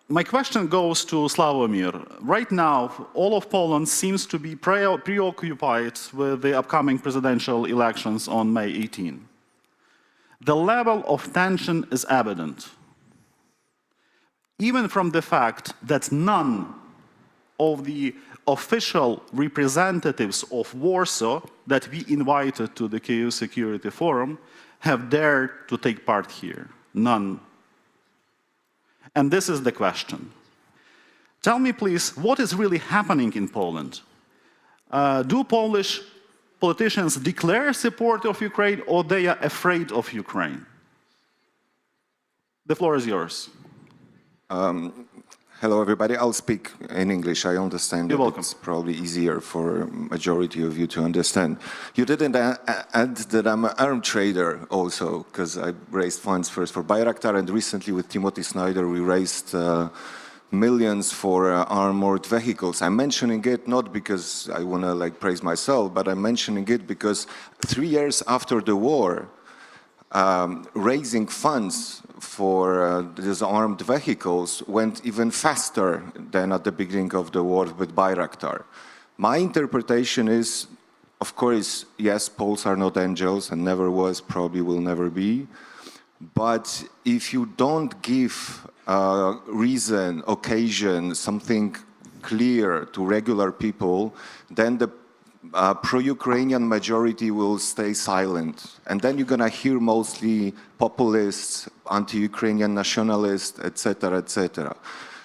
My question goes to Sławomir. Right now, all of Poland seems to be preoccupied with the upcoming presidential elections on May 18. The level of tension is evident, even from the fact that none of the official representatives of Warsaw that we invited to the Kyiv Security Forum have dared to take part here. None. And this is the question. Tell me, please, what is really happening in Poland? Do Polish politicians declare support of Ukraine, or they are afraid of Ukraine? The floor is yours. Hello, everybody. I'll speak in English. I understand You're welcome. It's probably easier for a majority of you to understand. You didn't add that I'm an arm trader also, because I raised funds first for Bayraktar, and recently with Timothy Snyder, we raised millions for armored vehicles. I'm mentioning it not because I want to praise myself, but I'm mentioning it because 3 years after the war, raising funds for these armed vehicles went even faster than at the beginning of the war with Bayraktar. My interpretation is, of course, yes, Poles are not angels and never was, probably will never be. But if you don't give reason, occasion, something clear to regular people, then the pro-Ukrainian majority will stay silent. And then you're going to hear mostly populists, anti-Ukrainian nationalists, etc., etc.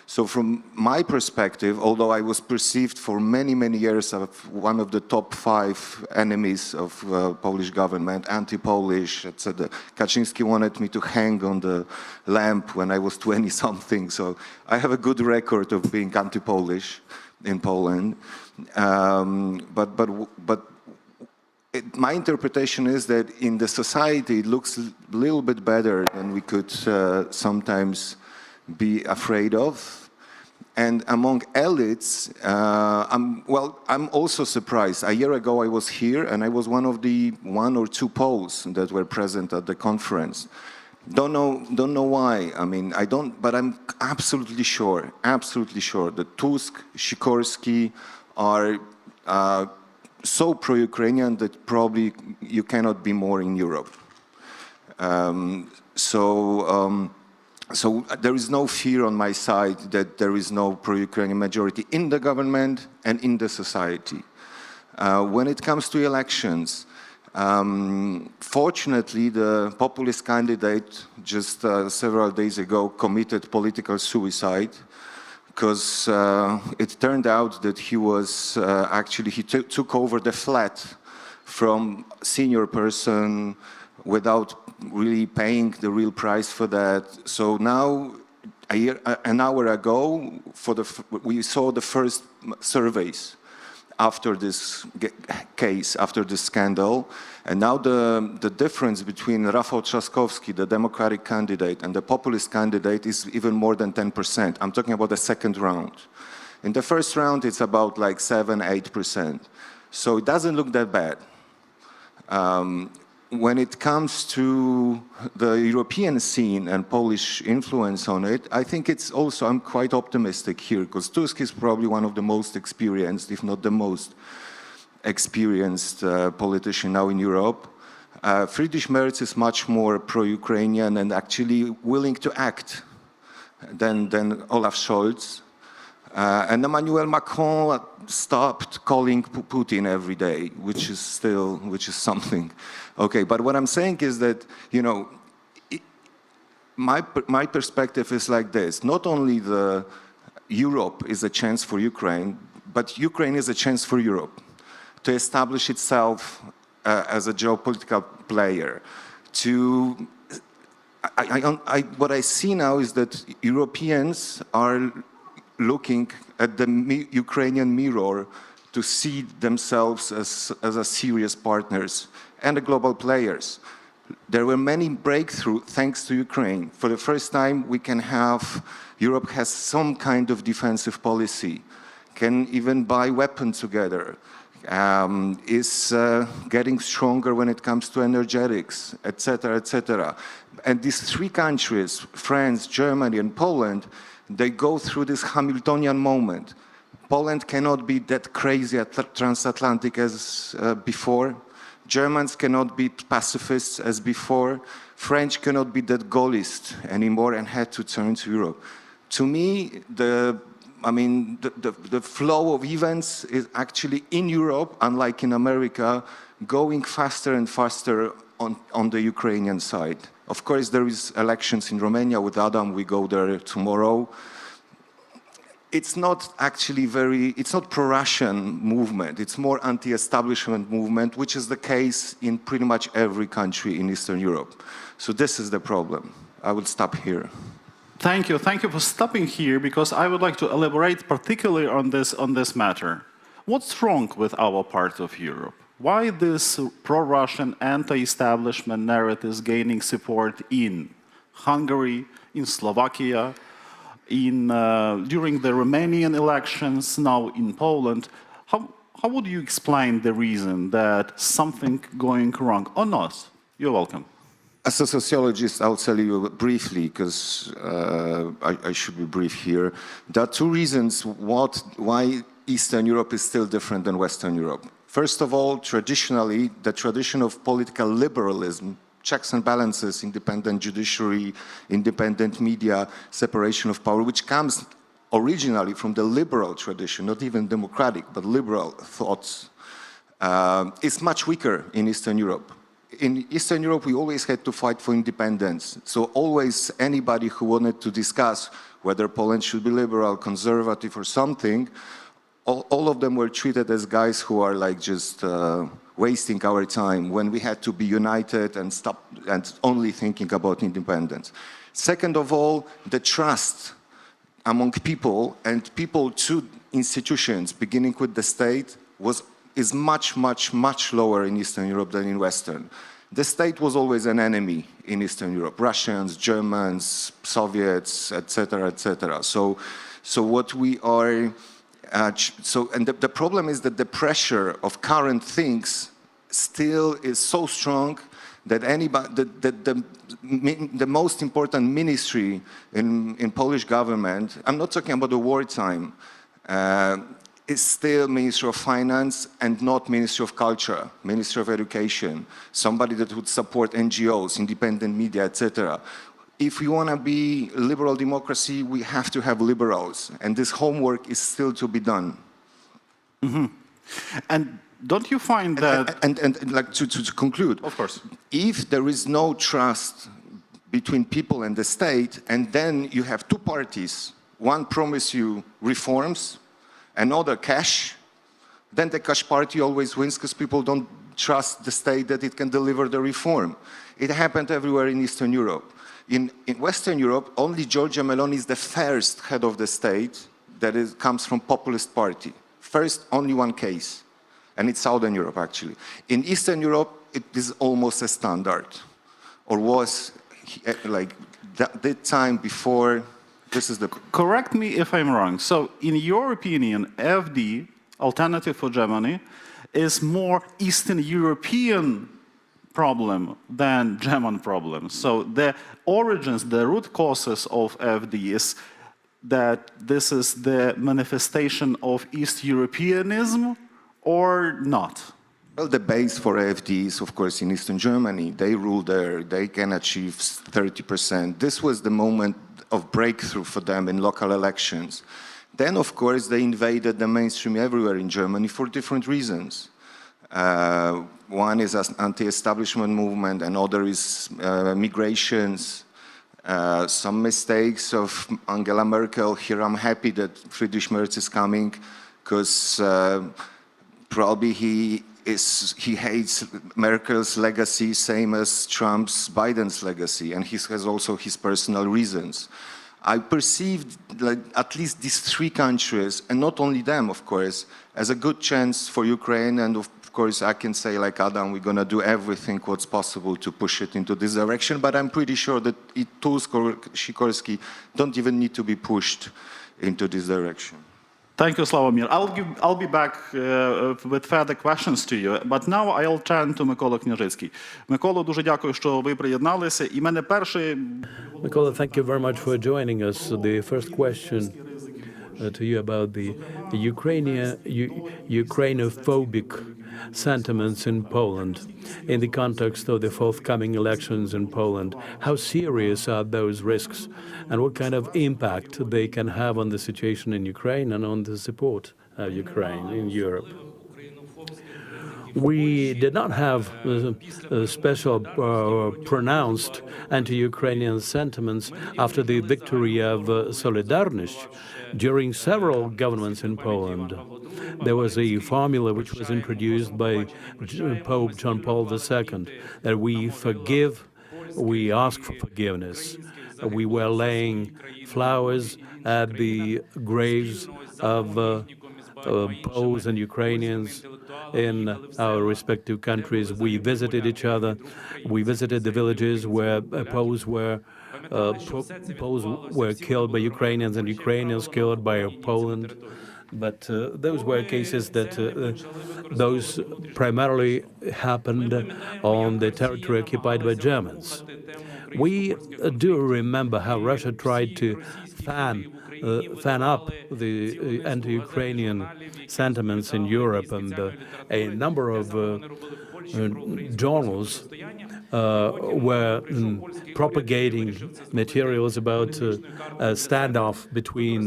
So from my perspective, although I was perceived for many, many years as one of the top 5 enemies of Polish government, anti-Polish, etc. Kaczynski wanted me to hang on the lamp when I was 20-something, so I have a good record of being anti-Polish in Poland. My interpretation is that in the society it looks a little bit better than we could sometimes be afraid of. And among elites, I'm also surprised. A year ago I was here and I was one of the 1 or 2 Poles that were present at the conference. Don't know why. I mean, I don't, but I'm absolutely sure that Tusk, Sikorski are so pro-Ukrainian that probably you cannot be more in Europe. So there is no fear on my side that there is no pro-Ukrainian majority in the government and in the society. When it comes to elections, fortunately, the populist candidate just several days ago committed political suicide because it turned out that he was he took over the flat from senior person without really paying the real price for that. So now, an hour ago, we saw the first surveys after this case, after this scandal. And now the difference between Rafał Trzaskowski, the Democratic candidate, and the populist candidate is even more than 10%. I'm talking about the second round. In the first round, it's about like 7–8%. So it doesn't look that bad. When it comes to the European scene and Polish influence on it, I think it's also, I'm quite optimistic here, because Tusk is probably one of the most experienced, if not the most experienced politician now in Europe. Friedrich Merz is much more pro-Ukrainian and actually willing to act than Olaf Scholz. And Emmanuel Macron stopped calling Putin every day, which is something. Okay, but what I'm saying is that, you know, my perspective is like this. Not only Europe is a chance for Ukraine, but Ukraine is a chance for Europe to establish itself as a geopolitical player. What I see now is that Europeans are looking at the Ukrainian mirror to see themselves as a serious partners and the global players. There were many breakthroughs thanks to Ukraine. For the first time, Europe has some kind of defensive policy, can even buy weapons together, is getting stronger when it comes to energetics, etc., etc. And these 3 countries, France, Germany, and Poland, they go through this Hamiltonian moment. Poland cannot be that crazy transatlantic as before. Germans cannot be pacifists as before. French cannot be that Gaullist anymore and had to turn to Europe. To me, the flow of events is actually in Europe, unlike in America, going faster and faster on the Ukrainian side. Of course, there is elections in Romania with Adam. We go there tomorrow. It's not actually it's not pro-Russian movement. It's more anti-establishment movement, which is the case in pretty much every country in Eastern Europe. So this is the problem. I will stop here. Thank you. Thank you for stopping here, because I would like to elaborate particularly on this matter. What's wrong with our part of Europe? Why this pro-Russian anti-establishment narrative is gaining support in Hungary, in Slovakia, during the Romanian elections, now in Poland? How would you explain the reason that something going wrong or not? You're welcome. As a sociologist, I'll tell you briefly, because I should be brief here. There are 2 reasons why Eastern Europe is still different than Western Europe. First of all, traditionally, the tradition of political liberalism, checks and balances, independent judiciary, independent media, separation of power, which comes originally from the liberal tradition, not even democratic, but liberal thoughts, is much weaker in Eastern Europe. In Eastern Europe, we always had to fight for independence. So always anybody who wanted to discuss whether Poland should be liberal, conservative, or something, all of them were treated as guys who are like just wasting our time when we had to be united and stop and only thinking about independence. Second of all, the trust among people and people to institutions, beginning with the state, is much, much, much lower in Eastern Europe than in Western. The state was always an enemy in Eastern Europe, Russians, Germans, Soviets, etc., etc. So what we are, and the problem is that the pressure of current things still is so strong that the most important ministry in Polish government, I'm not talking about the wartime, is still Ministry of Finance and not Ministry of Culture, Ministry of Education, somebody that would support NGOs, independent media, etc. If we want to be liberal democracy, we have to have liberals, and this homework is still to be done. Mm-hmm. And don't you find that... And like to conclude, of course, if there is no trust between people and the state, and then you have two parties, one promise you reforms, another cash, then the cash party always wins because people don't trust the state that it can deliver the reform. It happened everywhere in Eastern Europe. In Western Europe, only Giorgia Meloni is the first head of the state that comes from populist party. First, only one case, and it's Southern Europe, actually. In Eastern Europe, it is almost a standard, or was like the time before. This is the... Correct me if I'm wrong. So, in your opinion, AfD, Alternative for Germany, is more Eastern European problem than German problem. So, the origins, the root causes of AfD is that this is the manifestation of East Europeanism or not? Well, the base for AfD is, of course, in Eastern Germany. They rule there. They can achieve 30%. This was the moment of breakthrough for them in local elections. Then, of course, they invaded the mainstream everywhere in Germany for different reasons. One is an anti-establishment movement, another is migrations, some mistakes of Angela Merkel. Here I'm happy that Friedrich Merz is coming, because probably he hates Merkel's legacy, same as Biden's legacy, and he has also his personal reasons. I perceived like at least these three countries, and not only them, of course, as a good chance for Ukraine, and of course I can say like Adam, we're going to do everything what's possible to push it into this direction, but I'm pretty sure that Tusk or Sikorski don't even need to be pushed into this direction. Thank you, Sławomir. I'll be back with further questions to you, but now I'll turn to Микола Княжицький. Микола, дуже дякую, що ви приєдналися. І мене перший... Mikola, thank you very much for joining us. The first question to you about the Ukrainophobic sentiments in Poland in the context of the forthcoming elections in Poland. How serious are those risks, and what kind of impact they can have on the situation in Ukraine and on the support of Ukraine in Europe? We did not have special pronounced anti-Ukrainian sentiments after the victory of Solidarność. During several governments in Poland, there was a formula which was introduced by Pope John Paul II, that we forgive, we ask for forgiveness. We were laying flowers at the graves of Poles and Ukrainians in our respective countries. We visited each other. We visited the villages where Poles were killed by Ukrainians and Ukrainians killed by Poland. But those were cases that those primarily happened on the territory occupied by Germans. We do remember how Russia tried to fan fan up the anti-Ukrainian sentiments in Europe, and a number of journals were propagating materials about a standoff between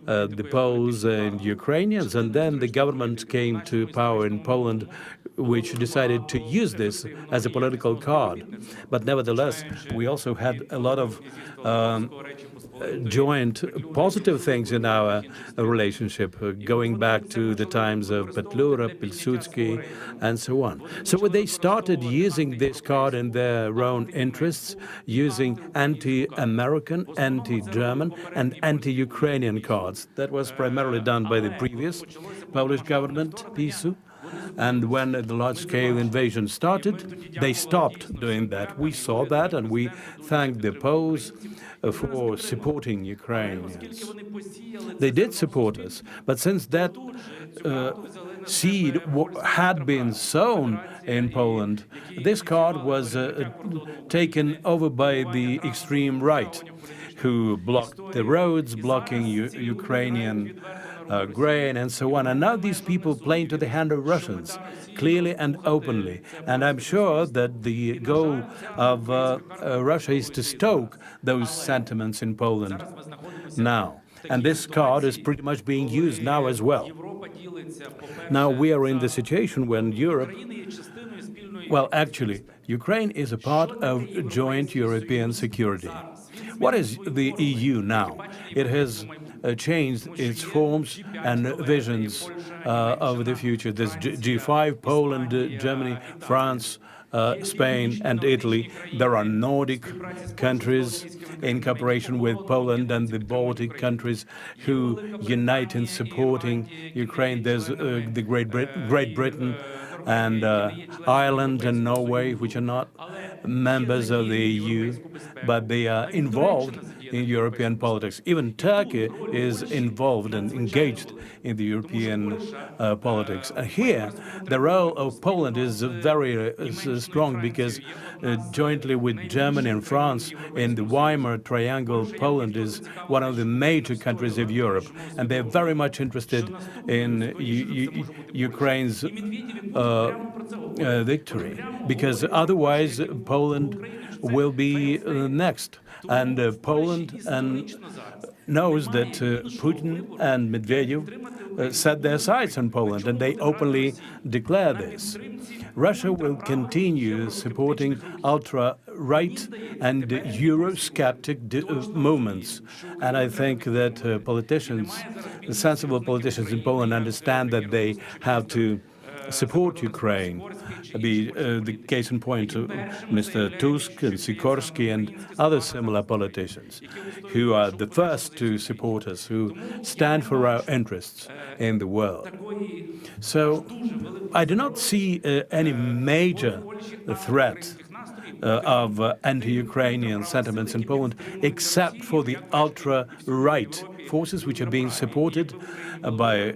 the Poles and Ukrainians, and then the government came to power in Poland, which decided to use this as a political card. But nevertheless, we also had a lot of joint positive things in our relationship, going back to the times of Petlura, Pilsudski, and so on. So they started using this card in their own interests, using anti-American, anti-German, and anti-Ukrainian cards. That was primarily done by the previous Polish government, PiSu. And when the large-scale invasion started, they stopped doing that. We saw that, and we thanked the Poles for supporting Ukrainians. They did support us, but since that seed had been sown in Poland, this card was taken over by the extreme right, who blocked the roads, blocking Ukrainian grain and so on. And now these people play into the hand of Russians, clearly and openly. And I'm sure that the goal of Russia is to stoke those sentiments in Poland now. And this card is pretty much being used now as well. Now we are in the situation when Europe, well, actually, Ukraine is a part of joint European security. What is the EU now? It has changed its forms and visions of the future. There's G5, Poland, Germany, France, Spain, and Italy. There are Nordic countries in cooperation with Poland and the Baltic countries who unite in supporting Ukraine. There's the Great Britain and Ireland and Norway, which are not members of the EU, but they are involved in European politics. Even Turkey is involved and engaged in the European politics. Here, the role of Poland is very strong because jointly with Germany and France in the Weimar Triangle, Poland is one of the major countries of Europe, and they're very much interested in Ukraine's victory, because otherwise Poland will be next. And Poland knows that Putin and Medvedev set their sights on Poland, and they openly declare this. Russia will continue supporting ultra-right and Eurosceptic movements. And I think that politicians, sensible politicians in Poland, understand that they have to support Ukraine. The case in point, Mr. Tusk and Sikorsky and other similar politicians who are the first to support us, who stand for our interests in the world. So I do not see any major threat of anti-Ukrainian sentiments in Poland, except for the ultra-right forces which are being supported by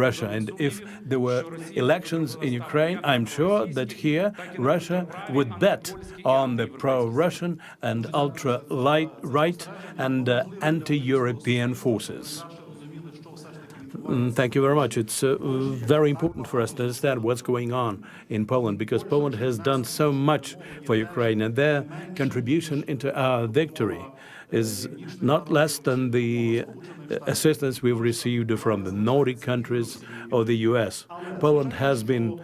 Russia. And if there were elections in Ukraine, I'm sure that here Russia would bet on the pro-Russian and ultra-right and anti-European forces. Thank you very much. It's very important for us to understand what's going on in Poland, because Poland has done so much for Ukraine, and their contribution into our victory is not less than the assistance we've received from the Nordic countries or the US. Poland has been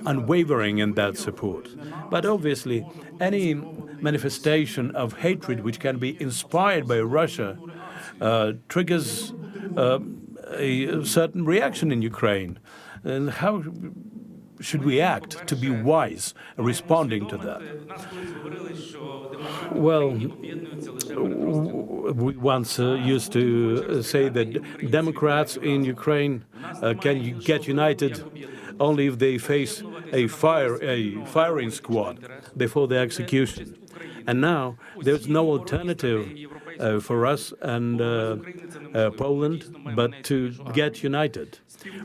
unwavering in that support. But obviously, any manifestation of hatred which can be inspired by Russia triggers a certain reaction in Ukraine. And how should we act to be wise responding to that? Well, we once used to say that Democrats in Ukraine can get united only if they face a firing squad before the execution. And now there's no alternative for us and Poland but to get united.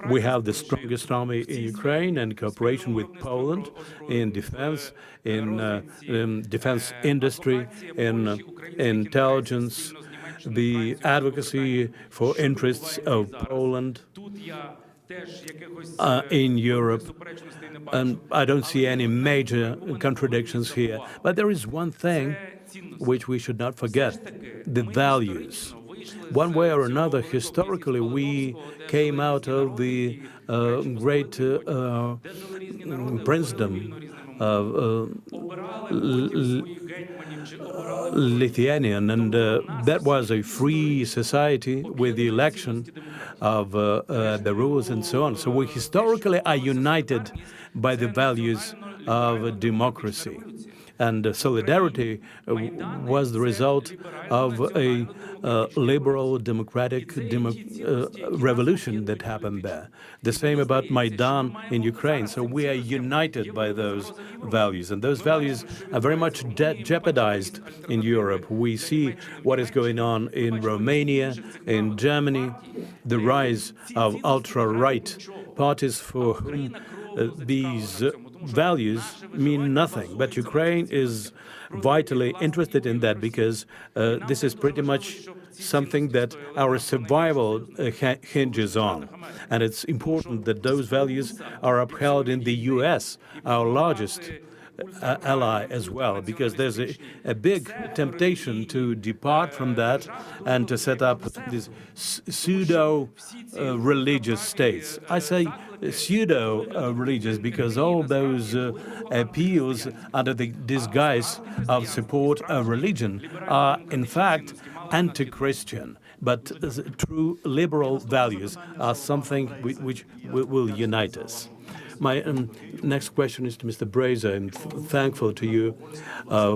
We have the strongest army in Ukraine and cooperation with Poland in defense industry, in intelligence, the advocacy for interests of Poland in Europe. And I don't see any major contradictions here. But there is one thing which we should not forget, the values. One way or another, historically, we came out of the great princedom of Lithuanian, and that was a free society with the election of the rulers and so on. So we historically are united by the values of democracy. And solidarity was the result of a liberal democratic revolution that happened there. The same about Maidan in Ukraine. So we are united by those values. And those values are very much jeopardized in Europe. We see what is going on in Romania, in Germany, the rise of ultra-right parties for whom these values mean nothing. But Ukraine is vitally interested in that because this is pretty much something that our survival hinges on. And it's important that those values are upheld in the US, our largest ally as well, because there's a big temptation to depart from that and to set up these pseudo-religious states. I say pseudo-religious because all those appeals under the disguise of support of religion are, in fact, anti-Christian. But true liberal values are something which will unite us. My next question is to Mr. Brejza. I'm thankful to you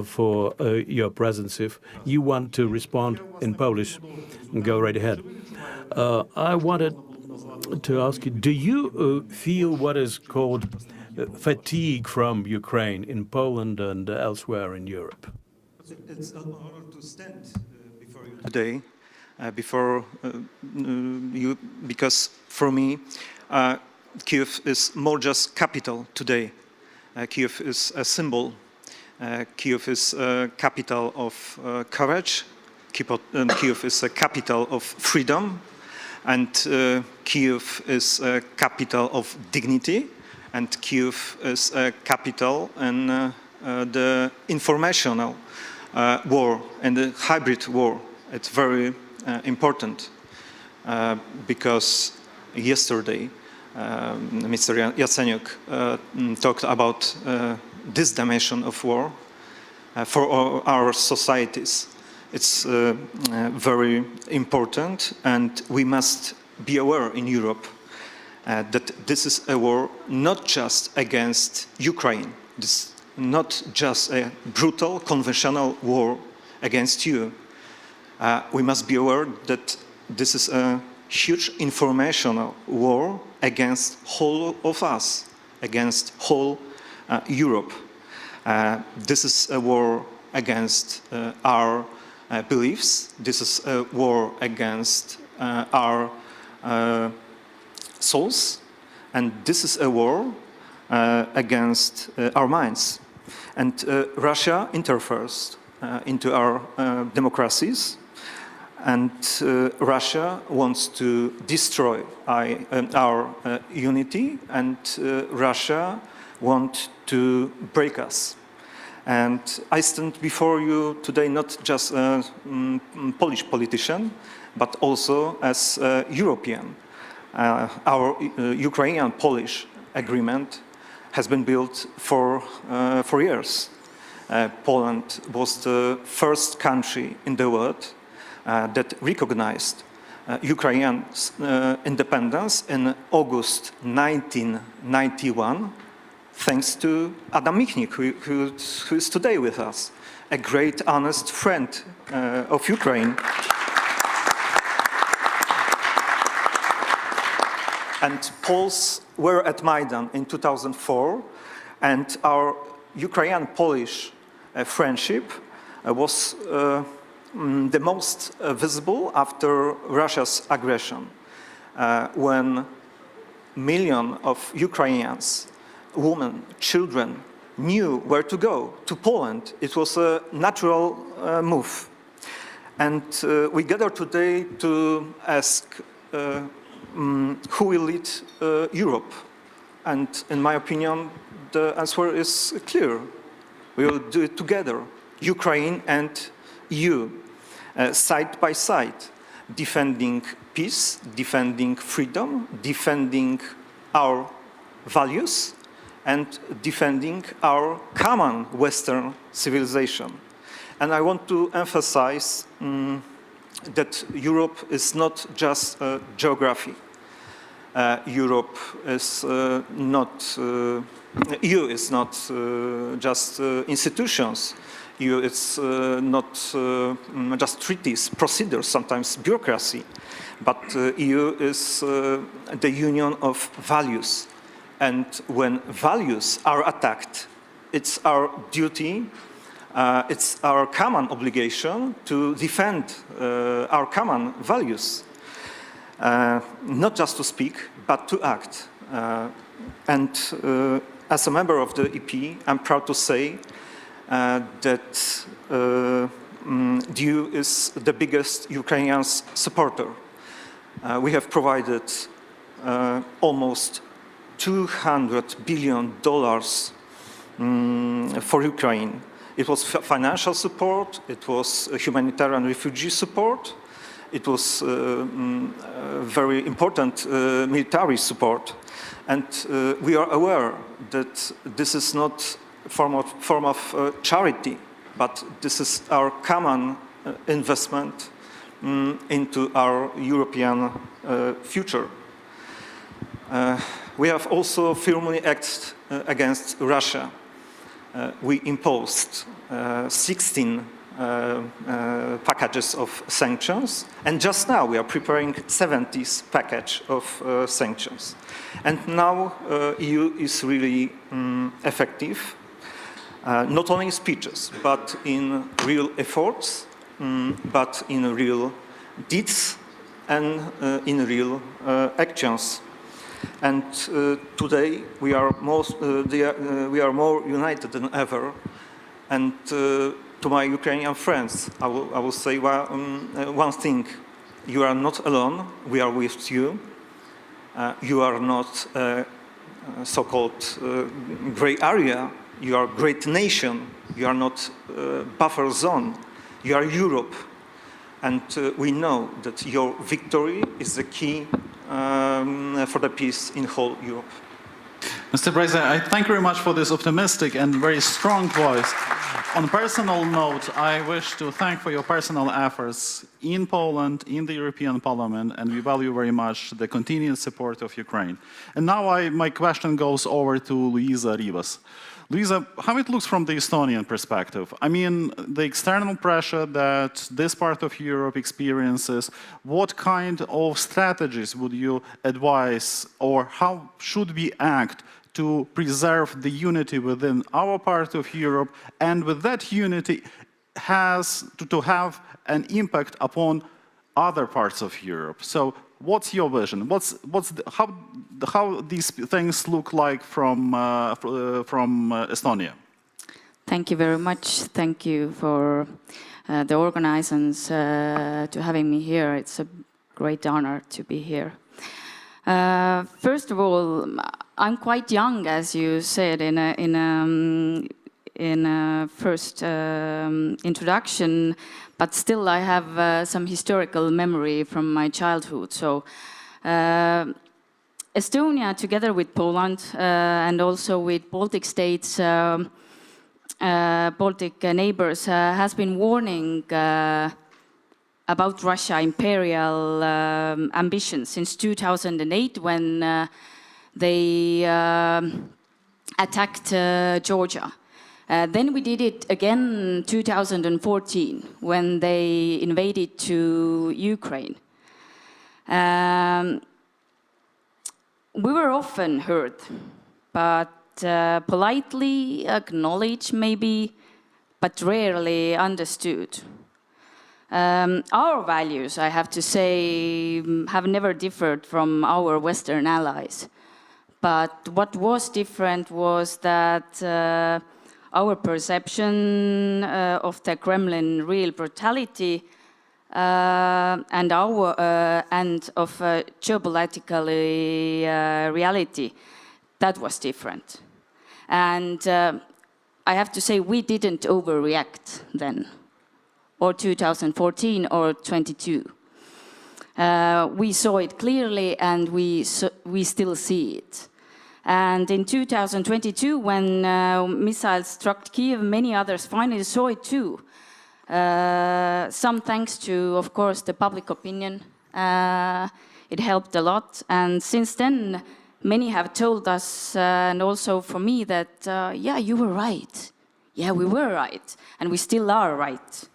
for your presence. If you want to respond in Polish, go right ahead. I wanted to ask you, do you feel what is called fatigue from Ukraine in Poland and elsewhere in Europe? It's an honor to stand before you today, because for me, Kyiv is more just capital today. Kyiv is a symbol. Kyiv is a capital of courage. Kyiv is a capital of freedom. And Kyiv is a capital of dignity. And Kyiv is a capital in the informational war and the hybrid war. It's very important because yesterday Mr. Yatsenyuk talked about this dimension of war for our societies. It's very important, and we must be aware in Europe that this is a war not just against Ukraine. This is not just a brutal, conventional war against you. We must be aware that this is a huge informational war against whole of us, against whole Europe. This is a war against our beliefs. This is a war against our souls. And this is a war against our minds. And Russia interferes into our democracies. And Russia wants to destroy our unity, and Russia wants to break us. And I stand before you today not just a Polish politician, but also as a European. Our Ukrainian-Polish agreement has been built for years. Poland was the first country in the world that recognized Ukraine's independence in August 1991, thanks to Adam Michnik, who is today with us, a great, honest friend of Ukraine. And Poles were at Maidan in 2004, and our Ukrainian-Polish friendship was the most visible after Russia's aggression, when millions of Ukrainians, women, children, knew where to go, to Poland. It was a natural move. And we gather today to ask who will lead Europe. And in my opinion, the answer is clear. We will do it together, Ukraine and EU, side by side, defending peace, defending freedom, defending our values, and defending our common Western civilization. And I want to emphasize that Europe is not just a geography. Europe is not, EU is not just institutions. EU is not just treaties, procedures, sometimes bureaucracy. But EU is the union of values. And when values are attacked, it's our duty, it's our common obligation to defend our common values. Not just to speak, but to act. And as a member of the EP, I'm proud to say that the EU is the biggest Ukrainian supporter. We have provided almost $200 billion for Ukraine. It was financial support, it was humanitarian refugee support, it was very important military support. And we are aware that this is not a form of charity, but this is our common investment into our European future. We have also firmly acted against Russia. We imposed 16 packages of sanctions, and just now we are preparing 70th package of sanctions. And now EU is really effective, not only in speeches, but in real efforts, but in real deeds and in real actions. And today we are more united than ever. And to my Ukrainian friends, I will say one thing: you are not alone. We are with you. You are not a so-called gray area. You are a great nation. You are not a buffer zone. You are Europe. And we know that your victory is the key for the peace in whole Europe. Mr. President, I thank you very much for this optimistic and very strong voice. On a personal note, I wish to thank for your personal efforts in Poland, in the European Parliament, and we value very much the continued support of Ukraine. And now my question goes over to Luisa Rivas. Luisa, how it looks from the Estonian perspective? I mean, the external pressure that this part of Europe experiences, what kind of strategies would you advise, or how should we act to preserve the unity within our part of Europe, and with that unity has to have an impact upon other parts of Europe? So what's your vision? How these things look like from Estonia? Thank you very much. Thank you for the organizers to having me here. It's a great honor to be here. First of all, I'm quite young, as you said in a first introduction, but still I have some historical memory from my childhood. So Estonia, together with Poland and also with Baltic states, Baltic neighbors, has been warning about Russia imperial ambitions since 2008 when they attacked Georgia. Then we did it again in 2014 when they invaded to Ukraine. We were often heard, but politely acknowledged maybe, but rarely understood. Our values, I have to say, have never differed from our Western allies. But what was different was that our perception of the Kremlin real brutality and our end of geopolitical reality, that was different. And I have to say, we didn't overreact then, or 2014 or 22. We saw it clearly, and we still see it. And in 2022, when missiles struck Kyiv, many others finally saw it too. Some thanks to, of course, the public opinion. It helped a lot. And since then, many have told us, and also for me, that, yeah, you were right. Yeah, we were right. And we still are right.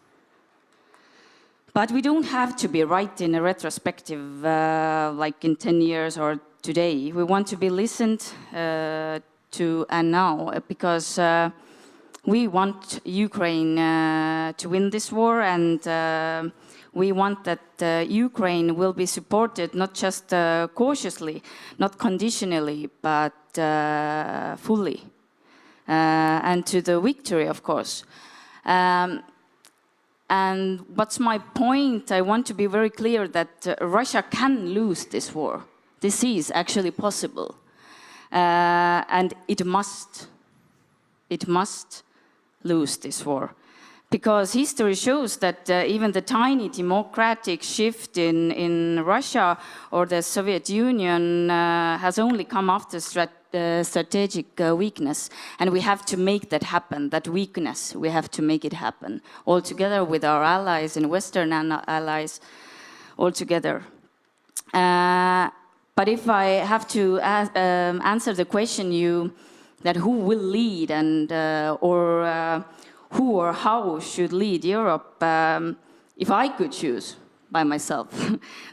But we don't have to be right in a retrospective, like in 10 years or today. We want to be listened to and now, because we want Ukraine to win this war, and we want that Ukraine will be supported not just cautiously, not conditionally, but fully, and to the victory, of course. And what's my point? I want to be very clear that Russia can lose this war. This is actually possible. And it must lose this war. Because history shows that even the tiny democratic shift in Russia or the Soviet Union has only come after strategic weakness. And we have to make that happen, that weakness, we have to make it happen. All together with our allies and Western allies, all together. But if I have to answer the question that who will lead and or who or how should lead Europe, if I could choose by myself,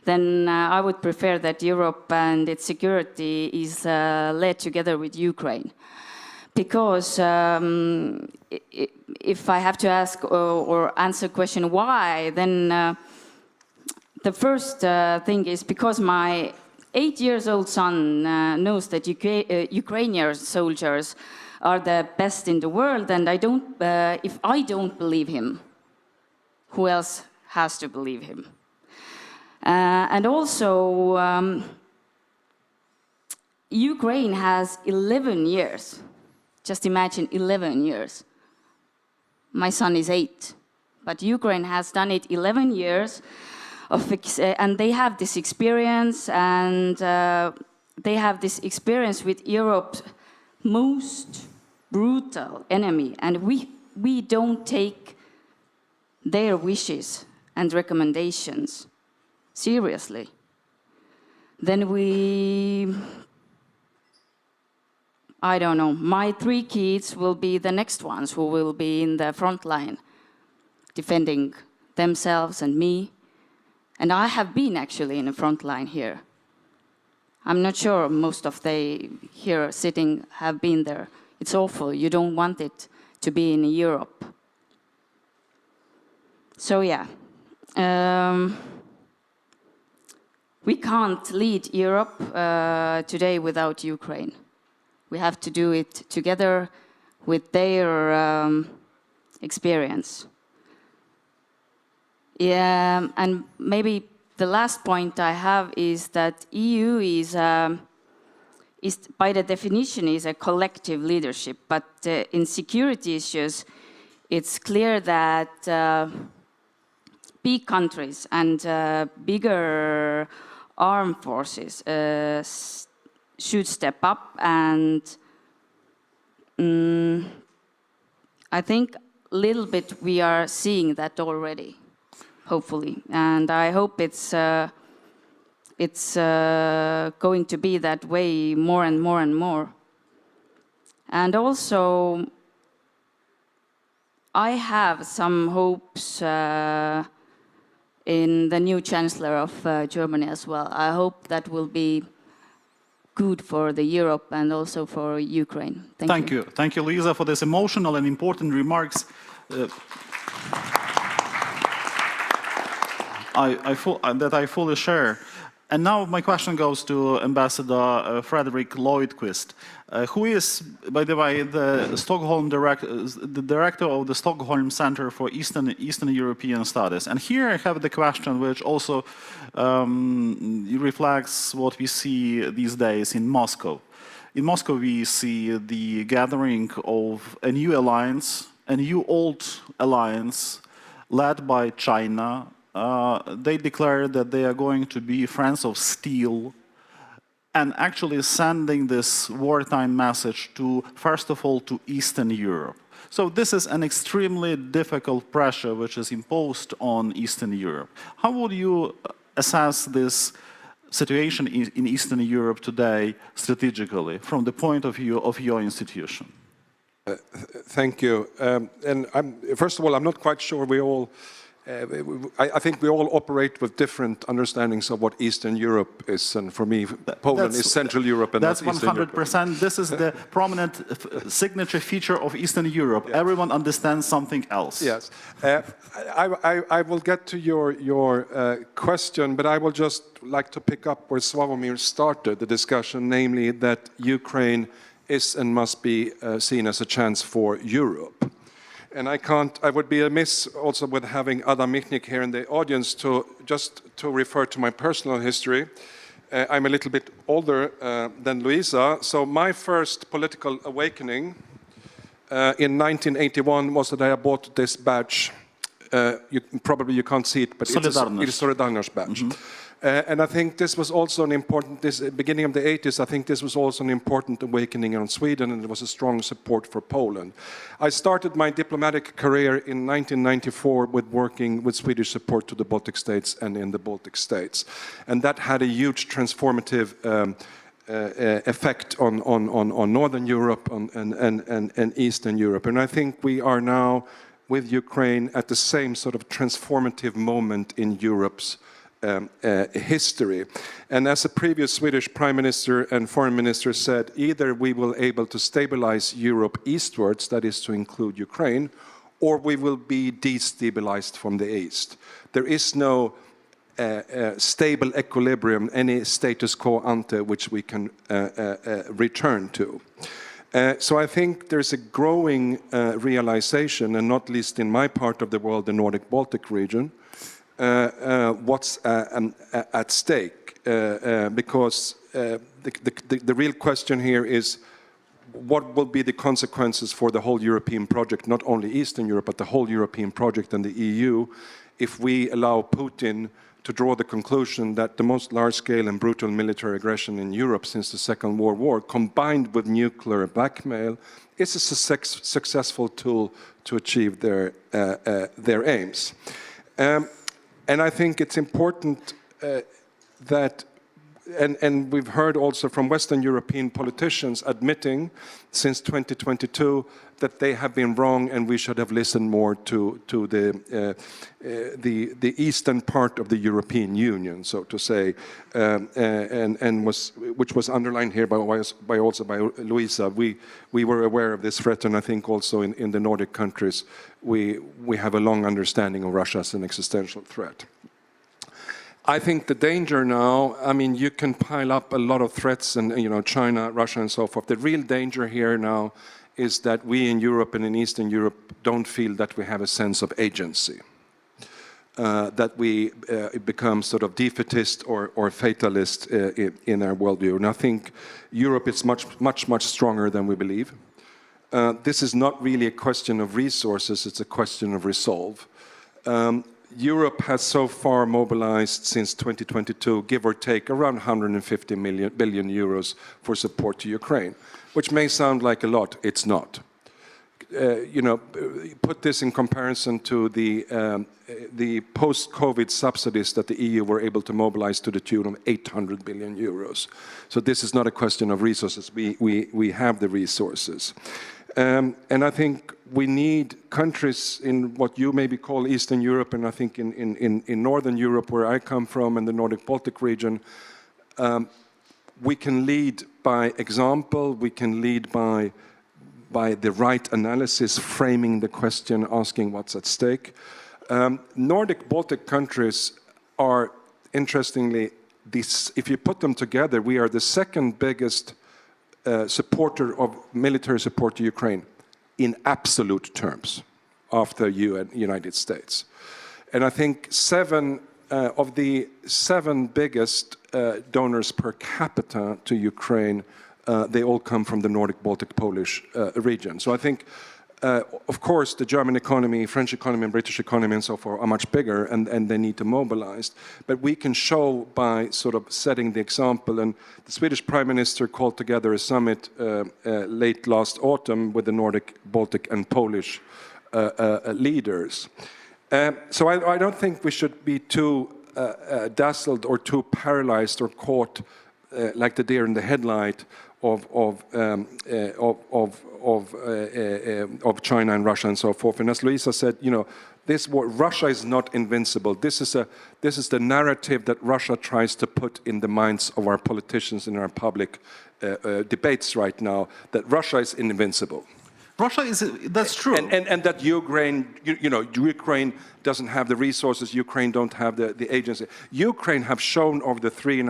then I would prefer that Europe and its security is led together with Ukraine. Because if I have to ask or answer the question why, then the first thing is because my 8-year-old son knows that Ukrainian soldiers are the best in the world, and if I don't believe him, who else has to believe him? And also, Ukraine has 11 years. Just imagine 11 years. My son is 8, but Ukraine has done it 11 years, and they have this experience, and they have this experience with Europe's most brutal enemy, and we don't take their wishes and recommendations seriously. Then I don't know, my 3 kids will be the next ones who will be in the front line, defending themselves and me. And I have been actually in the front line here. I'm not sure most of they here sitting have been there. It's awful. You don't want it to be in Europe. So yeah, we can't lead Europe today without Ukraine. We have to do it together with their experience. Yeah, and maybe the last point I have is that EU is by the definition is a collective leadership, but in security issues, it's clear that big countries and bigger armed forces should step up, and I think a little bit we are seeing that already, hopefully, and I hope it's going to be that way more and more and more. And also, I have some hopes in the new Chancellor of Germany as well. I hope that will be good for the Europe and also for Ukraine. Thank you. Thank you, Lisa, for this emotional and important remarks. I fully share. And now my question goes to Ambassador Frederick Lloydquist, who is, by the way, the director of the Stockholm Center for Eastern European Studies. And here I have the question which also reflects what we see these days in Moscow. In Moscow, we see the gathering of a new alliance, a new old alliance led by China. They declare that they are going to be friends of steel and actually sending this wartime message to, first of all, to Eastern Europe. So this is an extremely difficult pressure which is imposed on Eastern Europe. How would you assess this situation in Eastern Europe today strategically from the point of view of your institution? Thank you. First of all, I'm not quite sure we all I think we all operate with different understandings of what Eastern Europe is, and for me, Poland is Central Europe and that's not Eastern 100%. Europe. This is the prominent signature feature of Eastern Europe. Yeah. Everyone understands something else. Yes. I will get to your question, but I will just like to pick up where Sławomir started the discussion, namely that Ukraine is and must be seen as a chance for Europe. And I would be amiss also with having Adam Michnik here in the audience to refer to my personal history. I'm a little bit older than Luisa, so my first political awakening in 1981 was that I bought this badge. Probably you can't see it, but it's a Solidarność badge. Mm-hmm. And I think this was also an important, beginning of the 80s, I think this was also an important awakening in Sweden, and there was a strong support for Poland. I started my diplomatic career in 1994 with working with Swedish support to the Baltic states and in the Baltic states. And that had a huge transformative effect on Northern Europe and Eastern Europe. And I think we are now, with Ukraine, at the same sort of transformative moment in Europe's history. And as a previous Swedish Prime Minister and Foreign Minister said, either we will be able to stabilize Europe eastwards, that is to include Ukraine, or we will be destabilized from the east. There is no stable equilibrium, any status quo ante which we can return to. So I think there's a growing realization, and not least in my part of the world, the Nordic-Baltic region, what's at stake, because the real question here is what will be the consequences for the whole European project, not only Eastern Europe, but the whole European project and the EU, if we allow Putin to draw the conclusion that the most large-scale and brutal military aggression in Europe since the Second World War, combined with nuclear blackmail, is a successful tool to achieve their aims. And I think it's important that, and we've heard also from Western European politicians admitting since 2022 that they have been wrong and we should have listened more to the eastern part of the European Union, so to say, which was underlined here by Luisa. We were aware of this threat, and I think also in the Nordic countries we have a long understanding of Russia as an existential threat. I think the danger now, I mean, you can pile up a lot of threats and, you know, China, Russia and so forth. The real danger here now is that we in Europe and in Eastern Europe don't feel that we have a sense of agency, that we become sort of defeatist or fatalist in our worldview. And I think Europe is much stronger than we believe. This is not really a question of resources, it's a question of resolve. Europe has so far mobilized since 2022, give or take, around 150 billion euros for support to Ukraine, which may sound like a lot, it's not. You know, put this in comparison to the post-COVID subsidies that the EU were able to mobilize to the tune of 800 billion euros. So this is not a question of resources, we have the resources. And I think we need countries in what you maybe call Eastern Europe, and I think in Northern Europe, where I come from, and the Nordic-Baltic region, we can lead by example, we can lead by the right analysis, framing the question, asking what's at stake. Nordic-Baltic countries are, interestingly, if you put them together, we are the second biggest supporter of military support to Ukraine in absolute terms after United States. And I think 7 of the 7 biggest donors per capita to Ukraine, they all come from the Nordic, Baltic, Polish region. So I think, of course, the German economy, French economy, and British economy and so forth are much bigger, and they need to mobilize. But we can show by sort of setting the example, and the Swedish Prime Minister called together a summit late last autumn with the Nordic, Baltic, and Polish leaders. So I don't think we should be too dazzled or too paralyzed or caught like the deer in the headlight of China and Russia and so forth. And as Luisa said, you know, this war, Russia is not invincible. This is the narrative that Russia tries to put in the minds of our politicians in our public debates right now, that Russia is invincible. Russia is, that's true. And that Ukraine, Ukraine doesn't have the resources, Ukraine don't have the agency. Ukraine have shown over the 3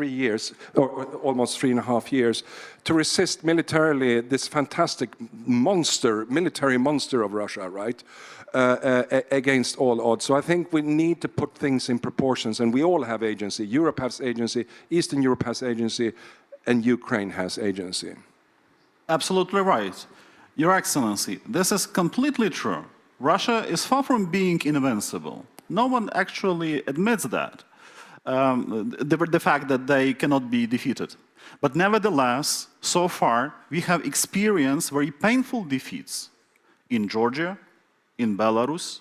years, or almost 3.5 years, to resist militarily this fantastic military monster of Russia, right? Against all odds. So I think we need to put things in proportions, and we all have agency. Europe has agency, Eastern Europe has agency, and Ukraine has agency. Absolutely right. Your Excellency, this is completely true. Russia is far from being invincible. No one actually admits that, the fact that they cannot be defeated. But nevertheless, so far, we have experienced very painful defeats in Georgia, in Belarus.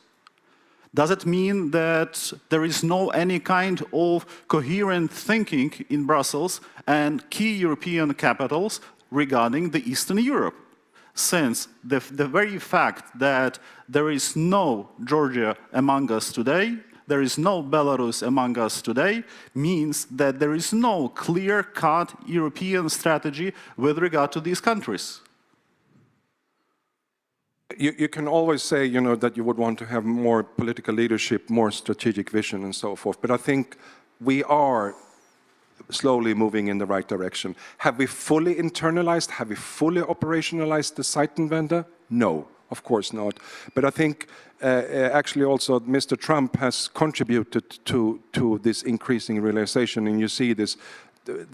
Does it mean that there is no any kind of coherent thinking in Brussels and key European capitals regarding the Eastern Europe? Since the very fact that there is no Georgia among us today, there is no Belarus among us today, means that there is no clear-cut European strategy with regard to these countries. You can always say, that you would want to have more political leadership, more strategic vision and so forth, but I think we are slowly moving in the right direction. Have we fully internalized, have we fully operationalized the Zeitenwende? No, of course not. But I think actually also Mr. Trump has contributed to this increasing realization, and you see this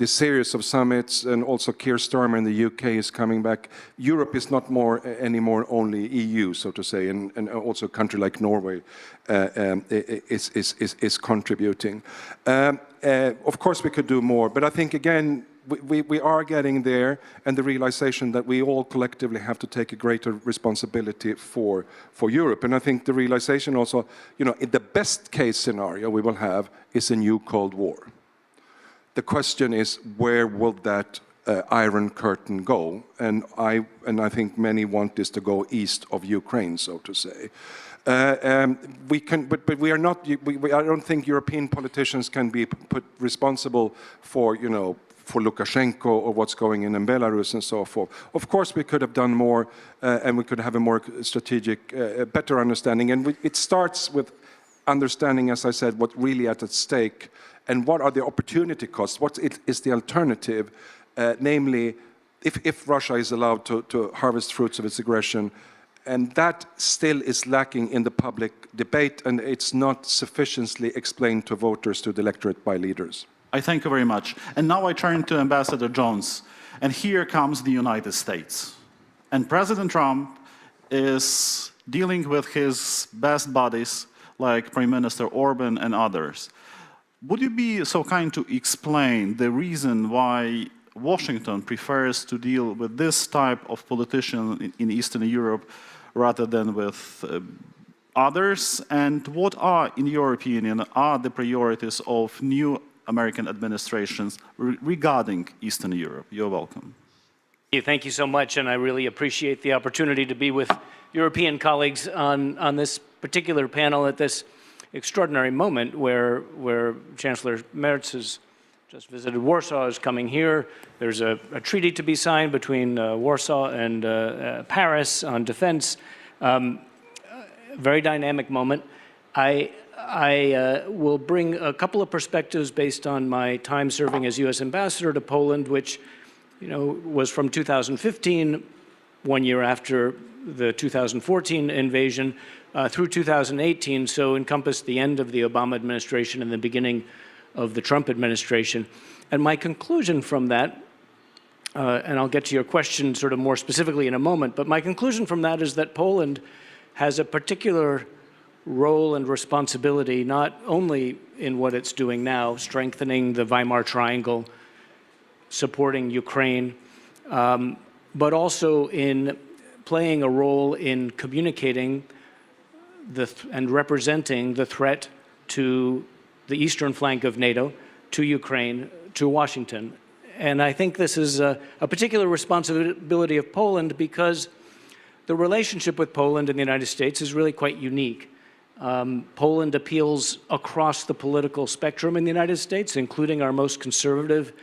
series of summits, and also Keir Starmer in the UK is coming back. Europe is not anymore only EU, so to say, and also a country like Norway is contributing. Of course we could do more, but I think again we are getting there, and the realization that we all collectively have to take a greater responsibility for Europe. And I think the realization also, in the best case scenario we will have is a new Cold War. The question is, where will that Iron Curtain go? And I think many want this to go east of Ukraine, so to say. We can, but we are not. I don't think European politicians can be put responsible for, for Lukashenko or what's going in Belarus and so forth. Of course, we could have done more, and we could have a more strategic, better understanding. And it starts with understanding, as I said, what's really at stake. And what are the opportunity costs? What is the alternative? Namely, if Russia is allowed to harvest fruits of its aggression, and that still is lacking in the public debate, and it's not sufficiently explained to voters, to the electorate by leaders. I thank you very much. And now I turn to Ambassador Jones. And here comes the United States. And President Trump is dealing with his best buddies, like Prime Minister Orban and others. Would you be so kind to explain the reason why Washington prefers to deal with this type of politician in Eastern Europe rather than with others? And what are, in your opinion, are the priorities of new American administrations regarding Eastern Europe? You're welcome. Thank you so much, and I really appreciate the opportunity to be with European colleagues on this particular panel at this extraordinary moment where Chancellor Merz has just visited Warsaw, is coming here. There's a treaty to be signed between Warsaw and Paris on defense. Very dynamic moment. I I will bring a couple of perspectives based on my time serving as U.S. ambassador to Poland, which, was from 2015, 1 year after the 2014 invasion, through 2018, so encompassed the end of the Obama administration and the beginning of the Trump administration. And my conclusion from that, and I'll get to your question sort of more specifically in a moment, but my conclusion from that is that Poland has a particular role and responsibility, not only in what it's doing now, strengthening the Weimar Triangle, supporting Ukraine, but also in playing a role in communicating and representing the threat to the eastern flank of NATO, to Ukraine, to Washington. And I think this is a particular responsibility of Poland because the relationship with Poland and the United States is really quite unique. Poland appeals across the political spectrum in the United States, including our most conservative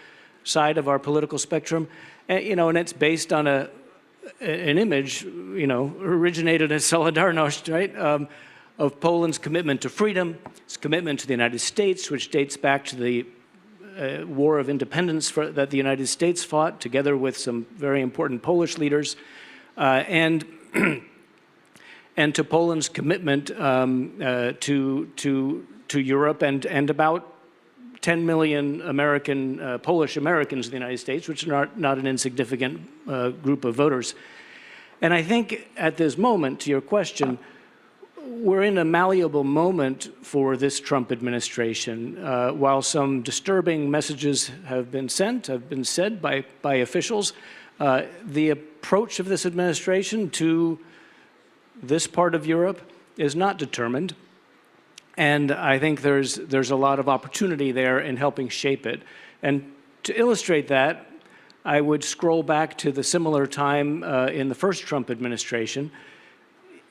side of our political spectrum. And it's based on an image, originated in Solidarność, right, of Poland's commitment to freedom, its commitment to the United States, which dates back to the War of Independence that the United States fought, together with some very important Polish leaders, and to Poland's commitment to Europe and about 10 million Polish Americans in the United States, which are not an insignificant group of voters. And I think at this moment, to your question, we're in a malleable moment for this Trump administration. While some disturbing messages have been said by officials, the approach of this administration to this part of Europe is not determined. And I think there's a lot of opportunity there in helping shape it. And to illustrate that, I would scroll back to the similar time in the first Trump administration.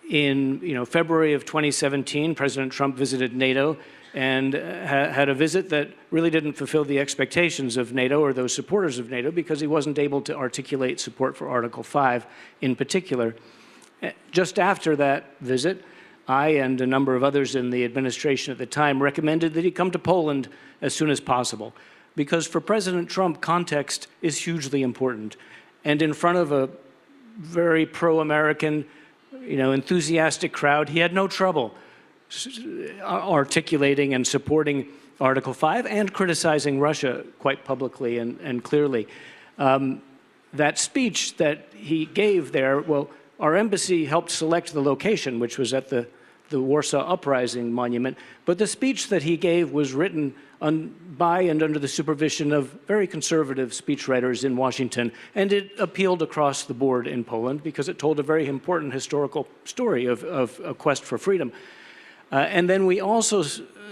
In February of 2017, President Trump visited NATO and had a visit that really didn't fulfill the expectations of NATO or those supporters of NATO because he wasn't able to articulate support for Article 5 in particular. Just after that visit, I and a number of others in the administration at the time recommended that he come to Poland as soon as possible, because for President Trump, context is hugely important. And in front of a very pro-American, enthusiastic crowd, he had no trouble articulating and supporting Article 5 and criticizing Russia quite publicly and clearly. That speech that he gave there, well, our embassy helped select the location, which was at the Warsaw Uprising Monument, but the speech that he gave was written by and under the supervision of very conservative speechwriters in Washington, and it appealed across the board in Poland because it told a very important historical story of a quest for freedom. And then we also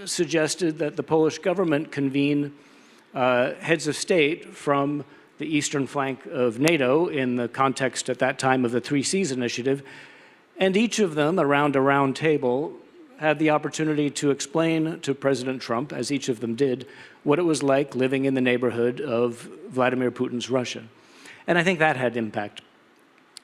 suggested that the Polish government convene heads of state from the eastern flank of NATO in the context at that time of the Three Seas Initiative, and each of them, around a round table, had the opportunity to explain to President Trump, as each of them did, what it was like living in the neighborhood of Vladimir Putin's Russia. And I think that had impact.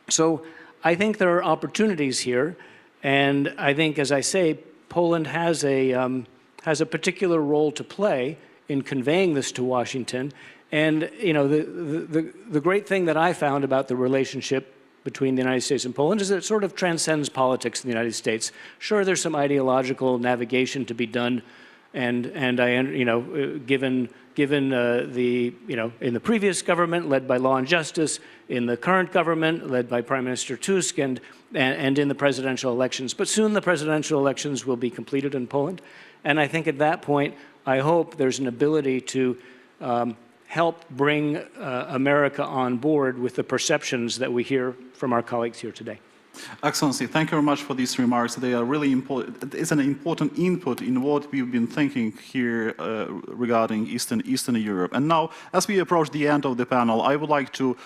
So I think there are opportunities here, and I think, as I say, Poland has a particular role to play in conveying this to Washington. And the great thing that I found about the relationship between the United States and Poland is that it sort of transcends politics in the United States. Sure, there's some ideological navigation to be done, and given the in the previous government led by Law and Justice, in the current government led by Prime Minister Tusk, and in the presidential elections. But soon the presidential elections will be completed in Poland, and I think at that point, I hope there's an ability to help bring America on board with the perceptions that we hear from our colleagues here today. Excellency, thank you very much for these remarks. They are really important. It's an important input in what we've been thinking here regarding Eastern Europe. And now, as we approach the end of the panel, I would like to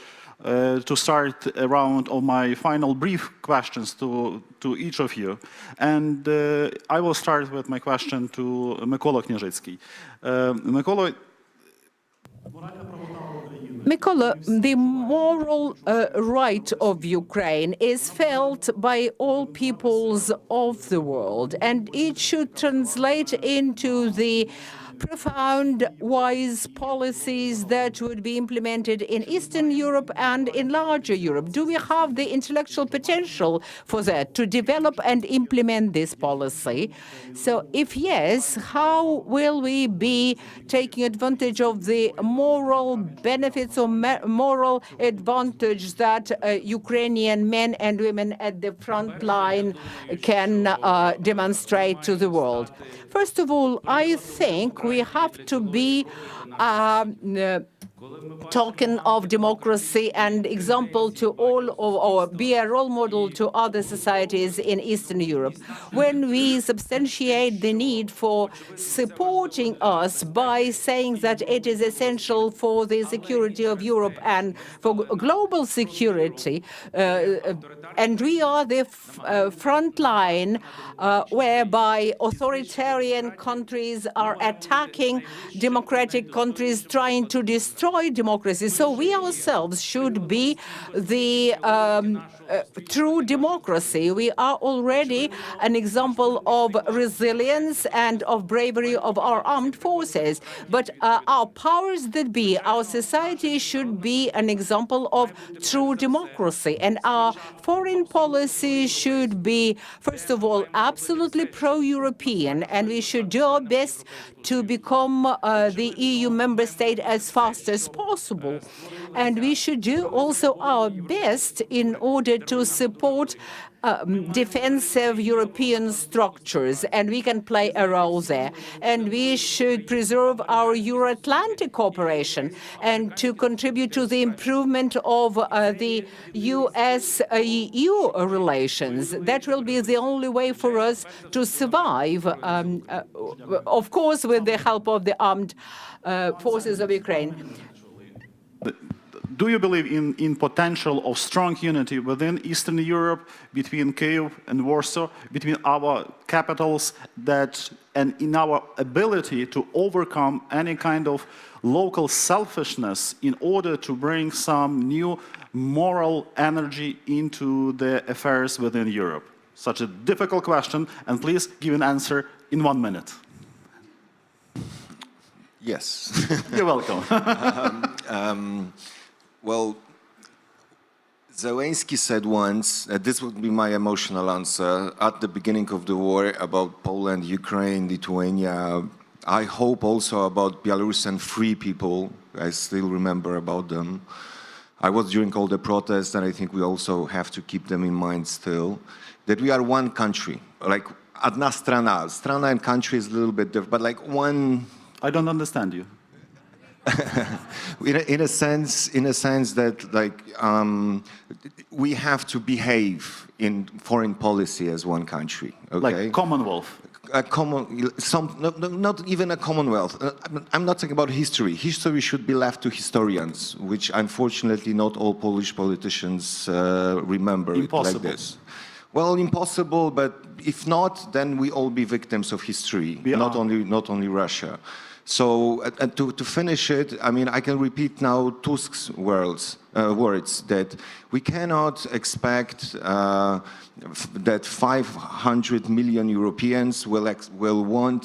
start a round of my final brief questions to each of you. And I will start with my question to Mykola Knieżycki. Mykola, Mykola, the moral right of Ukraine is felt by all peoples of the world, and it should translate into the profound, wise policies that would be implemented in Eastern Europe and in larger Europe. Do we have the intellectual potential for that, to develop and implement this policy? So if yes, how will we be taking advantage of the moral benefits or moral advantage that Ukrainian men and women at the front line can demonstrate to the world? First of all, I think we have to be token of democracy and example to all, or be a role model to other societies in Eastern Europe. When we substantiate the need for supporting us by saying that it is essential for the security of Europe and for global security, and we are the front line whereby authoritarian countries are attacking democratic countries, trying to destroy democracy. So we ourselves should be the true democracy. We are already an example of resilience and of bravery of our armed forces. But our powers that be, our society should be an example of true democracy. And our foreign policy should be, first of all, absolutely pro-European. And we should do our best to become the EU member state as fast as possible. And we should do also our best in order to support defensive European structures, and we can play a role there. And we should preserve our Euro-Atlantic cooperation and to contribute to the improvement of the US-EU relations. That will be the only way for us to survive, of course, with the help of the armed forces of Ukraine. Do you believe in potential of strong unity within Eastern Europe, between Kyiv and Warsaw, between our capitals, and in our ability to overcome any kind of local selfishness in order to bring some new moral energy into the affairs within Europe? Such a difficult question, and please give an answer in 1 minute. Yes. You're welcome. Well, Zelensky said once, this would be my emotional answer, at the beginning of the war about Poland, Ukraine, Lithuania, I hope also about Belarusian free people, I still remember about them. I was during all the protests, and I think we also have to keep them in mind still, that we are one country, like одна страна. Страна and country is a little bit different, but like one... I don't understand you. in a sense that like we have to behave in foreign policy as one country. Okay? Like Commonwealth. Not even a Commonwealth. I'm not talking about history. History should be left to historians, which unfortunately not all Polish politicians remember it like this. Well, impossible, but if not, then we all be victims of history, not only Russia. So to finish it, I mean, I can repeat now Tusk's words that we cannot expect that 500 million Europeans will want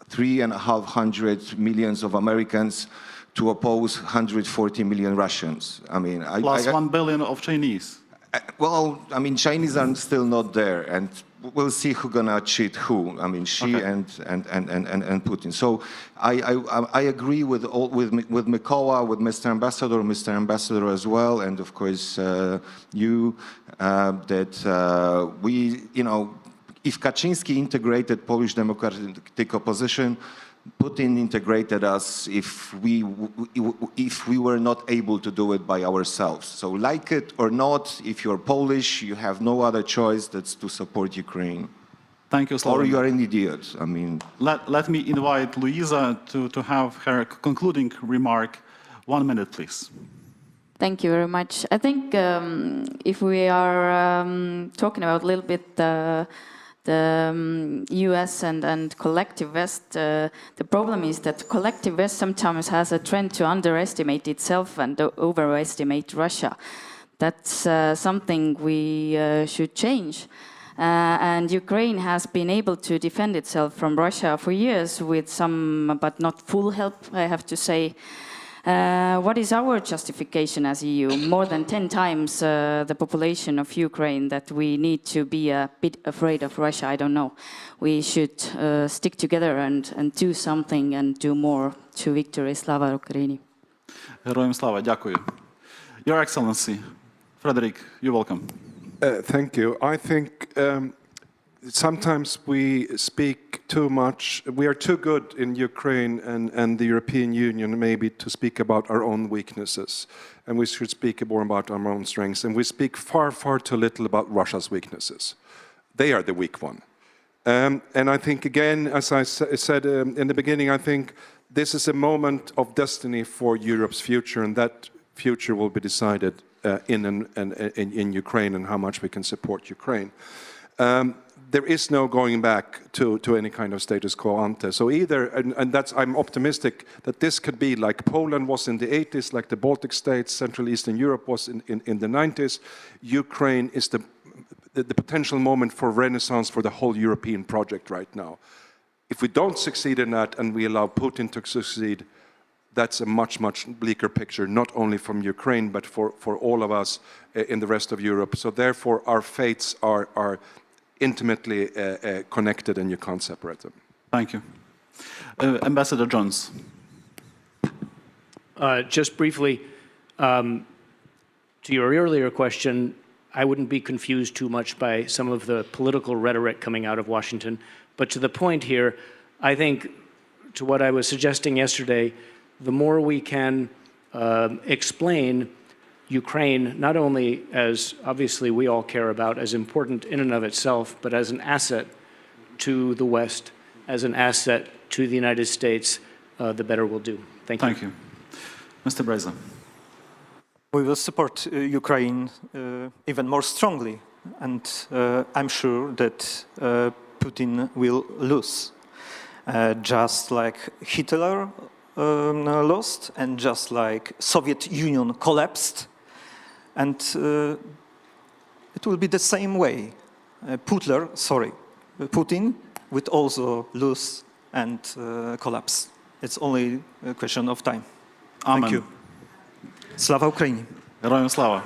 350 million of Americans to oppose 140 million Russians. I mean, plus 1 billion of Chinese. Well, I mean, Chinese are still not there, and we'll see who's gonna cheat who. I mean, and Putin. So I agree with Mykola, with Mr. Ambassador as well, and of course you that we, you know, if Kaczynski integrated Polish democratic opposition, Putin integrated us if we were not able to do it by ourselves. So like it or not, if you're Polish, you have no other choice than to support Ukraine. Thank you, Slavomir. Or you are an idiot. I mean... Let me invite Luisa to have her concluding remark. 1 minute, please. Thank you very much. I think if we are talking about a little bit the US and collective West, the problem is that collective West sometimes has a trend to underestimate itself and overestimate Russia. That's something we should change. And Ukraine has been able to defend itself from Russia for years with some, but not full help, I have to say. What is our justification as EU? More than 10 times the population of Ukraine, that we need to be a bit afraid of Russia? I don't know. We should stick together and do something and do more to victory. Slava Ukraini. Героям слава, дякую. Your Excellency, Frederick, you're welcome. Thank you. I think sometimes we speak too much. We are too good in Ukraine and the European Union maybe to speak about our own weaknesses. And we should speak more about our own strengths. And we speak far, far too little about Russia's weaknesses. They are the weak one. And I think, again, as I said in the beginning, I think this is a moment of destiny for Europe's future, and that future will be decided in Ukraine and how much we can support Ukraine. There is no going back to any kind of status quo ante. So either, and that's, I'm optimistic that this could be like Poland was in the 80s, like the Baltic states, Central Eastern Europe was in the 90s. Ukraine is the potential moment for renaissance for the whole European project right now. If we don't succeed in that and we allow Putin to succeed, that's a much, much bleaker picture, not only from Ukraine, but for all of us in the rest of Europe. So therefore, our fates are intimately connected and you can't separate them. Thank you. Ambassador Jones. Just briefly, to your earlier question, I wouldn't be confused too much by some of the political rhetoric coming out of Washington. But to the point here, I think, to what I was suggesting yesterday, the more we can explain Ukraine, not only as, obviously, we all care about, as important in and of itself, but as an asset to the West, as an asset to the United States, the better we'll do. Thank you. Thank you. Mr. Breza. We will support Ukraine even more strongly, and I'm sure that Putin will lose, just like Hitler lost, and just like Soviet Union collapsed, and it will be the same way. Putin would also lose and collapse. It's only a question of time. Amen. Thank you. Slava Ukraini. Героям слава.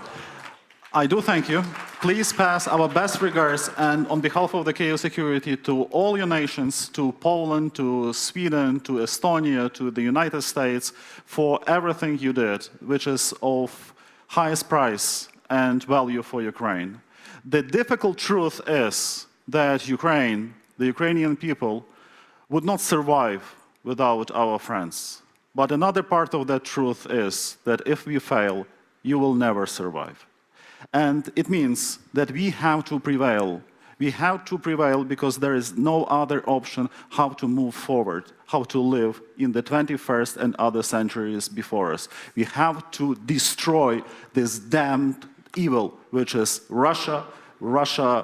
I do thank you. Please pass our best regards, and on behalf of the Kyiv Security, to all your nations, to Poland, to Sweden, to Estonia, to the United States, for everything you did, which is of highest price and value for Ukraine. The difficult truth is that Ukraine, the Ukrainian people, would not survive without our friends. But another part of that truth is that if we fail, you will never survive. And it means that we have to prevail. We have to prevail because there is no other option how to move forward, how to live in the 21st and other centuries before us. We have to destroy this damned evil, which is Russia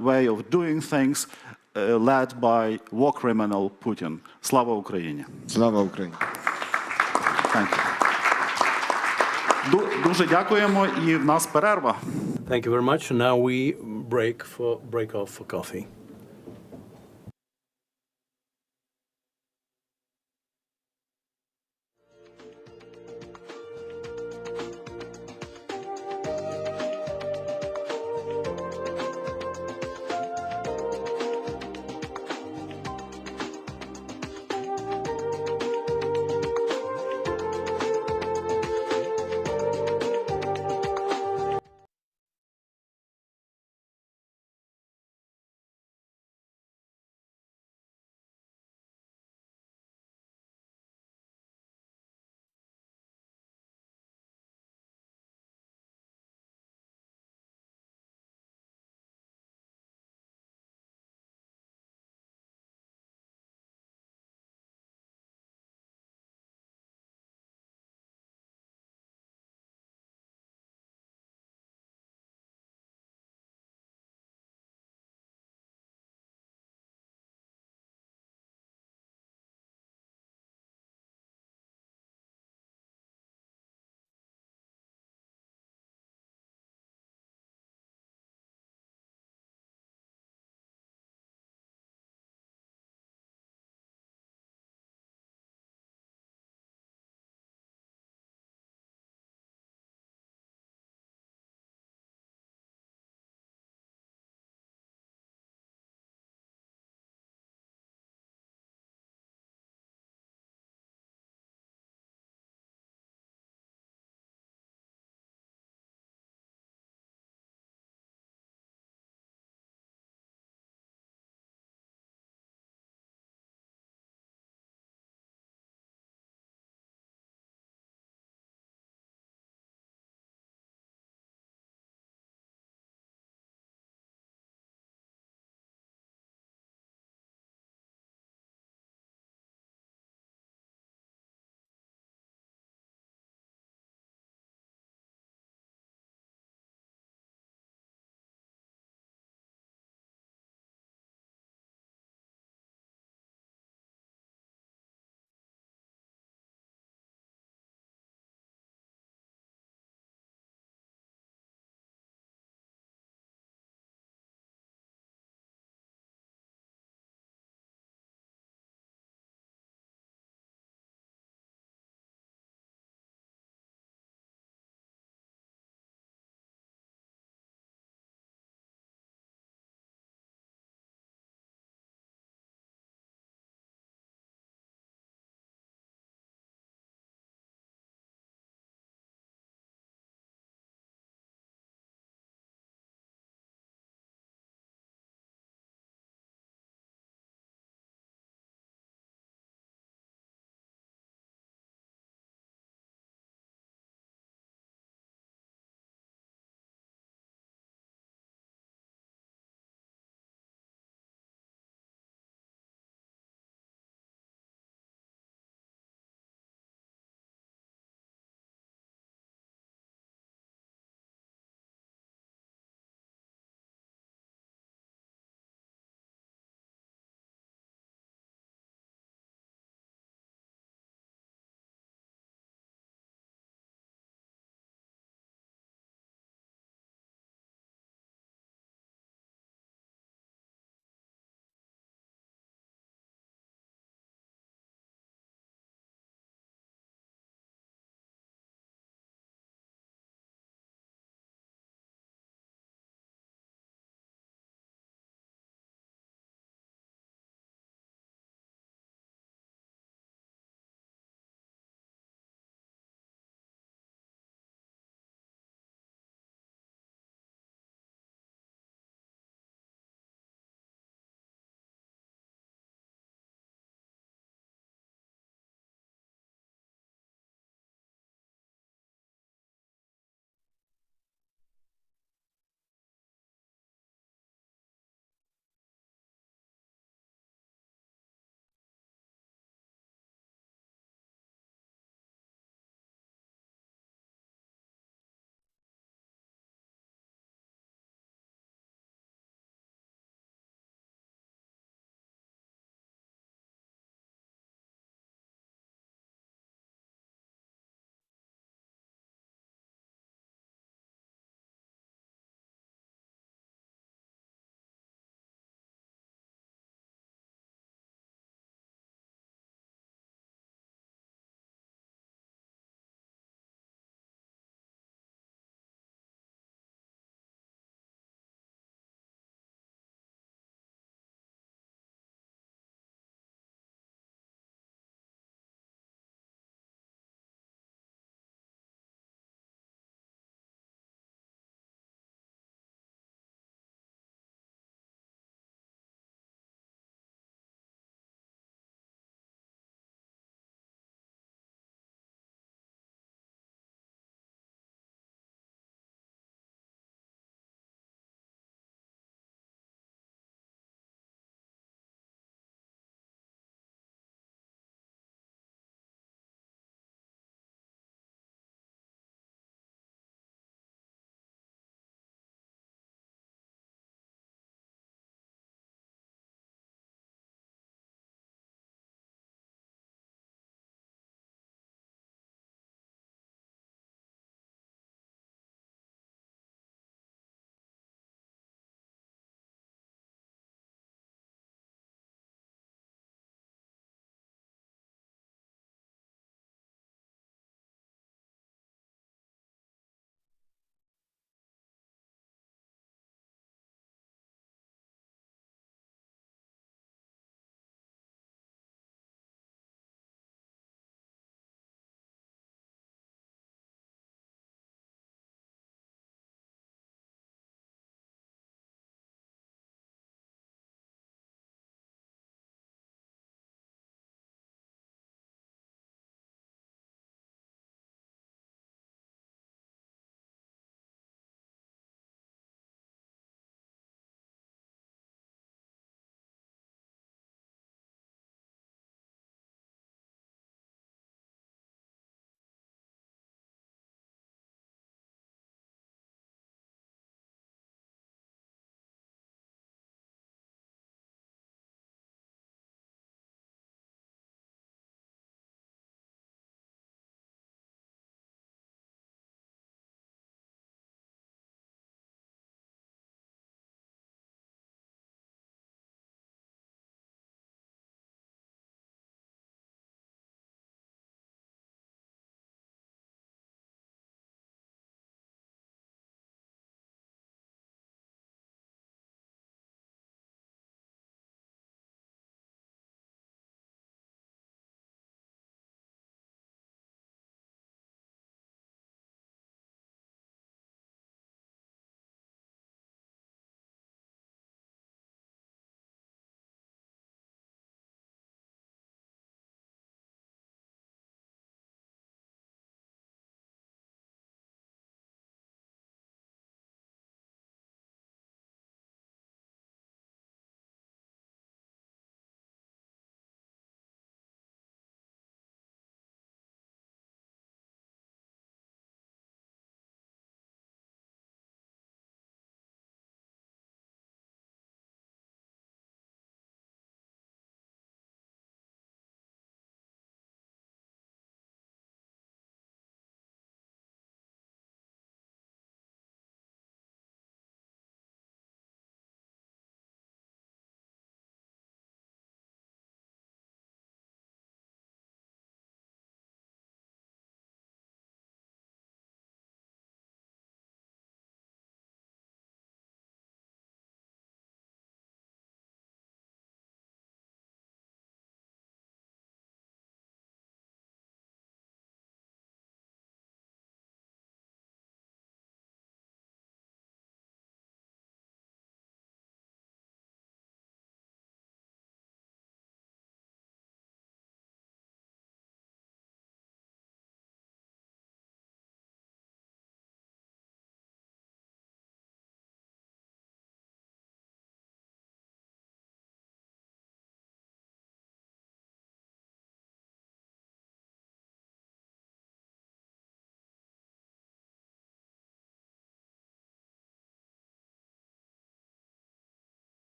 way of doing things, led by war criminal Putin. Slava Ukraini. Slava Ukraini. Thank you. Дуже дякуємо, і в нас перерва. Thank you very much. Now we break off for coffee.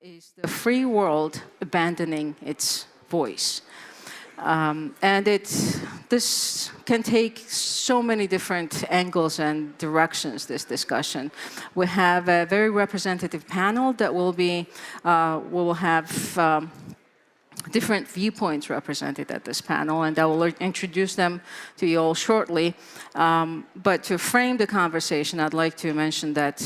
is the free world abandoning its voice. And this can take so many different angles and directions, this discussion. We have a very representative panel that will have different viewpoints represented at this panel, and I will introduce them to you all shortly. But to frame the conversation, I'd like to mention that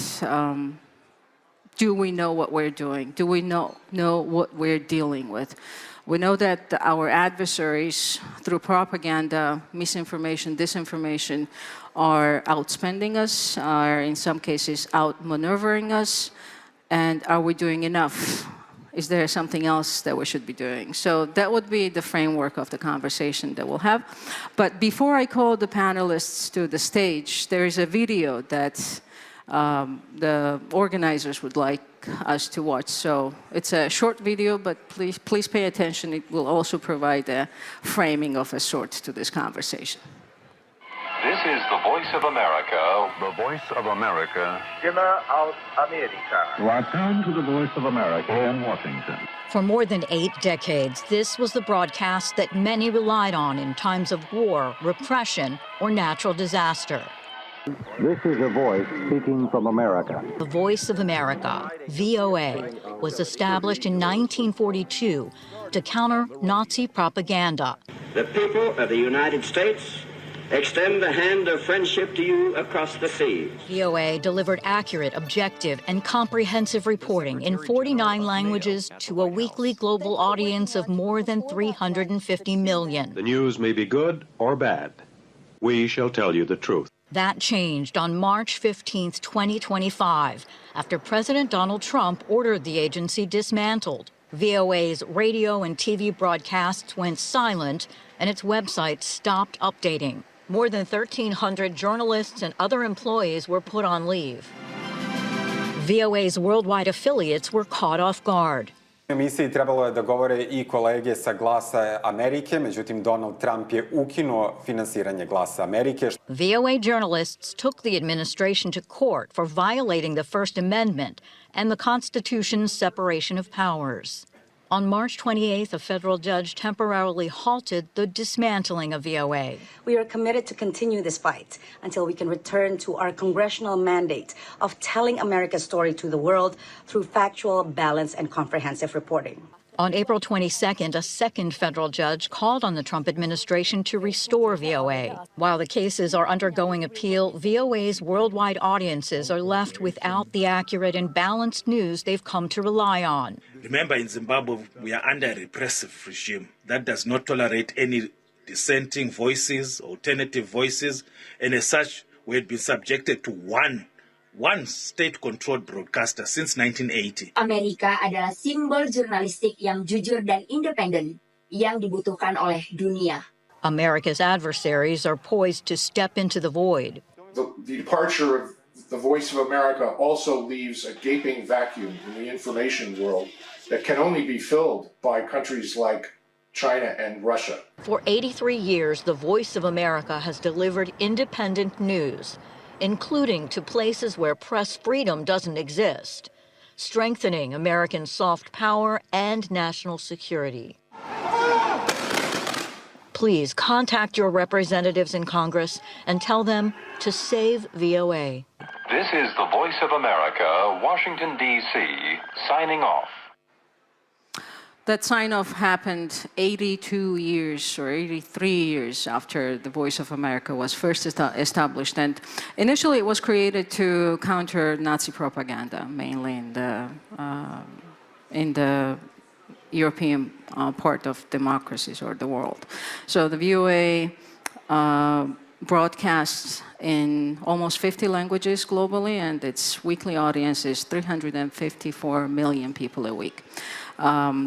do we know what we're doing? Do we know what we're dealing with? We know that our adversaries, through propaganda, misinformation, disinformation, are outspending us, are in some cases outmaneuvering us, and are we doing enough? Is there something else that we should be doing? So that would be the framework of the conversation that we'll have. But before I call the panelists to the stage, there is a video that the organizers would like us to watch. So it's a short video, but please pay attention. It will also provide a framing of a sort to this conversation. This is the Voice of America. The Voice of America. Stimme aus Amerika. Welcome to the Voice of America in Washington. For more than 8 decades, this was the broadcast that many relied on in times of war, repression, or natural disaster. This is a voice speaking from America. The Voice of America, VOA, was established in 1942 to counter Nazi propaganda. The people of the United States extend the hand of friendship to you across the seas. VOA delivered accurate, objective, and comprehensive reporting in 49 languages to a weekly global audience of more than 350 million. The news may be good or bad. We shall tell you the truth. That changed on March 15, 2025, after President Donald Trump ordered the agency dismantled. VOA's radio and TV broadcasts went silent, and its website stopped updating. More than 1,300 journalists and other employees were put on leave. VOA's worldwide affiliates were caught off guard. Emisiji trebalo je da govore I kolege sa Glasa Amerike, međutim Donald Trump je ukinuo finansiranje Glasa Amerike. VOA journalists took the administration to court for violating the First Amendment and the Constitution's separation of powers. On March 28th, a federal judge temporarily halted the dismantling of VOA. We are committed to continue this fight until we can return to our congressional mandate of telling America's story to the world through factual, balanced, and comprehensive reporting. On April 22nd, a second federal judge called on the Trump administration to restore VOA. While the cases are undergoing appeal, VOA's worldwide audiences are left without the accurate and balanced news they've come to rely on. Remember, in Zimbabwe, we are under a repressive regime that does not tolerate any dissenting voices, alternative voices, and as such, we had been subjected to one state-controlled broadcaster since 1980. Amerika adalah simbol jurnalistik yang jujur dan independen yang dibutuhkan oleh dunia. America's adversaries are poised to step into the void. The departure of the Voice of America also leaves a gaping vacuum in the information world that can only be filled by countries like China and Russia. For 83 years, the Voice of America has delivered independent news, including to places where press freedom doesn't exist, strengthening American soft power and national security. Please contact your representatives in Congress and tell them to save VOA. This is the Voice of America, Washington, D.C., signing off. That sign-off happened 82 years or 83 years after the Voice of America was first established. And initially it was created to counter Nazi propaganda, mainly in the European part of democracies or the world. So the VOA broadcasts in almost 50 languages globally, and its weekly audience is 354 million people a week.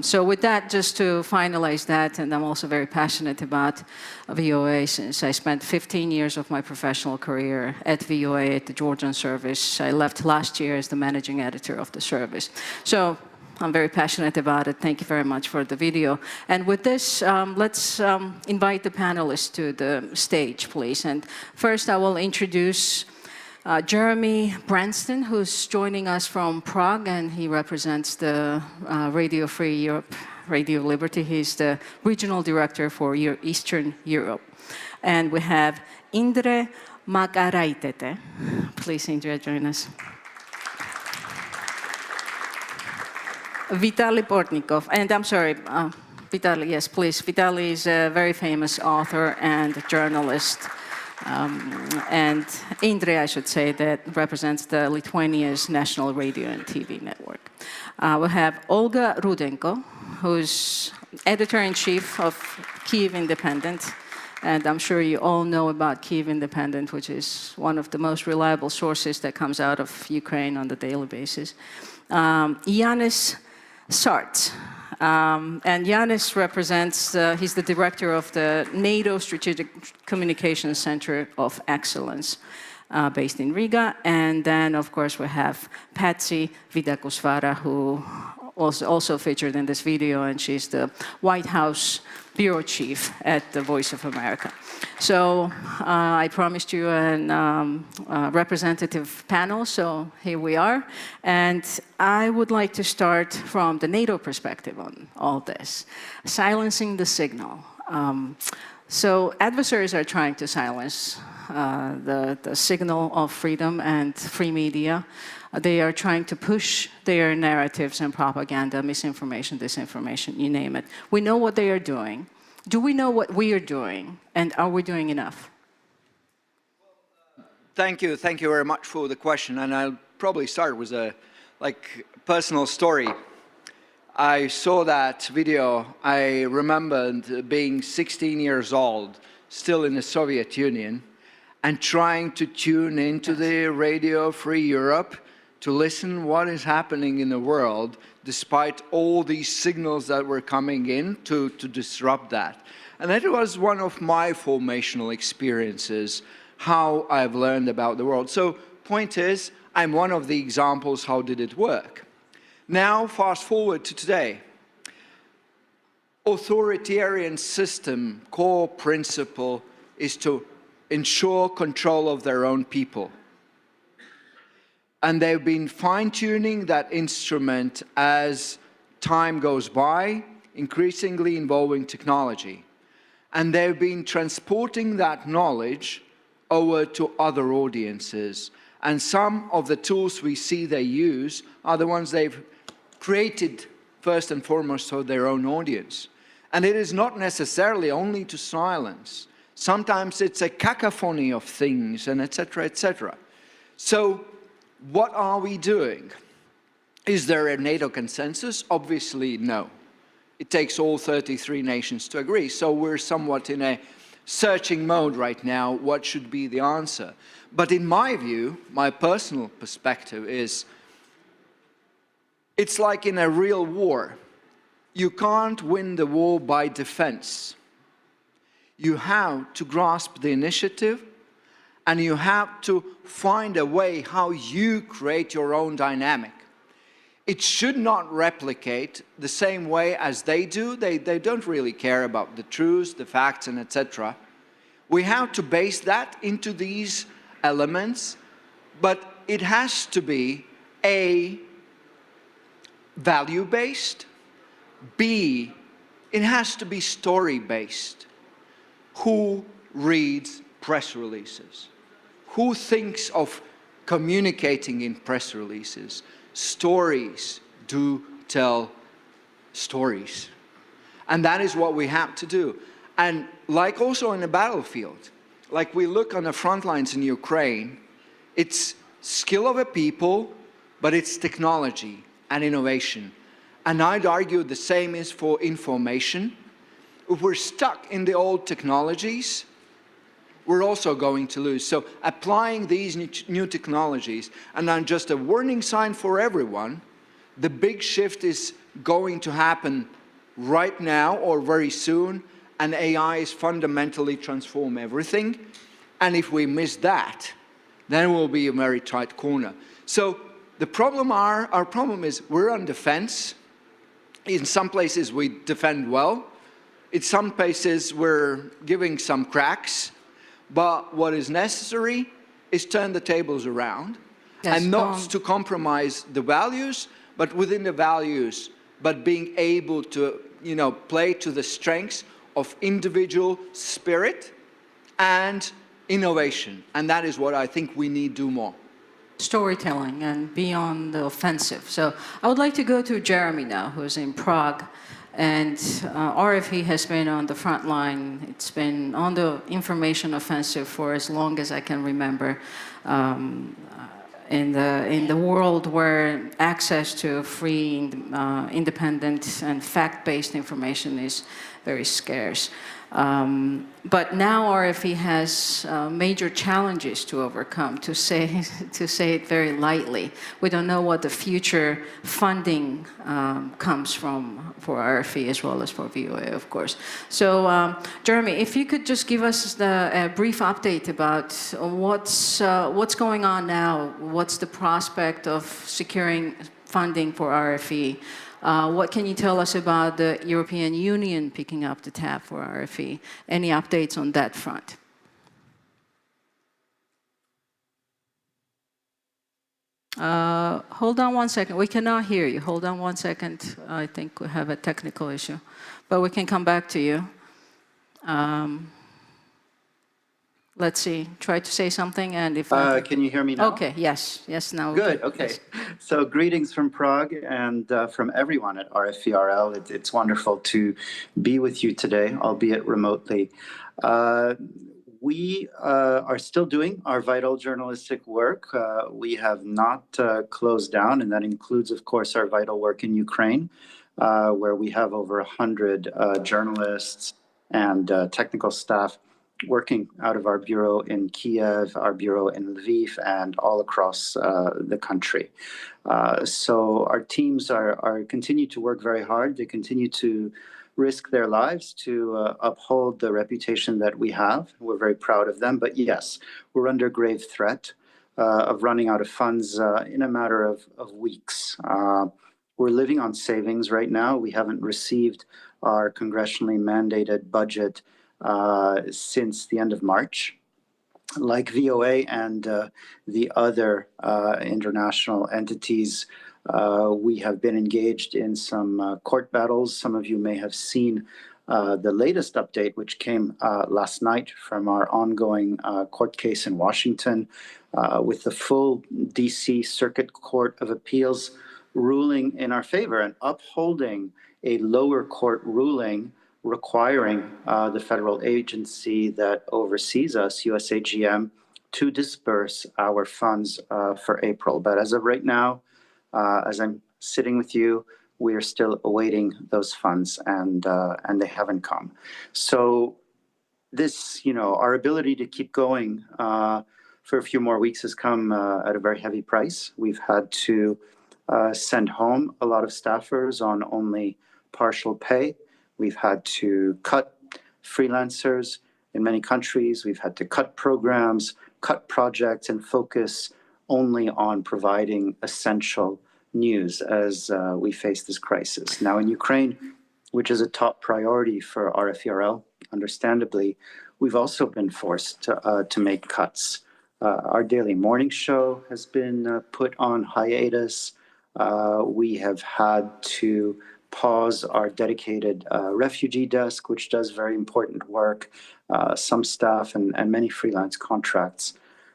So with that, just to finalize that, and I'm also very passionate about VOA since I spent 15 years of my professional career at VOA at the Georgian service. I left last year as the managing editor of the service. So I'm very passionate about it. Thank you very much for the video. And with this, let's invite the panelists to the stage, please. And first, I will introduce Jeremy Branston, who's joining us from Prague, and he represents the Radio Free Europe, Radio Liberty. He's the regional director for Eastern Europe. And we have Indre Makaraitete. Please, Indre, join us. Vitaly Portnikov, and I'm sorry, Vitaly, yes, please. Vitaly is a very famous author and journalist. And Indre, I should say, that represents the Lithuania's national radio and TV network. We have Olga Rudenko, who's editor-in-chief of Kyiv Independent. And I'm sure you all know about Kyiv Independent, which is one of the most reliable sources that comes out of Ukraine on a daily basis. Yanis Sarts. And Yanis represents, he's the director of the NATO Strategic Communications Center of Excellence, based in Riga. And then, of course, we have Patsy Vidakusvara, who also featured in this video, and she's the White House bureau chief at the Voice of America. So I promised you a representative panel, so here we are. And I would like to start from the NATO perspective on all this, silencing the signal. So adversaries are trying to silence the signal of freedom and free media. They are trying to push their narratives and propaganda, misinformation, disinformation, you name it. We know what they are doing. Do we know what we are doing? And are we doing enough? Thank you very much for the question. And I'll probably start with a personal story. I saw that video. I remembered being 16 years old, still in the Soviet Union, and trying to tune into the Radio Free Europe to listen what is happening in the world, despite all these signals that were coming in to disrupt that. And that was one of my formational experiences, how I've learned about the world. So point is, I'm one of the examples, how did it work? Now, fast forward to today. Authoritarian system, core principle is to ensure control of their own people. And they've been fine-tuning that instrument as time goes by, increasingly involving technology. And they've been transporting that knowledge over to other audiences. And some of the tools we see they use are the ones they've created first and foremost for their own audience. And it is not necessarily only to silence. Sometimes it's a cacophony of things, and etc., etc. So what are we doing? Is there a NATO consensus? Obviously, no. It takes all 33 nations to agree. So we're somewhat in a searching mode right now. What should be the answer? But in my view, my personal perspective is, it's like in a real war. You can't win the war by defense. You have to grasp the initiative, and you have to find a way how you create your own dynamic. It should not replicate the same way as they do. They don't really care about the truths, the facts, and etc. We have to base that into these elements, but it has to be A, value-based, B, it has to be story-based. Who reads press releases? Who thinks of communicating in press releases? Stories do tell stories. And that is what we have to do. And like also in the battlefield, like we look on the front lines in Ukraine, it's skill of a people, but it's technology and innovation. And I'd argue the same is for information. If we're stuck in the old technologies, we're also going to lose. So applying these new technologies, and then just a warning sign for everyone, the big shift is going to happen right now or very soon, and AI is fundamentally transform everything. And if we miss that, then we'll be a very tight corner. So the problem our problem is we're on defense. In some places we defend well. In some places we're giving some cracks. But what is necessary is turn the tables around Yes, and not to compromise the values, but within the values, but being able to, play to the strengths of individual spirit and innovation. And that is what I think we need to do more. Storytelling and be on the offensive. So I would like to go to Jeremy now, who's in Prague. And RFE has been on the front line. It's been on the information offensive for as long as I can remember. In the world where access to free, independent, and fact-based information is very scarce. But now RFE has major challenges to overcome, to say it very lightly. We don't know what the future funding comes from for RFE as well as for VOA, of course. So, Jeremy, if you could just give us a brief update about what's going on now, what's the prospect of securing funding for RFE? What can you tell us about the European Union picking up the tab for RFE? Any updates on that front? Hold on one second. We cannot hear you. Hold on one second. I think we have a technical issue. But we can come back to you. Let's see. Try to say something, and if can you hear me now? Okay. Yes. Yes. Now. Good. Okay. Yes. So greetings from Prague and from everyone at RFERL. It's wonderful to be with you today, albeit remotely. We are still doing our vital journalistic work. We have not closed down, and that includes, of course, our vital work in Ukraine, where we have over 100 journalists and technical staff working out of our bureau in Kyiv, our bureau in Lviv, and all across the country. So our teams are continue to work very hard. They continue to risk their lives to uphold the reputation that we have. We're very proud of them. But yes, we're under grave threat of running out of funds in a matter of weeks. We're living on savings right now. We haven't received our congressionally mandated budget since the end of March. Like VOA and the other international entities, we have been engaged in some court battles. Some of you may have seen the latest update, which came last night from our ongoing court case in Washington, with the full DC Circuit Court of Appeals ruling in our favor and upholding a lower court ruling requiring the federal agency that oversees us, USAGM, to disperse our funds for April. But as of right now, as I'm sitting with you, we are still awaiting those funds, and they haven't come. So this, our ability to keep going for a few more weeks has come at a very heavy price. We've had to send home a lot of staffers on only partial pay. We've had to cut freelancers in many countries. We've had to cut programs, cut projects, and focus only on providing essential news as we face this crisis. Now in Ukraine, which is a top priority for RFERL, understandably, we've also been forced to make cuts. Our daily morning show has been put on hiatus. We have had to pause our dedicated refugee desk, which does very important work. Some staff and many freelance contracts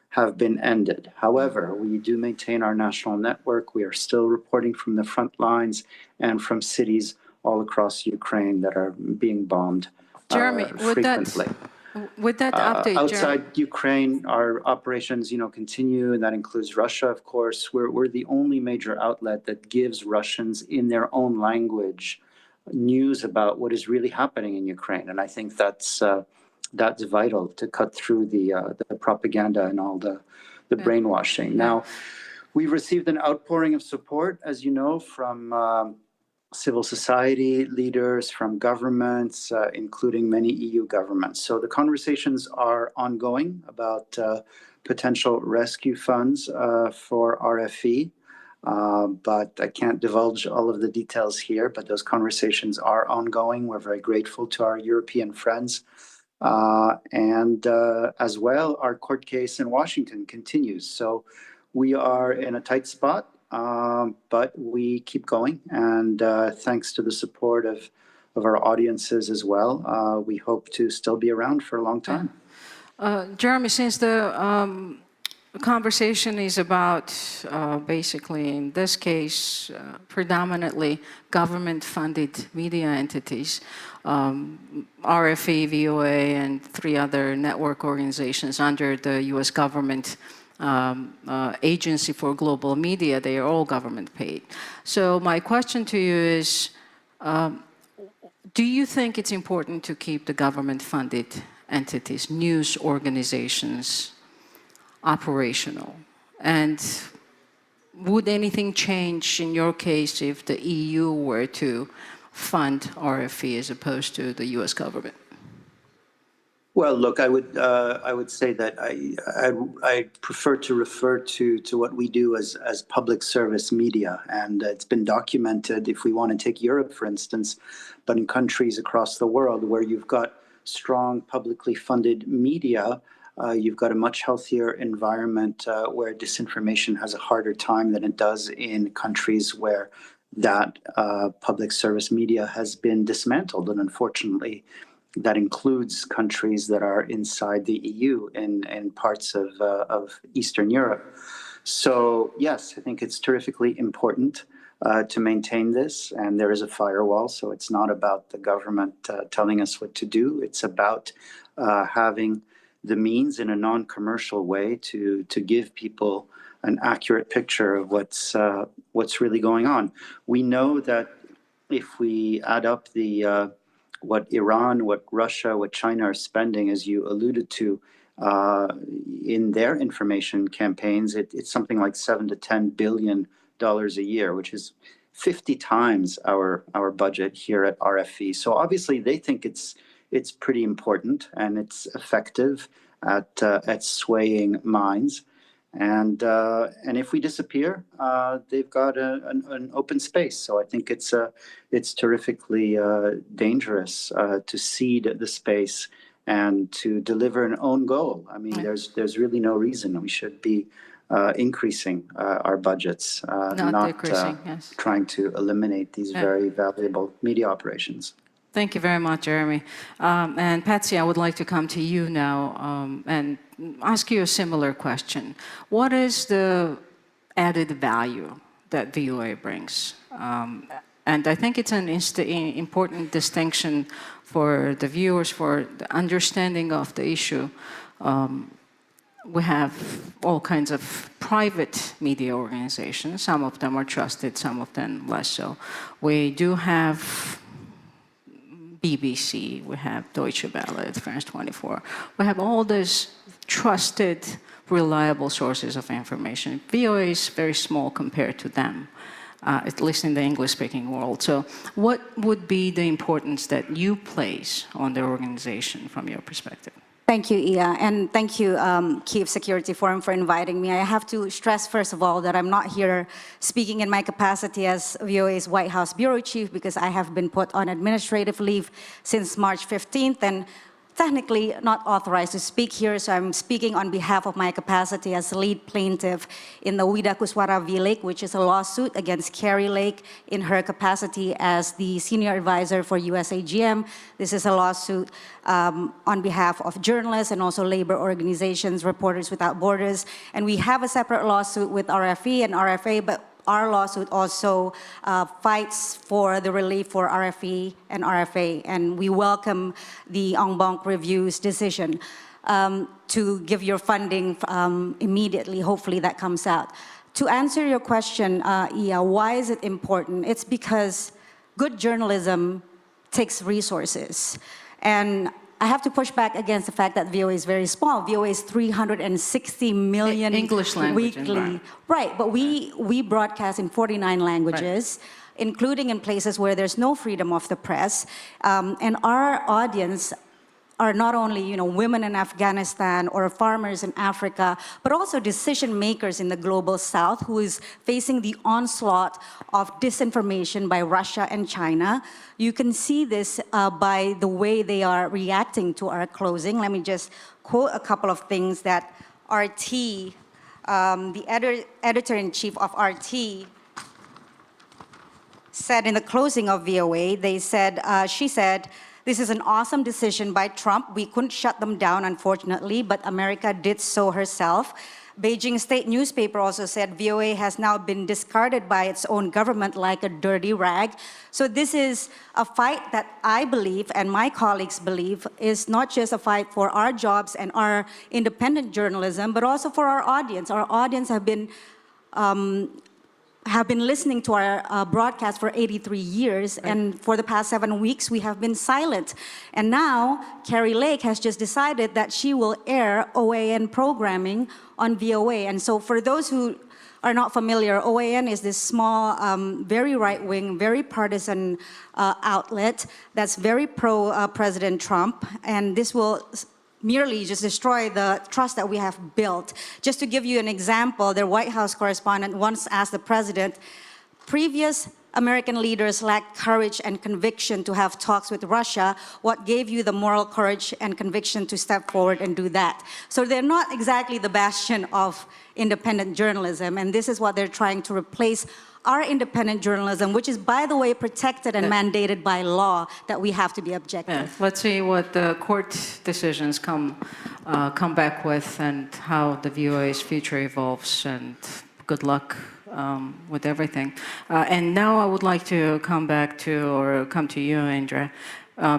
have been ended. However, we do maintain our national network. We are still reporting from the front lines and from cities all across Ukraine that are being bombed frequently. With that update, outside Ukraine, our operations, continue, and that includes Russia, of course. We're the only major outlet that gives Russians in their own language news about what is really happening in Ukraine, and I think that's vital to cut through the propaganda and all the brainwashing. Now, we've received an outpouring of support, as you know, from civil society leaders, from governments, including many EU governments. So the conversations are ongoing about potential rescue funds for RFE, but I can't divulge all of the details here, but those conversations are ongoing. We're very grateful to our European friends And as well, our court case in Washington continues. So we are in a tight spot, but we keep going. And thanks to the support of our audiences as well, we hope to still be around for a long time. Jeremy, since the conversation is about basically, in this case, predominantly government-funded media entities, RFE, VOA, and 3 other network organizations under the U.S. government Agency for Global Media, they are all government paid. So my question to you is, do you think it's important to keep the government-funded entities, news organizations, operational? And would anything change in your case if the EU were to fund RFE as opposed to the US government? Well, look, I would say that I prefer to refer to what we do as public service media, and it's been documented. If we want to take Europe, for instance, but in countries across the world where you've got strong publicly funded media, you've got a much healthier environment where disinformation has a harder time than it does in countries where that public service media has been dismantled, and unfortunately, that includes countries that are inside the EU and parts of Eastern Europe. So yes, I think it's terrifically important to maintain this, and there is a firewall, so it's not about the government telling us what to do. It's about having the means in a non-commercial way to give people an accurate picture of what's really going on. We know that if we add up what Iran, what Russia, what China are spending, as you alluded to, in their information campaigns, it's something like $7 to $10 billion a year, which is 50 times our budget here at RFE. So obviously they think it's pretty important and it's effective at swaying minds. And if we disappear, they've got an open space. So I think it's terrifically dangerous to cede the space and to deliver an own goal. I mean, there's really no reason we should be increasing our budgets, not decreasing, yes. Trying to eliminate these very valuable media operations. Thank you very much, Jeremy. And Patsy, I would like to come to you now and ask you a similar question. What is the added value that VOA brings? And I think it's an important distinction for the viewers, for the understanding of the issue. We have all kinds of private media organizations. Some of them are trusted, some of them less so. We do have BBC, we have Deutsche Welle, France 24. We have all these trusted, reliable sources of information. VOA is very small compared to them, at least in the English-speaking world. So what would be the importance that you place on the organization from your perspective? Thank you, Iya, and thank you, Kyiv Security Forum, for inviting me. I have to stress, first of all, that I'm not here speaking in my capacity as VOA's White House Bureau Chief, because I have been put on administrative leave since March 15th, and technically not authorized to speak here, so I'm speaking on behalf of my capacity as lead plaintiff in the Wida Kuswara V. Lake, which is a lawsuit against Kari Lake in her capacity as the senior advisor for USAGM. This is a lawsuit on behalf of journalists and also labor organizations, Reporters Without Borders. And we have a separate lawsuit with RFE and RFA, but our lawsuit also fights for the relief for RFE and RFA, and we welcome the en banc review's decision to give your funding immediately. Hopefully that comes out. To answer your question, Iya, why is it important? It's because good journalism takes resources. And I have to push back against the fact that VOA is very small. VOA is 360 million English language weekly. Right, but we broadcast in 49 languages, right, including in places where there's no freedom of the press. And our audience are not only, you know, women in Afghanistan or farmers in Africa, but also decision makers in the global south who is facing the onslaught of disinformation by Russia and China. You can see this by the way they are reacting to our closing. Let me just quote a couple of things that RT, the editor-in-chief of RT, said in the closing of VOA. They said, she said, "This is an awesome decision by Trump. We couldn't shut them down, unfortunately, but America did so herself." Beijing State newspaper also said VOA has now been discarded by its own government like a dirty rag. So this is a fight that I believe and my colleagues believe is not just a fight for our jobs and our independent journalism, but also for our audience. Our audience have been listening to our broadcast for 83 years, and for the past 7 weeks, we have been silent. And now, Kari Lake has just decided that she will air OAN programming on VOA. And so for those who are not familiar, OAN is this small, very right-wing, very partisan outlet that's very pro-President Trump, and this will merely just destroy the trust that we have built. Just to give you an example, their White House correspondent once asked the president, previous American leaders lacked courage and conviction to have talks with Russia. What gave you the moral courage and conviction to step forward and do that? So they're not exactly the bastion of independent journalism, and this is what they're trying to replace our independent journalism, which is, by the way, protected and mandated by law, that we have to be objective. Yeah. Let's see what the court decisions come back with and how the VOA's future evolves, and good luck with everything. And now I would like to come to you, Indra,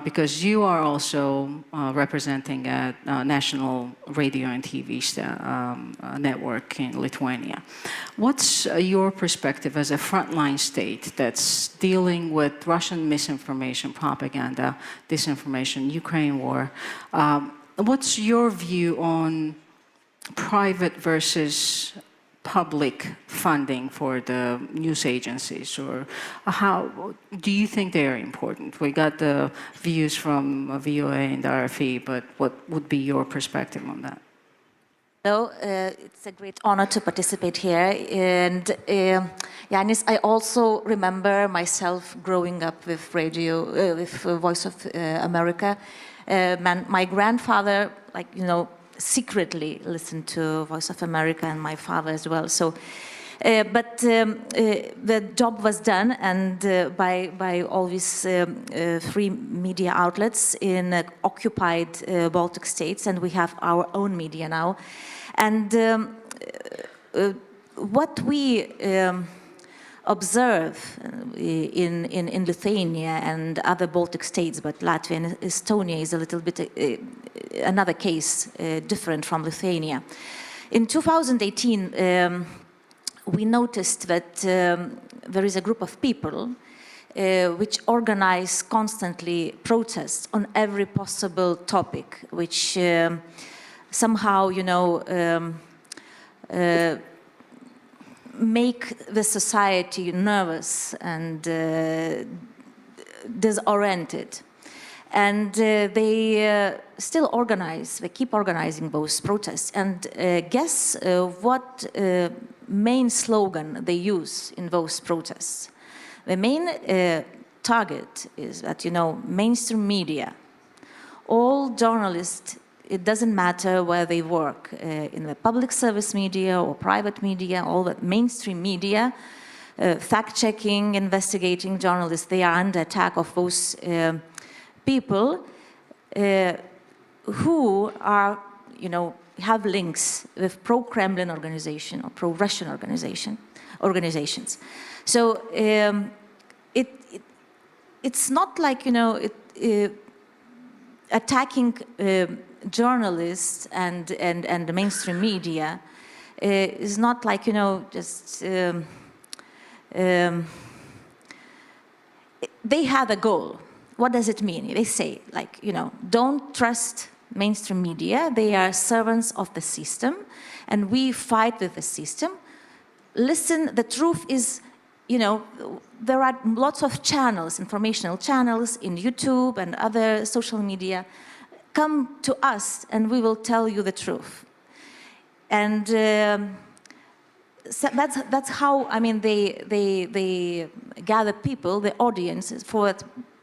because you are also representing a national radio and TV network in Lithuania. What's your perspective as a frontline state that's dealing with Russian misinformation, propaganda, disinformation, Ukraine war? What's your view on private versus public funding for the news agencies, or how do you think they are important? We got the views from VOA and RFE, but what would be your perspective on that? So it's a great honor to participate here, and Yanis, I also remember myself growing up with radio, with Voice of America. My grandfather, secretly listened to Voice of America, and my father as well. So, but the job was done, and by all these free media outlets in occupied Baltic states, and we have our own media now. And what we observe in Lithuania and other Baltic states, but Latvia and Estonia is a little bit another case, different from Lithuania. In 2018, we noticed that there is a group of people which organize constantly protests on every possible topic, which somehow, make the society nervous and disoriented. And they still organize, they keep organizing those protests. And guess what main slogan they use in those protests? The main target is that, mainstream media, all journalists, it doesn't matter where they work, in the public service media or private media, all the mainstream media, fact-checking, investigating journalists, they are under attack of those people who are, have links with pro-Kremlin organization or pro-Russian organizations. So it's not like, attacking journalists and the mainstream media is not like, just they have a goal. What does it mean? They say, don't trust mainstream media. They are servants of the system, and we fight with the system. Listen, the truth is, there are lots of channels, informational channels in YouTube and other social media. come to us and we will tell you the truth. And so that's how, I mean, they gather people, the audiences, for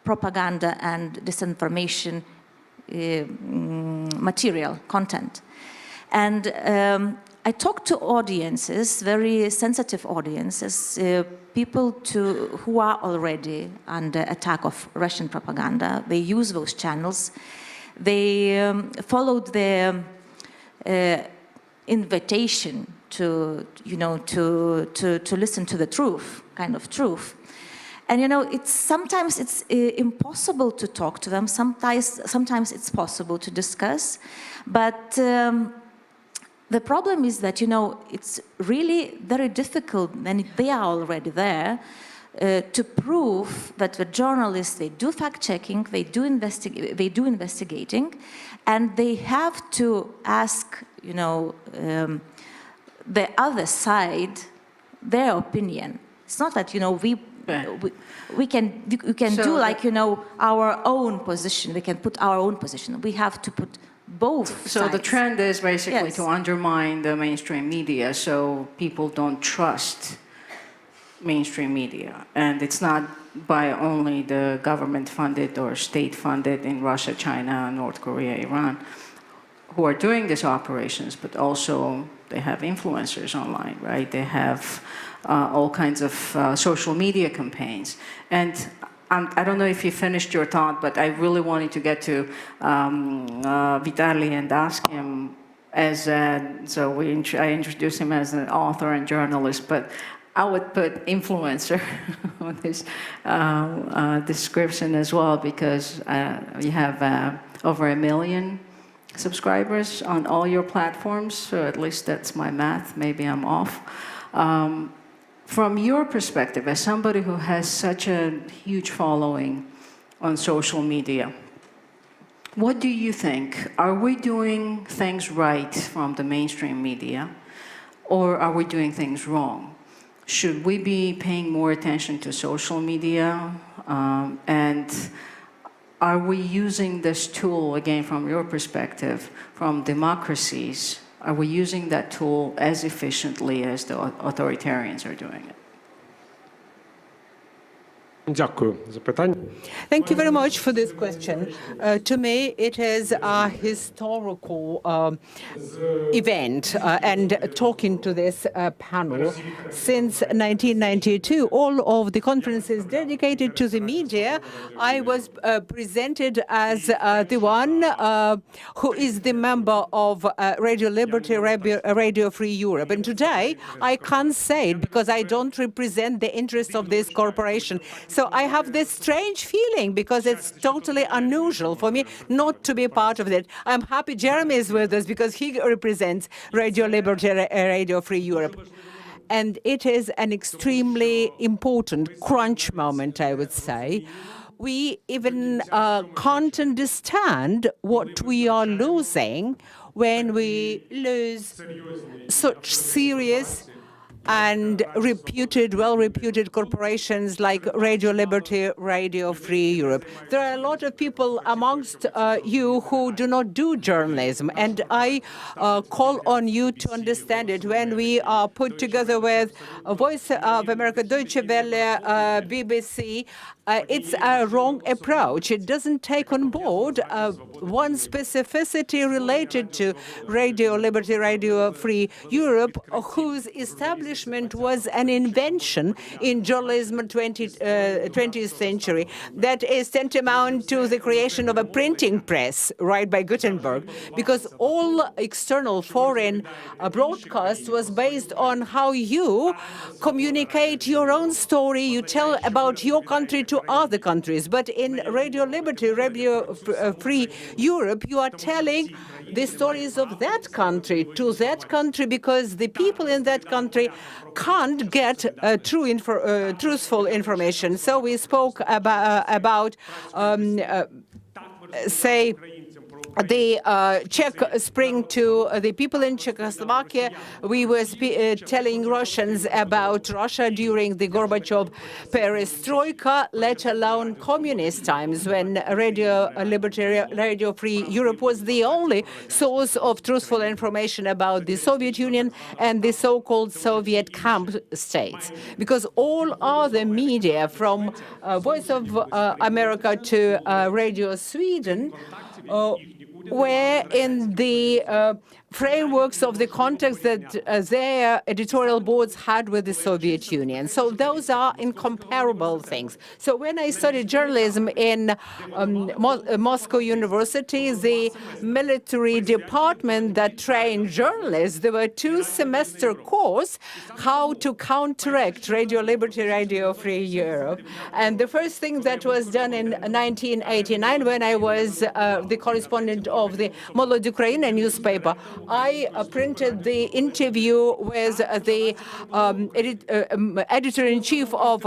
propaganda and disinformation material, content. And I talk to audiences, very sensitive audiences, people who are already under attack of Russian propaganda. They use those channels. They followed the invitation to, you know, to listen to the truth, kind of truth. And, you know, sometimes it's impossible to talk to them. Sometimes it's possible to discuss. But the problem is that, you know, it's really very difficult, and they are already there, to prove that the journalists, they do fact-checking, they do investigating, and they have to ask, you know, the other side their opinion. It's not that, you know, we can do, like, you know, our own position. We can put our own position. We have to put both So sides. the trend is basically Yes. to undermine the mainstream media, so people don't trust mainstream media. And it's not by only the government-funded or state-funded in Russia, China, North Korea, Iran, who are doing these operations, but also they have influencers online, right? They have all kinds of social media campaigns. And I don't know if you finished your thought, but I really wanted to get to Vitaly and ask him I introduced him as an author and journalist, but I would put influencer on this description as well, because you have over 1 million subscribers on all your platforms, so at least that's my math, maybe I'm off. From your perspective, as somebody who has such a huge following on social media, what do you think? Are we doing things right from the mainstream media, or are we doing things wrong? Should we be paying more attention to social media? And are we using this tool, again, from your perspective, from democracies, are we using that tool as efficiently as the authoritarians are doing it? Thank you very much for this question. To me, it is a historical event, and talking to this panel, since 1992, all of the conferences dedicated to the media, I was presented as the one who is the member of Radio Liberty, Radio Free Europe. And today, I can't say it because I don't represent the interests of this corporation. So I have this strange feeling, because it's totally unusual for me not to be part of it. I'm happy Jeremy is with us, because he represents Radio Liberty, Radio Free Europe. And it is an extremely important crunch moment, I would say. We even can't understand what we are losing when we lose such serious and well-reputed corporations like Radio Liberty, Radio Free Europe. There are a lot of people amongst you who do not do journalism, and I call on you to understand it. When we are put together with Voice of America, Deutsche Welle, BBC, it's a wrong approach. It doesn't take on board one specificity related to Radio Liberty, Radio Free Europe, whose establishment was an invention in journalism 20th century that is tantamount to the creation of a printing press, right, by Gutenberg, because all external foreign broadcast was based on how you communicate your own story, you tell about your country to other countries. But in Radio Liberty, Radio Free Europe, you are telling the stories of that country to that country, because the people in that country can't get truthful information. So we spoke about say, the Czech Spring to the people in Czechoslovakia. We were telling Russians about Russia during the Gorbachev perestroika, let alone communist times when Radio Liberty, Radio Free Europe was the only source of truthful information about the Soviet Union and the so-called Soviet camp states. Because all other media, from Voice of America to Radio Sweden, were in the frameworks of the context that their editorial boards had with the Soviet Union. So those are incomparable things. So when I studied journalism in Moscow University, the military department that trained journalists, there were 2-semester course how to counteract Radio Liberty, Radio Free Europe. And the first thing that was done in 1989, when I was the correspondent of the Molod Ukraina newspaper, I printed the interview with the editor-in-chief of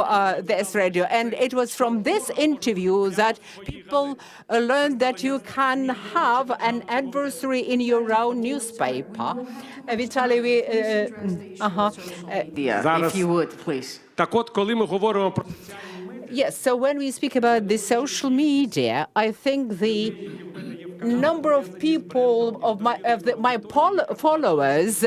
this radio. And it was from this interview that people learned that you can have an adversary in your own newspaper. Vitaly, if you would, please. Yes, so when we speak about the social media, I think the number of people, of my followers,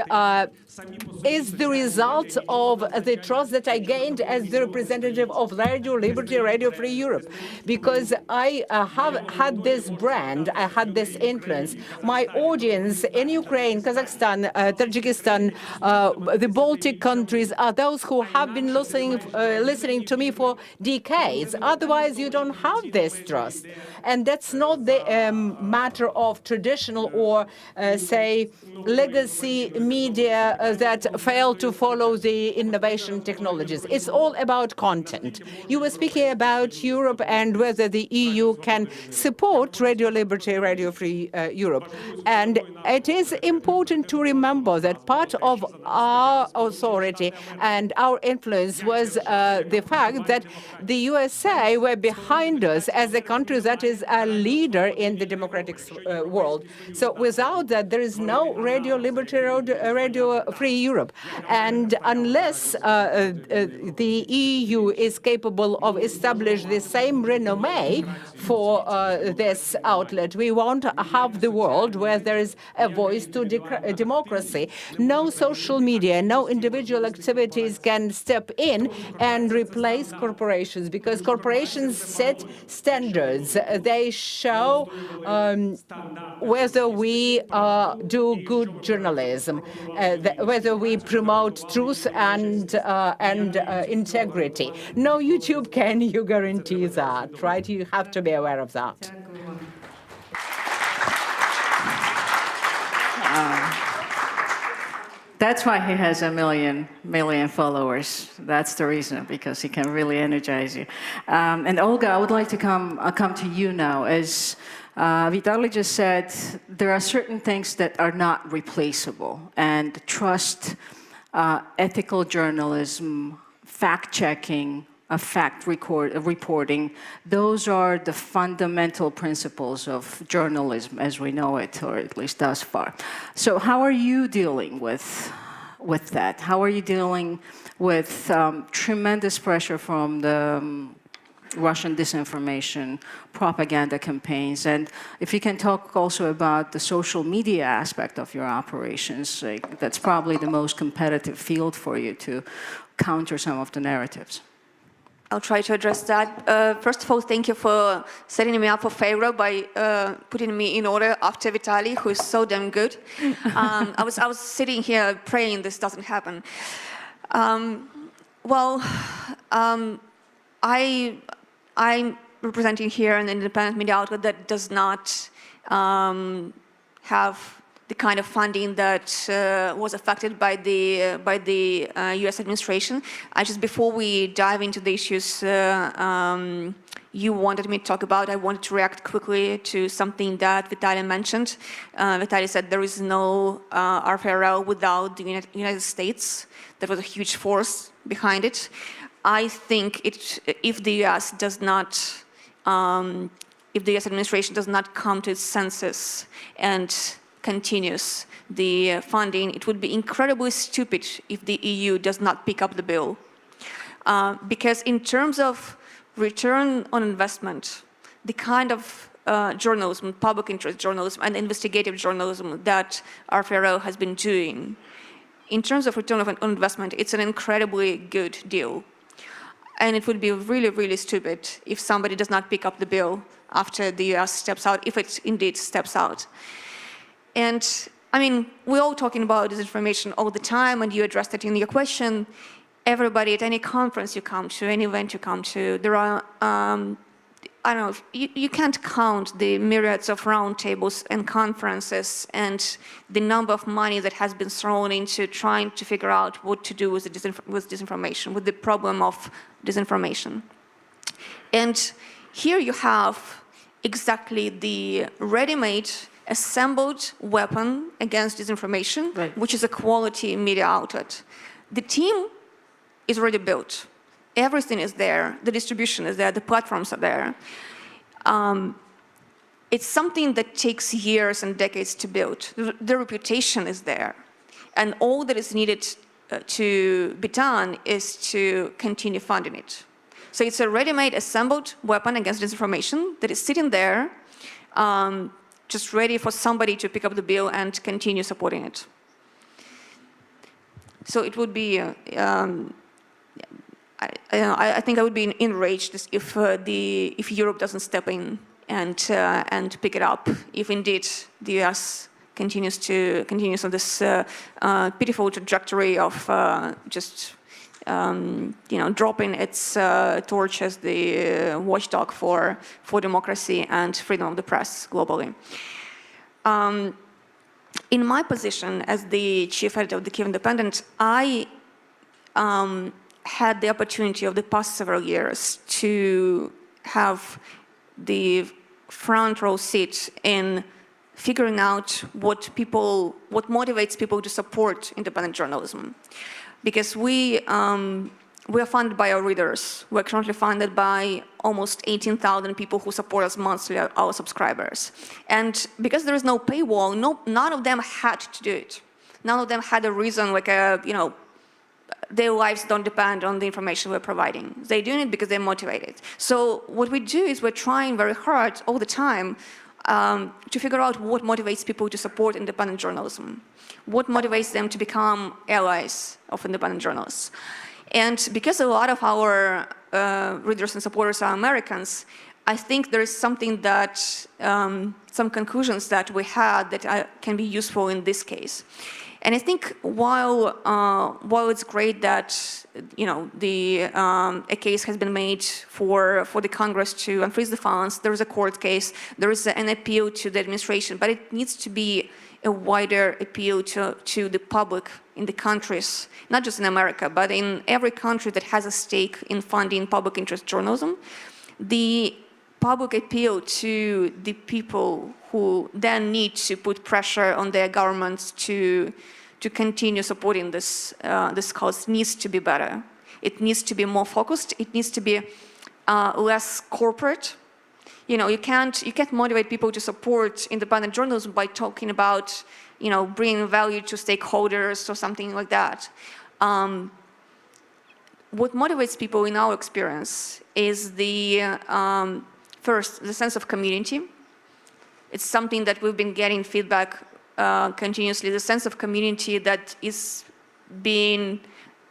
is the result of the trust that I gained as the representative of Radio Liberty, Radio Free Europe. Because I have had this brand, I had this influence. My audience in Ukraine, Kazakhstan, Tajikistan, the Baltic countries are those who have been listening to me for decades. Otherwise, you don't have this trust. And that's not the matter of traditional or, say, legacy media that fail to follow the innovation technologies. It's all about content. You were speaking about Europe and whether the EU can support Radio Liberty, Radio Free Europe. And it is important to remember that part of our authority and our influence was the fact that the USA were behind us as a country that is a leader in the democratic world. So without that, there is no Radio Liberty, Radio Free Europe. And unless the EU is capable of establishing the same renommee for this outlet, we won't have the world where there is a voice to democracy. No social media, no individual activities can step in and replace corporations, because corporations set standards. They show whether we do good journalism, whether we promote truth and integrity. No YouTube can you guarantee that, right? You have to be aware of that. That's why he has a million followers. That's the reason, because he can really energize you. And Olga, I would like to come to you now. As Vitaly just said, there are certain things that are not replaceable, and trust, ethical journalism, fact-checking, reporting, those are the fundamental principles of journalism as we know it, or at least thus far. So how are you dealing with that? How are you dealing with tremendous pressure from the Russian disinformation, propaganda campaigns? And if you can talk also about the social media aspect of your operations, that's probably the most competitive field for you to counter some of the narratives. I'll try to address that. First of all, thank you for setting me up for failure by putting me in order after Vitaly, who is so damn good. I was sitting here praying this doesn't happen. I'm representing here an independent media outlet that does not have the kind of funding that was affected by the U.S. administration. Before we dive into the issues you wanted me to talk about, I wanted to react quickly to something that Vitaly mentioned. Vitaly said there is no RFRL without the United States. There was a huge force behind it. I think if the U.S. does not if the US administration does not come to its senses and continues the funding, it would be incredibly stupid if the EU does not pick up the bill. Because in terms of return on investment, the kind of journalism, public interest journalism, and investigative journalism that RFRO has been doing, in terms of return on investment, it's an incredibly good deal. And it would be really, really stupid if somebody does not pick up the bill after the US steps out, if it indeed steps out. And I mean, we're all talking about disinformation all the time, and you addressed it in your question. Everybody at any conference you come to, any event you come to, there are, I don't know, you can't count the myriads of roundtables and conferences and the number of money that has been thrown into trying to figure out what to do with disinformation, with the problem of disinformation. And here you have exactly the ready-made, assembled weapon against disinformation, right, which is a quality media outlet. The team is already built. Everything is there. The distribution is there. The platforms are there. It's something that takes years and decades to build. The reputation is there. And all that is needed to be done is to continue funding it. So it's a ready-made, assembled weapon against disinformation that is sitting there, just ready for somebody to pick up the bill and continue supporting it. So it would be, I think I would be enraged if Europe doesn't step in and pick it up. If indeed the US continues on this pitiful trajectory of just dropping its torch as the watchdog for democracy and freedom of the press globally. In my position as the chief editor of the Kyiv Independent, I had the opportunity of the past several years to have the front row seat in figuring out what motivates people to support independent journalism. Because we are funded by our readers. We're currently funded by almost 18,000 people who support us monthly, our subscribers. And because there is no paywall, none of them had to do it. None of them had a reason, like their lives don't depend on the information we're providing. They're doing it because they're motivated. So what we do is we're trying very hard all the time to figure out what motivates people to support independent journalism. What motivates them to become allies of independent journalists. And because a lot of our readers and supporters are Americans, I think there is something that, some conclusions that we had that can be useful in this case. And I think while it's great that a case has been made for the Congress to unfreeze the funds, there is a court case, there is an appeal to the administration, but it needs to be a wider appeal to the public in the countries, not just in America, but in every country that has a stake in funding public interest journalism. The public appeal to the people who then need to put pressure on their governments to continue supporting this cause needs to be better. It needs to be more focused. It needs to be less corporate. You can't motivate people to support independent journalism by talking about, bringing value to stakeholders or something like that. What motivates people in our experience is first, the sense of community. It's something that we've been getting feedback continuously, the sense of community that is being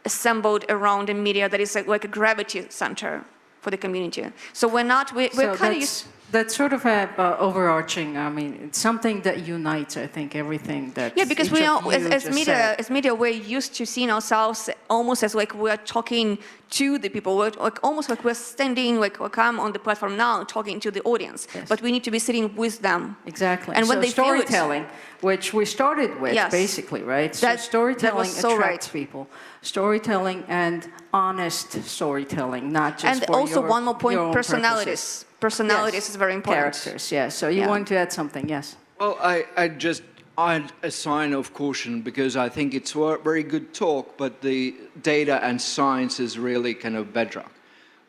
assembled around a media that is like a gravity center for the community. So we're kind of used. That's sort of overarching. I mean, it's something that unites, I think, everything that. Yeah, because we are, as media, we're used to seeing ourselves almost as like we're talking to the people, almost like we're standing, like I'm on the platform now talking to the audience, yes. But we need to be sitting with them. Exactly. And when they storytelling, which we started with, yes. Basically, right? So storytelling attracts people. Storytelling and honest storytelling, not just and for also your, one more point, personalities. Purposes. Personalities is very important. Characters, yes. So you want to add something, yes? Well, I just add a sign of caution because I think it's a very good talk, but the data and science is really kind of bedrock.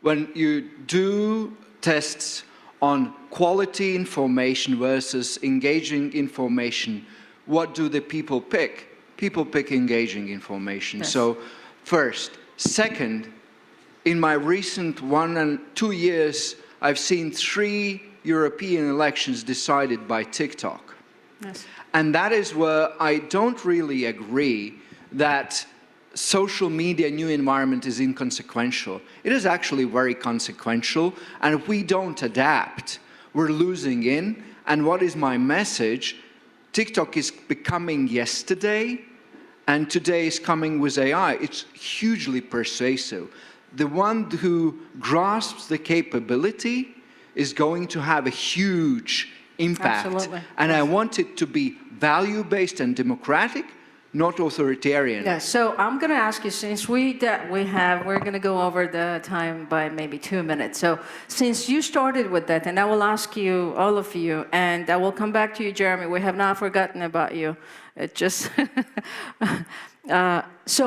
When you do tests on quality information versus engaging information, what do the people pick? People pick engaging information. Yes. So first. Second, in my recent 1 and 2 years, I've seen 3 European elections decided by TikTok. Yes. And that is where I don't really agree that social media new environment is inconsequential. It is actually very consequential, and if we don't adapt, we're losing in. And what is my message? TikTok is becoming yesterday, and today is coming with AI. It's hugely persuasive. The one who grasps the capability is going to have a huge impact. Absolutely. And I want it to be value-based and democratic, not authoritarian. Yeah, so I'm going to ask you, since we're going to go over the time by maybe 2 minutes. So since you started with that, and I will ask you, all of you, and I will come back to you, Jeremy. We have not forgotten about you. It just, so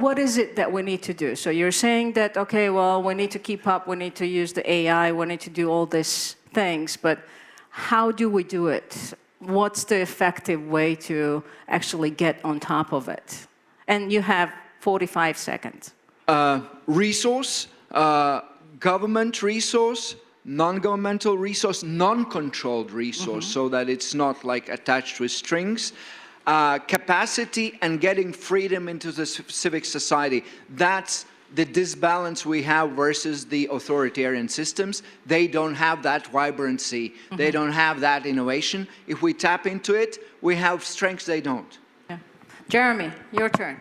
what is it that we need to do? So you're saying that, okay, well, we need to keep up, we need to use the AI, we need to do all these things, but how do we do it? What's the effective way to actually get on top of it? And you have 45 seconds. Resource, government resource, non-governmental resource, non-controlled resource, so that it's not like attached with strings. Capacity and getting freedom into the civic society. That's the disbalance we have versus the authoritarian systems. They don't have that vibrancy. They don't have that innovation. If we tap into it, we have strengths they don't. Yeah. Jeremy, your turn.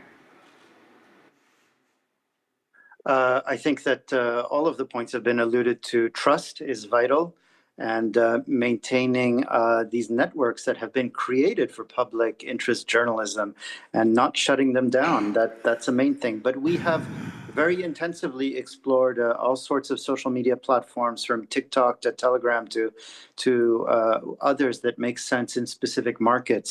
I think that all of the points have been alluded to. Trust is vital, and maintaining these networks that have been created for public interest journalism and not shutting them down. That's a main thing. But we have very intensively explored all sorts of social media platforms, from TikTok to Telegram to others that make sense in specific markets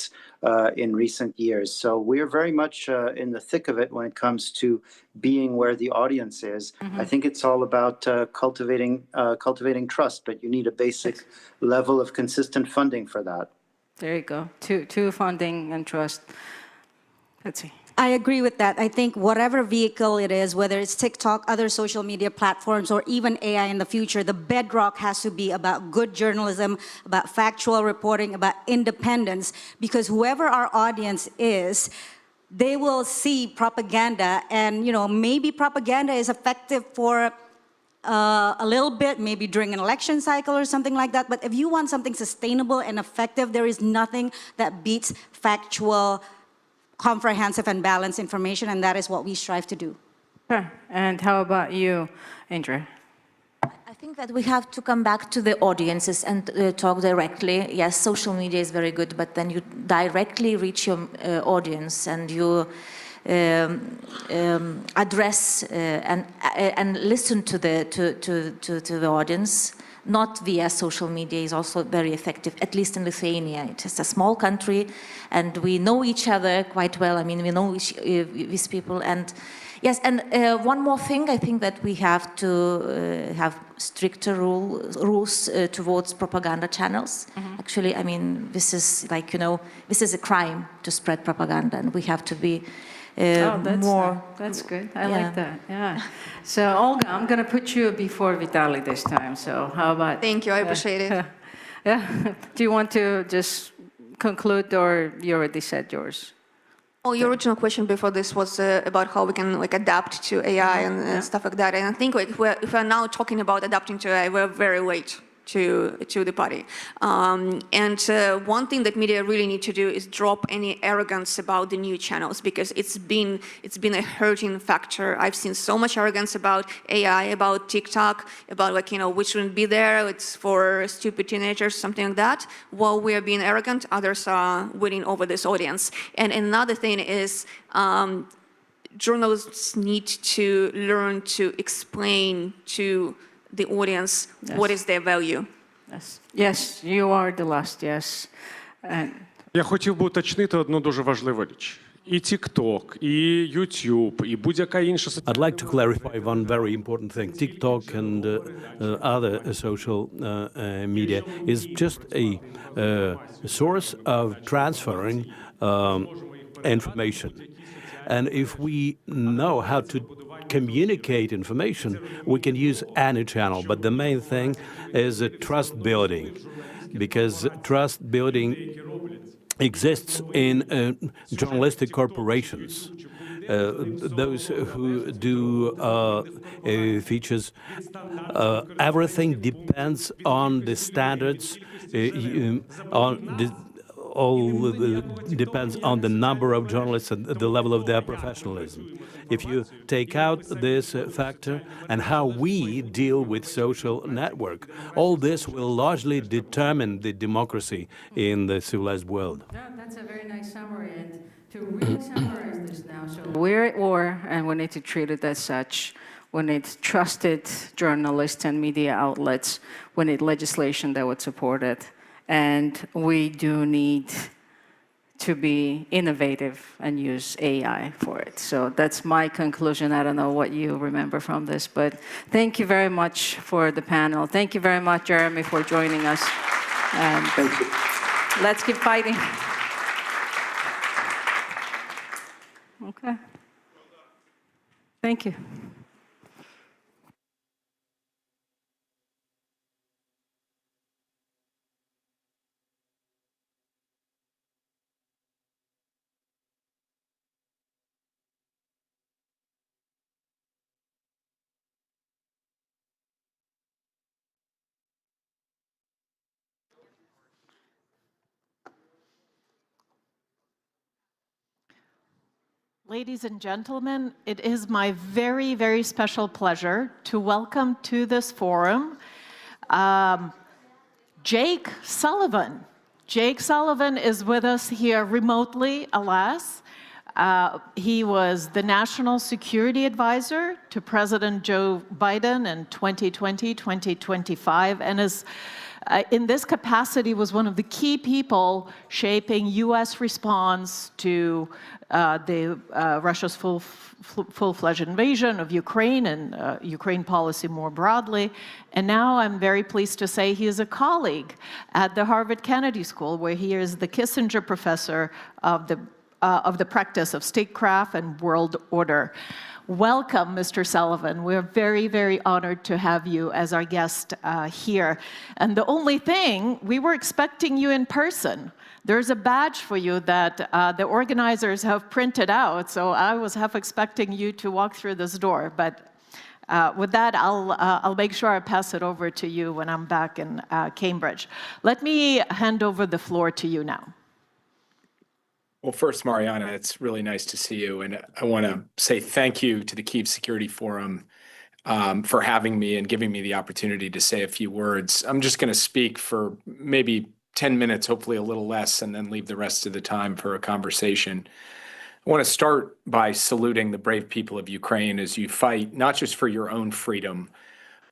in recent years. So we're very much in the thick of it when it comes to being where the audience is. I think it's all about cultivating trust, but you need a basic level of consistent funding for that. There you go. Two funding and trust. Let's see. I agree with that. I think whatever vehicle it is, whether it's TikTok, other social media platforms, or even AI in the future, the bedrock has to be about good journalism, about factual reporting, about independence, because whoever our audience is, they will see propaganda, and maybe propaganda is effective for a little bit, maybe during an election cycle or something like that. But if you want something sustainable and effective, there is nothing that beats factual, comprehensive and balanced information, and that is what we strive to do. Sure. And how about you, Andrea? I think that we have to come back to the audiences and talk directly. Yes, social media is very good, but then you directly reach your audience, and you address and listen to the audience. Not via social media is also very effective, at least in Lithuania. It is a small country, and we know each other quite well. I mean, we know these people. And yes, and one more thing, I think that we have to have stricter rules towards propaganda channels. Actually, I mean, this is like, this is a crime to spread propaganda, and we have to be that's good. I like that. Yeah. So Olga, I'm going to put you before Vitaly this time. So how about? Thank you. I appreciate it. Yeah. Do you want to just conclude, or you already said yours? Oh, your original question before this was about how we can adapt to AI and stuff like that. And I think if we're now talking about adapting to AI, we're very late to the party. And one thing that media really need to do is drop any arrogance about the new channels, because it's been a hurting factor. I've seen so much arrogance about AI, about TikTok, about we shouldn't be there, it's for stupid teenagers, something like that. While we're being arrogant, others are winning over this audience. And another thing is journalists need to learn to explain to the audience what is their value. Yes, you are the last, yes. Я хотів би уточнити одну дуже важливу річ. і TikTok, і YouTube, і будь-яка інша... I'd like to clarify one very important thing. TikTok and other social media is just a source of transferring information. And if we know how to communicate information, we can use any channel. But the main thing is trust building, because trust building exists in journalistic corporations. Those who do features, everything depends on the standards, all depends on the number of journalists and the level of their professionalism. If you take out this factor and how we deal with social network, all this will largely determine the democracy in the civilized world. That's a very nice summary. And to really summarize this now, so we're at war and we need to treat it as such. We need trusted journalists and media outlets. We need legislation that would support it. And we do need to be innovative and use AI for it. So that's my conclusion. I don't know what you remember from this, but thank you very much for the panel. Thank you very much, Jeremy, for joining us. And thank you. Let's keep fighting. Okay. Thank you. Ladies and gentlemen, it is my very, very special pleasure to welcome to this forum Jake Sullivan. Jake Sullivan is with us here remotely, alas. He was the National Security Advisor to President Joe Biden in 2020-2025, and is in this capacity was one of the key people shaping U.S. response to Russia's full-fledged invasion of Ukraine and Ukraine policy more broadly. And now I'm very pleased to say he is a colleague at the Harvard Kennedy School, where he is the Kissinger Professor of the practice of statecraft and world order. Welcome, Mr. Sullivan. We're very, very honored to have you as our guest here. And the only thing, we were expecting you in person. There's a badge for you that the organizers have printed out, so I was half expecting you to walk through this door. But with that, I'll make sure I pass it over to you when I'm back in Cambridge. Let me hand over the floor to you now. Well, first, Mariana, it's really nice to see you. And I want to say thank you to the Kyiv Security Forum for having me and giving me the opportunity to say a few words. I'm just going to speak for maybe 10 minutes, hopefully a little less, and then leave the rest of the time for a conversation. I want to start by saluting the brave people of Ukraine as you fight, not just for your own freedom,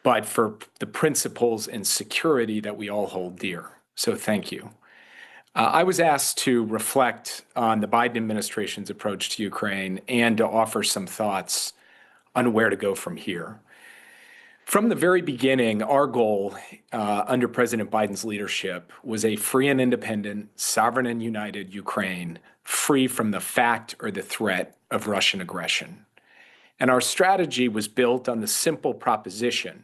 but for the principles and security that we all hold dear. So thank you. I was asked to reflect on the Biden administration's approach to Ukraine and to offer some thoughts on where to go from here. From the very beginning, our goal under President Biden's leadership was a free and independent, sovereign and united Ukraine, free from the fact or the threat of Russian aggression. And our strategy was built on the simple proposition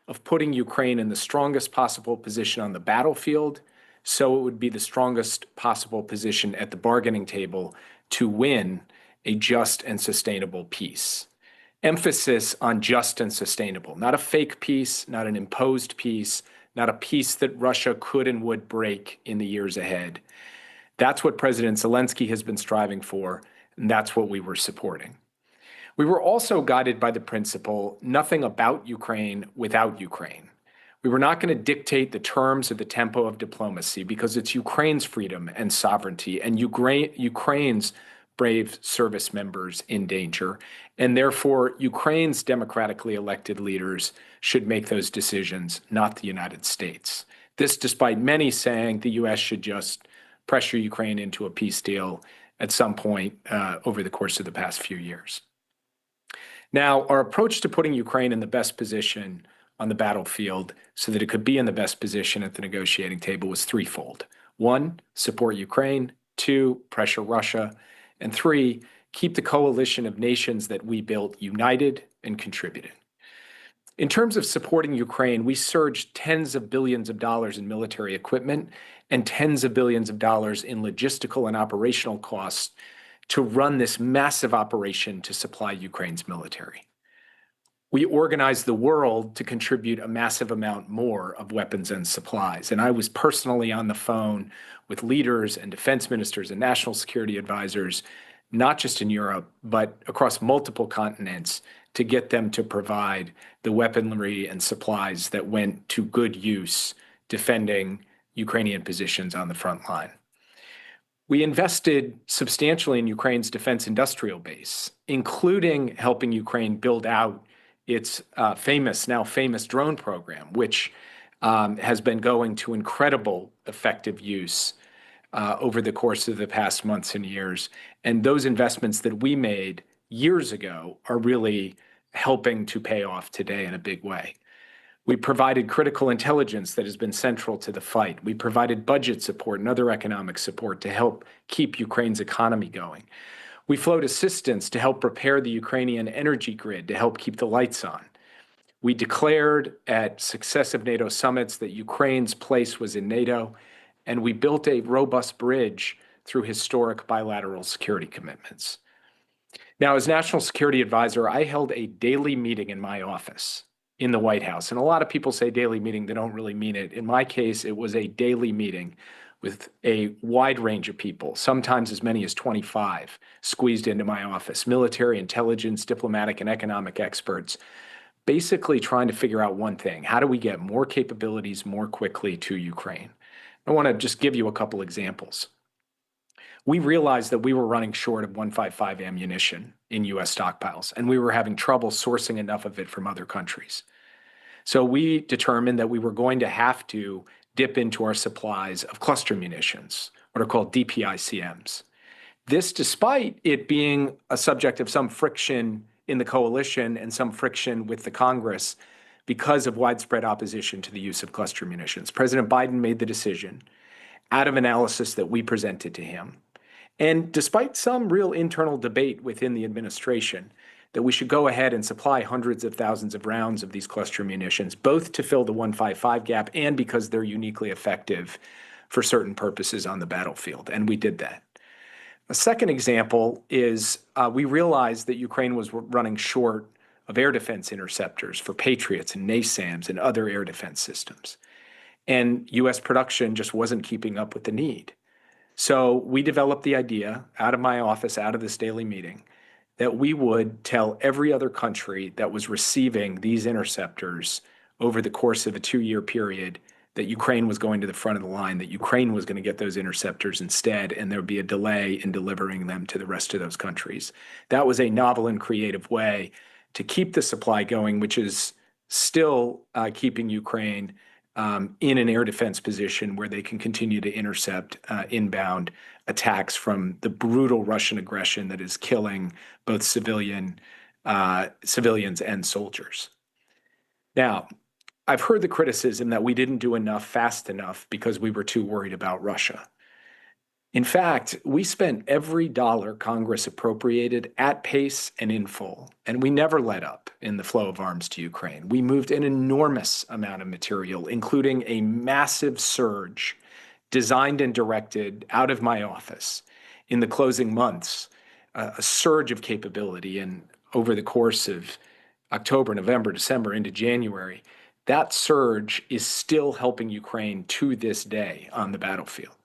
of putting Ukraine in the strongest possible position on the battlefield, so it would be the strongest possible position at the bargaining table to win a just and sustainable peace. Emphasis on just and sustainable, not a fake peace, not an imposed peace, not a peace that Russia could and would break in the years ahead. That's what President Zelensky has been striving for, and that's what we were supporting. We were also guided by the principle, nothing about Ukraine without Ukraine. We were not going to dictate the terms or the tempo of diplomacy because it's Ukraine's freedom and sovereignty and Ukraine's brave service members in danger. And therefore, Ukraine's democratically elected leaders should make those decisions, not the United States. This despite many saying the U.S. should just pressure Ukraine into a peace deal at some point over the course of the past few years. Now, our approach to putting Ukraine in the best position on the battlefield so that it could be in the best position at the negotiating table was threefold. 1, support Ukraine. 2, pressure Russia. And 3, keep the coalition of nations that we built united and contributing. In terms of supporting Ukraine, we surged tens of billions of dollars in military equipment and tens of billions of dollars in logistical and operational costs to run this massive operation to supply Ukraine's military. We organized the world to contribute a massive amount more of weapons and supplies. And I was personally on the phone with leaders and defense ministers and national security advisors, not just in Europe, but across multiple continents, to get them to provide the weaponry and supplies that went to good use defending Ukrainian positions on the front line. We invested substantially in Ukraine's defense industrial base, including helping Ukraine build out its now famous drone program, which has been going to incredible effective use over the course of the past months and years. And those investments that we made years ago are really helping to pay off today in a big way. We provided critical intelligence that has been central to the fight. We provided budget support and other economic support to help keep Ukraine's economy going. We flowed assistance to help repair the Ukrainian energy grid to help keep the lights on. We declared at successive NATO summits that Ukraine's place was in NATO, and we built a robust bridge through historic bilateral security commitments. Now, as National Security Advisor, I held a daily meeting in my office in the White House. And a lot of people say daily meeting, they don't really mean it. In my case, it was a daily meeting with a wide range of people, sometimes as many as 25, squeezed into my office, military, intelligence, diplomatic, and economic experts, basically trying to figure out one thing: how do we get more capabilities more quickly to Ukraine? I want to just give you a couple examples. We realized that we were running short of 155 ammunition in U.S. stockpiles, and we were having trouble sourcing enough of it from other countries. So we determined that we were going to have to dip into our supplies of cluster munitions, what are called DPICMs. This, despite it being a subject of some friction in the coalition and some friction with the Congress because of widespread opposition to the use of cluster munitions. President Biden made the decision out of analysis that we presented to him, and despite some real internal debate within the administration, that we should go ahead and supply hundreds of thousands of rounds of these cluster munitions, both to fill the 155 gap and because they're uniquely effective for certain purposes on the battlefield. And we did that. A second example is we realized that Ukraine was running short of air defense interceptors for Patriots and NASAMS and other air defense systems. And U.S. production just wasn't keeping up with the need. So we developed the idea out of my office, out of this daily meeting, that we would tell every other country that was receiving these interceptors over the course of a 2-year period that Ukraine was going to the front of the line, that Ukraine was going to get those interceptors instead, and there would be a delay in delivering them to the rest of those countries. That was a novel and creative way to keep the supply going, which is still keeping Ukraine in an air defense position where they can continue to intercept inbound attacks from the brutal Russian aggression that is killing both civilians and soldiers. Now, I've heard the criticism that we didn't do enough fast enough because we were too worried about Russia. In fact, we spent every dollar Congress appropriated at pace and in full, and we never let up in the flow of arms to Ukraine. We moved an enormous amount of material, including a massive surge designed and directed out of my office in the closing months, a surge of capability. And over the course of October, November, December into January, that surge is still helping Ukraine to this day on the battlefield.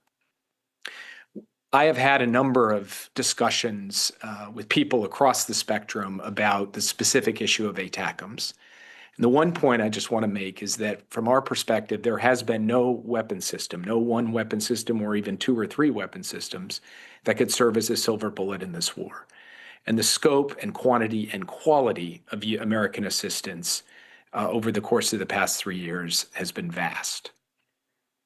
I have had a number of discussions with people across the spectrum about the specific issue of ATACMS. And the one point I just want to make is that from our perspective, there has been no weapon system, no one weapon system or even 2 or 3 weapon systems that could serve as a silver bullet in this war. And the scope and quantity and quality of American assistance over the course of the past 3 years has been vast.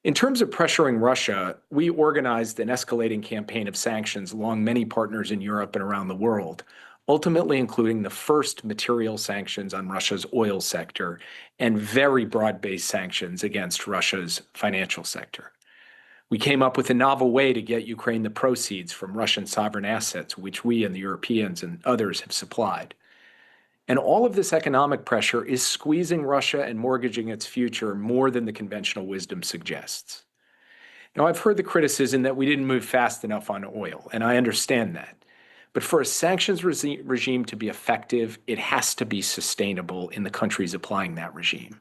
In terms of pressuring Russia, we organized an escalating campaign of sanctions along many partners in Europe and around the world, ultimately including the first material sanctions on Russia's oil sector and very broad-based sanctions against Russia's financial sector. We came up with a novel way to get Ukraine the proceeds from Russian sovereign assets, which we and the Europeans and others have supplied. And all of this economic pressure is squeezing Russia and mortgaging its future more than the conventional wisdom suggests. Now, I've heard the criticism that we didn't move fast enough on oil, and I understand that. But for a sanctions regime to be effective, it has to be sustainable in the countries applying that regime.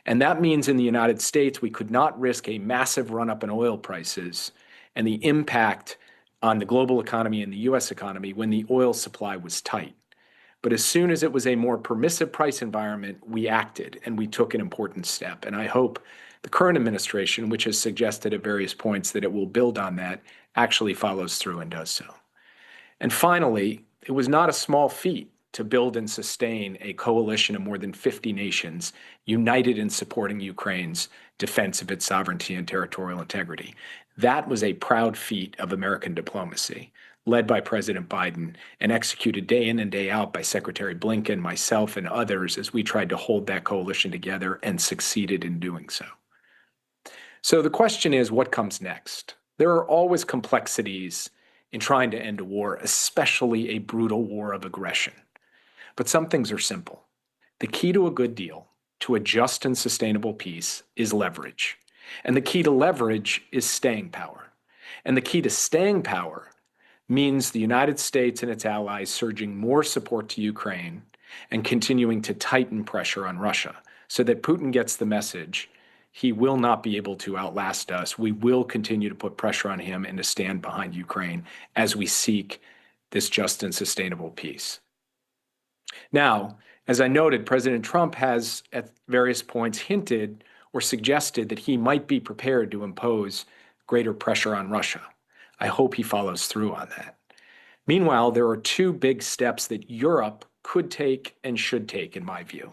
And that means in the United States, we could not risk a massive run-up in oil prices and the impact on the global economy and the U.S. economy when the oil supply was tight. But as soon as it was a more permissive price environment, we acted and we took an important step. And I hope the current administration, which has suggested at various points that it will build on that, actually follows through and does so. And finally, it was not a small feat to build and sustain a coalition of more than 50 nations united in supporting Ukraine's defense of its sovereignty and territorial integrity. That was a proud feat of American diplomacy, led by President Biden and executed day in and day out by Secretary Blinken, myself, and others as we tried to hold that coalition together and succeeded in doing so. So the question is, what comes next? There are always complexities in trying to end a war, especially a brutal war of aggression. But some things are simple. The key to a good deal, to a just and sustainable peace, is leverage. And the key to leverage is staying power. And the key to staying power means the United States and its allies surging more support to Ukraine and continuing to tighten pressure on Russia so that Putin gets the message he will not be able to outlast us. We will continue to put pressure on him and to stand behind Ukraine as we seek this just and sustainable peace. Now, as I noted, President Trump has at various points hinted or suggested that he might be prepared to impose greater pressure on Russia. I hope he follows through on that. Meanwhile, there are two big steps that Europe could take and should take, in my view.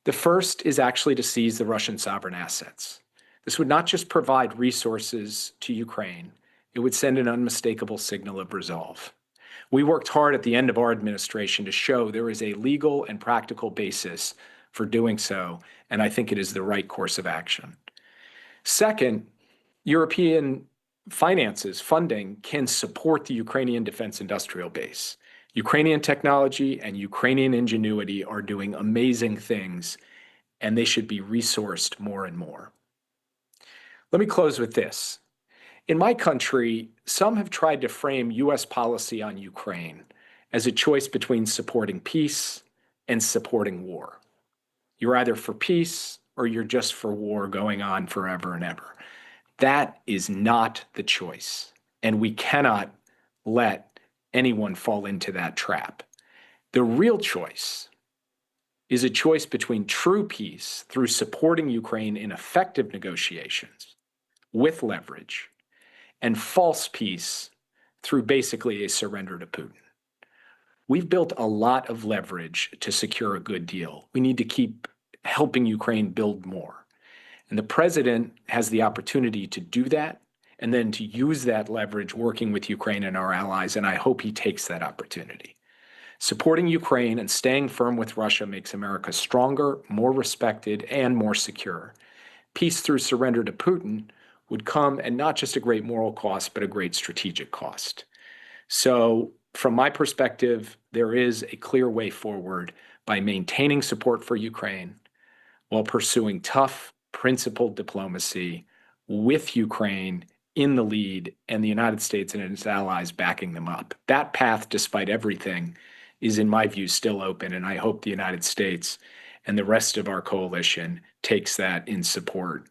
The first is actually to seize the Russian sovereign assets. This would not just provide resources to Ukraine, it would send an unmistakable signal of resolve. We worked hard at the end of our administration to show there is a legal and practical basis for doing so, and I think it is the right course of action. Second, European funding can support the Ukrainian defense industrial base. Ukrainian technology and Ukrainian ingenuity are doing amazing things, and they should be resourced more and more. Let me close with this. In my country, some have tried to frame U.S. policy on Ukraine as a choice between supporting peace and supporting war. You're either for peace or you're just for war going on forever and ever. That is not the choice, and we cannot let anyone fall into that trap. The real choice is a choice between true peace through supporting Ukraine in effective negotiations with leverage and false peace through basically a surrender to Putin. We've built a lot of leverage to secure a good deal. We need to keep helping Ukraine build more. And the president has the opportunity to do that and then to use that leverage working with Ukraine and our allies, and I hope he takes that opportunity. Supporting Ukraine and staying firm with Russia makes America stronger, more respected, and more secure. Peace through surrender to Putin would come at not just a great moral cost, but a great strategic cost. So from my perspective, there is a clear way forward by maintaining support for Ukraine while pursuing tough, principled diplomacy with Ukraine in the lead and the United States and its allies backing them up. That path, despite everything, is in my view still open, and I hope the United States and the rest of our coalition takes that in support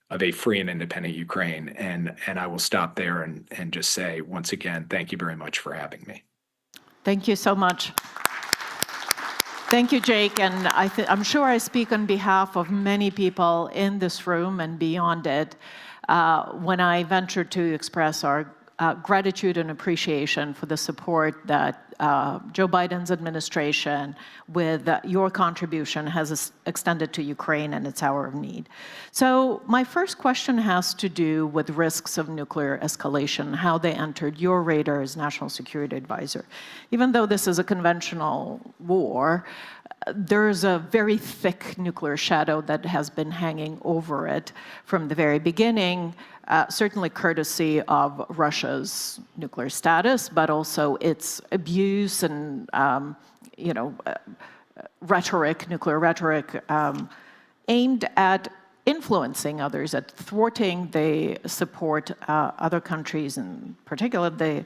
of a free and independent Ukraine. And I will stop there and just say, once again, thank you very much for having me. Thank you so much. Thank you, Jake. And I'm sure I speak on behalf of many people in this room and beyond it when I venture to express our gratitude and appreciation for the support that Joe Biden's administration, with your contribution, has extended to Ukraine in its hour of need. So my first question has to do with risks of nuclear escalation, how they entered your radar as National Security Advisor. Even though this is a conventional war, there's a very thick nuclear shadow that has been hanging over it from the very beginning, certainly courtesy of Russia's nuclear status, but also its abuse and, rhetoric, nuclear rhetoric, aimed at influencing others, at thwarting the support other countries, in particular the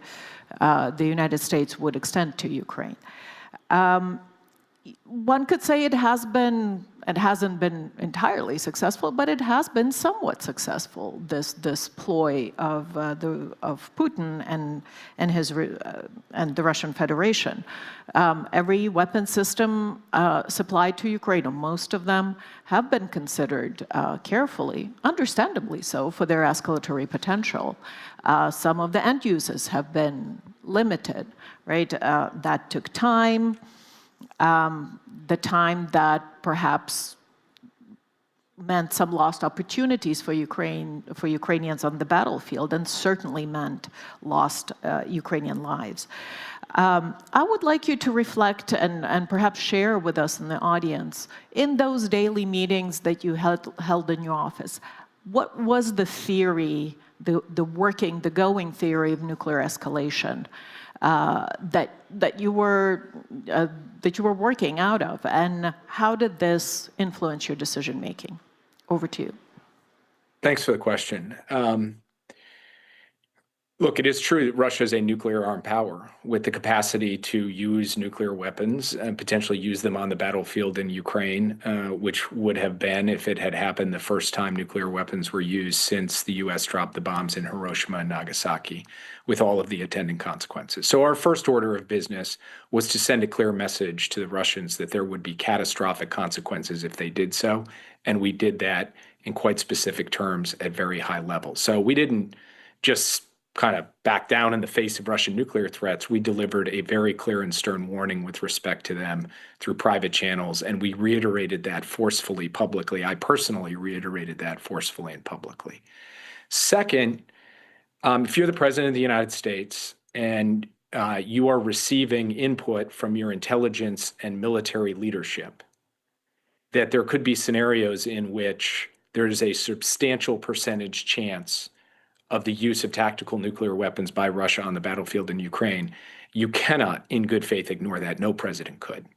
United States, would extend to Ukraine. One could say it hasn't been entirely successful, but it has been somewhat successful, this ploy of Putin and the Russian Federation. Every weapon system supplied to Ukraine, or most of them, have been considered carefully, understandably so, for their escalatory potential. Some of the end uses have been limited, right? That took time. The time that perhaps meant some lost opportunities for Ukrainians on the battlefield, and certainly meant lost Ukrainian lives. I would like you to reflect and perhaps share with us in the audience, in those daily meetings that you held in your office, what was the theory, the going theory of nuclear escalation that you were working out of, and how did this influence your decision making? Over to you. Thanks for the question. Look, it is true that Russia is a nuclear armed power with the capacity to use nuclear weapons and potentially use them on the battlefield in Ukraine, which would have been, if it had happened the first time nuclear weapons were used since the U.S. dropped the bombs in Hiroshima and Nagasaki, with all of the attendant consequences. So our first order of business was to send a clear message to the Russians that there would be catastrophic consequences if they did so, and we did that in quite specific terms at very high levels. So we didn't just kind of back down in the face of Russian nuclear threats. We delivered a very clear and stern warning with respect to them through private channels, and we reiterated that forcefully publicly. I personally reiterated that forcefully and publicly. Second, if you're the President of the United States and you are receiving input from your intelligence and military leadership, that there could be scenarios in which there is a substantial percentage chance of the use of tactical nuclear weapons by Russia on the battlefield in Ukraine, you cannot, in good faith, ignore that. No president could.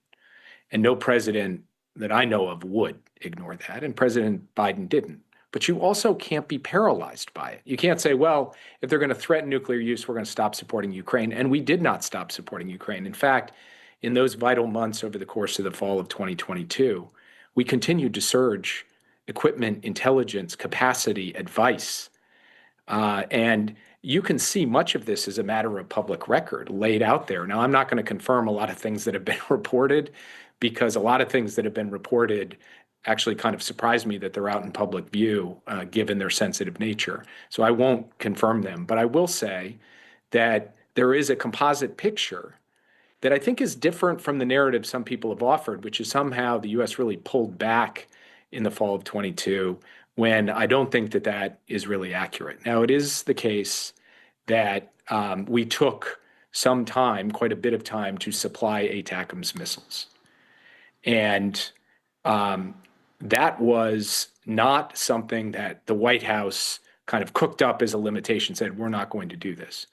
And no president that I know of would ignore that, and President Biden didn't. But you also can't be paralyzed by it. You can't say, well, if they're going to threaten nuclear use, we're going to stop supporting Ukraine. And we did not stop supporting Ukraine. In fact, in those vital months over the course of the fall of 2022, we continued to surge equipment, intelligence, capacity, advice. And you can see much of this as a matter of public record laid out there. Now, I'm not going to confirm a lot of things that have been reported, because a lot of things that have been reported actually kind of surprise me that they're out in public view, given their sensitive nature. So I won't confirm them. But I will say that there is a composite picture that I think is different from the narrative some people have offered, which is somehow the U.S. really pulled back in the fall of 22, when I don't think that that is really accurate. Now, it is the case that we took some time, quite a bit of time, to supply ATACMS missiles. And that was not something that the White House kind of cooked up as a limitation, said, we're not going to do this.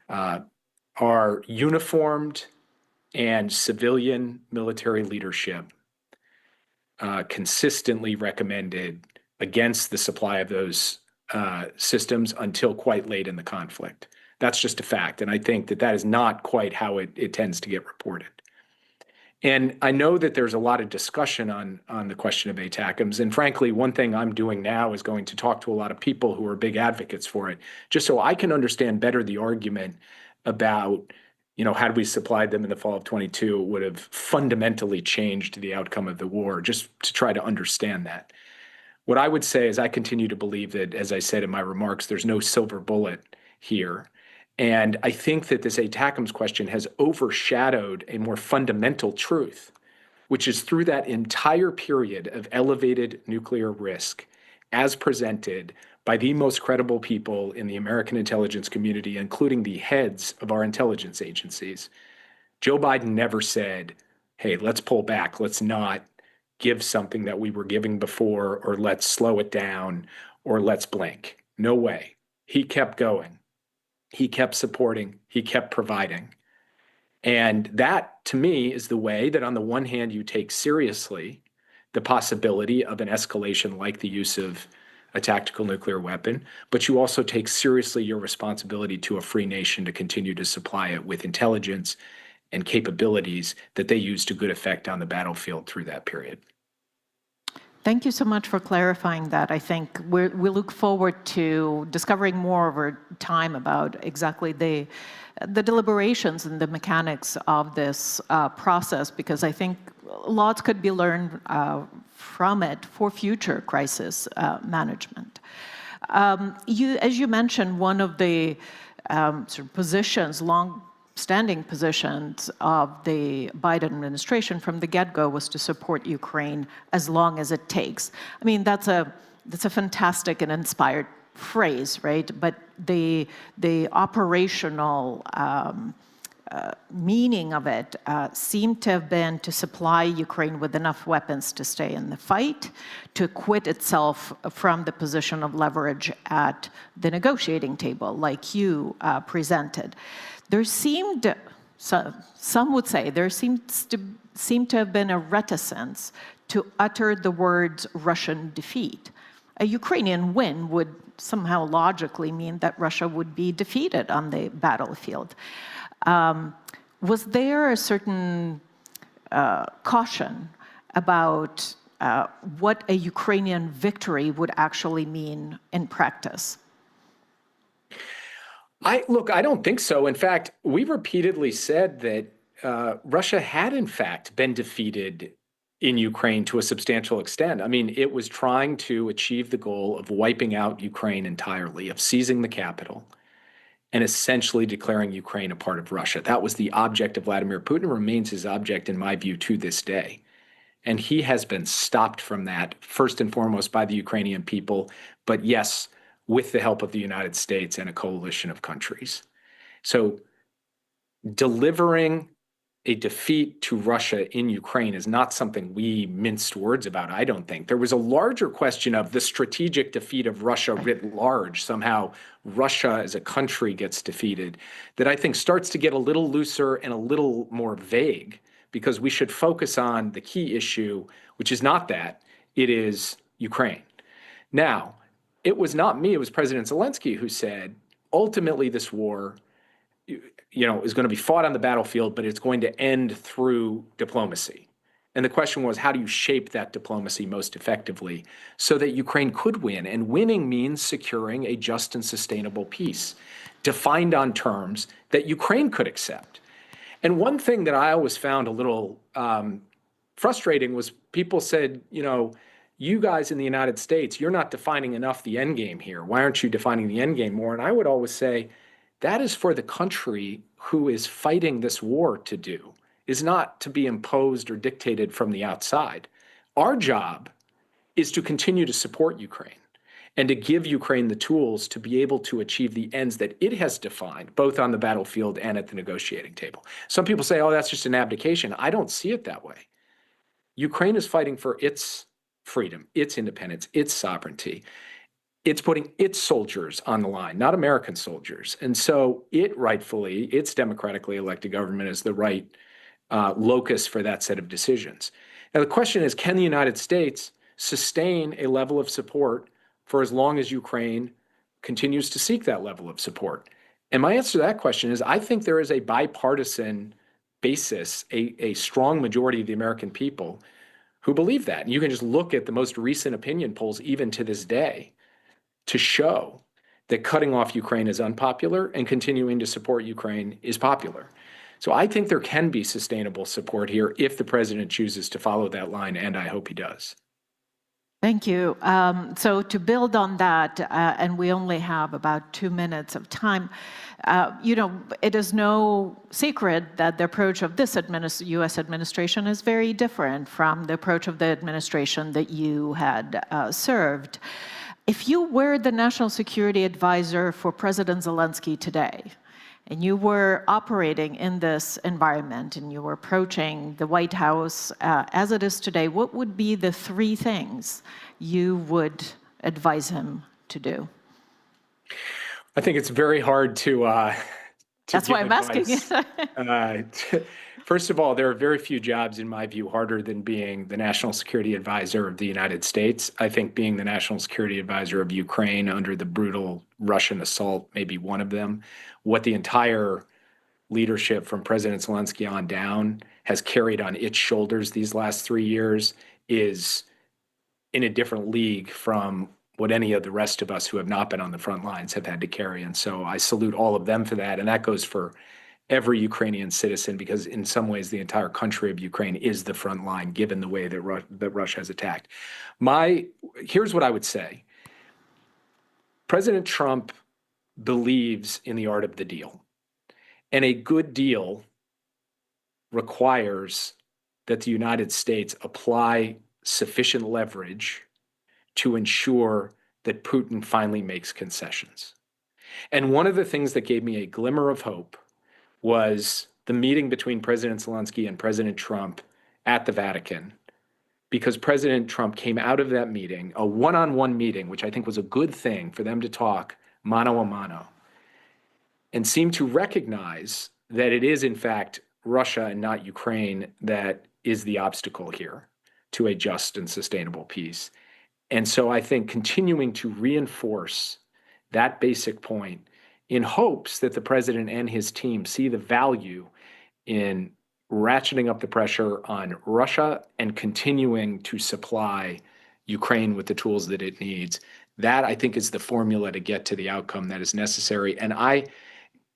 Our uniformed and civilian military leadership consistently recommended against the supply of those systems until quite late in the conflict. That's just a fact. And I think that that is not quite how it tends to get reported. And I know that there's a lot of discussion on the question of ATACMS. And frankly, one thing I'm doing now is going to talk to a lot of people who are big advocates for it, just so I can understand better the argument about, had we supplied them in the fall of 22, it would have fundamentally changed the outcome of the war, just to try to understand that. What I would say is I continue to believe that, as I said in my remarks, there's no silver bullet here, And I think that this ATACMS question has overshadowed a more fundamental truth, which is through that entire period of elevated nuclear risk, as presented by the most credible people in the American intelligence community, including the heads of our intelligence agencies, Joe Biden never said, hey, let's pull back, let's not give something that we were giving before, or let's slow it down, or let's blink. No way. He kept going. He kept supporting. He kept providing. And that, to me, is the way that on the one hand, you take seriously the possibility of an escalation like the use of a tactical nuclear weapon, but you also take seriously your responsibility to a free nation to continue to supply it with intelligence and capabilities that they use to good effect on the battlefield through that period. Thank you so much for clarifying that. I think we look forward to discovering more over time about exactly the deliberations and the mechanics of this process, because I think lots could be learned from it for future crisis management. As you mentioned, one of the sort of positions, long-standing positions of the Biden administration from the get-go was to support Ukraine as long as it takes. I mean, that's a fantastic and inspired phrase, right? But the operational meaning of it seemed to have been to supply Ukraine with enough weapons to stay in the fight, to acquit itself from the position of leverage at the negotiating table, like you presented. There seemed, some would say, there seems to have been a reticence to utter the words Russian defeat. A Ukrainian win would somehow logically mean that Russia would be defeated on the battlefield. Was there a certain caution about what a Ukrainian victory would actually mean in practice? Look, I don't think so. In fact, we repeatedly said that Russia had, in fact, been defeated in Ukraine to a substantial extent. I mean, it was trying to achieve the goal of wiping out Ukraine entirely, of seizing the capital, and essentially declaring Ukraine a part of Russia. That was the object of Vladimir Putin, remains his object, in my view, to this day. And he has been stopped from that, first and foremost, by the Ukrainian people, but yes, with the help of the United States and a coalition of countries. So delivering a defeat to Russia in Ukraine is not something we minced words about, I don't think. There was a larger question of the strategic defeat of Russia writ large. Somehow Russia as a country gets defeated, that I think starts to get a little looser and a little more vague, because we should focus on the key issue, which is not that, it is Ukraine. Now, it was not me, it was President Zelensky who said, ultimately this war is going to be fought on the battlefield, but it's going to end through diplomacy. And the question was, how do you shape that diplomacy most effectively so that Ukraine could win? And winning means securing a just and sustainable peace, defined on terms that Ukraine could accept. And one thing that I always found a little frustrating was people said, you guys in the United States, you're not defining enough the end game here. Why aren't you defining the end game more? And I would always say, that is for the country who is fighting this war to do, is not to be imposed or dictated from the outside. Our job is to continue to support Ukraine and to give Ukraine the tools to be able to achieve the ends that it has defined, both on the battlefield and at the negotiating table. Some people say, oh, that's just an abdication. I don't see it that way. Ukraine is fighting for its freedom, its independence, its sovereignty. It's putting its soldiers on the line, not American soldiers. And so its democratically elected government is the right locus for that set of decisions. Now, the question is, can the United States sustain a level of support for as long as Ukraine continues to seek that level of support? And my answer to that question is, I think there is a bipartisan basis, a strong majority of the American people who believe that. And you can just look at the most recent opinion polls, even to this day, to show that cutting off Ukraine is unpopular and continuing to support Ukraine is popular. So I think there can be sustainable support here if the president chooses to follow that line, and I hope he does. Thank you. So to build on that, and we only have about 2 minutes of time, it is no secret that the approach of this U.S. administration is very different from the approach of the administration that you had served. If you were the national security advisor for President Zelensky today, and you were operating in this environment, and you were approaching the White House as it is today, what would be the 3 things you would advise him to do? I think it's very hard to That's why I'm asking you. First of all, there are very few jobs, in my view, harder than being the National Security Advisor of the United States. I think being the National Security Advisor of Ukraine under the brutal Russian assault may be one of them. What the entire leadership from President Zelensky on down has carried on its shoulders these last 3 years is in a different league from what any of the rest of us who have not been on the front lines have had to carry. And so I salute all of them for that. And that goes for every Ukrainian citizen, because in some ways the entire country of Ukraine is the front line, given the way that Russia has attacked. Here's what I would say. President Trump believes in the art of the deal. And a good deal requires that the United States apply sufficient leverage to ensure that Putin finally makes concessions. And one of the things that gave me a glimmer of hope was the meeting between President Zelensky and President Trump at the Vatican, because President Trump came out of that meeting, a one-on-one meeting, which I think was a good thing for them to talk mano a mano, and seemed to recognize that it is, in fact, Russia and not Ukraine that is the obstacle here to a just and sustainable peace. And so I think continuing to reinforce that basic point in hopes that the president and his team see the value in ratcheting up the pressure on Russia and continuing to supply Ukraine with the tools that it needs. That, I think, is the formula to get to the outcome that is necessary. And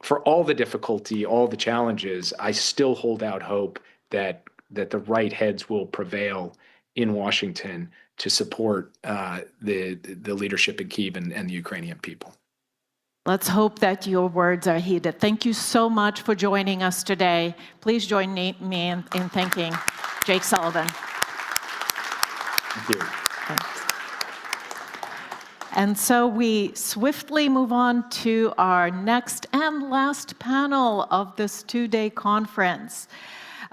for all the difficulty, all the challenges, I still hold out hope that the right heads will prevail in Washington to support the leadership in Kyiv and the Ukrainian people. Let's hope that your words are heeded. Thank you so much for joining us today. Please join me in thanking Jake Sullivan. Thank you. Thanks. And so we swiftly move on to our next and last panel of this 2-day conference.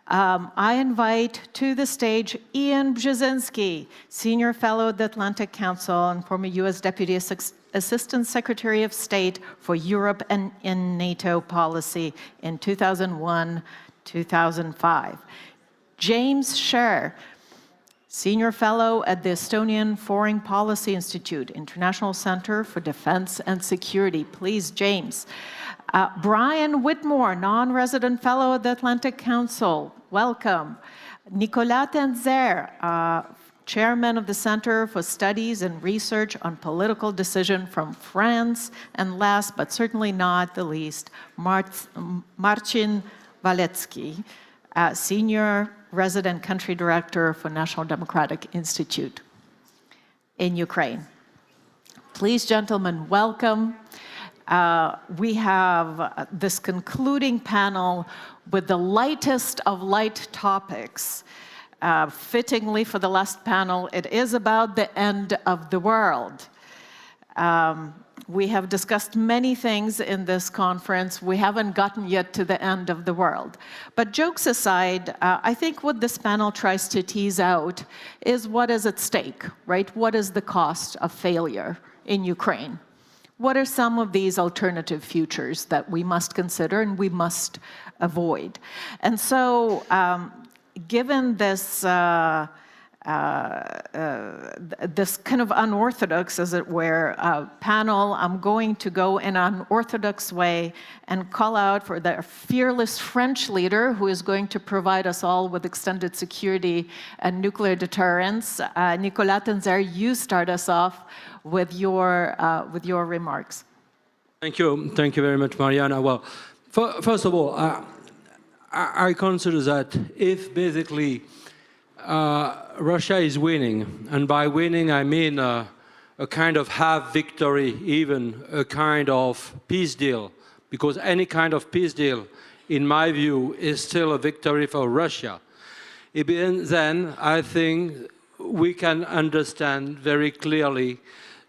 I invite to the stage Ian Brzezinski, Senior Fellow at the Atlantic Council and former U.S. Deputy Assistant Secretary of State for Europe and in NATO policy in 2001-2005. James Scher, Senior Fellow at the Estonian Foreign Policy Institute, International Center for Defense and Security. Please, James. Brian Whitmore, non-resident fellow at the Atlantic Council. Welcome. Nicolas Tenzer, chairman of the Center for Studies and Research on Political Decision from France. And last, but certainly not the least, Marcin Walecki, senior resident country director for National Democratic Institute in Ukraine. Please, gentlemen, welcome. We have this concluding panel with the lightest of light topics. Fittingly for the last panel, it is about the end of the world. We have discussed many things in this conference. We haven't gotten yet to the end of the world. But jokes aside, I think what this panel tries to tease out is what is at stake, right? What is the cost of failure in Ukraine? What are some of these alternative futures that we must consider and we must avoid? And so, given this this kind of unorthodox, as it were, panel, I'm going to go in an unorthodox way and call out for the fearless French leader who is going to provide us all with extended security and nuclear deterrence. Nicolas Tenzer, you start us off with your remarks. Thank you very much, Mariana. Well, first of all, I consider that if basically Russia is winning, and by winning I mean a kind of half victory, even a kind of peace deal, because any kind of peace deal, in my view, is still a victory for Russia. Then I think we can understand very clearly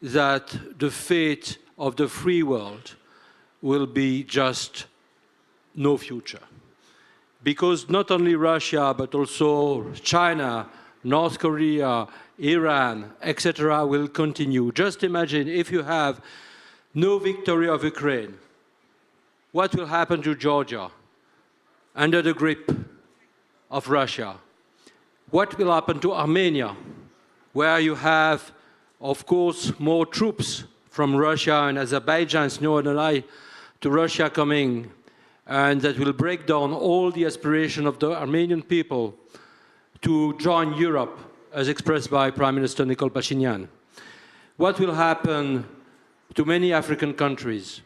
that the fate of the free world will be just no future. Because not only Russia, but also China, North Korea, Iran, etc. will continue. Just imagine if you have no victory of Ukraine, what will happen to Georgia under the grip of Russia? What will happen to Armenia, where you have, of course, more troops from Russia and Azerbaijan, to Russia coming, and that will break down all the aspiration of the Armenian people to join Europe, as expressed by Prime Minister Nikol Pashinyan. What will happen to many African countries?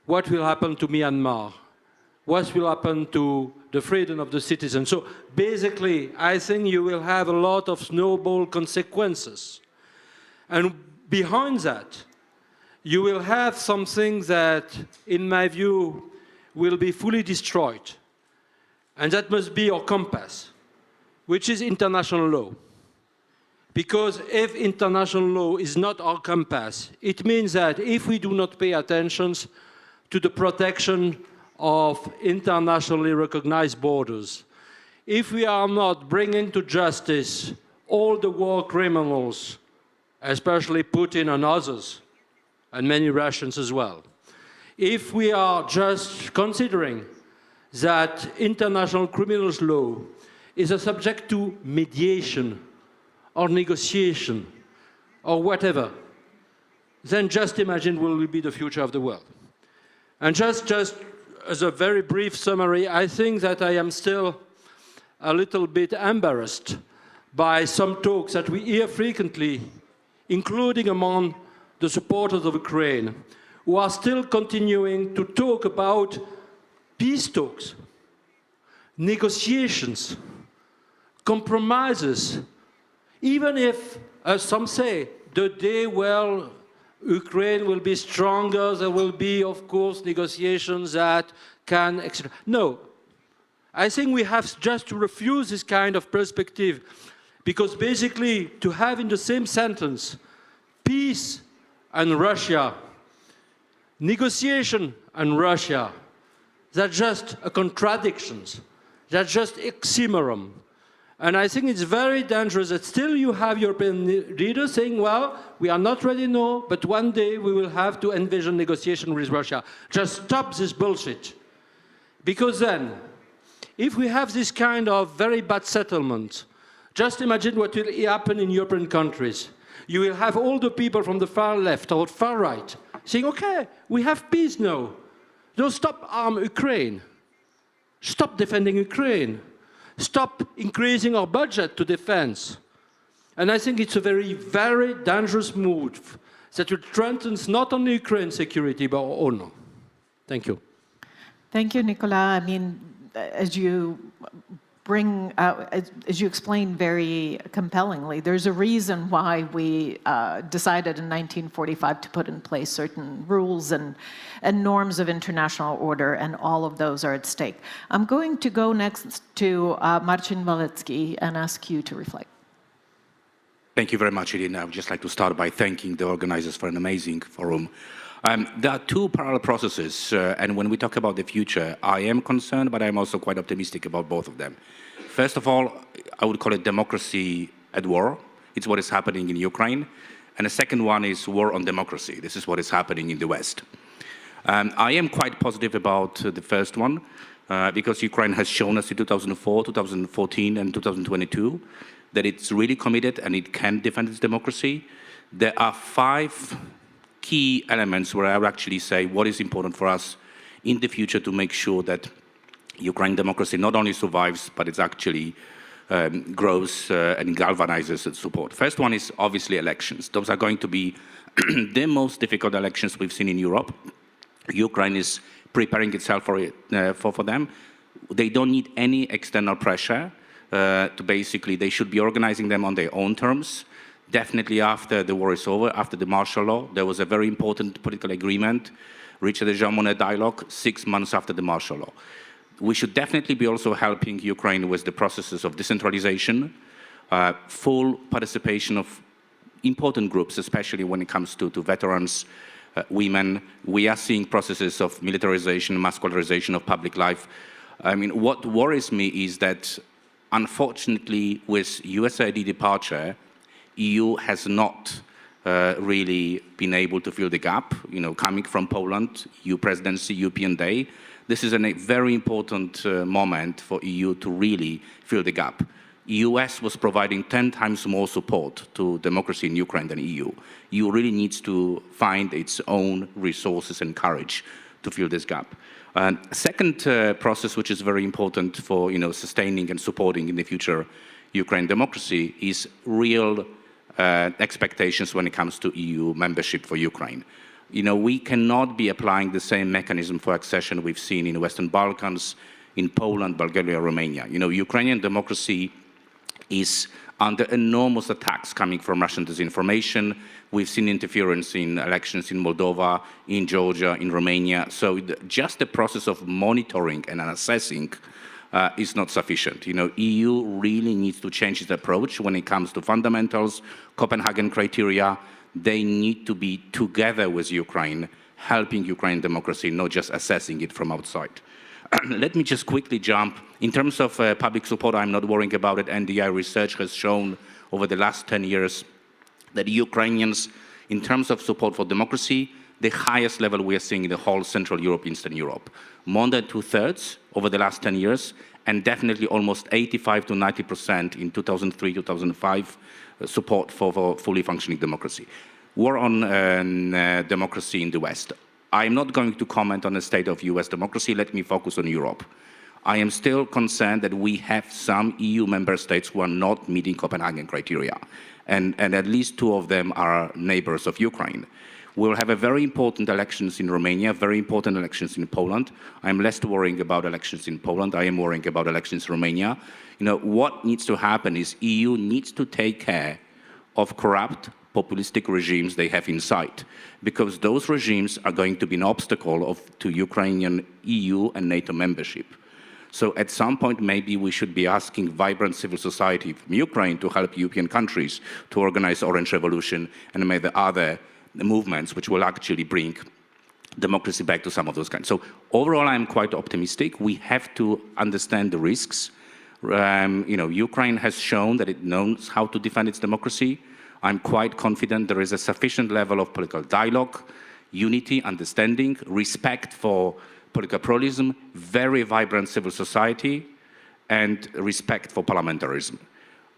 What will happen to Myanmar? What will happen to the freedom of the citizens? So basically, I think you will have a lot of snowball consequences. And behind that, you will have something that, in my view, will be fully destroyed. And that must be our compass, which is international law. Because if international law is not our compass, it means that if we do not pay attention to the protection of internationally recognized borders, if we are not bringing to justice all the war criminals, especially Putin and others, and many Russians as well, if we are just considering that international criminal law is a subject to mediation or negotiation or whatever, then just imagine what will be the future of the world. And just as a very brief summary, I think that I am still a little bit embarrassed by some talks that we hear frequently, including among the supporters of Ukraine, who are still continuing to talk about peace talks, negotiations, compromises, even if, as some say, the day where Ukraine will be stronger, there will be, of course, negotiations that can, etc. No, I think we have just to refuse this kind of perspective, because basically to have in the same sentence peace and Russia, negotiation and Russia, they're just contradictions. They're just oxymoron. And I think it's very dangerous that still you have European leaders saying, well, we are not ready now, but one day we will have to envision negotiation with Russia. Just stop this bullshit. Because then, if we have this kind of very bad settlement, just imagine what will happen in European countries. You will have all the people from the far left or far right saying, okay, we have peace now. Don't stop arm Ukraine. Stop defending Ukraine. Stop increasing our budget to defense. And I think it's a very, very dangerous move that will threaten not only Ukraine's security, but our own. Thank you. Thank you, Nicolas. I mean, as you bring out, as you explain very compellingly, there's a reason why we decided in 1945 to put in place certain rules and norms of international order, and all of those are at stake. I'm going to go next to Marcin Walecki and ask you to reflect. Thank you very much, Irina. I would just like to start by thanking the organizers for an amazing forum. There are two parallel processes, and when we talk about the future, I am concerned, but I'm also quite optimistic about both of them. First of all, I would call it democracy at war. It's what is happening in Ukraine. And the second one is war on democracy. This is what is happening in the West. I am quite positive about the first one, because Ukraine has shown us in 2004, 2014, and 2022 that it's really committed and it can defend its democracy. There are 5 key elements where I would actually say what is important for us in the future to make sure that Ukraine democracy not only survives, but it's actually grows and galvanizes its support. First one is obviously elections. Those are going to be the most difficult elections we've seen in Europe. Ukraine is preparing itself for them. They don't need any external pressure. to basically, they should be organizing them on their own terms. Definitely after the war is over, after the martial law, there was a very important political agreement reached at the Jean Monnet dialogue 6 months after the martial law. We should definitely be also helping Ukraine with the processes of decentralization, full participation of important groups, especially when it comes to veterans, women. We are seeing processes of militarization, muscularization of public life. I mean, what worries me is that, unfortunately, with USAID departure, EU has not really been able to fill the gap, coming from Poland, EU presidency, European Day. This is a very important moment for EU to really fill the gap. US was providing 10 times more support to democracy in Ukraine than EU. EU really needs to find its own resources and courage to fill this gap. Second process, which is very important for sustaining and supporting in the future Ukraine democracy, is real expectations when it comes to EU membership for Ukraine. We cannot be applying the same mechanism for accession we've seen in the Western Balkans, in Poland, Bulgaria, Romania. Ukrainian democracy is under enormous attacks coming from Russian disinformation. We've seen interference in elections in Moldova, in Georgia, in Romania. So just the process of monitoring and assessing is not sufficient. EU really needs to change its approach when it comes to fundamentals, Copenhagen criteria. They need to be together with Ukraine, helping Ukraine democracy, not just assessing it from outside. Let me just quickly jump. In terms of public support, I'm not worrying about it. NDI research has shown over the last 10 years that Ukrainians, in terms of support for democracy, the highest level we are seeing in the whole Central Europe, Eastern Europe. More than 2/3 over the last 10 years, and definitely almost 85 to 90% in 2003, 2005, support for fully functioning democracy. War on democracy in the West. I'm not going to comment on the state of US democracy. Let me focus on Europe. I am still concerned that we have some EU member states who are not meeting Copenhagen criteria. And at least 2 of them are neighbors of Ukraine. We'll have a very important elections in Romania, very important elections in Poland. I'm less worrying about elections in Poland. I am worrying about elections in Romania. What needs to happen is EU needs to take care of corrupt, populistic regimes they have inside, because those regimes are going to be an obstacle to Ukrainian EU and NATO membership. So at some point, maybe we should be asking vibrant civil society from Ukraine to help European countries to organize Orange Revolution and maybe the other movements which will actually bring democracy back to some of those kinds. So overall, I'm quite optimistic. We have to understand the risks. Ukraine has shown that it knows how to defend its democracy. I'm quite confident there is a sufficient level of political dialogue, unity, understanding, respect for political pluralism, very vibrant civil society, and respect for parliamentarism.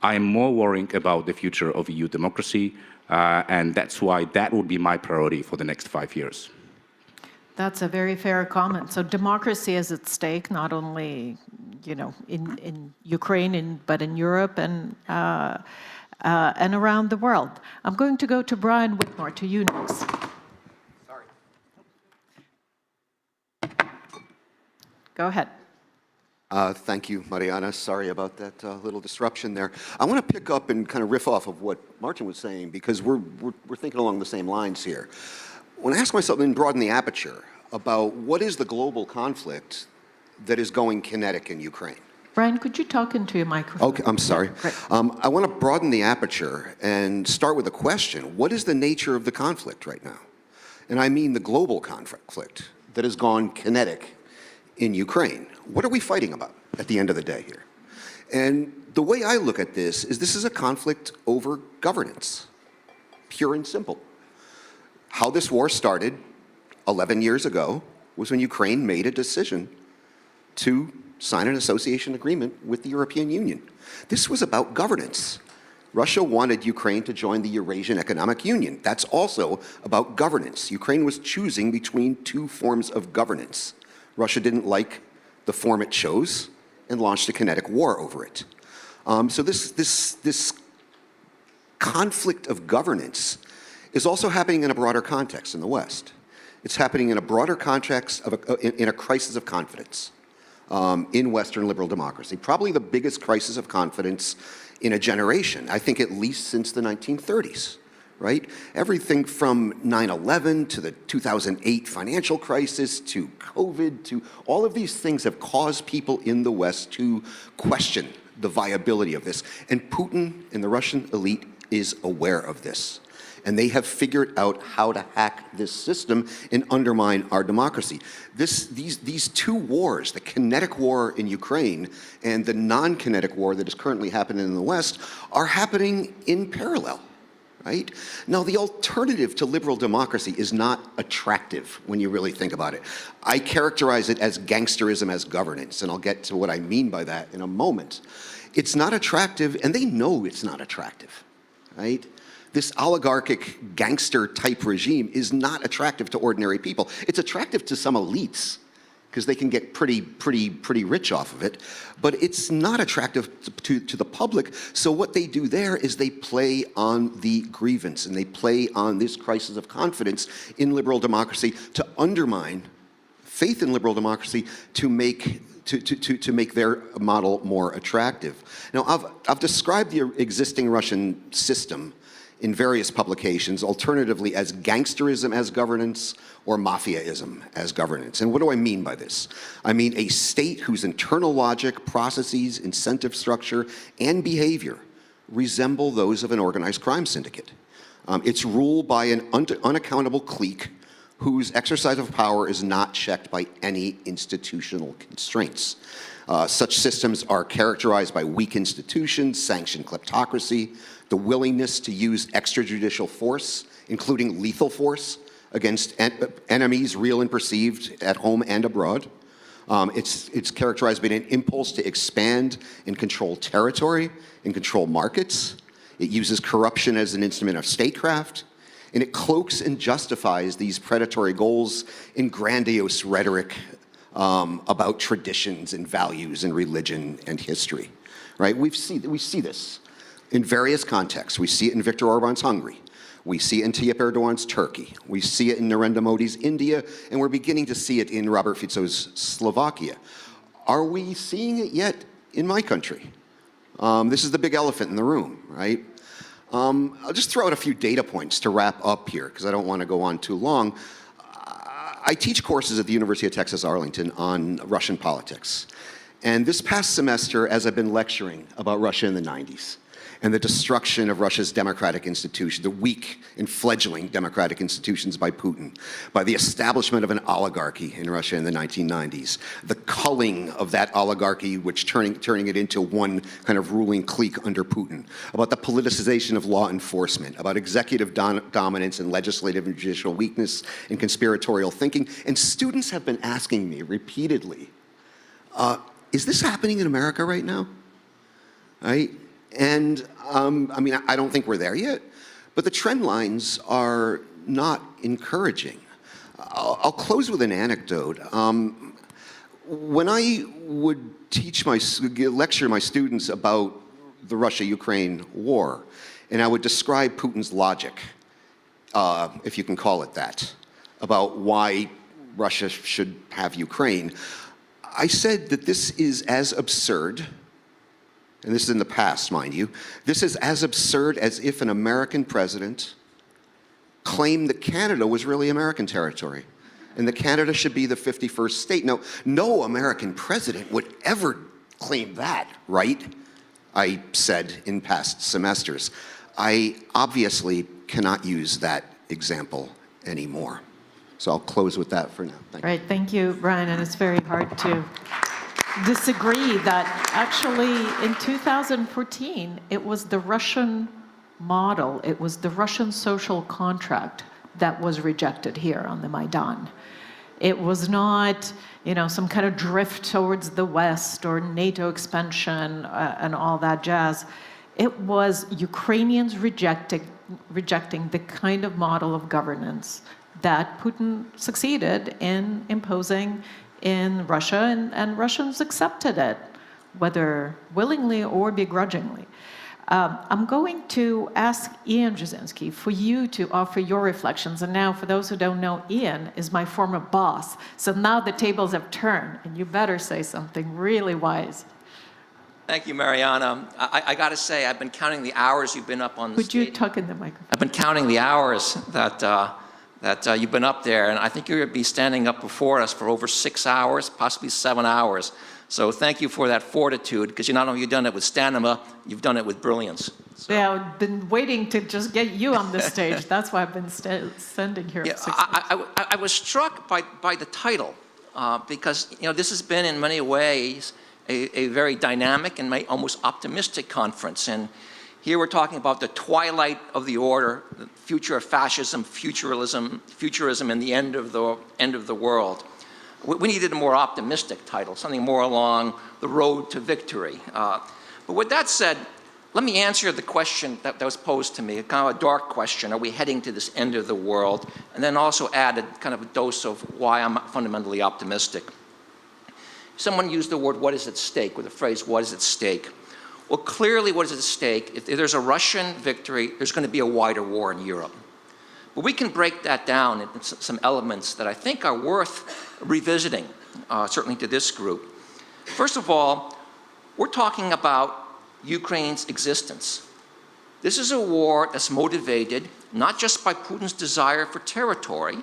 I am more worrying about the future of EU democracy, and that's why that would be my priority for the next 5 years. That's a very fair comment. So democracy is at stake, not only, in Ukraine, but in Europe and around the world. I'm going to go to Brian Whitmore, to you next. Sorry. Go ahead. Thank you, Mariana. Sorry about that little disruption there. I want to pick up and kind of riff off of what Martin was saying, because we're thinking along the same lines here. When I ask myself and broaden the aperture about what is the global conflict that is going kinetic in Ukraine. Brian, could you talk into your microphone? Okay, I'm sorry. I want to broaden the aperture and start with a question. What is the nature of the conflict right now? And I mean the global conflict that has gone kinetic in Ukraine. What are we fighting about at the end of the day here? And the way I look at this is a conflict over governance, pure and simple. How this war started 11 years ago was when Ukraine made a decision to sign an association agreement with the European Union. This was about governance. Russia wanted Ukraine to join the Eurasian Economic Union. That's also about governance. Ukraine was choosing between 2 forms of governance. Russia didn't like the form it chose and launched a kinetic war over it. So this conflict of governance is also happening in a broader context in the West. It's happening in a broader context in a crisis of confidence. in Western liberal democracy, probably the biggest crisis of confidence in a generation, I think at least since the 1930s, right? Everything from 9/11 to the 2008 financial crisis to COVID to all of these things have caused people in the West to question the viability of this. And Putin and the Russian elite is aware of this. And they have figured out how to hack this system and undermine our democracy. These two wars, the kinetic war in Ukraine and the non-kinetic war that is currently happening in the West, are happening in parallel, right? Now, the alternative to liberal democracy is not attractive when you really think about it. I characterize it as gangsterism as governance, and I'll get to what I mean by that in a moment. It's not attractive, and they know it's not attractive, right? This oligarchic gangster-type regime is not attractive to ordinary people. It's attractive to some elites, because they can get pretty rich off of it, but it's not attractive to the public. So what they do there is they play on the grievance, and they play on this crisis of confidence in liberal democracy to undermine faith in liberal democracy to make their model more attractive. Now, I've described the existing Russian system in various publications, alternatively as gangsterism as governance or mafiaism as governance. And what do I mean by this? I mean a state whose internal logic, processes, incentive structure, and behavior resemble those of an organized crime syndicate. It's ruled by an unaccountable clique whose exercise of power is not checked by any institutional constraints. Such systems are characterized by weak institutions, sanctioned kleptocracy, the willingness to use extrajudicial force, including lethal force, against enemies, real and perceived, at home and abroad. It's characterized by an impulse to expand and control territory and control markets. It uses corruption as an instrument of statecraft, and it cloaks and justifies these predatory goals in grandiose rhetoric about traditions and values and religion and history, right? We see this in various contexts. We see it in Viktor Orban's Hungary. We see it in Tayyip Erdogan's Turkey. We see it in Narendra Modi's India, and we're beginning to see it in Robert Fico's Slovakia. Are we seeing it yet in my country? This is the big elephant in the room, right? I'll just throw out a few data points to wrap up here, because I don't want to go on too long. I teach courses at the University of Texas, Arlington on Russian politics. And this past semester, as I've been lecturing about Russia in the 90s, and the destruction of Russia's democratic institutions, the weak and fledgling democratic institutions by Putin, by the establishment of an oligarchy in Russia in the 1990s, the culling of that oligarchy, which turning it into one kind of ruling clique under Putin, about the politicization of law enforcement, about executive dominance and legislative and judicial weakness and conspiratorial thinking. And students have been asking me repeatedly, is this happening in America right now? Right? And I mean, I don't think we're there yet, but the trend lines are not encouraging. I'll close with an anecdote. When I would lecture my students about the Russia-Ukraine war, and I would describe Putin's logic, if you can call it that, about why Russia should have Ukraine, I said that this is as absurd, and this is in the past, mind you, this is as absurd as if an American president claimed that Canada was really American territory, and that Canada should be the 51st state. Now, no American president would ever claim that, right? I said in past semesters. I obviously cannot use that example anymore. So I'll close with that for now. Thank you. Right, thank you, Brian, and it's very hard to disagree that actually in 2014, it was the Russian model, it was the Russian social contract that was rejected here on the Maidan. It was not, some kind of drift towards the West or NATO expansion and all that jazz. It was Ukrainians rejecting the kind of model of governance that Putin succeeded in imposing in Russia, and Russians accepted it, whether willingly or begrudgingly. I'm going to ask Ian Jasinski for you to offer your reflections. And now, for those who don't know, Ian is my former boss. So now the tables have turned, and you better say something really wise. Thank you, Mariana. I got to say, I've been counting the hours you've been up on the Would stage. you tuck in the microphone? I've been counting the hours that you've been up there, and I think you're going to be standing up before us for over 6 hours, possibly 7 hours. So thank you for that fortitude, because you not only have done it with stamina, you've done it with brilliance. So. Yeah, I've been waiting to just get you on the stage. That's why I've been standing here for 6 months. I was struck by the title, because this has been in many ways a very dynamic and almost optimistic conference. And here we're talking about the twilight of the order, the future of fascism, futurism, and the end of the world. We needed a more optimistic title, something more along the road to victory. But with that said, let me answer the question that was posed to me, kind of a dark question. Are we heading to this end of the world? And then also added kind of a dose of why I'm fundamentally optimistic. Someone used the word, what is at stake, or the phrase, what is at stake? Well, clearly what is at stake, if there's a Russian victory, there's going to be a wider war in Europe. But we can break that down into some elements that I think are worth revisiting, certainly to this group. First of all, we're talking about Ukraine's existence. This is a war that's motivated not just by Putin's desire for territory,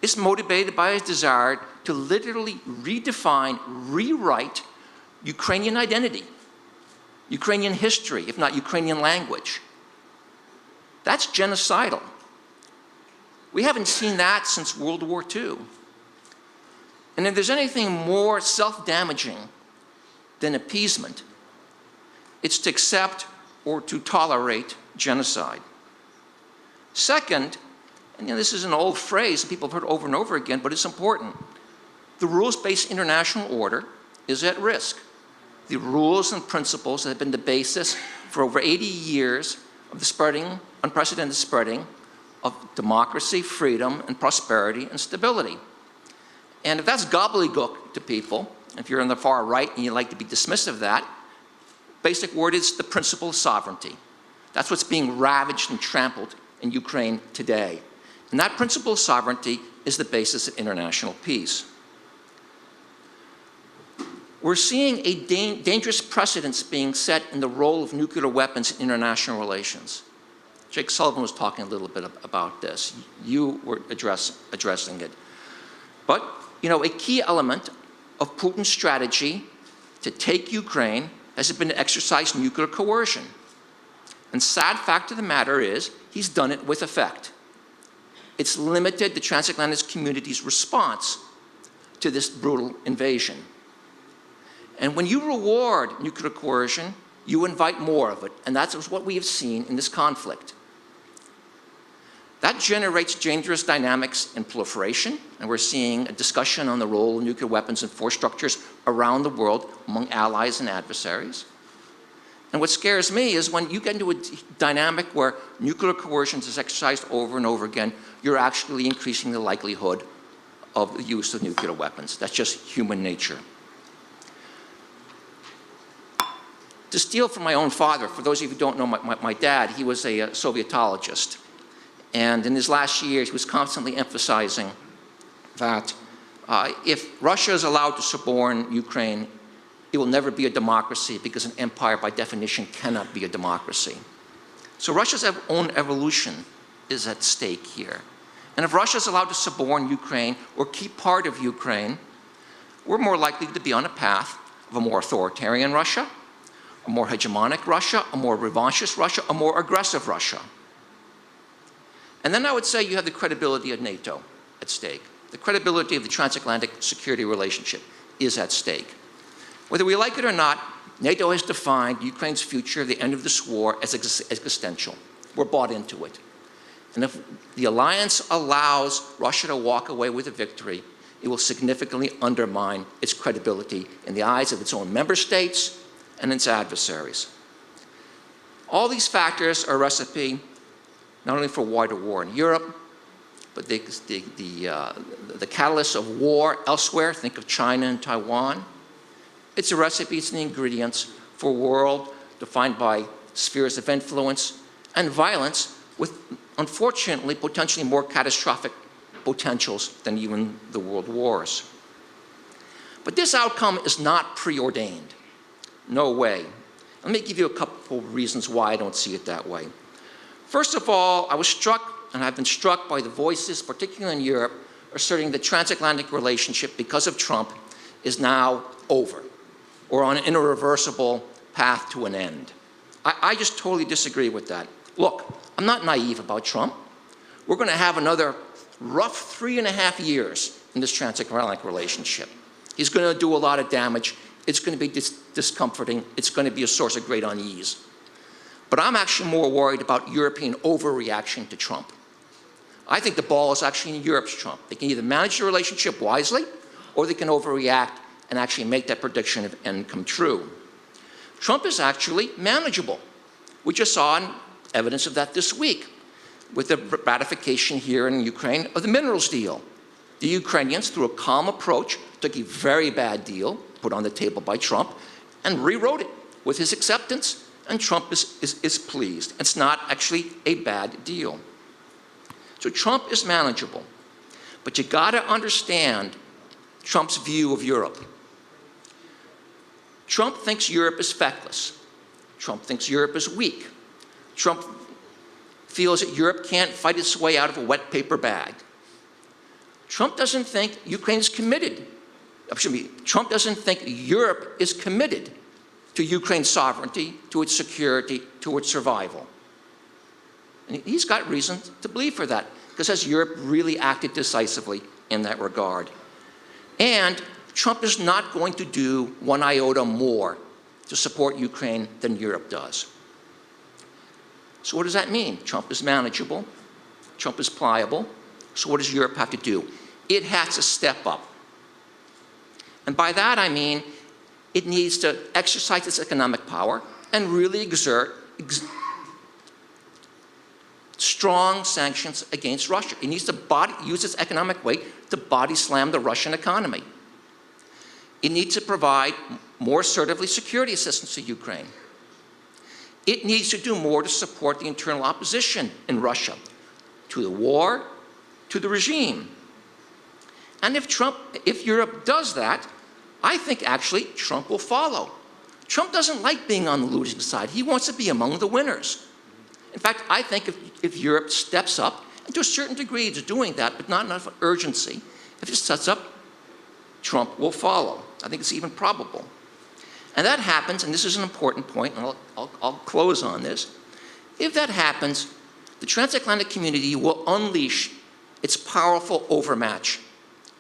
it's motivated by his desire to literally redefine, rewrite Ukrainian identity, Ukrainian history, if not Ukrainian language. That's genocidal. We haven't seen that since World War II. And if there's anything more self-damaging than appeasement, it's to accept or to tolerate genocide. Second, and this is an old phrase people have heard over and over again, but it's important. The rules-based international order is at risk. The rules and principles that have been the basis for over 80 years of the unprecedented spreading of democracy, freedom, and prosperity and stability. And if that's gobbledygook to people, if you're on the far right and you like to be dismissive of that, basic word is the principle of sovereignty. That's what's being ravaged and trampled in Ukraine today. And that principle of sovereignty is the basis of international peace. We're seeing a dangerous precedence being set in the role of nuclear weapons in international relations. Jake Sullivan was talking a little bit about this. You were addressing it. But, a key element of Putin's strategy to take Ukraine has been to exercise nuclear coercion. And sad fact of the matter is, he's done it with effect. It's limited the transatlantic community's response to this brutal invasion. And when you reward nuclear coercion, you invite more of it. And that's what we have seen in this conflict. That generates dangerous dynamics in proliferation, and we're seeing a discussion on the role of nuclear weapons and force structures around the world among allies and adversaries. And what scares me is when you get into a dynamic where nuclear coercion is exercised over and over again, you're actually increasing the likelihood of the use of nuclear weapons. That's just human nature. To steal from my own father, for those of you who don't know my dad, he was a Sovietologist. And in his last years, he was constantly emphasizing that if Russia is allowed to suborn Ukraine, it will never be a democracy because an empire, by definition, cannot be a democracy. So Russia's own evolution is at stake here. And if Russia is allowed to suborn Ukraine or keep part of Ukraine, we're more likely to be on a path of a more authoritarian Russia, a more hegemonic Russia, a more revanchist Russia, a more aggressive Russia. And then I would say you have the credibility of NATO at stake. The credibility of the transatlantic security relationship is at stake. Whether we like it or not, NATO has defined Ukraine's future, the end of this war, as existential. We're bought into it. And if the alliance allows Russia to walk away with a victory, it will significantly undermine its credibility in the eyes of its own member states and its adversaries. All these factors are a recipe not only for wider war in Europe, but the catalyst of war elsewhere. Think of China and Taiwan. It's a recipe, it's the ingredients for a world defined by spheres of influence, and violence with, unfortunately, potentially more catastrophic potentials than even the world wars. But this outcome is not preordained. No way. Let me give you a couple of reasons why I don't see it that way. First of all, I was struck, and I've been struck by the voices, particularly in Europe, asserting the transatlantic relationship, because of Trump, is now over, or on an irreversible path to an end. I just totally disagree with that. Look, I'm not naive about Trump. We're going to have another rough 3.5 years in this transatlantic relationship. He's going to do a lot of damage. It's going to be discomforting. It's going to be a source of great unease. But I'm actually more worried about European overreaction to Trump. I think the ball is actually in Europe's Trump. They can either manage the relationship wisely, or they can overreact and actually make that prediction of end come true. Trump is actually manageable. We just saw evidence of that this week with the ratification here in Ukraine of the minerals deal. The Ukrainians, through a calm approach, took a very bad deal put on the table by Trump and rewrote it with his acceptance, and Trump is pleased. It's not actually a bad deal. So Trump is manageable. But you gotta understand Trump's view of Europe. Trump thinks Europe is feckless. Trump thinks Europe is weak. Trump feels that Europe can't fight its way out of a wet paper bag. Trump doesn't think Ukraine is committed. Trump doesn't think Europe is committed to Ukraine's sovereignty, to its security, to its survival. And he's got reason to believe for that, because has Europe really acted decisively in that regard? And Trump is not going to do one iota more to support Ukraine than Europe does. So what does that mean? Trump is manageable. Trump is pliable. So what does Europe have to do? It has to step up. And by that I mean it needs to exercise its economic power and really exert strong sanctions against Russia. It needs to use its economic weight to body slam the Russian economy. It needs to provide more assertively security assistance to Ukraine. It needs to do more to support the internal opposition in Russia to the war, to the regime. And if Europe does that, I think actually Trump will follow. Trump doesn't like being on the losing side. He wants to be among the winners. In fact, I think if Europe steps up, and to a certain degree it's doing that, but not enough urgency, if it sets up, Trump will follow. I think it's even probable. And that happens, and this is an important point, and I'll close on this. If that happens, the transatlantic community will unleash its powerful overmatch,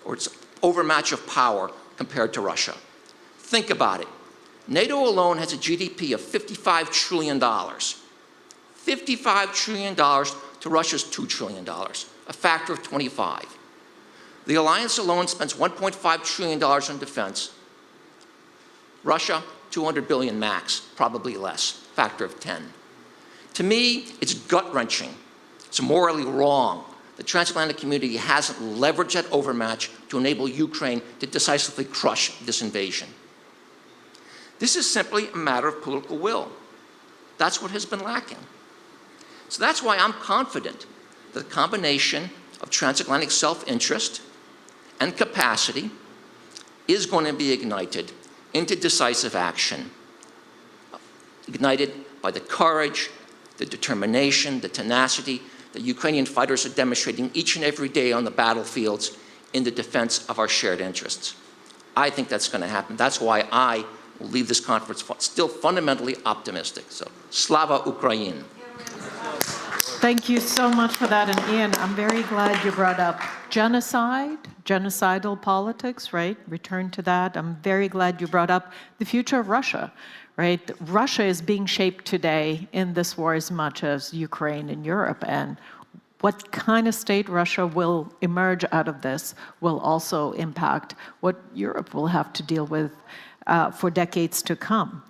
or its overmatch of power compared to Russia. Think about it. NATO alone has a GDP of $55 trillion. $55 trillion to Russia's $2 trillion, a factor of 25. The alliance alone spends $1.5 trillion on defense. Russia, 200 billion max, probably less, factor of 10. To me, it's gut-wrenching. It's morally wrong. The transatlantic community hasn't leveraged that overmatch to enable Ukraine to decisively crush this invasion. This is simply a matter of political will. That's what has been lacking. So that's why I'm confident that a combination of transatlantic self-interest and capacity is going to be ignited into decisive action, ignited by the courage, the determination, the tenacity that Ukrainian fighters are demonstrating each and every day on the battlefields in the defense of our shared interests. I think that's going to happen. That's why I will leave this conference still fundamentally optimistic. So, Slava Ukraini. Thank you so much for that. And Ian, I'm very glad you brought up genocide, genocidal politics, right? Return to that. I'm very glad you brought up the future of Russia, right? Russia is being shaped today in this war as much as Ukraine and Europe. And what kind of state Russia will emerge out of this will also impact what Europe will have to deal with for decades to come.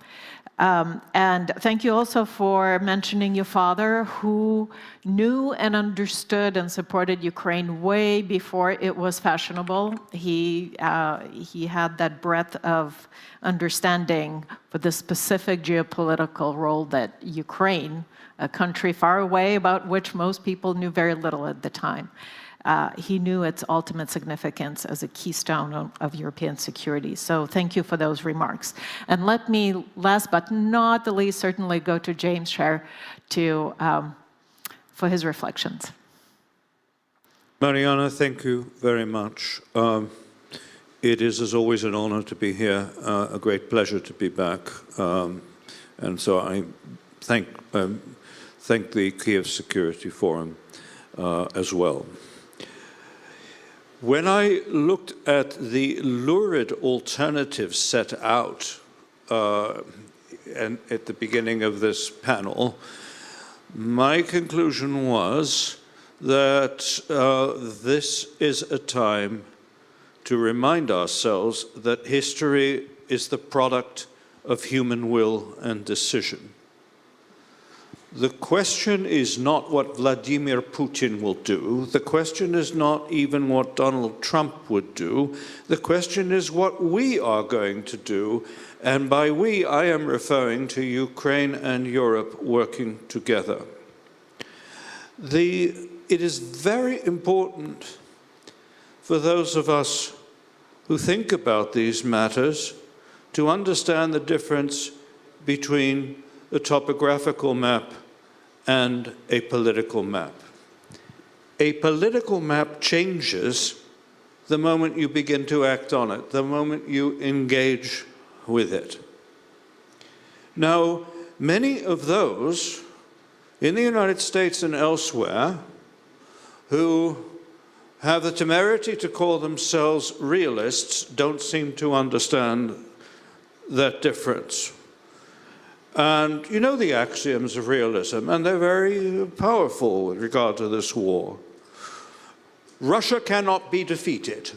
And thank you also for mentioning your father, who knew and understood and supported Ukraine way before it was fashionable. He had that breadth of understanding for the specific geopolitical role that Ukraine, a country far away about which most people knew very little at the time, he knew its ultimate significance as a keystone of European security. So thank you for those remarks. And let me, last but not the least, certainly go to James Sher for his reflections. Mariana, thank you very much. It is, as always, an honor to be here, a great pleasure to be back. And so I thank the Kyiv Security Forum as well. When I looked at the lurid alternatives set out and at the beginning of this panel, my conclusion was that this is a time to remind ourselves that history is the product of human will and decision. The question is not what Vladimir Putin will do. The question is not even what Donald Trump would do. The question is what we are going to do. And by we, I am referring to Ukraine and Europe working together. It is very important for those of us who think about these matters to understand the difference between a topographical map and a political map. A political map changes the moment you begin to act on it, the moment you engage with it. Now, many of those in the United States and elsewhere who have the temerity to call themselves realists don't seem to understand that difference. And you know the axioms of realism, and they're very powerful with regard to this war. Russia cannot be defeated.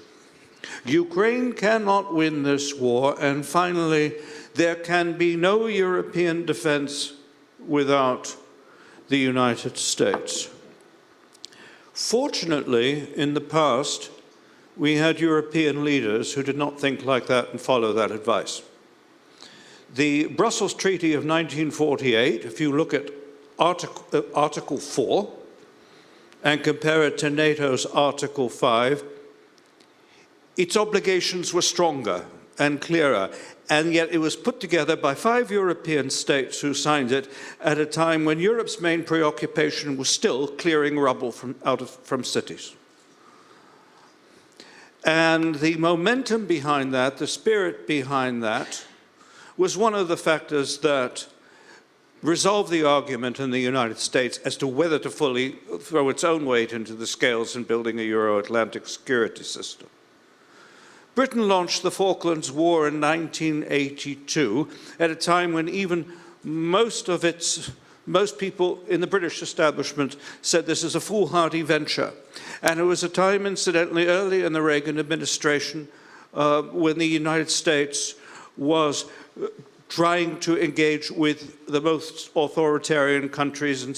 Ukraine cannot win this war. And finally, there can be no European defense without the United States. Fortunately, in the past, we had European leaders who did not think like that and follow that advice. The Brussels Treaty of 1948, if you look at Article 4 and compare it to NATO's Article 5, its obligations were stronger and clearer, and yet it was put together by 5 European states who signed it at a time when Europe's main preoccupation was still clearing rubble from cities. And the momentum behind that, the spirit behind that, was one of the factors that resolved the argument in the United States as to whether to fully throw its own weight into the scales in building a Euro-Atlantic security system. Britain launched the Falklands War in 1982 at a time when even most people in the British establishment said this is a foolhardy venture. And it was a time, incidentally, early in the Reagan administration when the United States was trying to engage with the most authoritarian countries in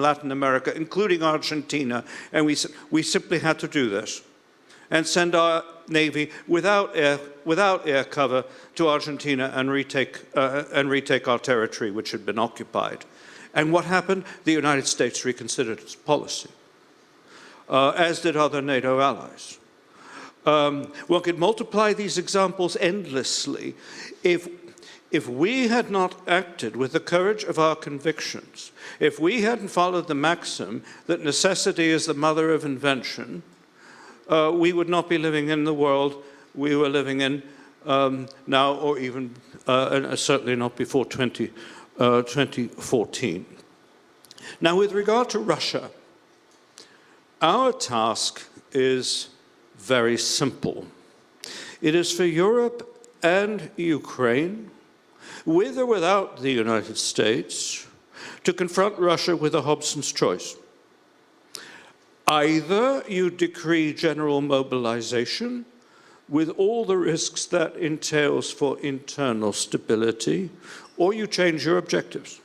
Latin America, including Argentina, and we simply had to do this and send our Navy without air cover to Argentina and retake our territory, which had been occupied. And what happened? The United States reconsidered its policy, as did other NATO allies. One could multiply these examples endlessly. If we had not acted with the courage of our convictions, if we hadn't followed the maxim that necessity is the mother of invention, we would not be living in the world we were living in now, or even certainly not before 2014. Now, with regard to Russia, our task is very simple. It is for Europe and Ukraine, with or without the United States, to confront Russia with a Hobson's choice. Either you decree general mobilization with all the risks that entails for internal stability, or you change your objectives.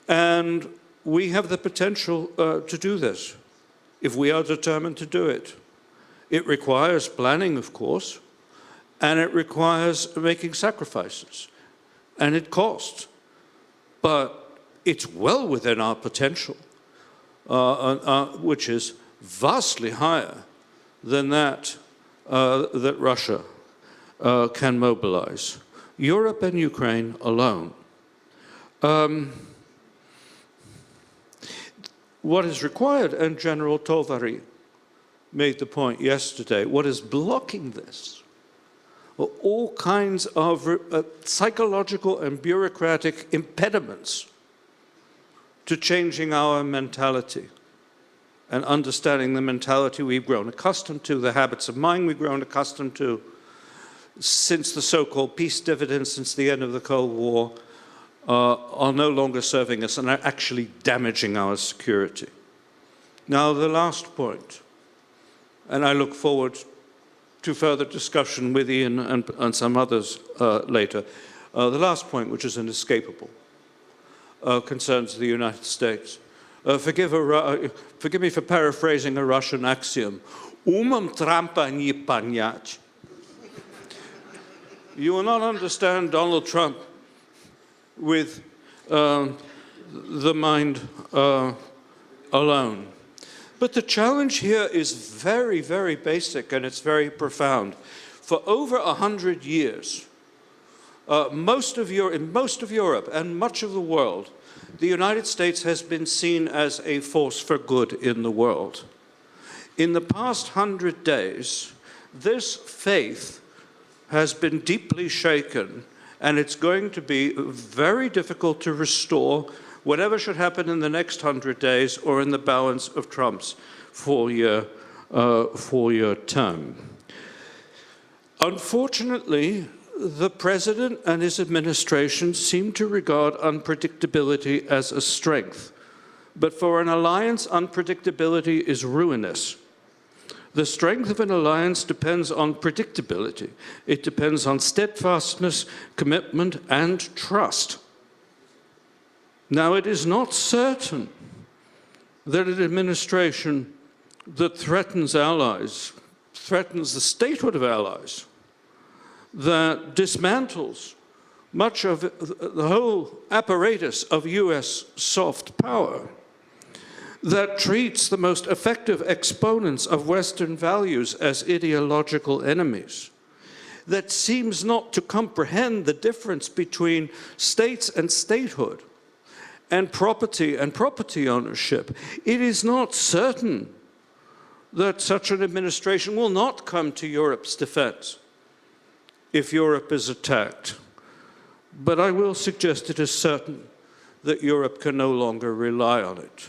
And we have the potential to do this if we are determined to do it. It requires planning, of course, and it requires making sacrifices, and it costs. But it's well within our potential, which is vastly higher than that that Russia can mobilize. Europe and Ukraine alone. What is required, and General Tovary made the point yesterday, what is blocking this are all kinds of psychological and bureaucratic impediments to changing our mentality and understanding the mentality we've grown accustomed to, the habits of mind we've grown accustomed to since the so-called peace dividends, since the end of the Cold War, are no longer serving us and are actually damaging our security. Now, the last point, and I look forward to further discussion with Ian and some others later. The last point, which is inescapable, concerns the United States. Forgive me for paraphrasing a Russian axiom. Umom Trumpa nie panyać. You will not understand Donald Trump with the mind alone. But the challenge here is very, very basic, and it's very profound. For over 100 years, in most of Europe and much of the world, the United States has been seen as a force for good in the world. In the past 100 days, this faith has been deeply shaken, and it's going to be very difficult to restore whatever should happen in the next 100 days or in the balance of Trump's four-year term. Unfortunately, the president and his administration seem to regard unpredictability as a strength. But for an alliance, unpredictability is ruinous. The strength of an alliance depends on predictability. It depends on steadfastness, commitment, and trust. Now, it is not certain that an administration that threatens allies, threatens the statehood of allies, that dismantles much of the whole apparatus of US soft power, that treats the most effective exponents of Western values as ideological enemies, that seems not to comprehend the difference between states and statehood, and property ownership. It is not certain that such an administration will not come to Europe's defense if Europe is attacked. But I will suggest it is certain that Europe can no longer rely on it.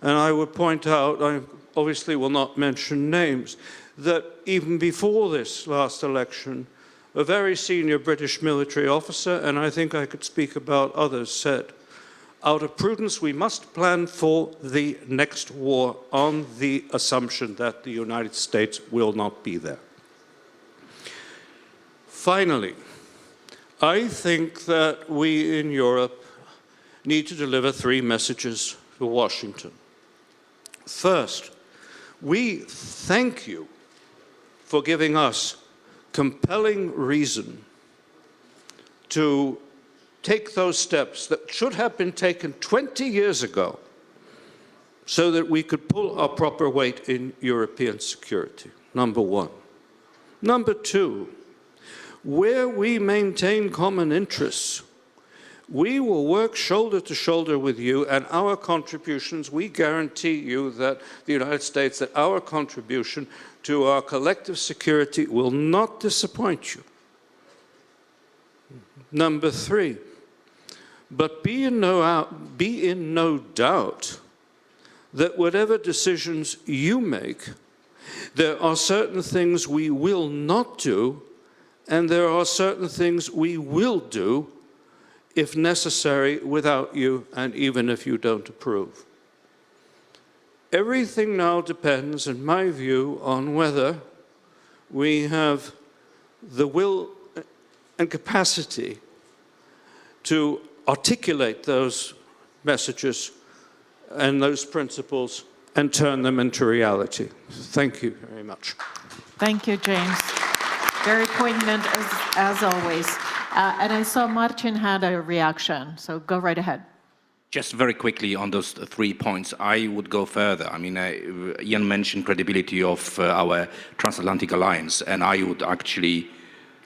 And I would point out, I obviously will not mention names, that even before this last election, a very senior British military officer, and I think I could speak about others, said, out of prudence, we must plan for the next war on the assumption that the United States will not be there. Finally, I think that we in Europe need to deliver 3 messages to Washington. First, we thank you for giving us compelling reason to take those steps that should have been taken 20 years ago so that we could pull our proper weight in European security, number one. Number two, where we maintain common interests, we will work shoulder to shoulder with you, and our contributions, we guarantee you that the United States, that our contribution to our collective security will not disappoint you. Number three, but be in no doubt that whatever decisions you make, there are certain things we will not do, and there are certain things we will do, if necessary, without you, and even if you don't approve. Everything now depends, in my view, on whether we have the will and capacity to articulate those messages and those principles and turn them into reality. Thank you very much. Thank you, James. Very poignant as always. And I saw Martin had a reaction, so go right ahead. Just very quickly on those 3 points, I would go further. I mean, Ian mentioned credibility of our transatlantic alliance, and I would actually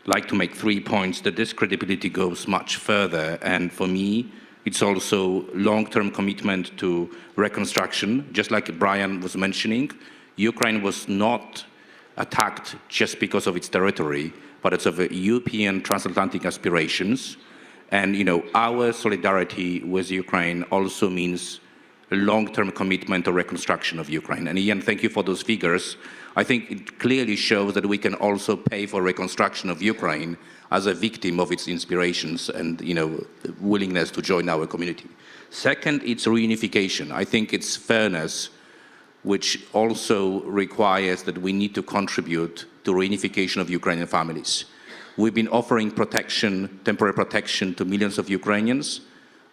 like to make 3 points that this credibility goes much further. And for me, it's also long-term commitment to reconstruction. Just like Brian was mentioning, Ukraine was not attacked just because of its territory, but it's of European transatlantic aspirations. And, you know, our solidarity with Ukraine also means a long-term commitment to reconstruction of Ukraine. And Ian, thank you for those figures. I think it clearly shows that we can also pay for reconstruction of Ukraine as a victim of its inspirations and, you know, willingness to join our community. Second, it's reunification. I think it's fairness, which also requires that we need to contribute to reunification of Ukrainian families. We've been offering protection, temporary protection, to millions of Ukrainians.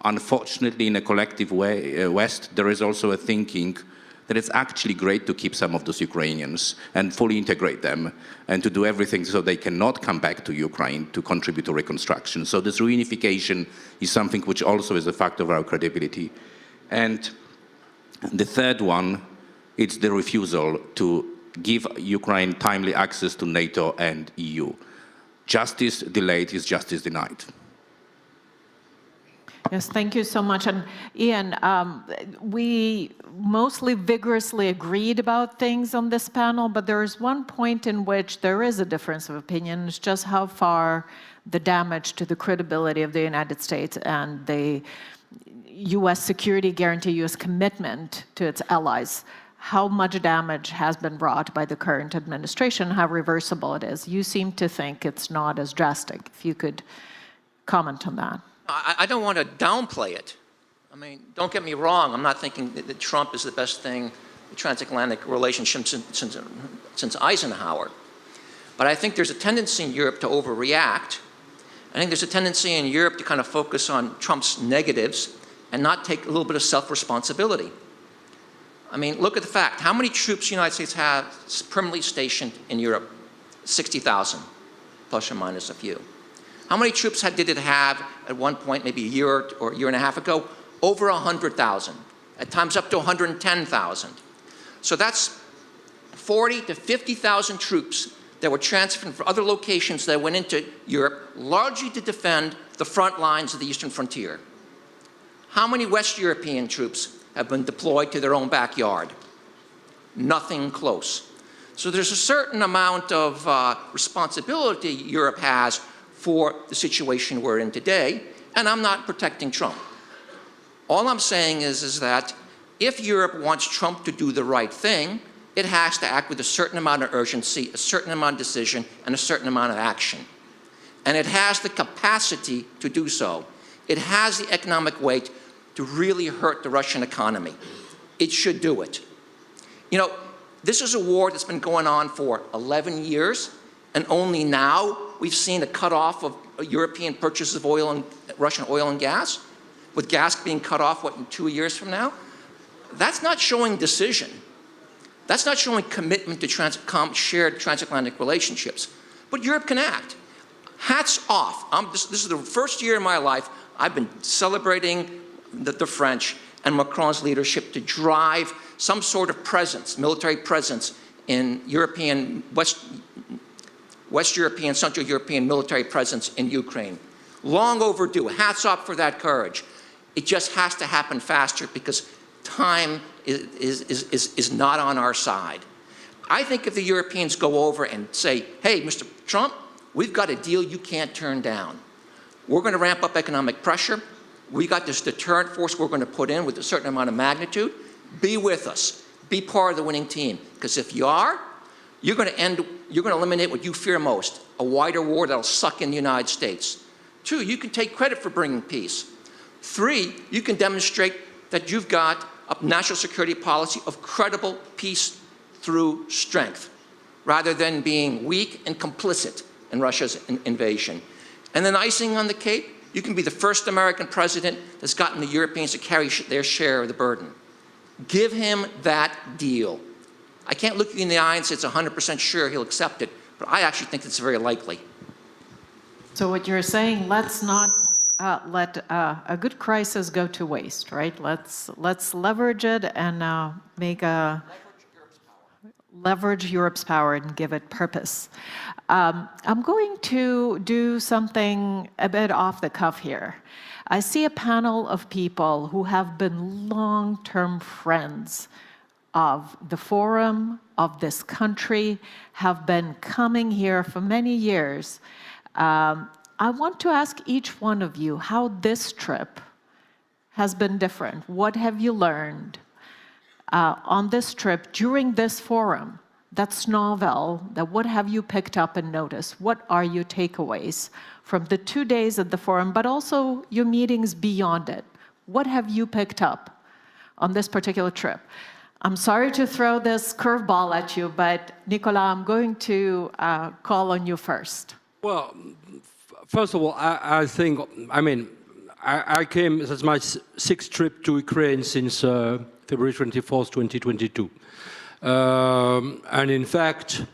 Unfortunately, in a collective way, West, there is also a thinking that it's actually great to keep some of those Ukrainians and fully integrate them and to do everything so they cannot come back to Ukraine to contribute to reconstruction. So this reunification is something which also is a factor of our credibility. And the third one, it's the refusal to give Ukraine timely access to NATO and EU. Justice delayed is justice denied. Yes, thank you so much. And Ian, we mostly vigorously agreed about things on this panel, but there is one point in which there is a difference of opinion. It's just how far the damage to the credibility of the United States and the U.S. security guarantee, U.S. commitment to its allies, how much damage has been wrought by the current administration, how reversible it is. You seem to think it's not as drastic. If you could comment on that. I don't want to downplay it. I mean, don't get me wrong. I'm not thinking that Trump is the best thing, the transatlantic relationship since Eisenhower. But I think there's a tendency in Europe to overreact. I think there's a tendency in Europe to kind of focus on Trump's negatives and not take a little bit of self-responsibility. I mean, look at the fact. How many troops the United States have permanently stationed in Europe? 60,000, plus or minus a few. How many troops did it have at one point, maybe a year or a year and a half ago? Over 100,000, at times up to 110,000. So that's 40 to 50,000 troops that were transferred from other locations that went into Europe, largely to defend the front lines of the eastern frontier. How many West European troops have been deployed to their own backyard? Nothing close. So there's a certain amount of responsibility Europe has for the situation we're in today, and I'm not protecting Trump. All I'm saying is that if Europe wants Trump to do the right thing, it has to act with a certain amount of urgency, a certain amount of decision, and a certain amount of action. And it has the capacity to do so. It has the economic weight to really hurt the Russian economy. It should do it. You know, this is a war that's been going on for 11 years, and only now we've seen a cutoff of European purchases of oil and Russian oil and gas, with gas being cut off, what, in 2 years from now? That's not showing decision. That's not showing commitment to shared transatlantic relationships. But Europe can act. Hats off. This is the first year in my life I've been celebrating the French and Macron's leadership to drive some sort of presence, military presence in European, West European, Central European military presence in Ukraine. Long overdue. Hats off for that courage. It just has to happen faster because time is not on our side. I think if the Europeans go over and say, hey, Mr. Trump, we've got a deal you can't turn down. We're going to ramp up economic pressure. We got this deterrent force we're going to put in with a certain amount of magnitude. Be with us. Be part of the winning team. Because if you are, you're going to eliminate what you fear most, a wider war that'll suck in the United States. 2, you can take credit for bringing peace. 3, you can demonstrate that you've got a national security policy of credible peace through strength, rather than being weak and complicit in Russia's invasion. And then icing on the cake, you can be the first American president that's gotten the Europeans to carry their share of the burden. Give him that deal. I can't look you in the eye and say it's 100% sure he'll accept it, but I actually think it's very likely. So what you're saying, let's not let a good crisis go to waste, right? Let's leverage it and leverage Europe's power and give it purpose. I'm going to do something a bit off the cuff here. I see a panel of people who have been long-term friends of the forum, of this country, have been coming here for many years. I want to ask each one of you how this trip has been different. What have you learned on this trip during this forum that's novel? That what have you picked up and noticed? What are your takeaways from the 2 days at the forum, but also your meetings beyond it? What have you picked up on this particular trip? I'm sorry to throw this curveball at you, but Nicolas, I'm going to call on you first. Well, first of all, I think, I came, this is my sixth trip to Ukraine since February 24th, 2022. And in fact,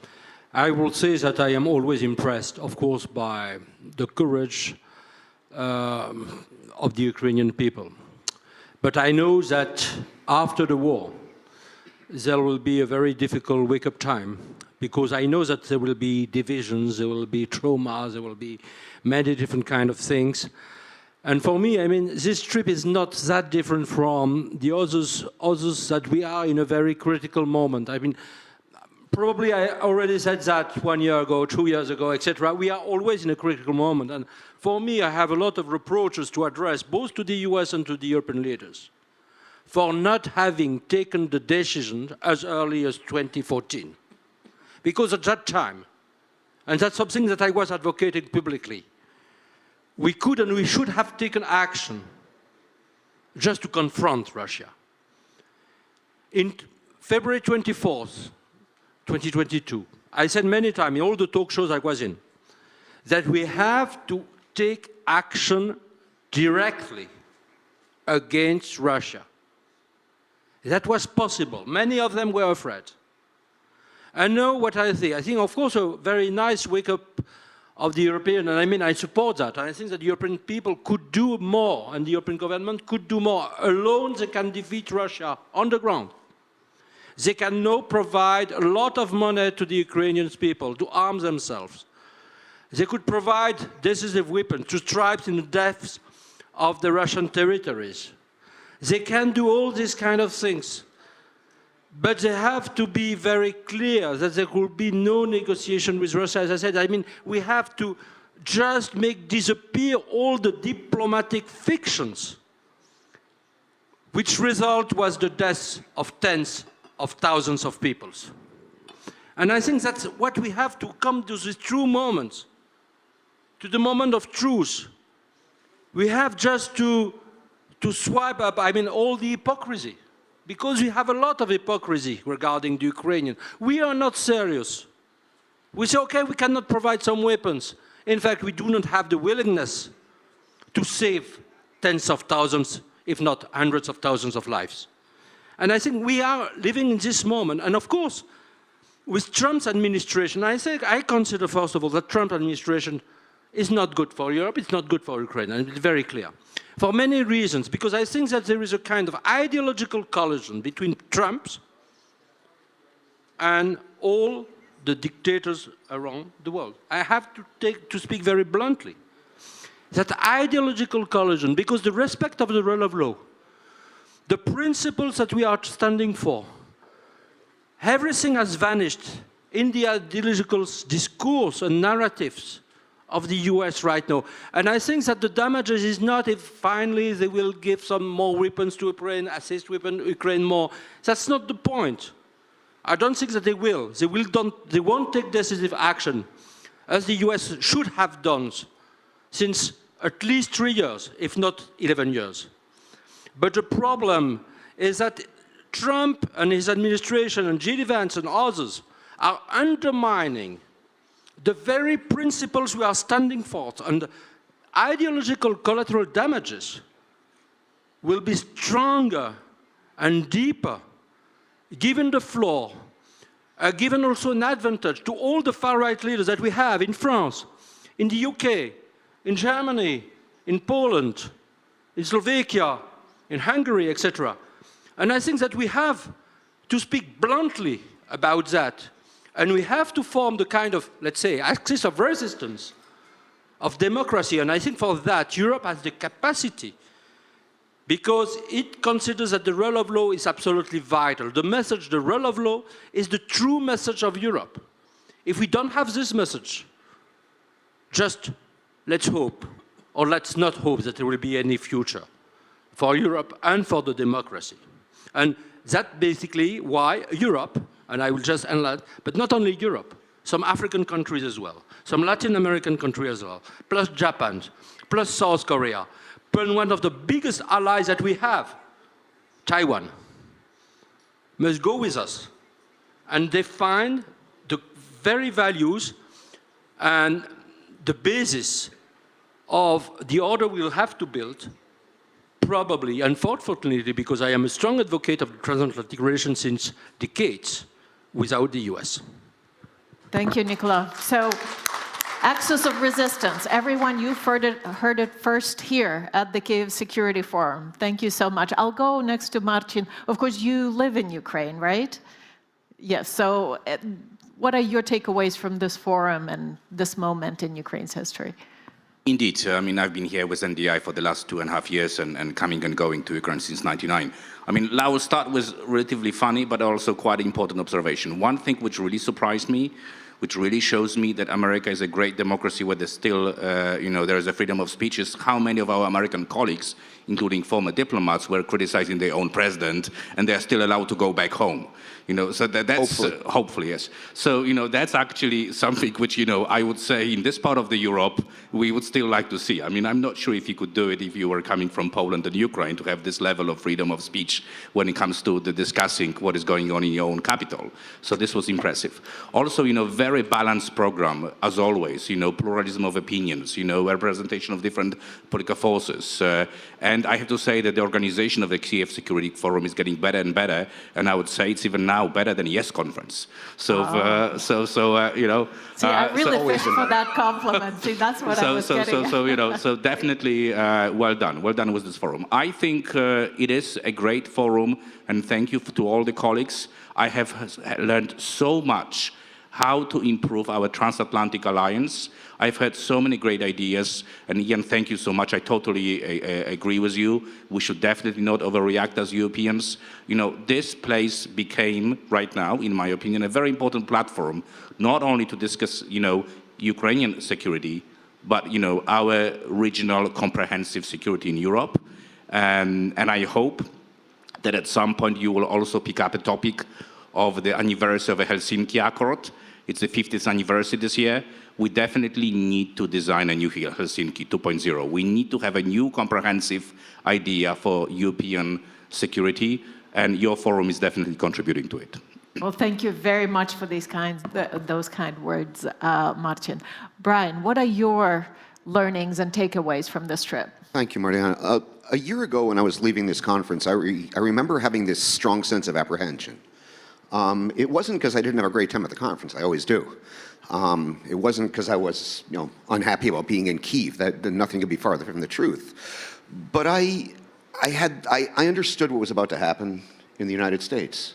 I will say that I am always impressed, of course, by the courage of the Ukrainian people. But I know that after the war, there will be a very difficult wake-up time, because I know that there will be divisions, there will be traumas, there will be many different kind of things. And for me, this trip is not that different from the others that we are in a very critical moment. Probably I already said that 1 year ago, 2 years ago, etc. We are always in a critical moment. And for me, I have a lot of reproaches to address, both to the US and to the European leaders, for not having taken the decision as early as 2014. Because at that time, and that's something that I was advocating publicly, we could and we should have taken action just to confront Russia. In February 24th, 2022, I said many times in all the talk shows I was in, that we have to take action directly against Russia. That was possible. Many of them were afraid. And now what I think, of course, a very nice wake-up of the European, and I support that. I think that the European people could do more, and the European government could do more. Alone, they can defeat Russia on the ground. They can now provide a lot of money to the Ukrainian people to arm themselves. They could provide decisive weapons to tribes in the depths of the Russian territories. They can do all these kind of things. But they have to be very clear that there will be no negotiation with Russia. As I said, we have to just make disappear all the diplomatic fictions, which result was the death of tens of thousands of people. And I think that's what we have to come to this true moment, to the moment of truth. We have just to swipe up, all the hypocrisy. Because we have a lot of hypocrisy regarding the Ukrainian. We are not serious. We say, okay, we cannot provide some weapons. In fact, we do not have the willingness to save tens of thousands, if not hundreds of thousands of lives. And I think we are living in this moment. And of course, with Trump's administration, I consider, first of all, that Trump administration is not good for Europe, it's not good for Ukraine, and it's very clear. For many reasons, because I think that there is a kind of ideological collision between Trump and all the dictators around the world. I have to speak very bluntly. That ideological collision, because the respect of the rule of law, the principles that we are standing for, everything has vanished in the ideological discourse and narratives of the US right now. And I think that the damage is not if finally they will give some more weapons to Ukraine, assist Ukraine more. That's not the point. I don't think that they will. They won't take decisive action, as the US should have done since at least 3 years, if not 11 years. But the problem is that Trump and his administration and J.D. Vance and others are undermining the very principles we are standing for, and ideological collateral damages will be stronger and deeper, given the floor, given also an advantage to all the far-right leaders that we have in France, in the UK, in Germany, in Poland, in Slovakia, in Hungary, etc. And I think that we have to speak bluntly about that. And we have to form the kind of, let's say, axis of resistance of democracy. And I think for that, Europe has the capacity, because it considers that the rule of law is absolutely vital. The message, the rule of law, is the true message of Europe. If we don't have this message, just let's hope, or let's not hope that there will be any future for Europe and for the democracy. And that's basically why Europe, and I will just end that, but not only Europe, some African countries as well, some Latin American countries as well, plus Japan, plus South Korea, but one of the biggest allies that we have, Taiwan, must go with us and define the very values and the basis of the order we will have to build, probably, unfortunately, because I am a strong advocate of transatlantic relations since decades, without the US. Thank you, Nicola. So, axis of resistance. Everyone, you've heard it first here at the Kyiv Security Forum. Thank you so much. I'll go next to Martin. Of course, you live in Ukraine, right? Yes, so what are your takeaways from this forum and this moment in Ukraine's history? Indeed. I mean, I've been here with NDI for the last 2.5 years and coming and going to Ukraine since '99. I mean, I will start with relatively funny, but also quite important observation. One thing which really surprised me, which really shows me that America is a great democracy where there's still, there is a freedom of speech, is how many of our American colleagues, including former diplomats, were criticizing their own president, and they're still allowed to go back home. So that's hopefully, yes. So, that's actually something which, I would say in this part of the Europe, we would still like to see. I mean, I'm not sure if you could do it if you were coming from Poland and Ukraine to have this level of freedom of speech when it comes to the discussing what is going on in your own capital. So this was impressive. Also, very balanced program, as always, pluralism of opinions, representation of different political forces. And I have to say that the organization of the Kyiv Security Forum is getting better and better, and I would say it's even now better than YES conference. So, See, I really fished for that compliment. See, that's what I was getting. So definitely well done with this forum. I think it is a great forum, and thank you to all the colleagues. I have learned so much how to improve our transatlantic alliance. I've heard so many great ideas, and Ian, thank you so much. I totally agree with you. We should definitely not overreact as Europeans. This place became, right now, in my opinion, a very important platform, not only to discuss, Ukrainian security, but, our regional comprehensive security in Europe. And I hope that at some point you will also pick up a topic of the anniversary of the Helsinki Accord. It's the 50th anniversary this year. We definitely need to design a new Helsinki 2.0. We need to have a new comprehensive idea for European security, and your forum is definitely contributing to it. Well, thank you very much for those kind words, Martin. Brian, what are your learnings and takeaways from this trip? Thank you, Mariana. A year ago when I was leaving this conference, I remember having this strong sense of apprehension. It wasn't because I didn't have a great time at the conference. I always do. It wasn't because I was, unhappy about being in Kyiv. That nothing could be farther from the truth. But I understood what was about to happen in the United States,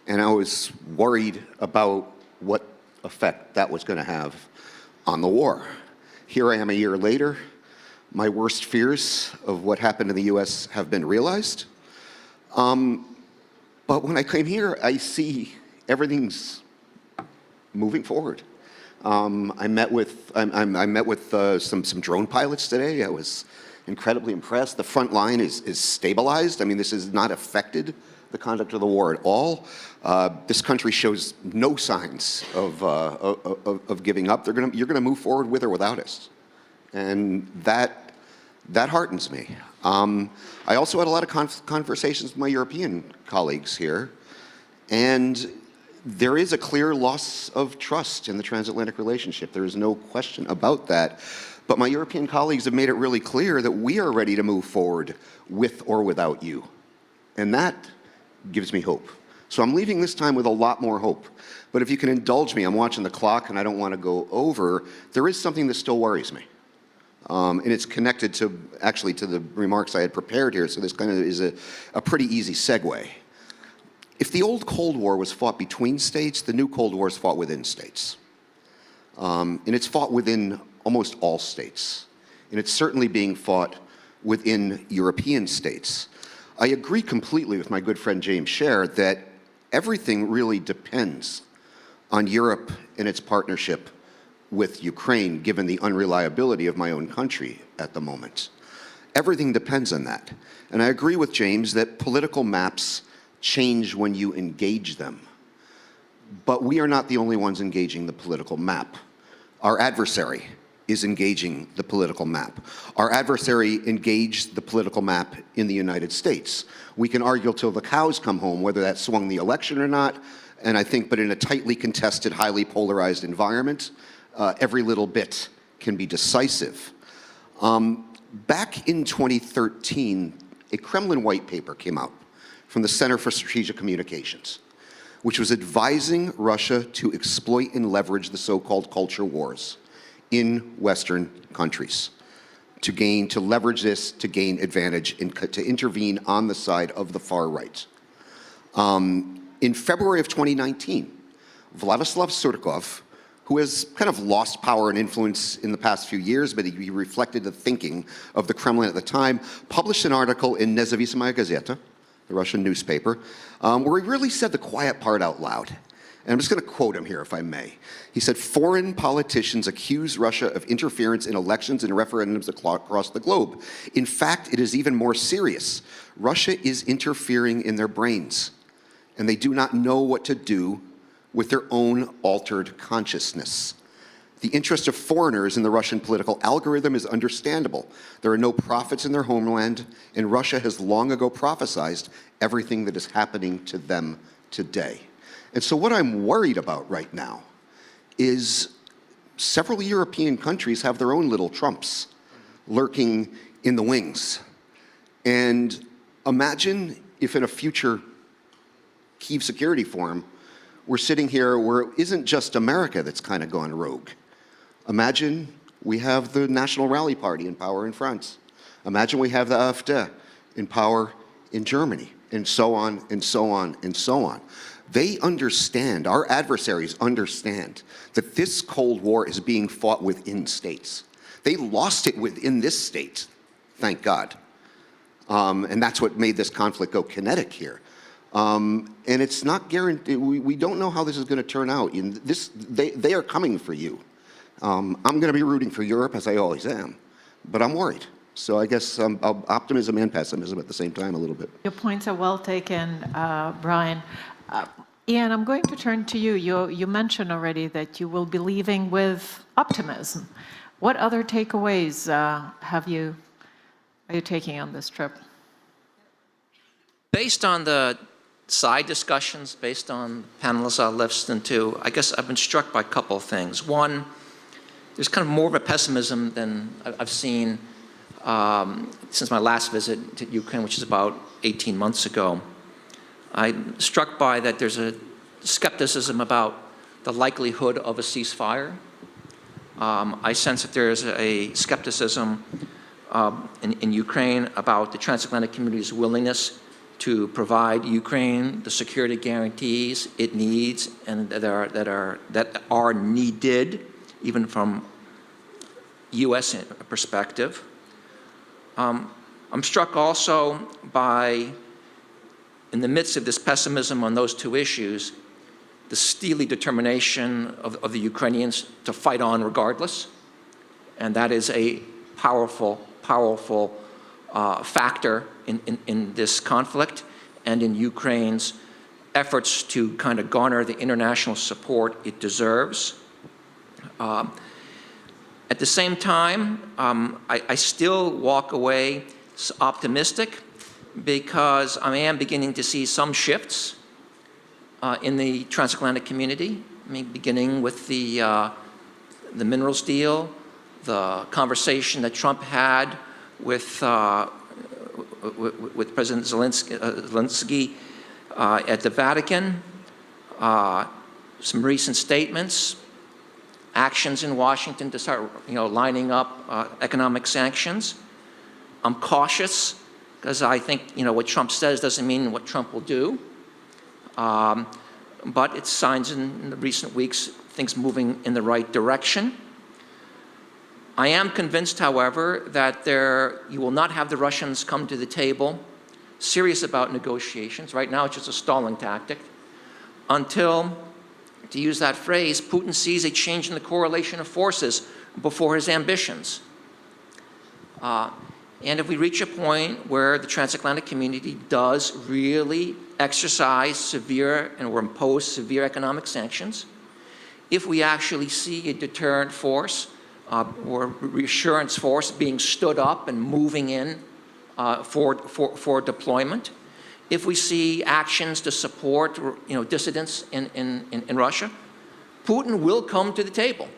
and I was worried about what effect that was going to have on the war. Here I am a year later. My worst fears of what happened in the U.S. have been realized. But when I came here, I see everything's moving forward. I met with some drone pilots today. I was incredibly impressed. The front line is stabilized. I mean, this has not affected the conduct of the war at all. This country shows no signs of giving up. You're gonna move forward with or without us, and that heartens me. I also had a lot of conversations with my European colleagues here, and there is a clear loss of trust in the transatlantic relationship. There is no question about that. But my European colleagues have made it really clear that we are ready to move forward with or without you. And that gives me hope. So I'm leaving this time with a lot more hope. But if you can indulge me, I'm watching the clock and I don't want to go over, there is something that still worries me. And it's connected to, actually, to the remarks I had prepared here, so this kind of is a pretty easy segue. If the old Cold War was fought between states, the new Cold War is fought within states. And it's fought within almost all states. And it's certainly being fought within European states. I agree completely with my good friend James Scher that everything really depends on Europe and its partnership with Ukraine, given the unreliability of my own country at the moment. Everything depends on that. And I agree with James that political maps change when you engage them. But we are not the only ones engaging the political map. Our adversary is engaging the political map. Our adversary engaged the political map in the United States. We can argue till the cows come home whether that swung the election or not, and I think, but in a tightly contested, highly polarized environment, every little bit can be decisive. Back in 2013, a Kremlin white paper came out from the Center for Strategic Communications, which was advising Russia to exploit and leverage the so-called culture wars in Western countries, to leverage this, to gain advantage, and to intervene on the side of the far right. In February of 2019, Vladislav Surkov, who has kind of lost power and influence in the past few years, but he reflected the thinking of the Kremlin at the time, published an article in Nezavisimaya Gazeta, the Russian newspaper, where he really said the quiet part out loud. And I'm just going to quote him here, if I may. He said, "Foreign politicians accuse Russia of interference in elections and referendums across the globe. In fact, it is even more serious. Russia is interfering in their brains, and they do not know what to do with their own altered consciousness. The interest of foreigners in the Russian political algorithm is understandable. There are no prophets in their homeland, and Russia has long ago prophesized everything that is happening to them today." And so what I'm worried about right now is several European countries have their own little Trumps lurking in the wings. And imagine if in a future Kyiv Security Forum, we're sitting here where it isn't just America that's kind of gone rogue. Imagine we have the National Rally Party in power in France. Imagine we have the AfD in power in Germany, and so on, and so on, and so on. They understand, our adversaries understand, that this Cold War is being fought within states. They lost it within this state, thank God. And that's what made this conflict go kinetic here. And it's not guaranteed, we don't know how this is going to turn out. They are coming for you. I'm going to be rooting for Europe, as I always am, but I'm worried. So I guess optimism and pessimism at the same time a little bit. Your points are well taken, Brian. Ian, I'm going to turn to you. You mentioned already that you will be leaving with optimism. What other takeaways are you taking on this trip? Based on the side discussions, based on panelists I listened to, I guess I've been struck by a couple of things. One, there's kind of more of a pessimism than I've seen since my last visit to Ukraine, which is about 18 months ago. I'm struck by that there's a skepticism about the likelihood of a ceasefire. I sense that there's a skepticism in Ukraine about the transatlantic community's willingness to provide Ukraine the security guarantees it needs and that are needed, even from U.S. perspective. I'm struck also by, in the midst of this pessimism on those two issues, the steely determination of the Ukrainians to fight on regardless. And that is a powerful, powerful factor in this conflict and in Ukraine's efforts to kind of garner the international support it deserves. At the same time, I still walk away optimistic because I am beginning to see some shifts in the transatlantic community. I mean, beginning with the minerals deal, the conversation that Trump had with President Zelensky at the Vatican, some recent statements, actions in Washington to start, lining up economic sanctions. I'm cautious because I think, what Trump says doesn't mean what Trump will do. But it's signs in the recent weeks, things moving in the right direction. I am convinced, however, that you will not have the Russians come to the table serious about negotiations. Right now, it's just a stalling tactic until, to use that phrase, Putin sees a change in the correlation of forces before his ambitions. And if we reach a point where the transatlantic community does really exercise severe or impose severe economic sanctions, if we actually see a deterrent force or reassurance force being stood up and moving in for deployment, if we see actions to support dissidents in Russia, Putin will come to the table.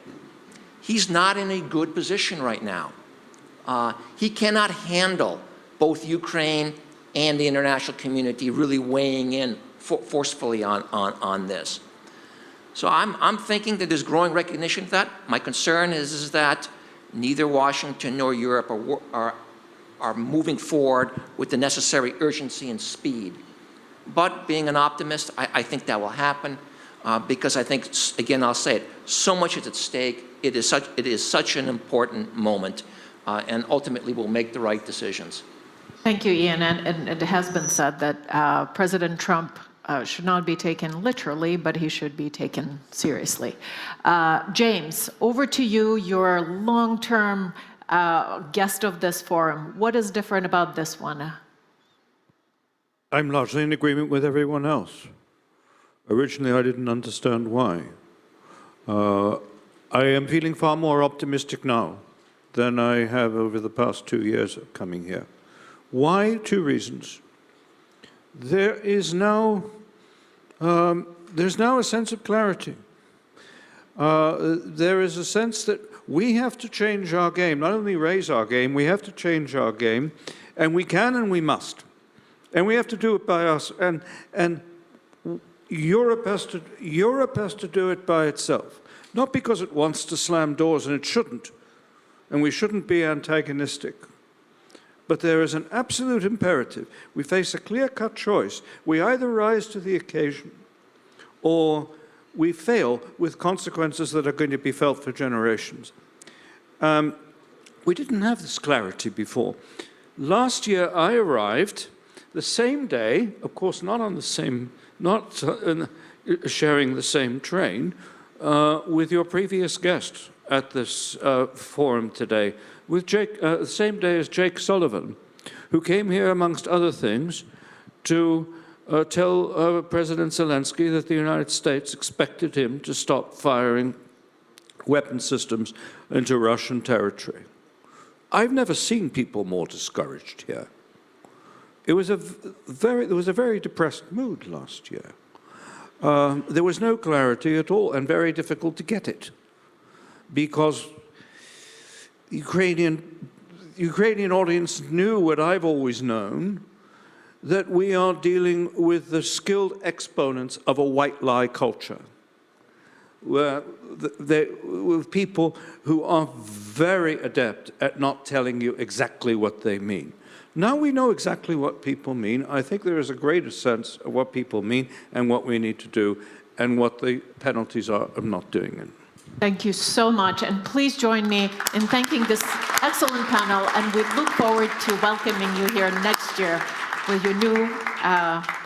He's not in a good position right now. He cannot handle both Ukraine and the international community really weighing in forcefully on this. So I'm thinking that there's growing recognition of that. My concern is that neither Washington nor Europe are moving forward with the necessary urgency and speed. But being an optimist, I think that will happen because I think, again, I'll say it, so much is at stake. It is such an important moment. And ultimately will make the right decisions. Thank you, Ian. And it has been said that President Trump should not be taken literally, but he should be taken seriously. James, over to you. You're a long-term guest of this forum. What is different about this one? I'm largely in agreement with everyone else. Originally, I didn't understand why. I am feeling far more optimistic now than I have over the past 2 years of coming here. Why? 2 reasons. There's now a sense of clarity. There is a sense that we have to change our game, not only raise our game, we have to change our game, and we can and we must. And we have to do it by us, and Europe has to do it by itself. Not because it wants to slam doors, and it shouldn't, and we shouldn't be antagonistic. But there is an absolute imperative. We face a clear-cut choice. We either rise to the occasion or we fail with consequences that are going to be felt for generations. We didn't have this clarity before. Last year, I arrived the same day, of course, not sharing the same train, with your previous guest at this forum today, with the same day as Jake Sullivan, who came here, amongst other things, to tell President Zelensky that the United States expected him to stop firing weapon systems into Russian territory. I've never seen people more discouraged here. There was a very depressed mood last year. There was no clarity at all, and very difficult to get it, because Ukrainian audience knew what I've always known, that we are dealing with the skilled exponents of a white lie culture, with people who are very adept at not telling you exactly what they mean. Now we know exactly what people mean. I think there is a greater sense of what people mean and what we need to do and what the penalties are of not doing it. Thank you so much. And please join me in thanking this excellent panel. And we look forward to welcoming you here next year with your new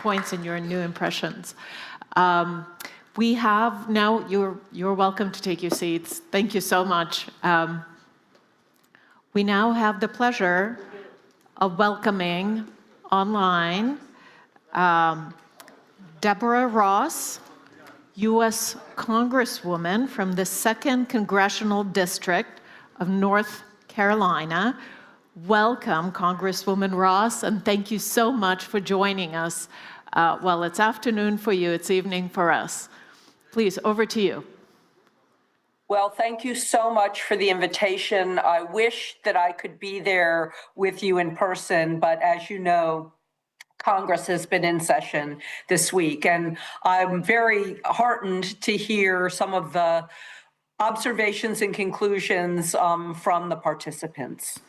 points and your new impressions. We have now, you're welcome to take your seats. Thank you so much. We now have the pleasure of welcoming online Deborah Ross, U.S. Congresswoman from the 2nd Congressional District of North Carolina. Welcome, Congresswoman Ross, and thank you so much for joining us. Well, it's afternoon for you, it's evening for us. Please, over to you. Well, thank you so much for the invitation. I wish that I could be there with you in person, but as you know, Congress has been in session this week, and I'm very heartened to hear some of the observations and conclusions from the participants.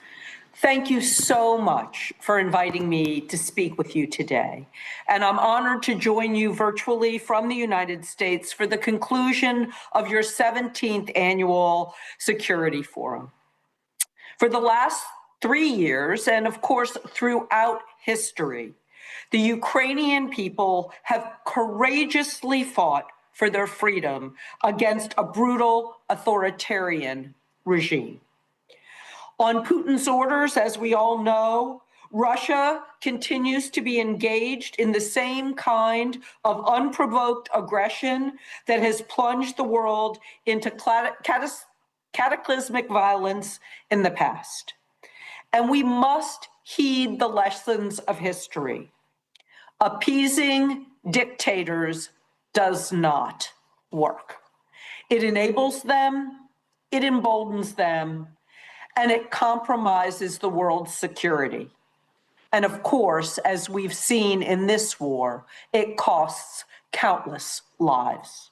Thank you so much for inviting me to speak with you today. And I'm honored to join you virtually from the United States for the conclusion of your 17th annual Security Forum. For the last 3 years, and of course throughout history, the Ukrainian people have courageously fought for their freedom against a brutal authoritarian regime. On Putin's orders, as we all know, Russia continues to be engaged in the same kind of unprovoked aggression that has plunged the world into cataclysmic violence in the past. And we must heed the lessons of history. Appeasing dictators does not work. It enables them, it emboldens them, and it compromises the world's security. And of course, as we've seen in this war, it costs countless lives.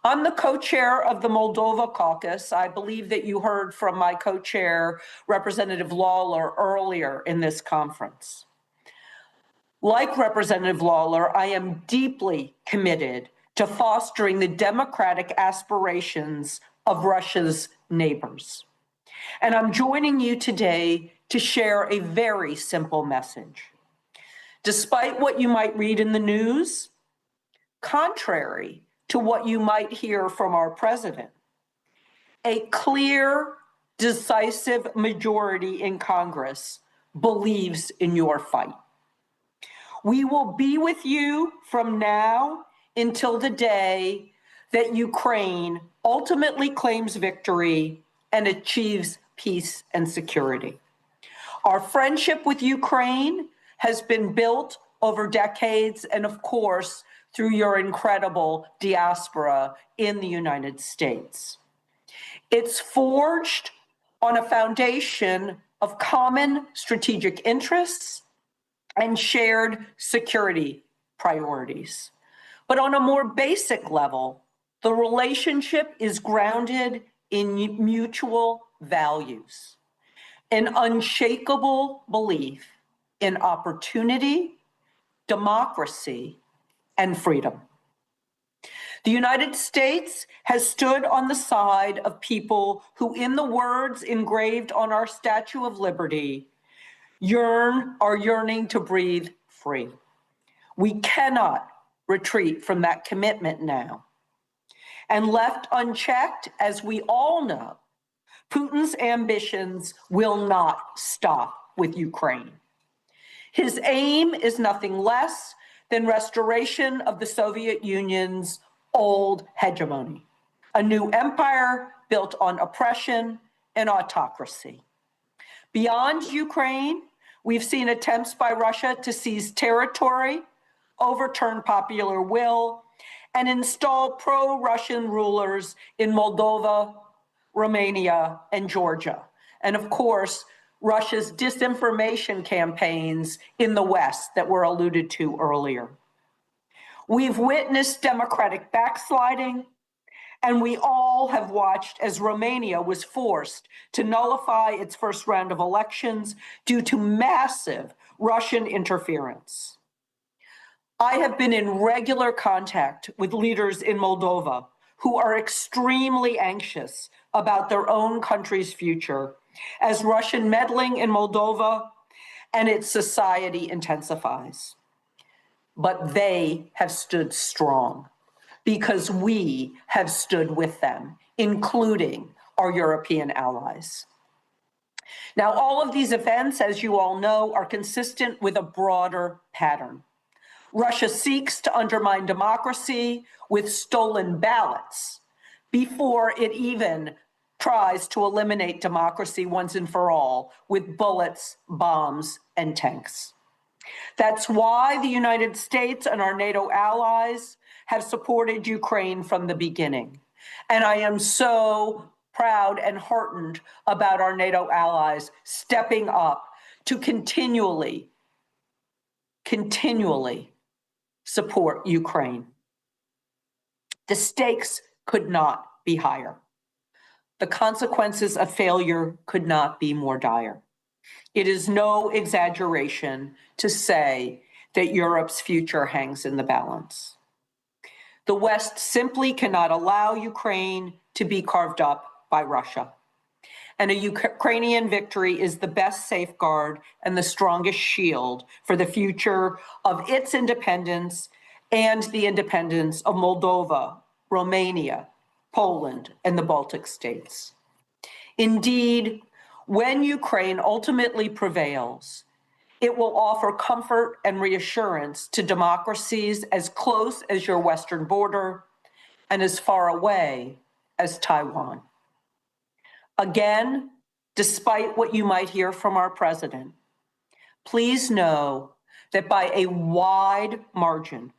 I'm the co-chair of the Moldova caucus. I believe that you heard from my co-chair, Representative Lawler, earlier in this conference. Like Representative Lawler, I am deeply committed to fostering the democratic aspirations of Russia's neighbors. And I'm joining you today to share a very simple message. Despite what you might read in the news, contrary to what you might hear from our president, a clear, decisive majority in Congress believes in your fight. We will be with you from now until the day that Ukraine ultimately claims victory and achieves peace and security. Our friendship with Ukraine has been built over decades and, of course, through your incredible diaspora in the United States. It's forged on a foundation of common strategic interests and shared security priorities. But on a more basic level, the relationship is grounded in mutual values, an unshakable belief in opportunity, democracy, and freedom. The United States has stood on the side of people who, in the words engraved on our Statue of Liberty, are yearning to breathe free. We cannot retreat from that commitment now. And left unchecked, as we all know, Putin's ambitions will not stop with Ukraine. His aim is nothing less than restoration of the Soviet Union's old hegemony, a new empire built on oppression and autocracy. Beyond Ukraine, we've seen attempts by Russia to seize territory, overturn popular will, and install pro-Russian rulers in Moldova, Romania, and Georgia. And of course, Russia's disinformation campaigns in the West that were alluded to earlier. We've witnessed democratic backsliding, and we all have watched as Romania was forced to nullify its first round of elections due to massive Russian interference. I have been in regular contact with leaders in Moldova who are extremely anxious about their own country's future as Russian meddling in Moldova and its society intensifies. But they have stood strong because we have stood with them, including our European allies. Now, all of these events, as you all know, are consistent with a broader pattern. Russia seeks to undermine democracy with stolen ballots before it even tries to eliminate democracy once and for all with bullets, bombs, and tanks. That's why the United States and our NATO allies have supported Ukraine from the beginning. And I am so proud and heartened about our NATO allies stepping up to continually support Ukraine. The stakes could not be higher. The consequences of failure could not be more dire. It is no exaggeration to say that Europe's future hangs in the balance. The West simply cannot allow Ukraine to be carved up by Russia. And a Ukrainian victory is the best safeguard and the strongest shield for the future of its independence and the independence of Moldova, Romania, Poland, and the Baltic states. Indeed, when Ukraine ultimately prevails, it will offer comfort and reassurance to democracies as close as your western border and as far away as Taiwan. Again, despite what you might hear from our president, please know that by a wide margin,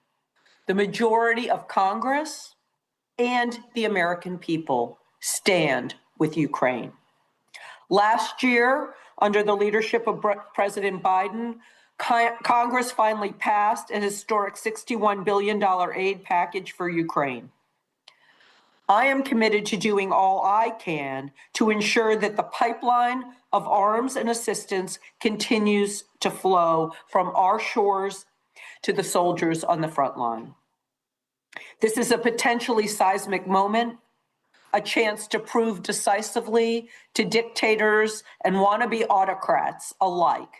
the majority of Congress and the American people stand with Ukraine. Last year, under the leadership of President Biden, Congress finally passed a historic $61 billion aid package for Ukraine. I am committed to doing all I can to ensure that the pipeline of arms and assistance continues to flow from our shores to the soldiers on the front line. This is a potentially seismic moment, a chance to prove decisively to dictators and wannabe autocrats alike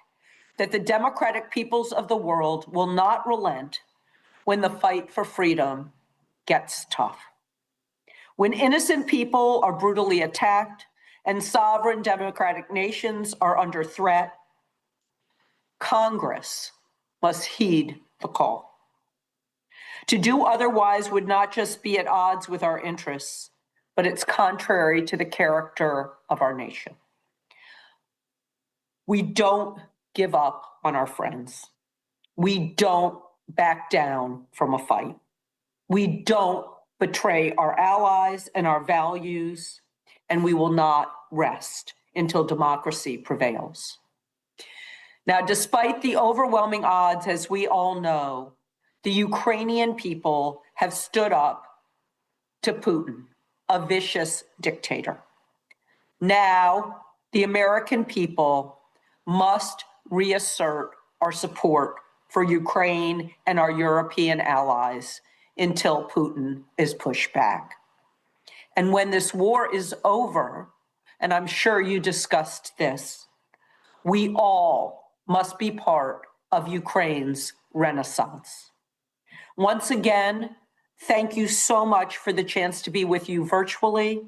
that the democratic peoples of the world will not relent when the fight for freedom gets tough. When innocent people are brutally attacked and sovereign democratic nations are under threat, Congress must heed the call. To do otherwise would not just be at odds with our interests, but it's contrary to the character of our nation. We don't give up on our friends. We don't back down from a fight. We don't betray our allies and our values, and we will not rest until democracy prevails. Now, despite the overwhelming odds, as we all know, the Ukrainian people have stood up to Putin, a vicious dictator. Now, the American people must reassert our support for Ukraine and our European allies until Putin is pushed back. And when this war is over, and I'm sure you discussed this, we all must be part of Ukraine's renaissance. Once again, thank you so much for the chance to be with you virtually.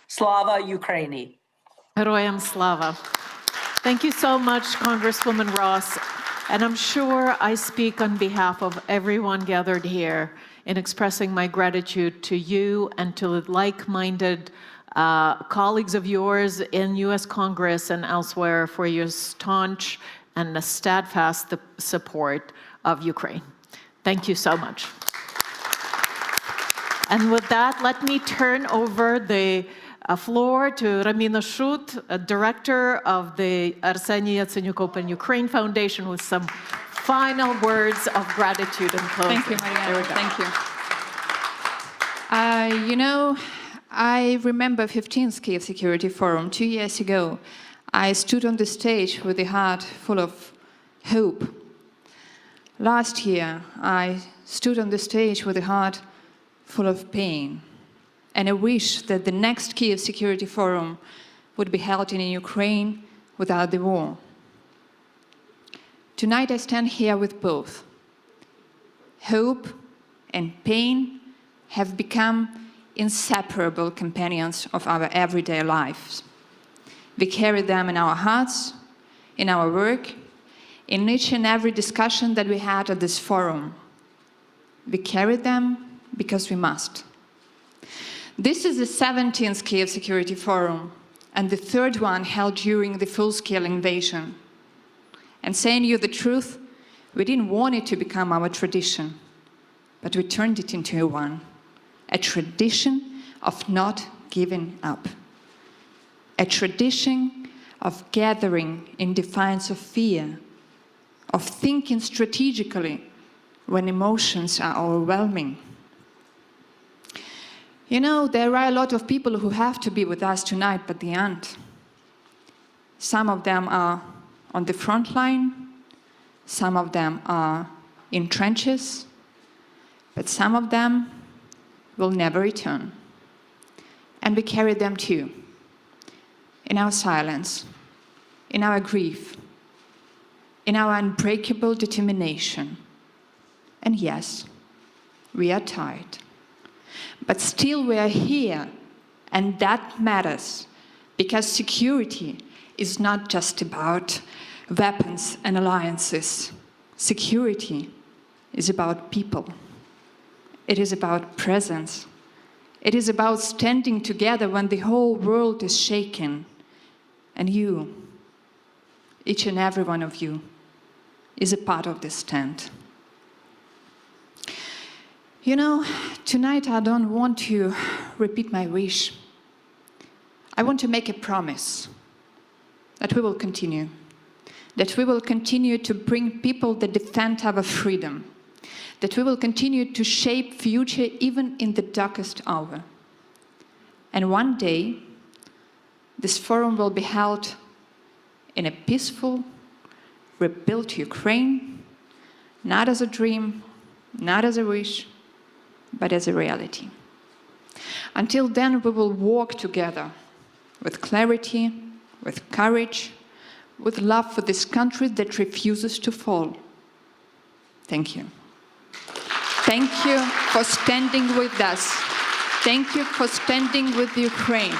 Slava Ukraini. Героям слава. Thank you so much, Congresswoman Ross. And I'm sure I speak on behalf of everyone gathered here in expressing my gratitude to you and to like-minded colleagues of yours in U.S. Congress and elsewhere for your staunch and steadfast support of Ukraine. Thank you so much. And with that, let me turn over the floor to Ramina Shut, director of the Arseniy Yatsenyuk Open Ukraine Foundation, with some final words of gratitude and closing. Thank you, Mariana. Thank you. You know, I remember 15th Kyiv Security Forum 2 years ago. I stood on the stage with a heart full of hope. Last year, I stood on the stage with a heart full of pain. And I wish that the next Kyiv Security Forum would be held in Ukraine without the war. Tonight I stand here with both. Hope and pain have become inseparable companions of our everyday lives. We carry them in our hearts, in our work, in each and every discussion that we had at this forum. We carry them because we must. This is the 17th Kyiv Security Forum, and the third one held during the full-scale invasion. And saying you the truth, we didn't want it to become our tradition, but we turned it into a tradition of not giving up, a tradition of gathering in defiance of fear, of thinking strategically when emotions are overwhelming. You know, there are a lot of people who have to be with us tonight, but they aren't. Some of them are on the front line, some of them are in trenches, but some of them will never return. And we carry them too, in our silence, in our grief, in our unbreakable determination. And yes, we are tired. But still we are here, and that matters, because security is not just about weapons and alliances. Security is about people. It is about presence. It is about standing together when the whole world is shaken. And you, each and every one of you, is a part of this stand. You know, tonight I don't want to repeat my wish. I want to make a promise that we will continue. That we will continue to bring people that defend our freedom. That we will continue to shape future even in the darkest hour. And one day, this forum will be held in a peaceful, rebuilt Ukraine, not as a dream, not as a wish, but as a reality. Until then, we will walk together with clarity, with courage, with love for this country that refuses to fall. Thank you. Thank you for standing with us. Thank you for standing with Ukraine.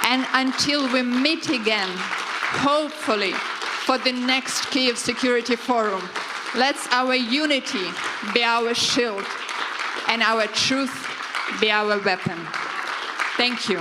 And until we meet again, hopefully, for the next Kyiv Security Forum, let our unity be our shield and our truth be our weapon. Thank you.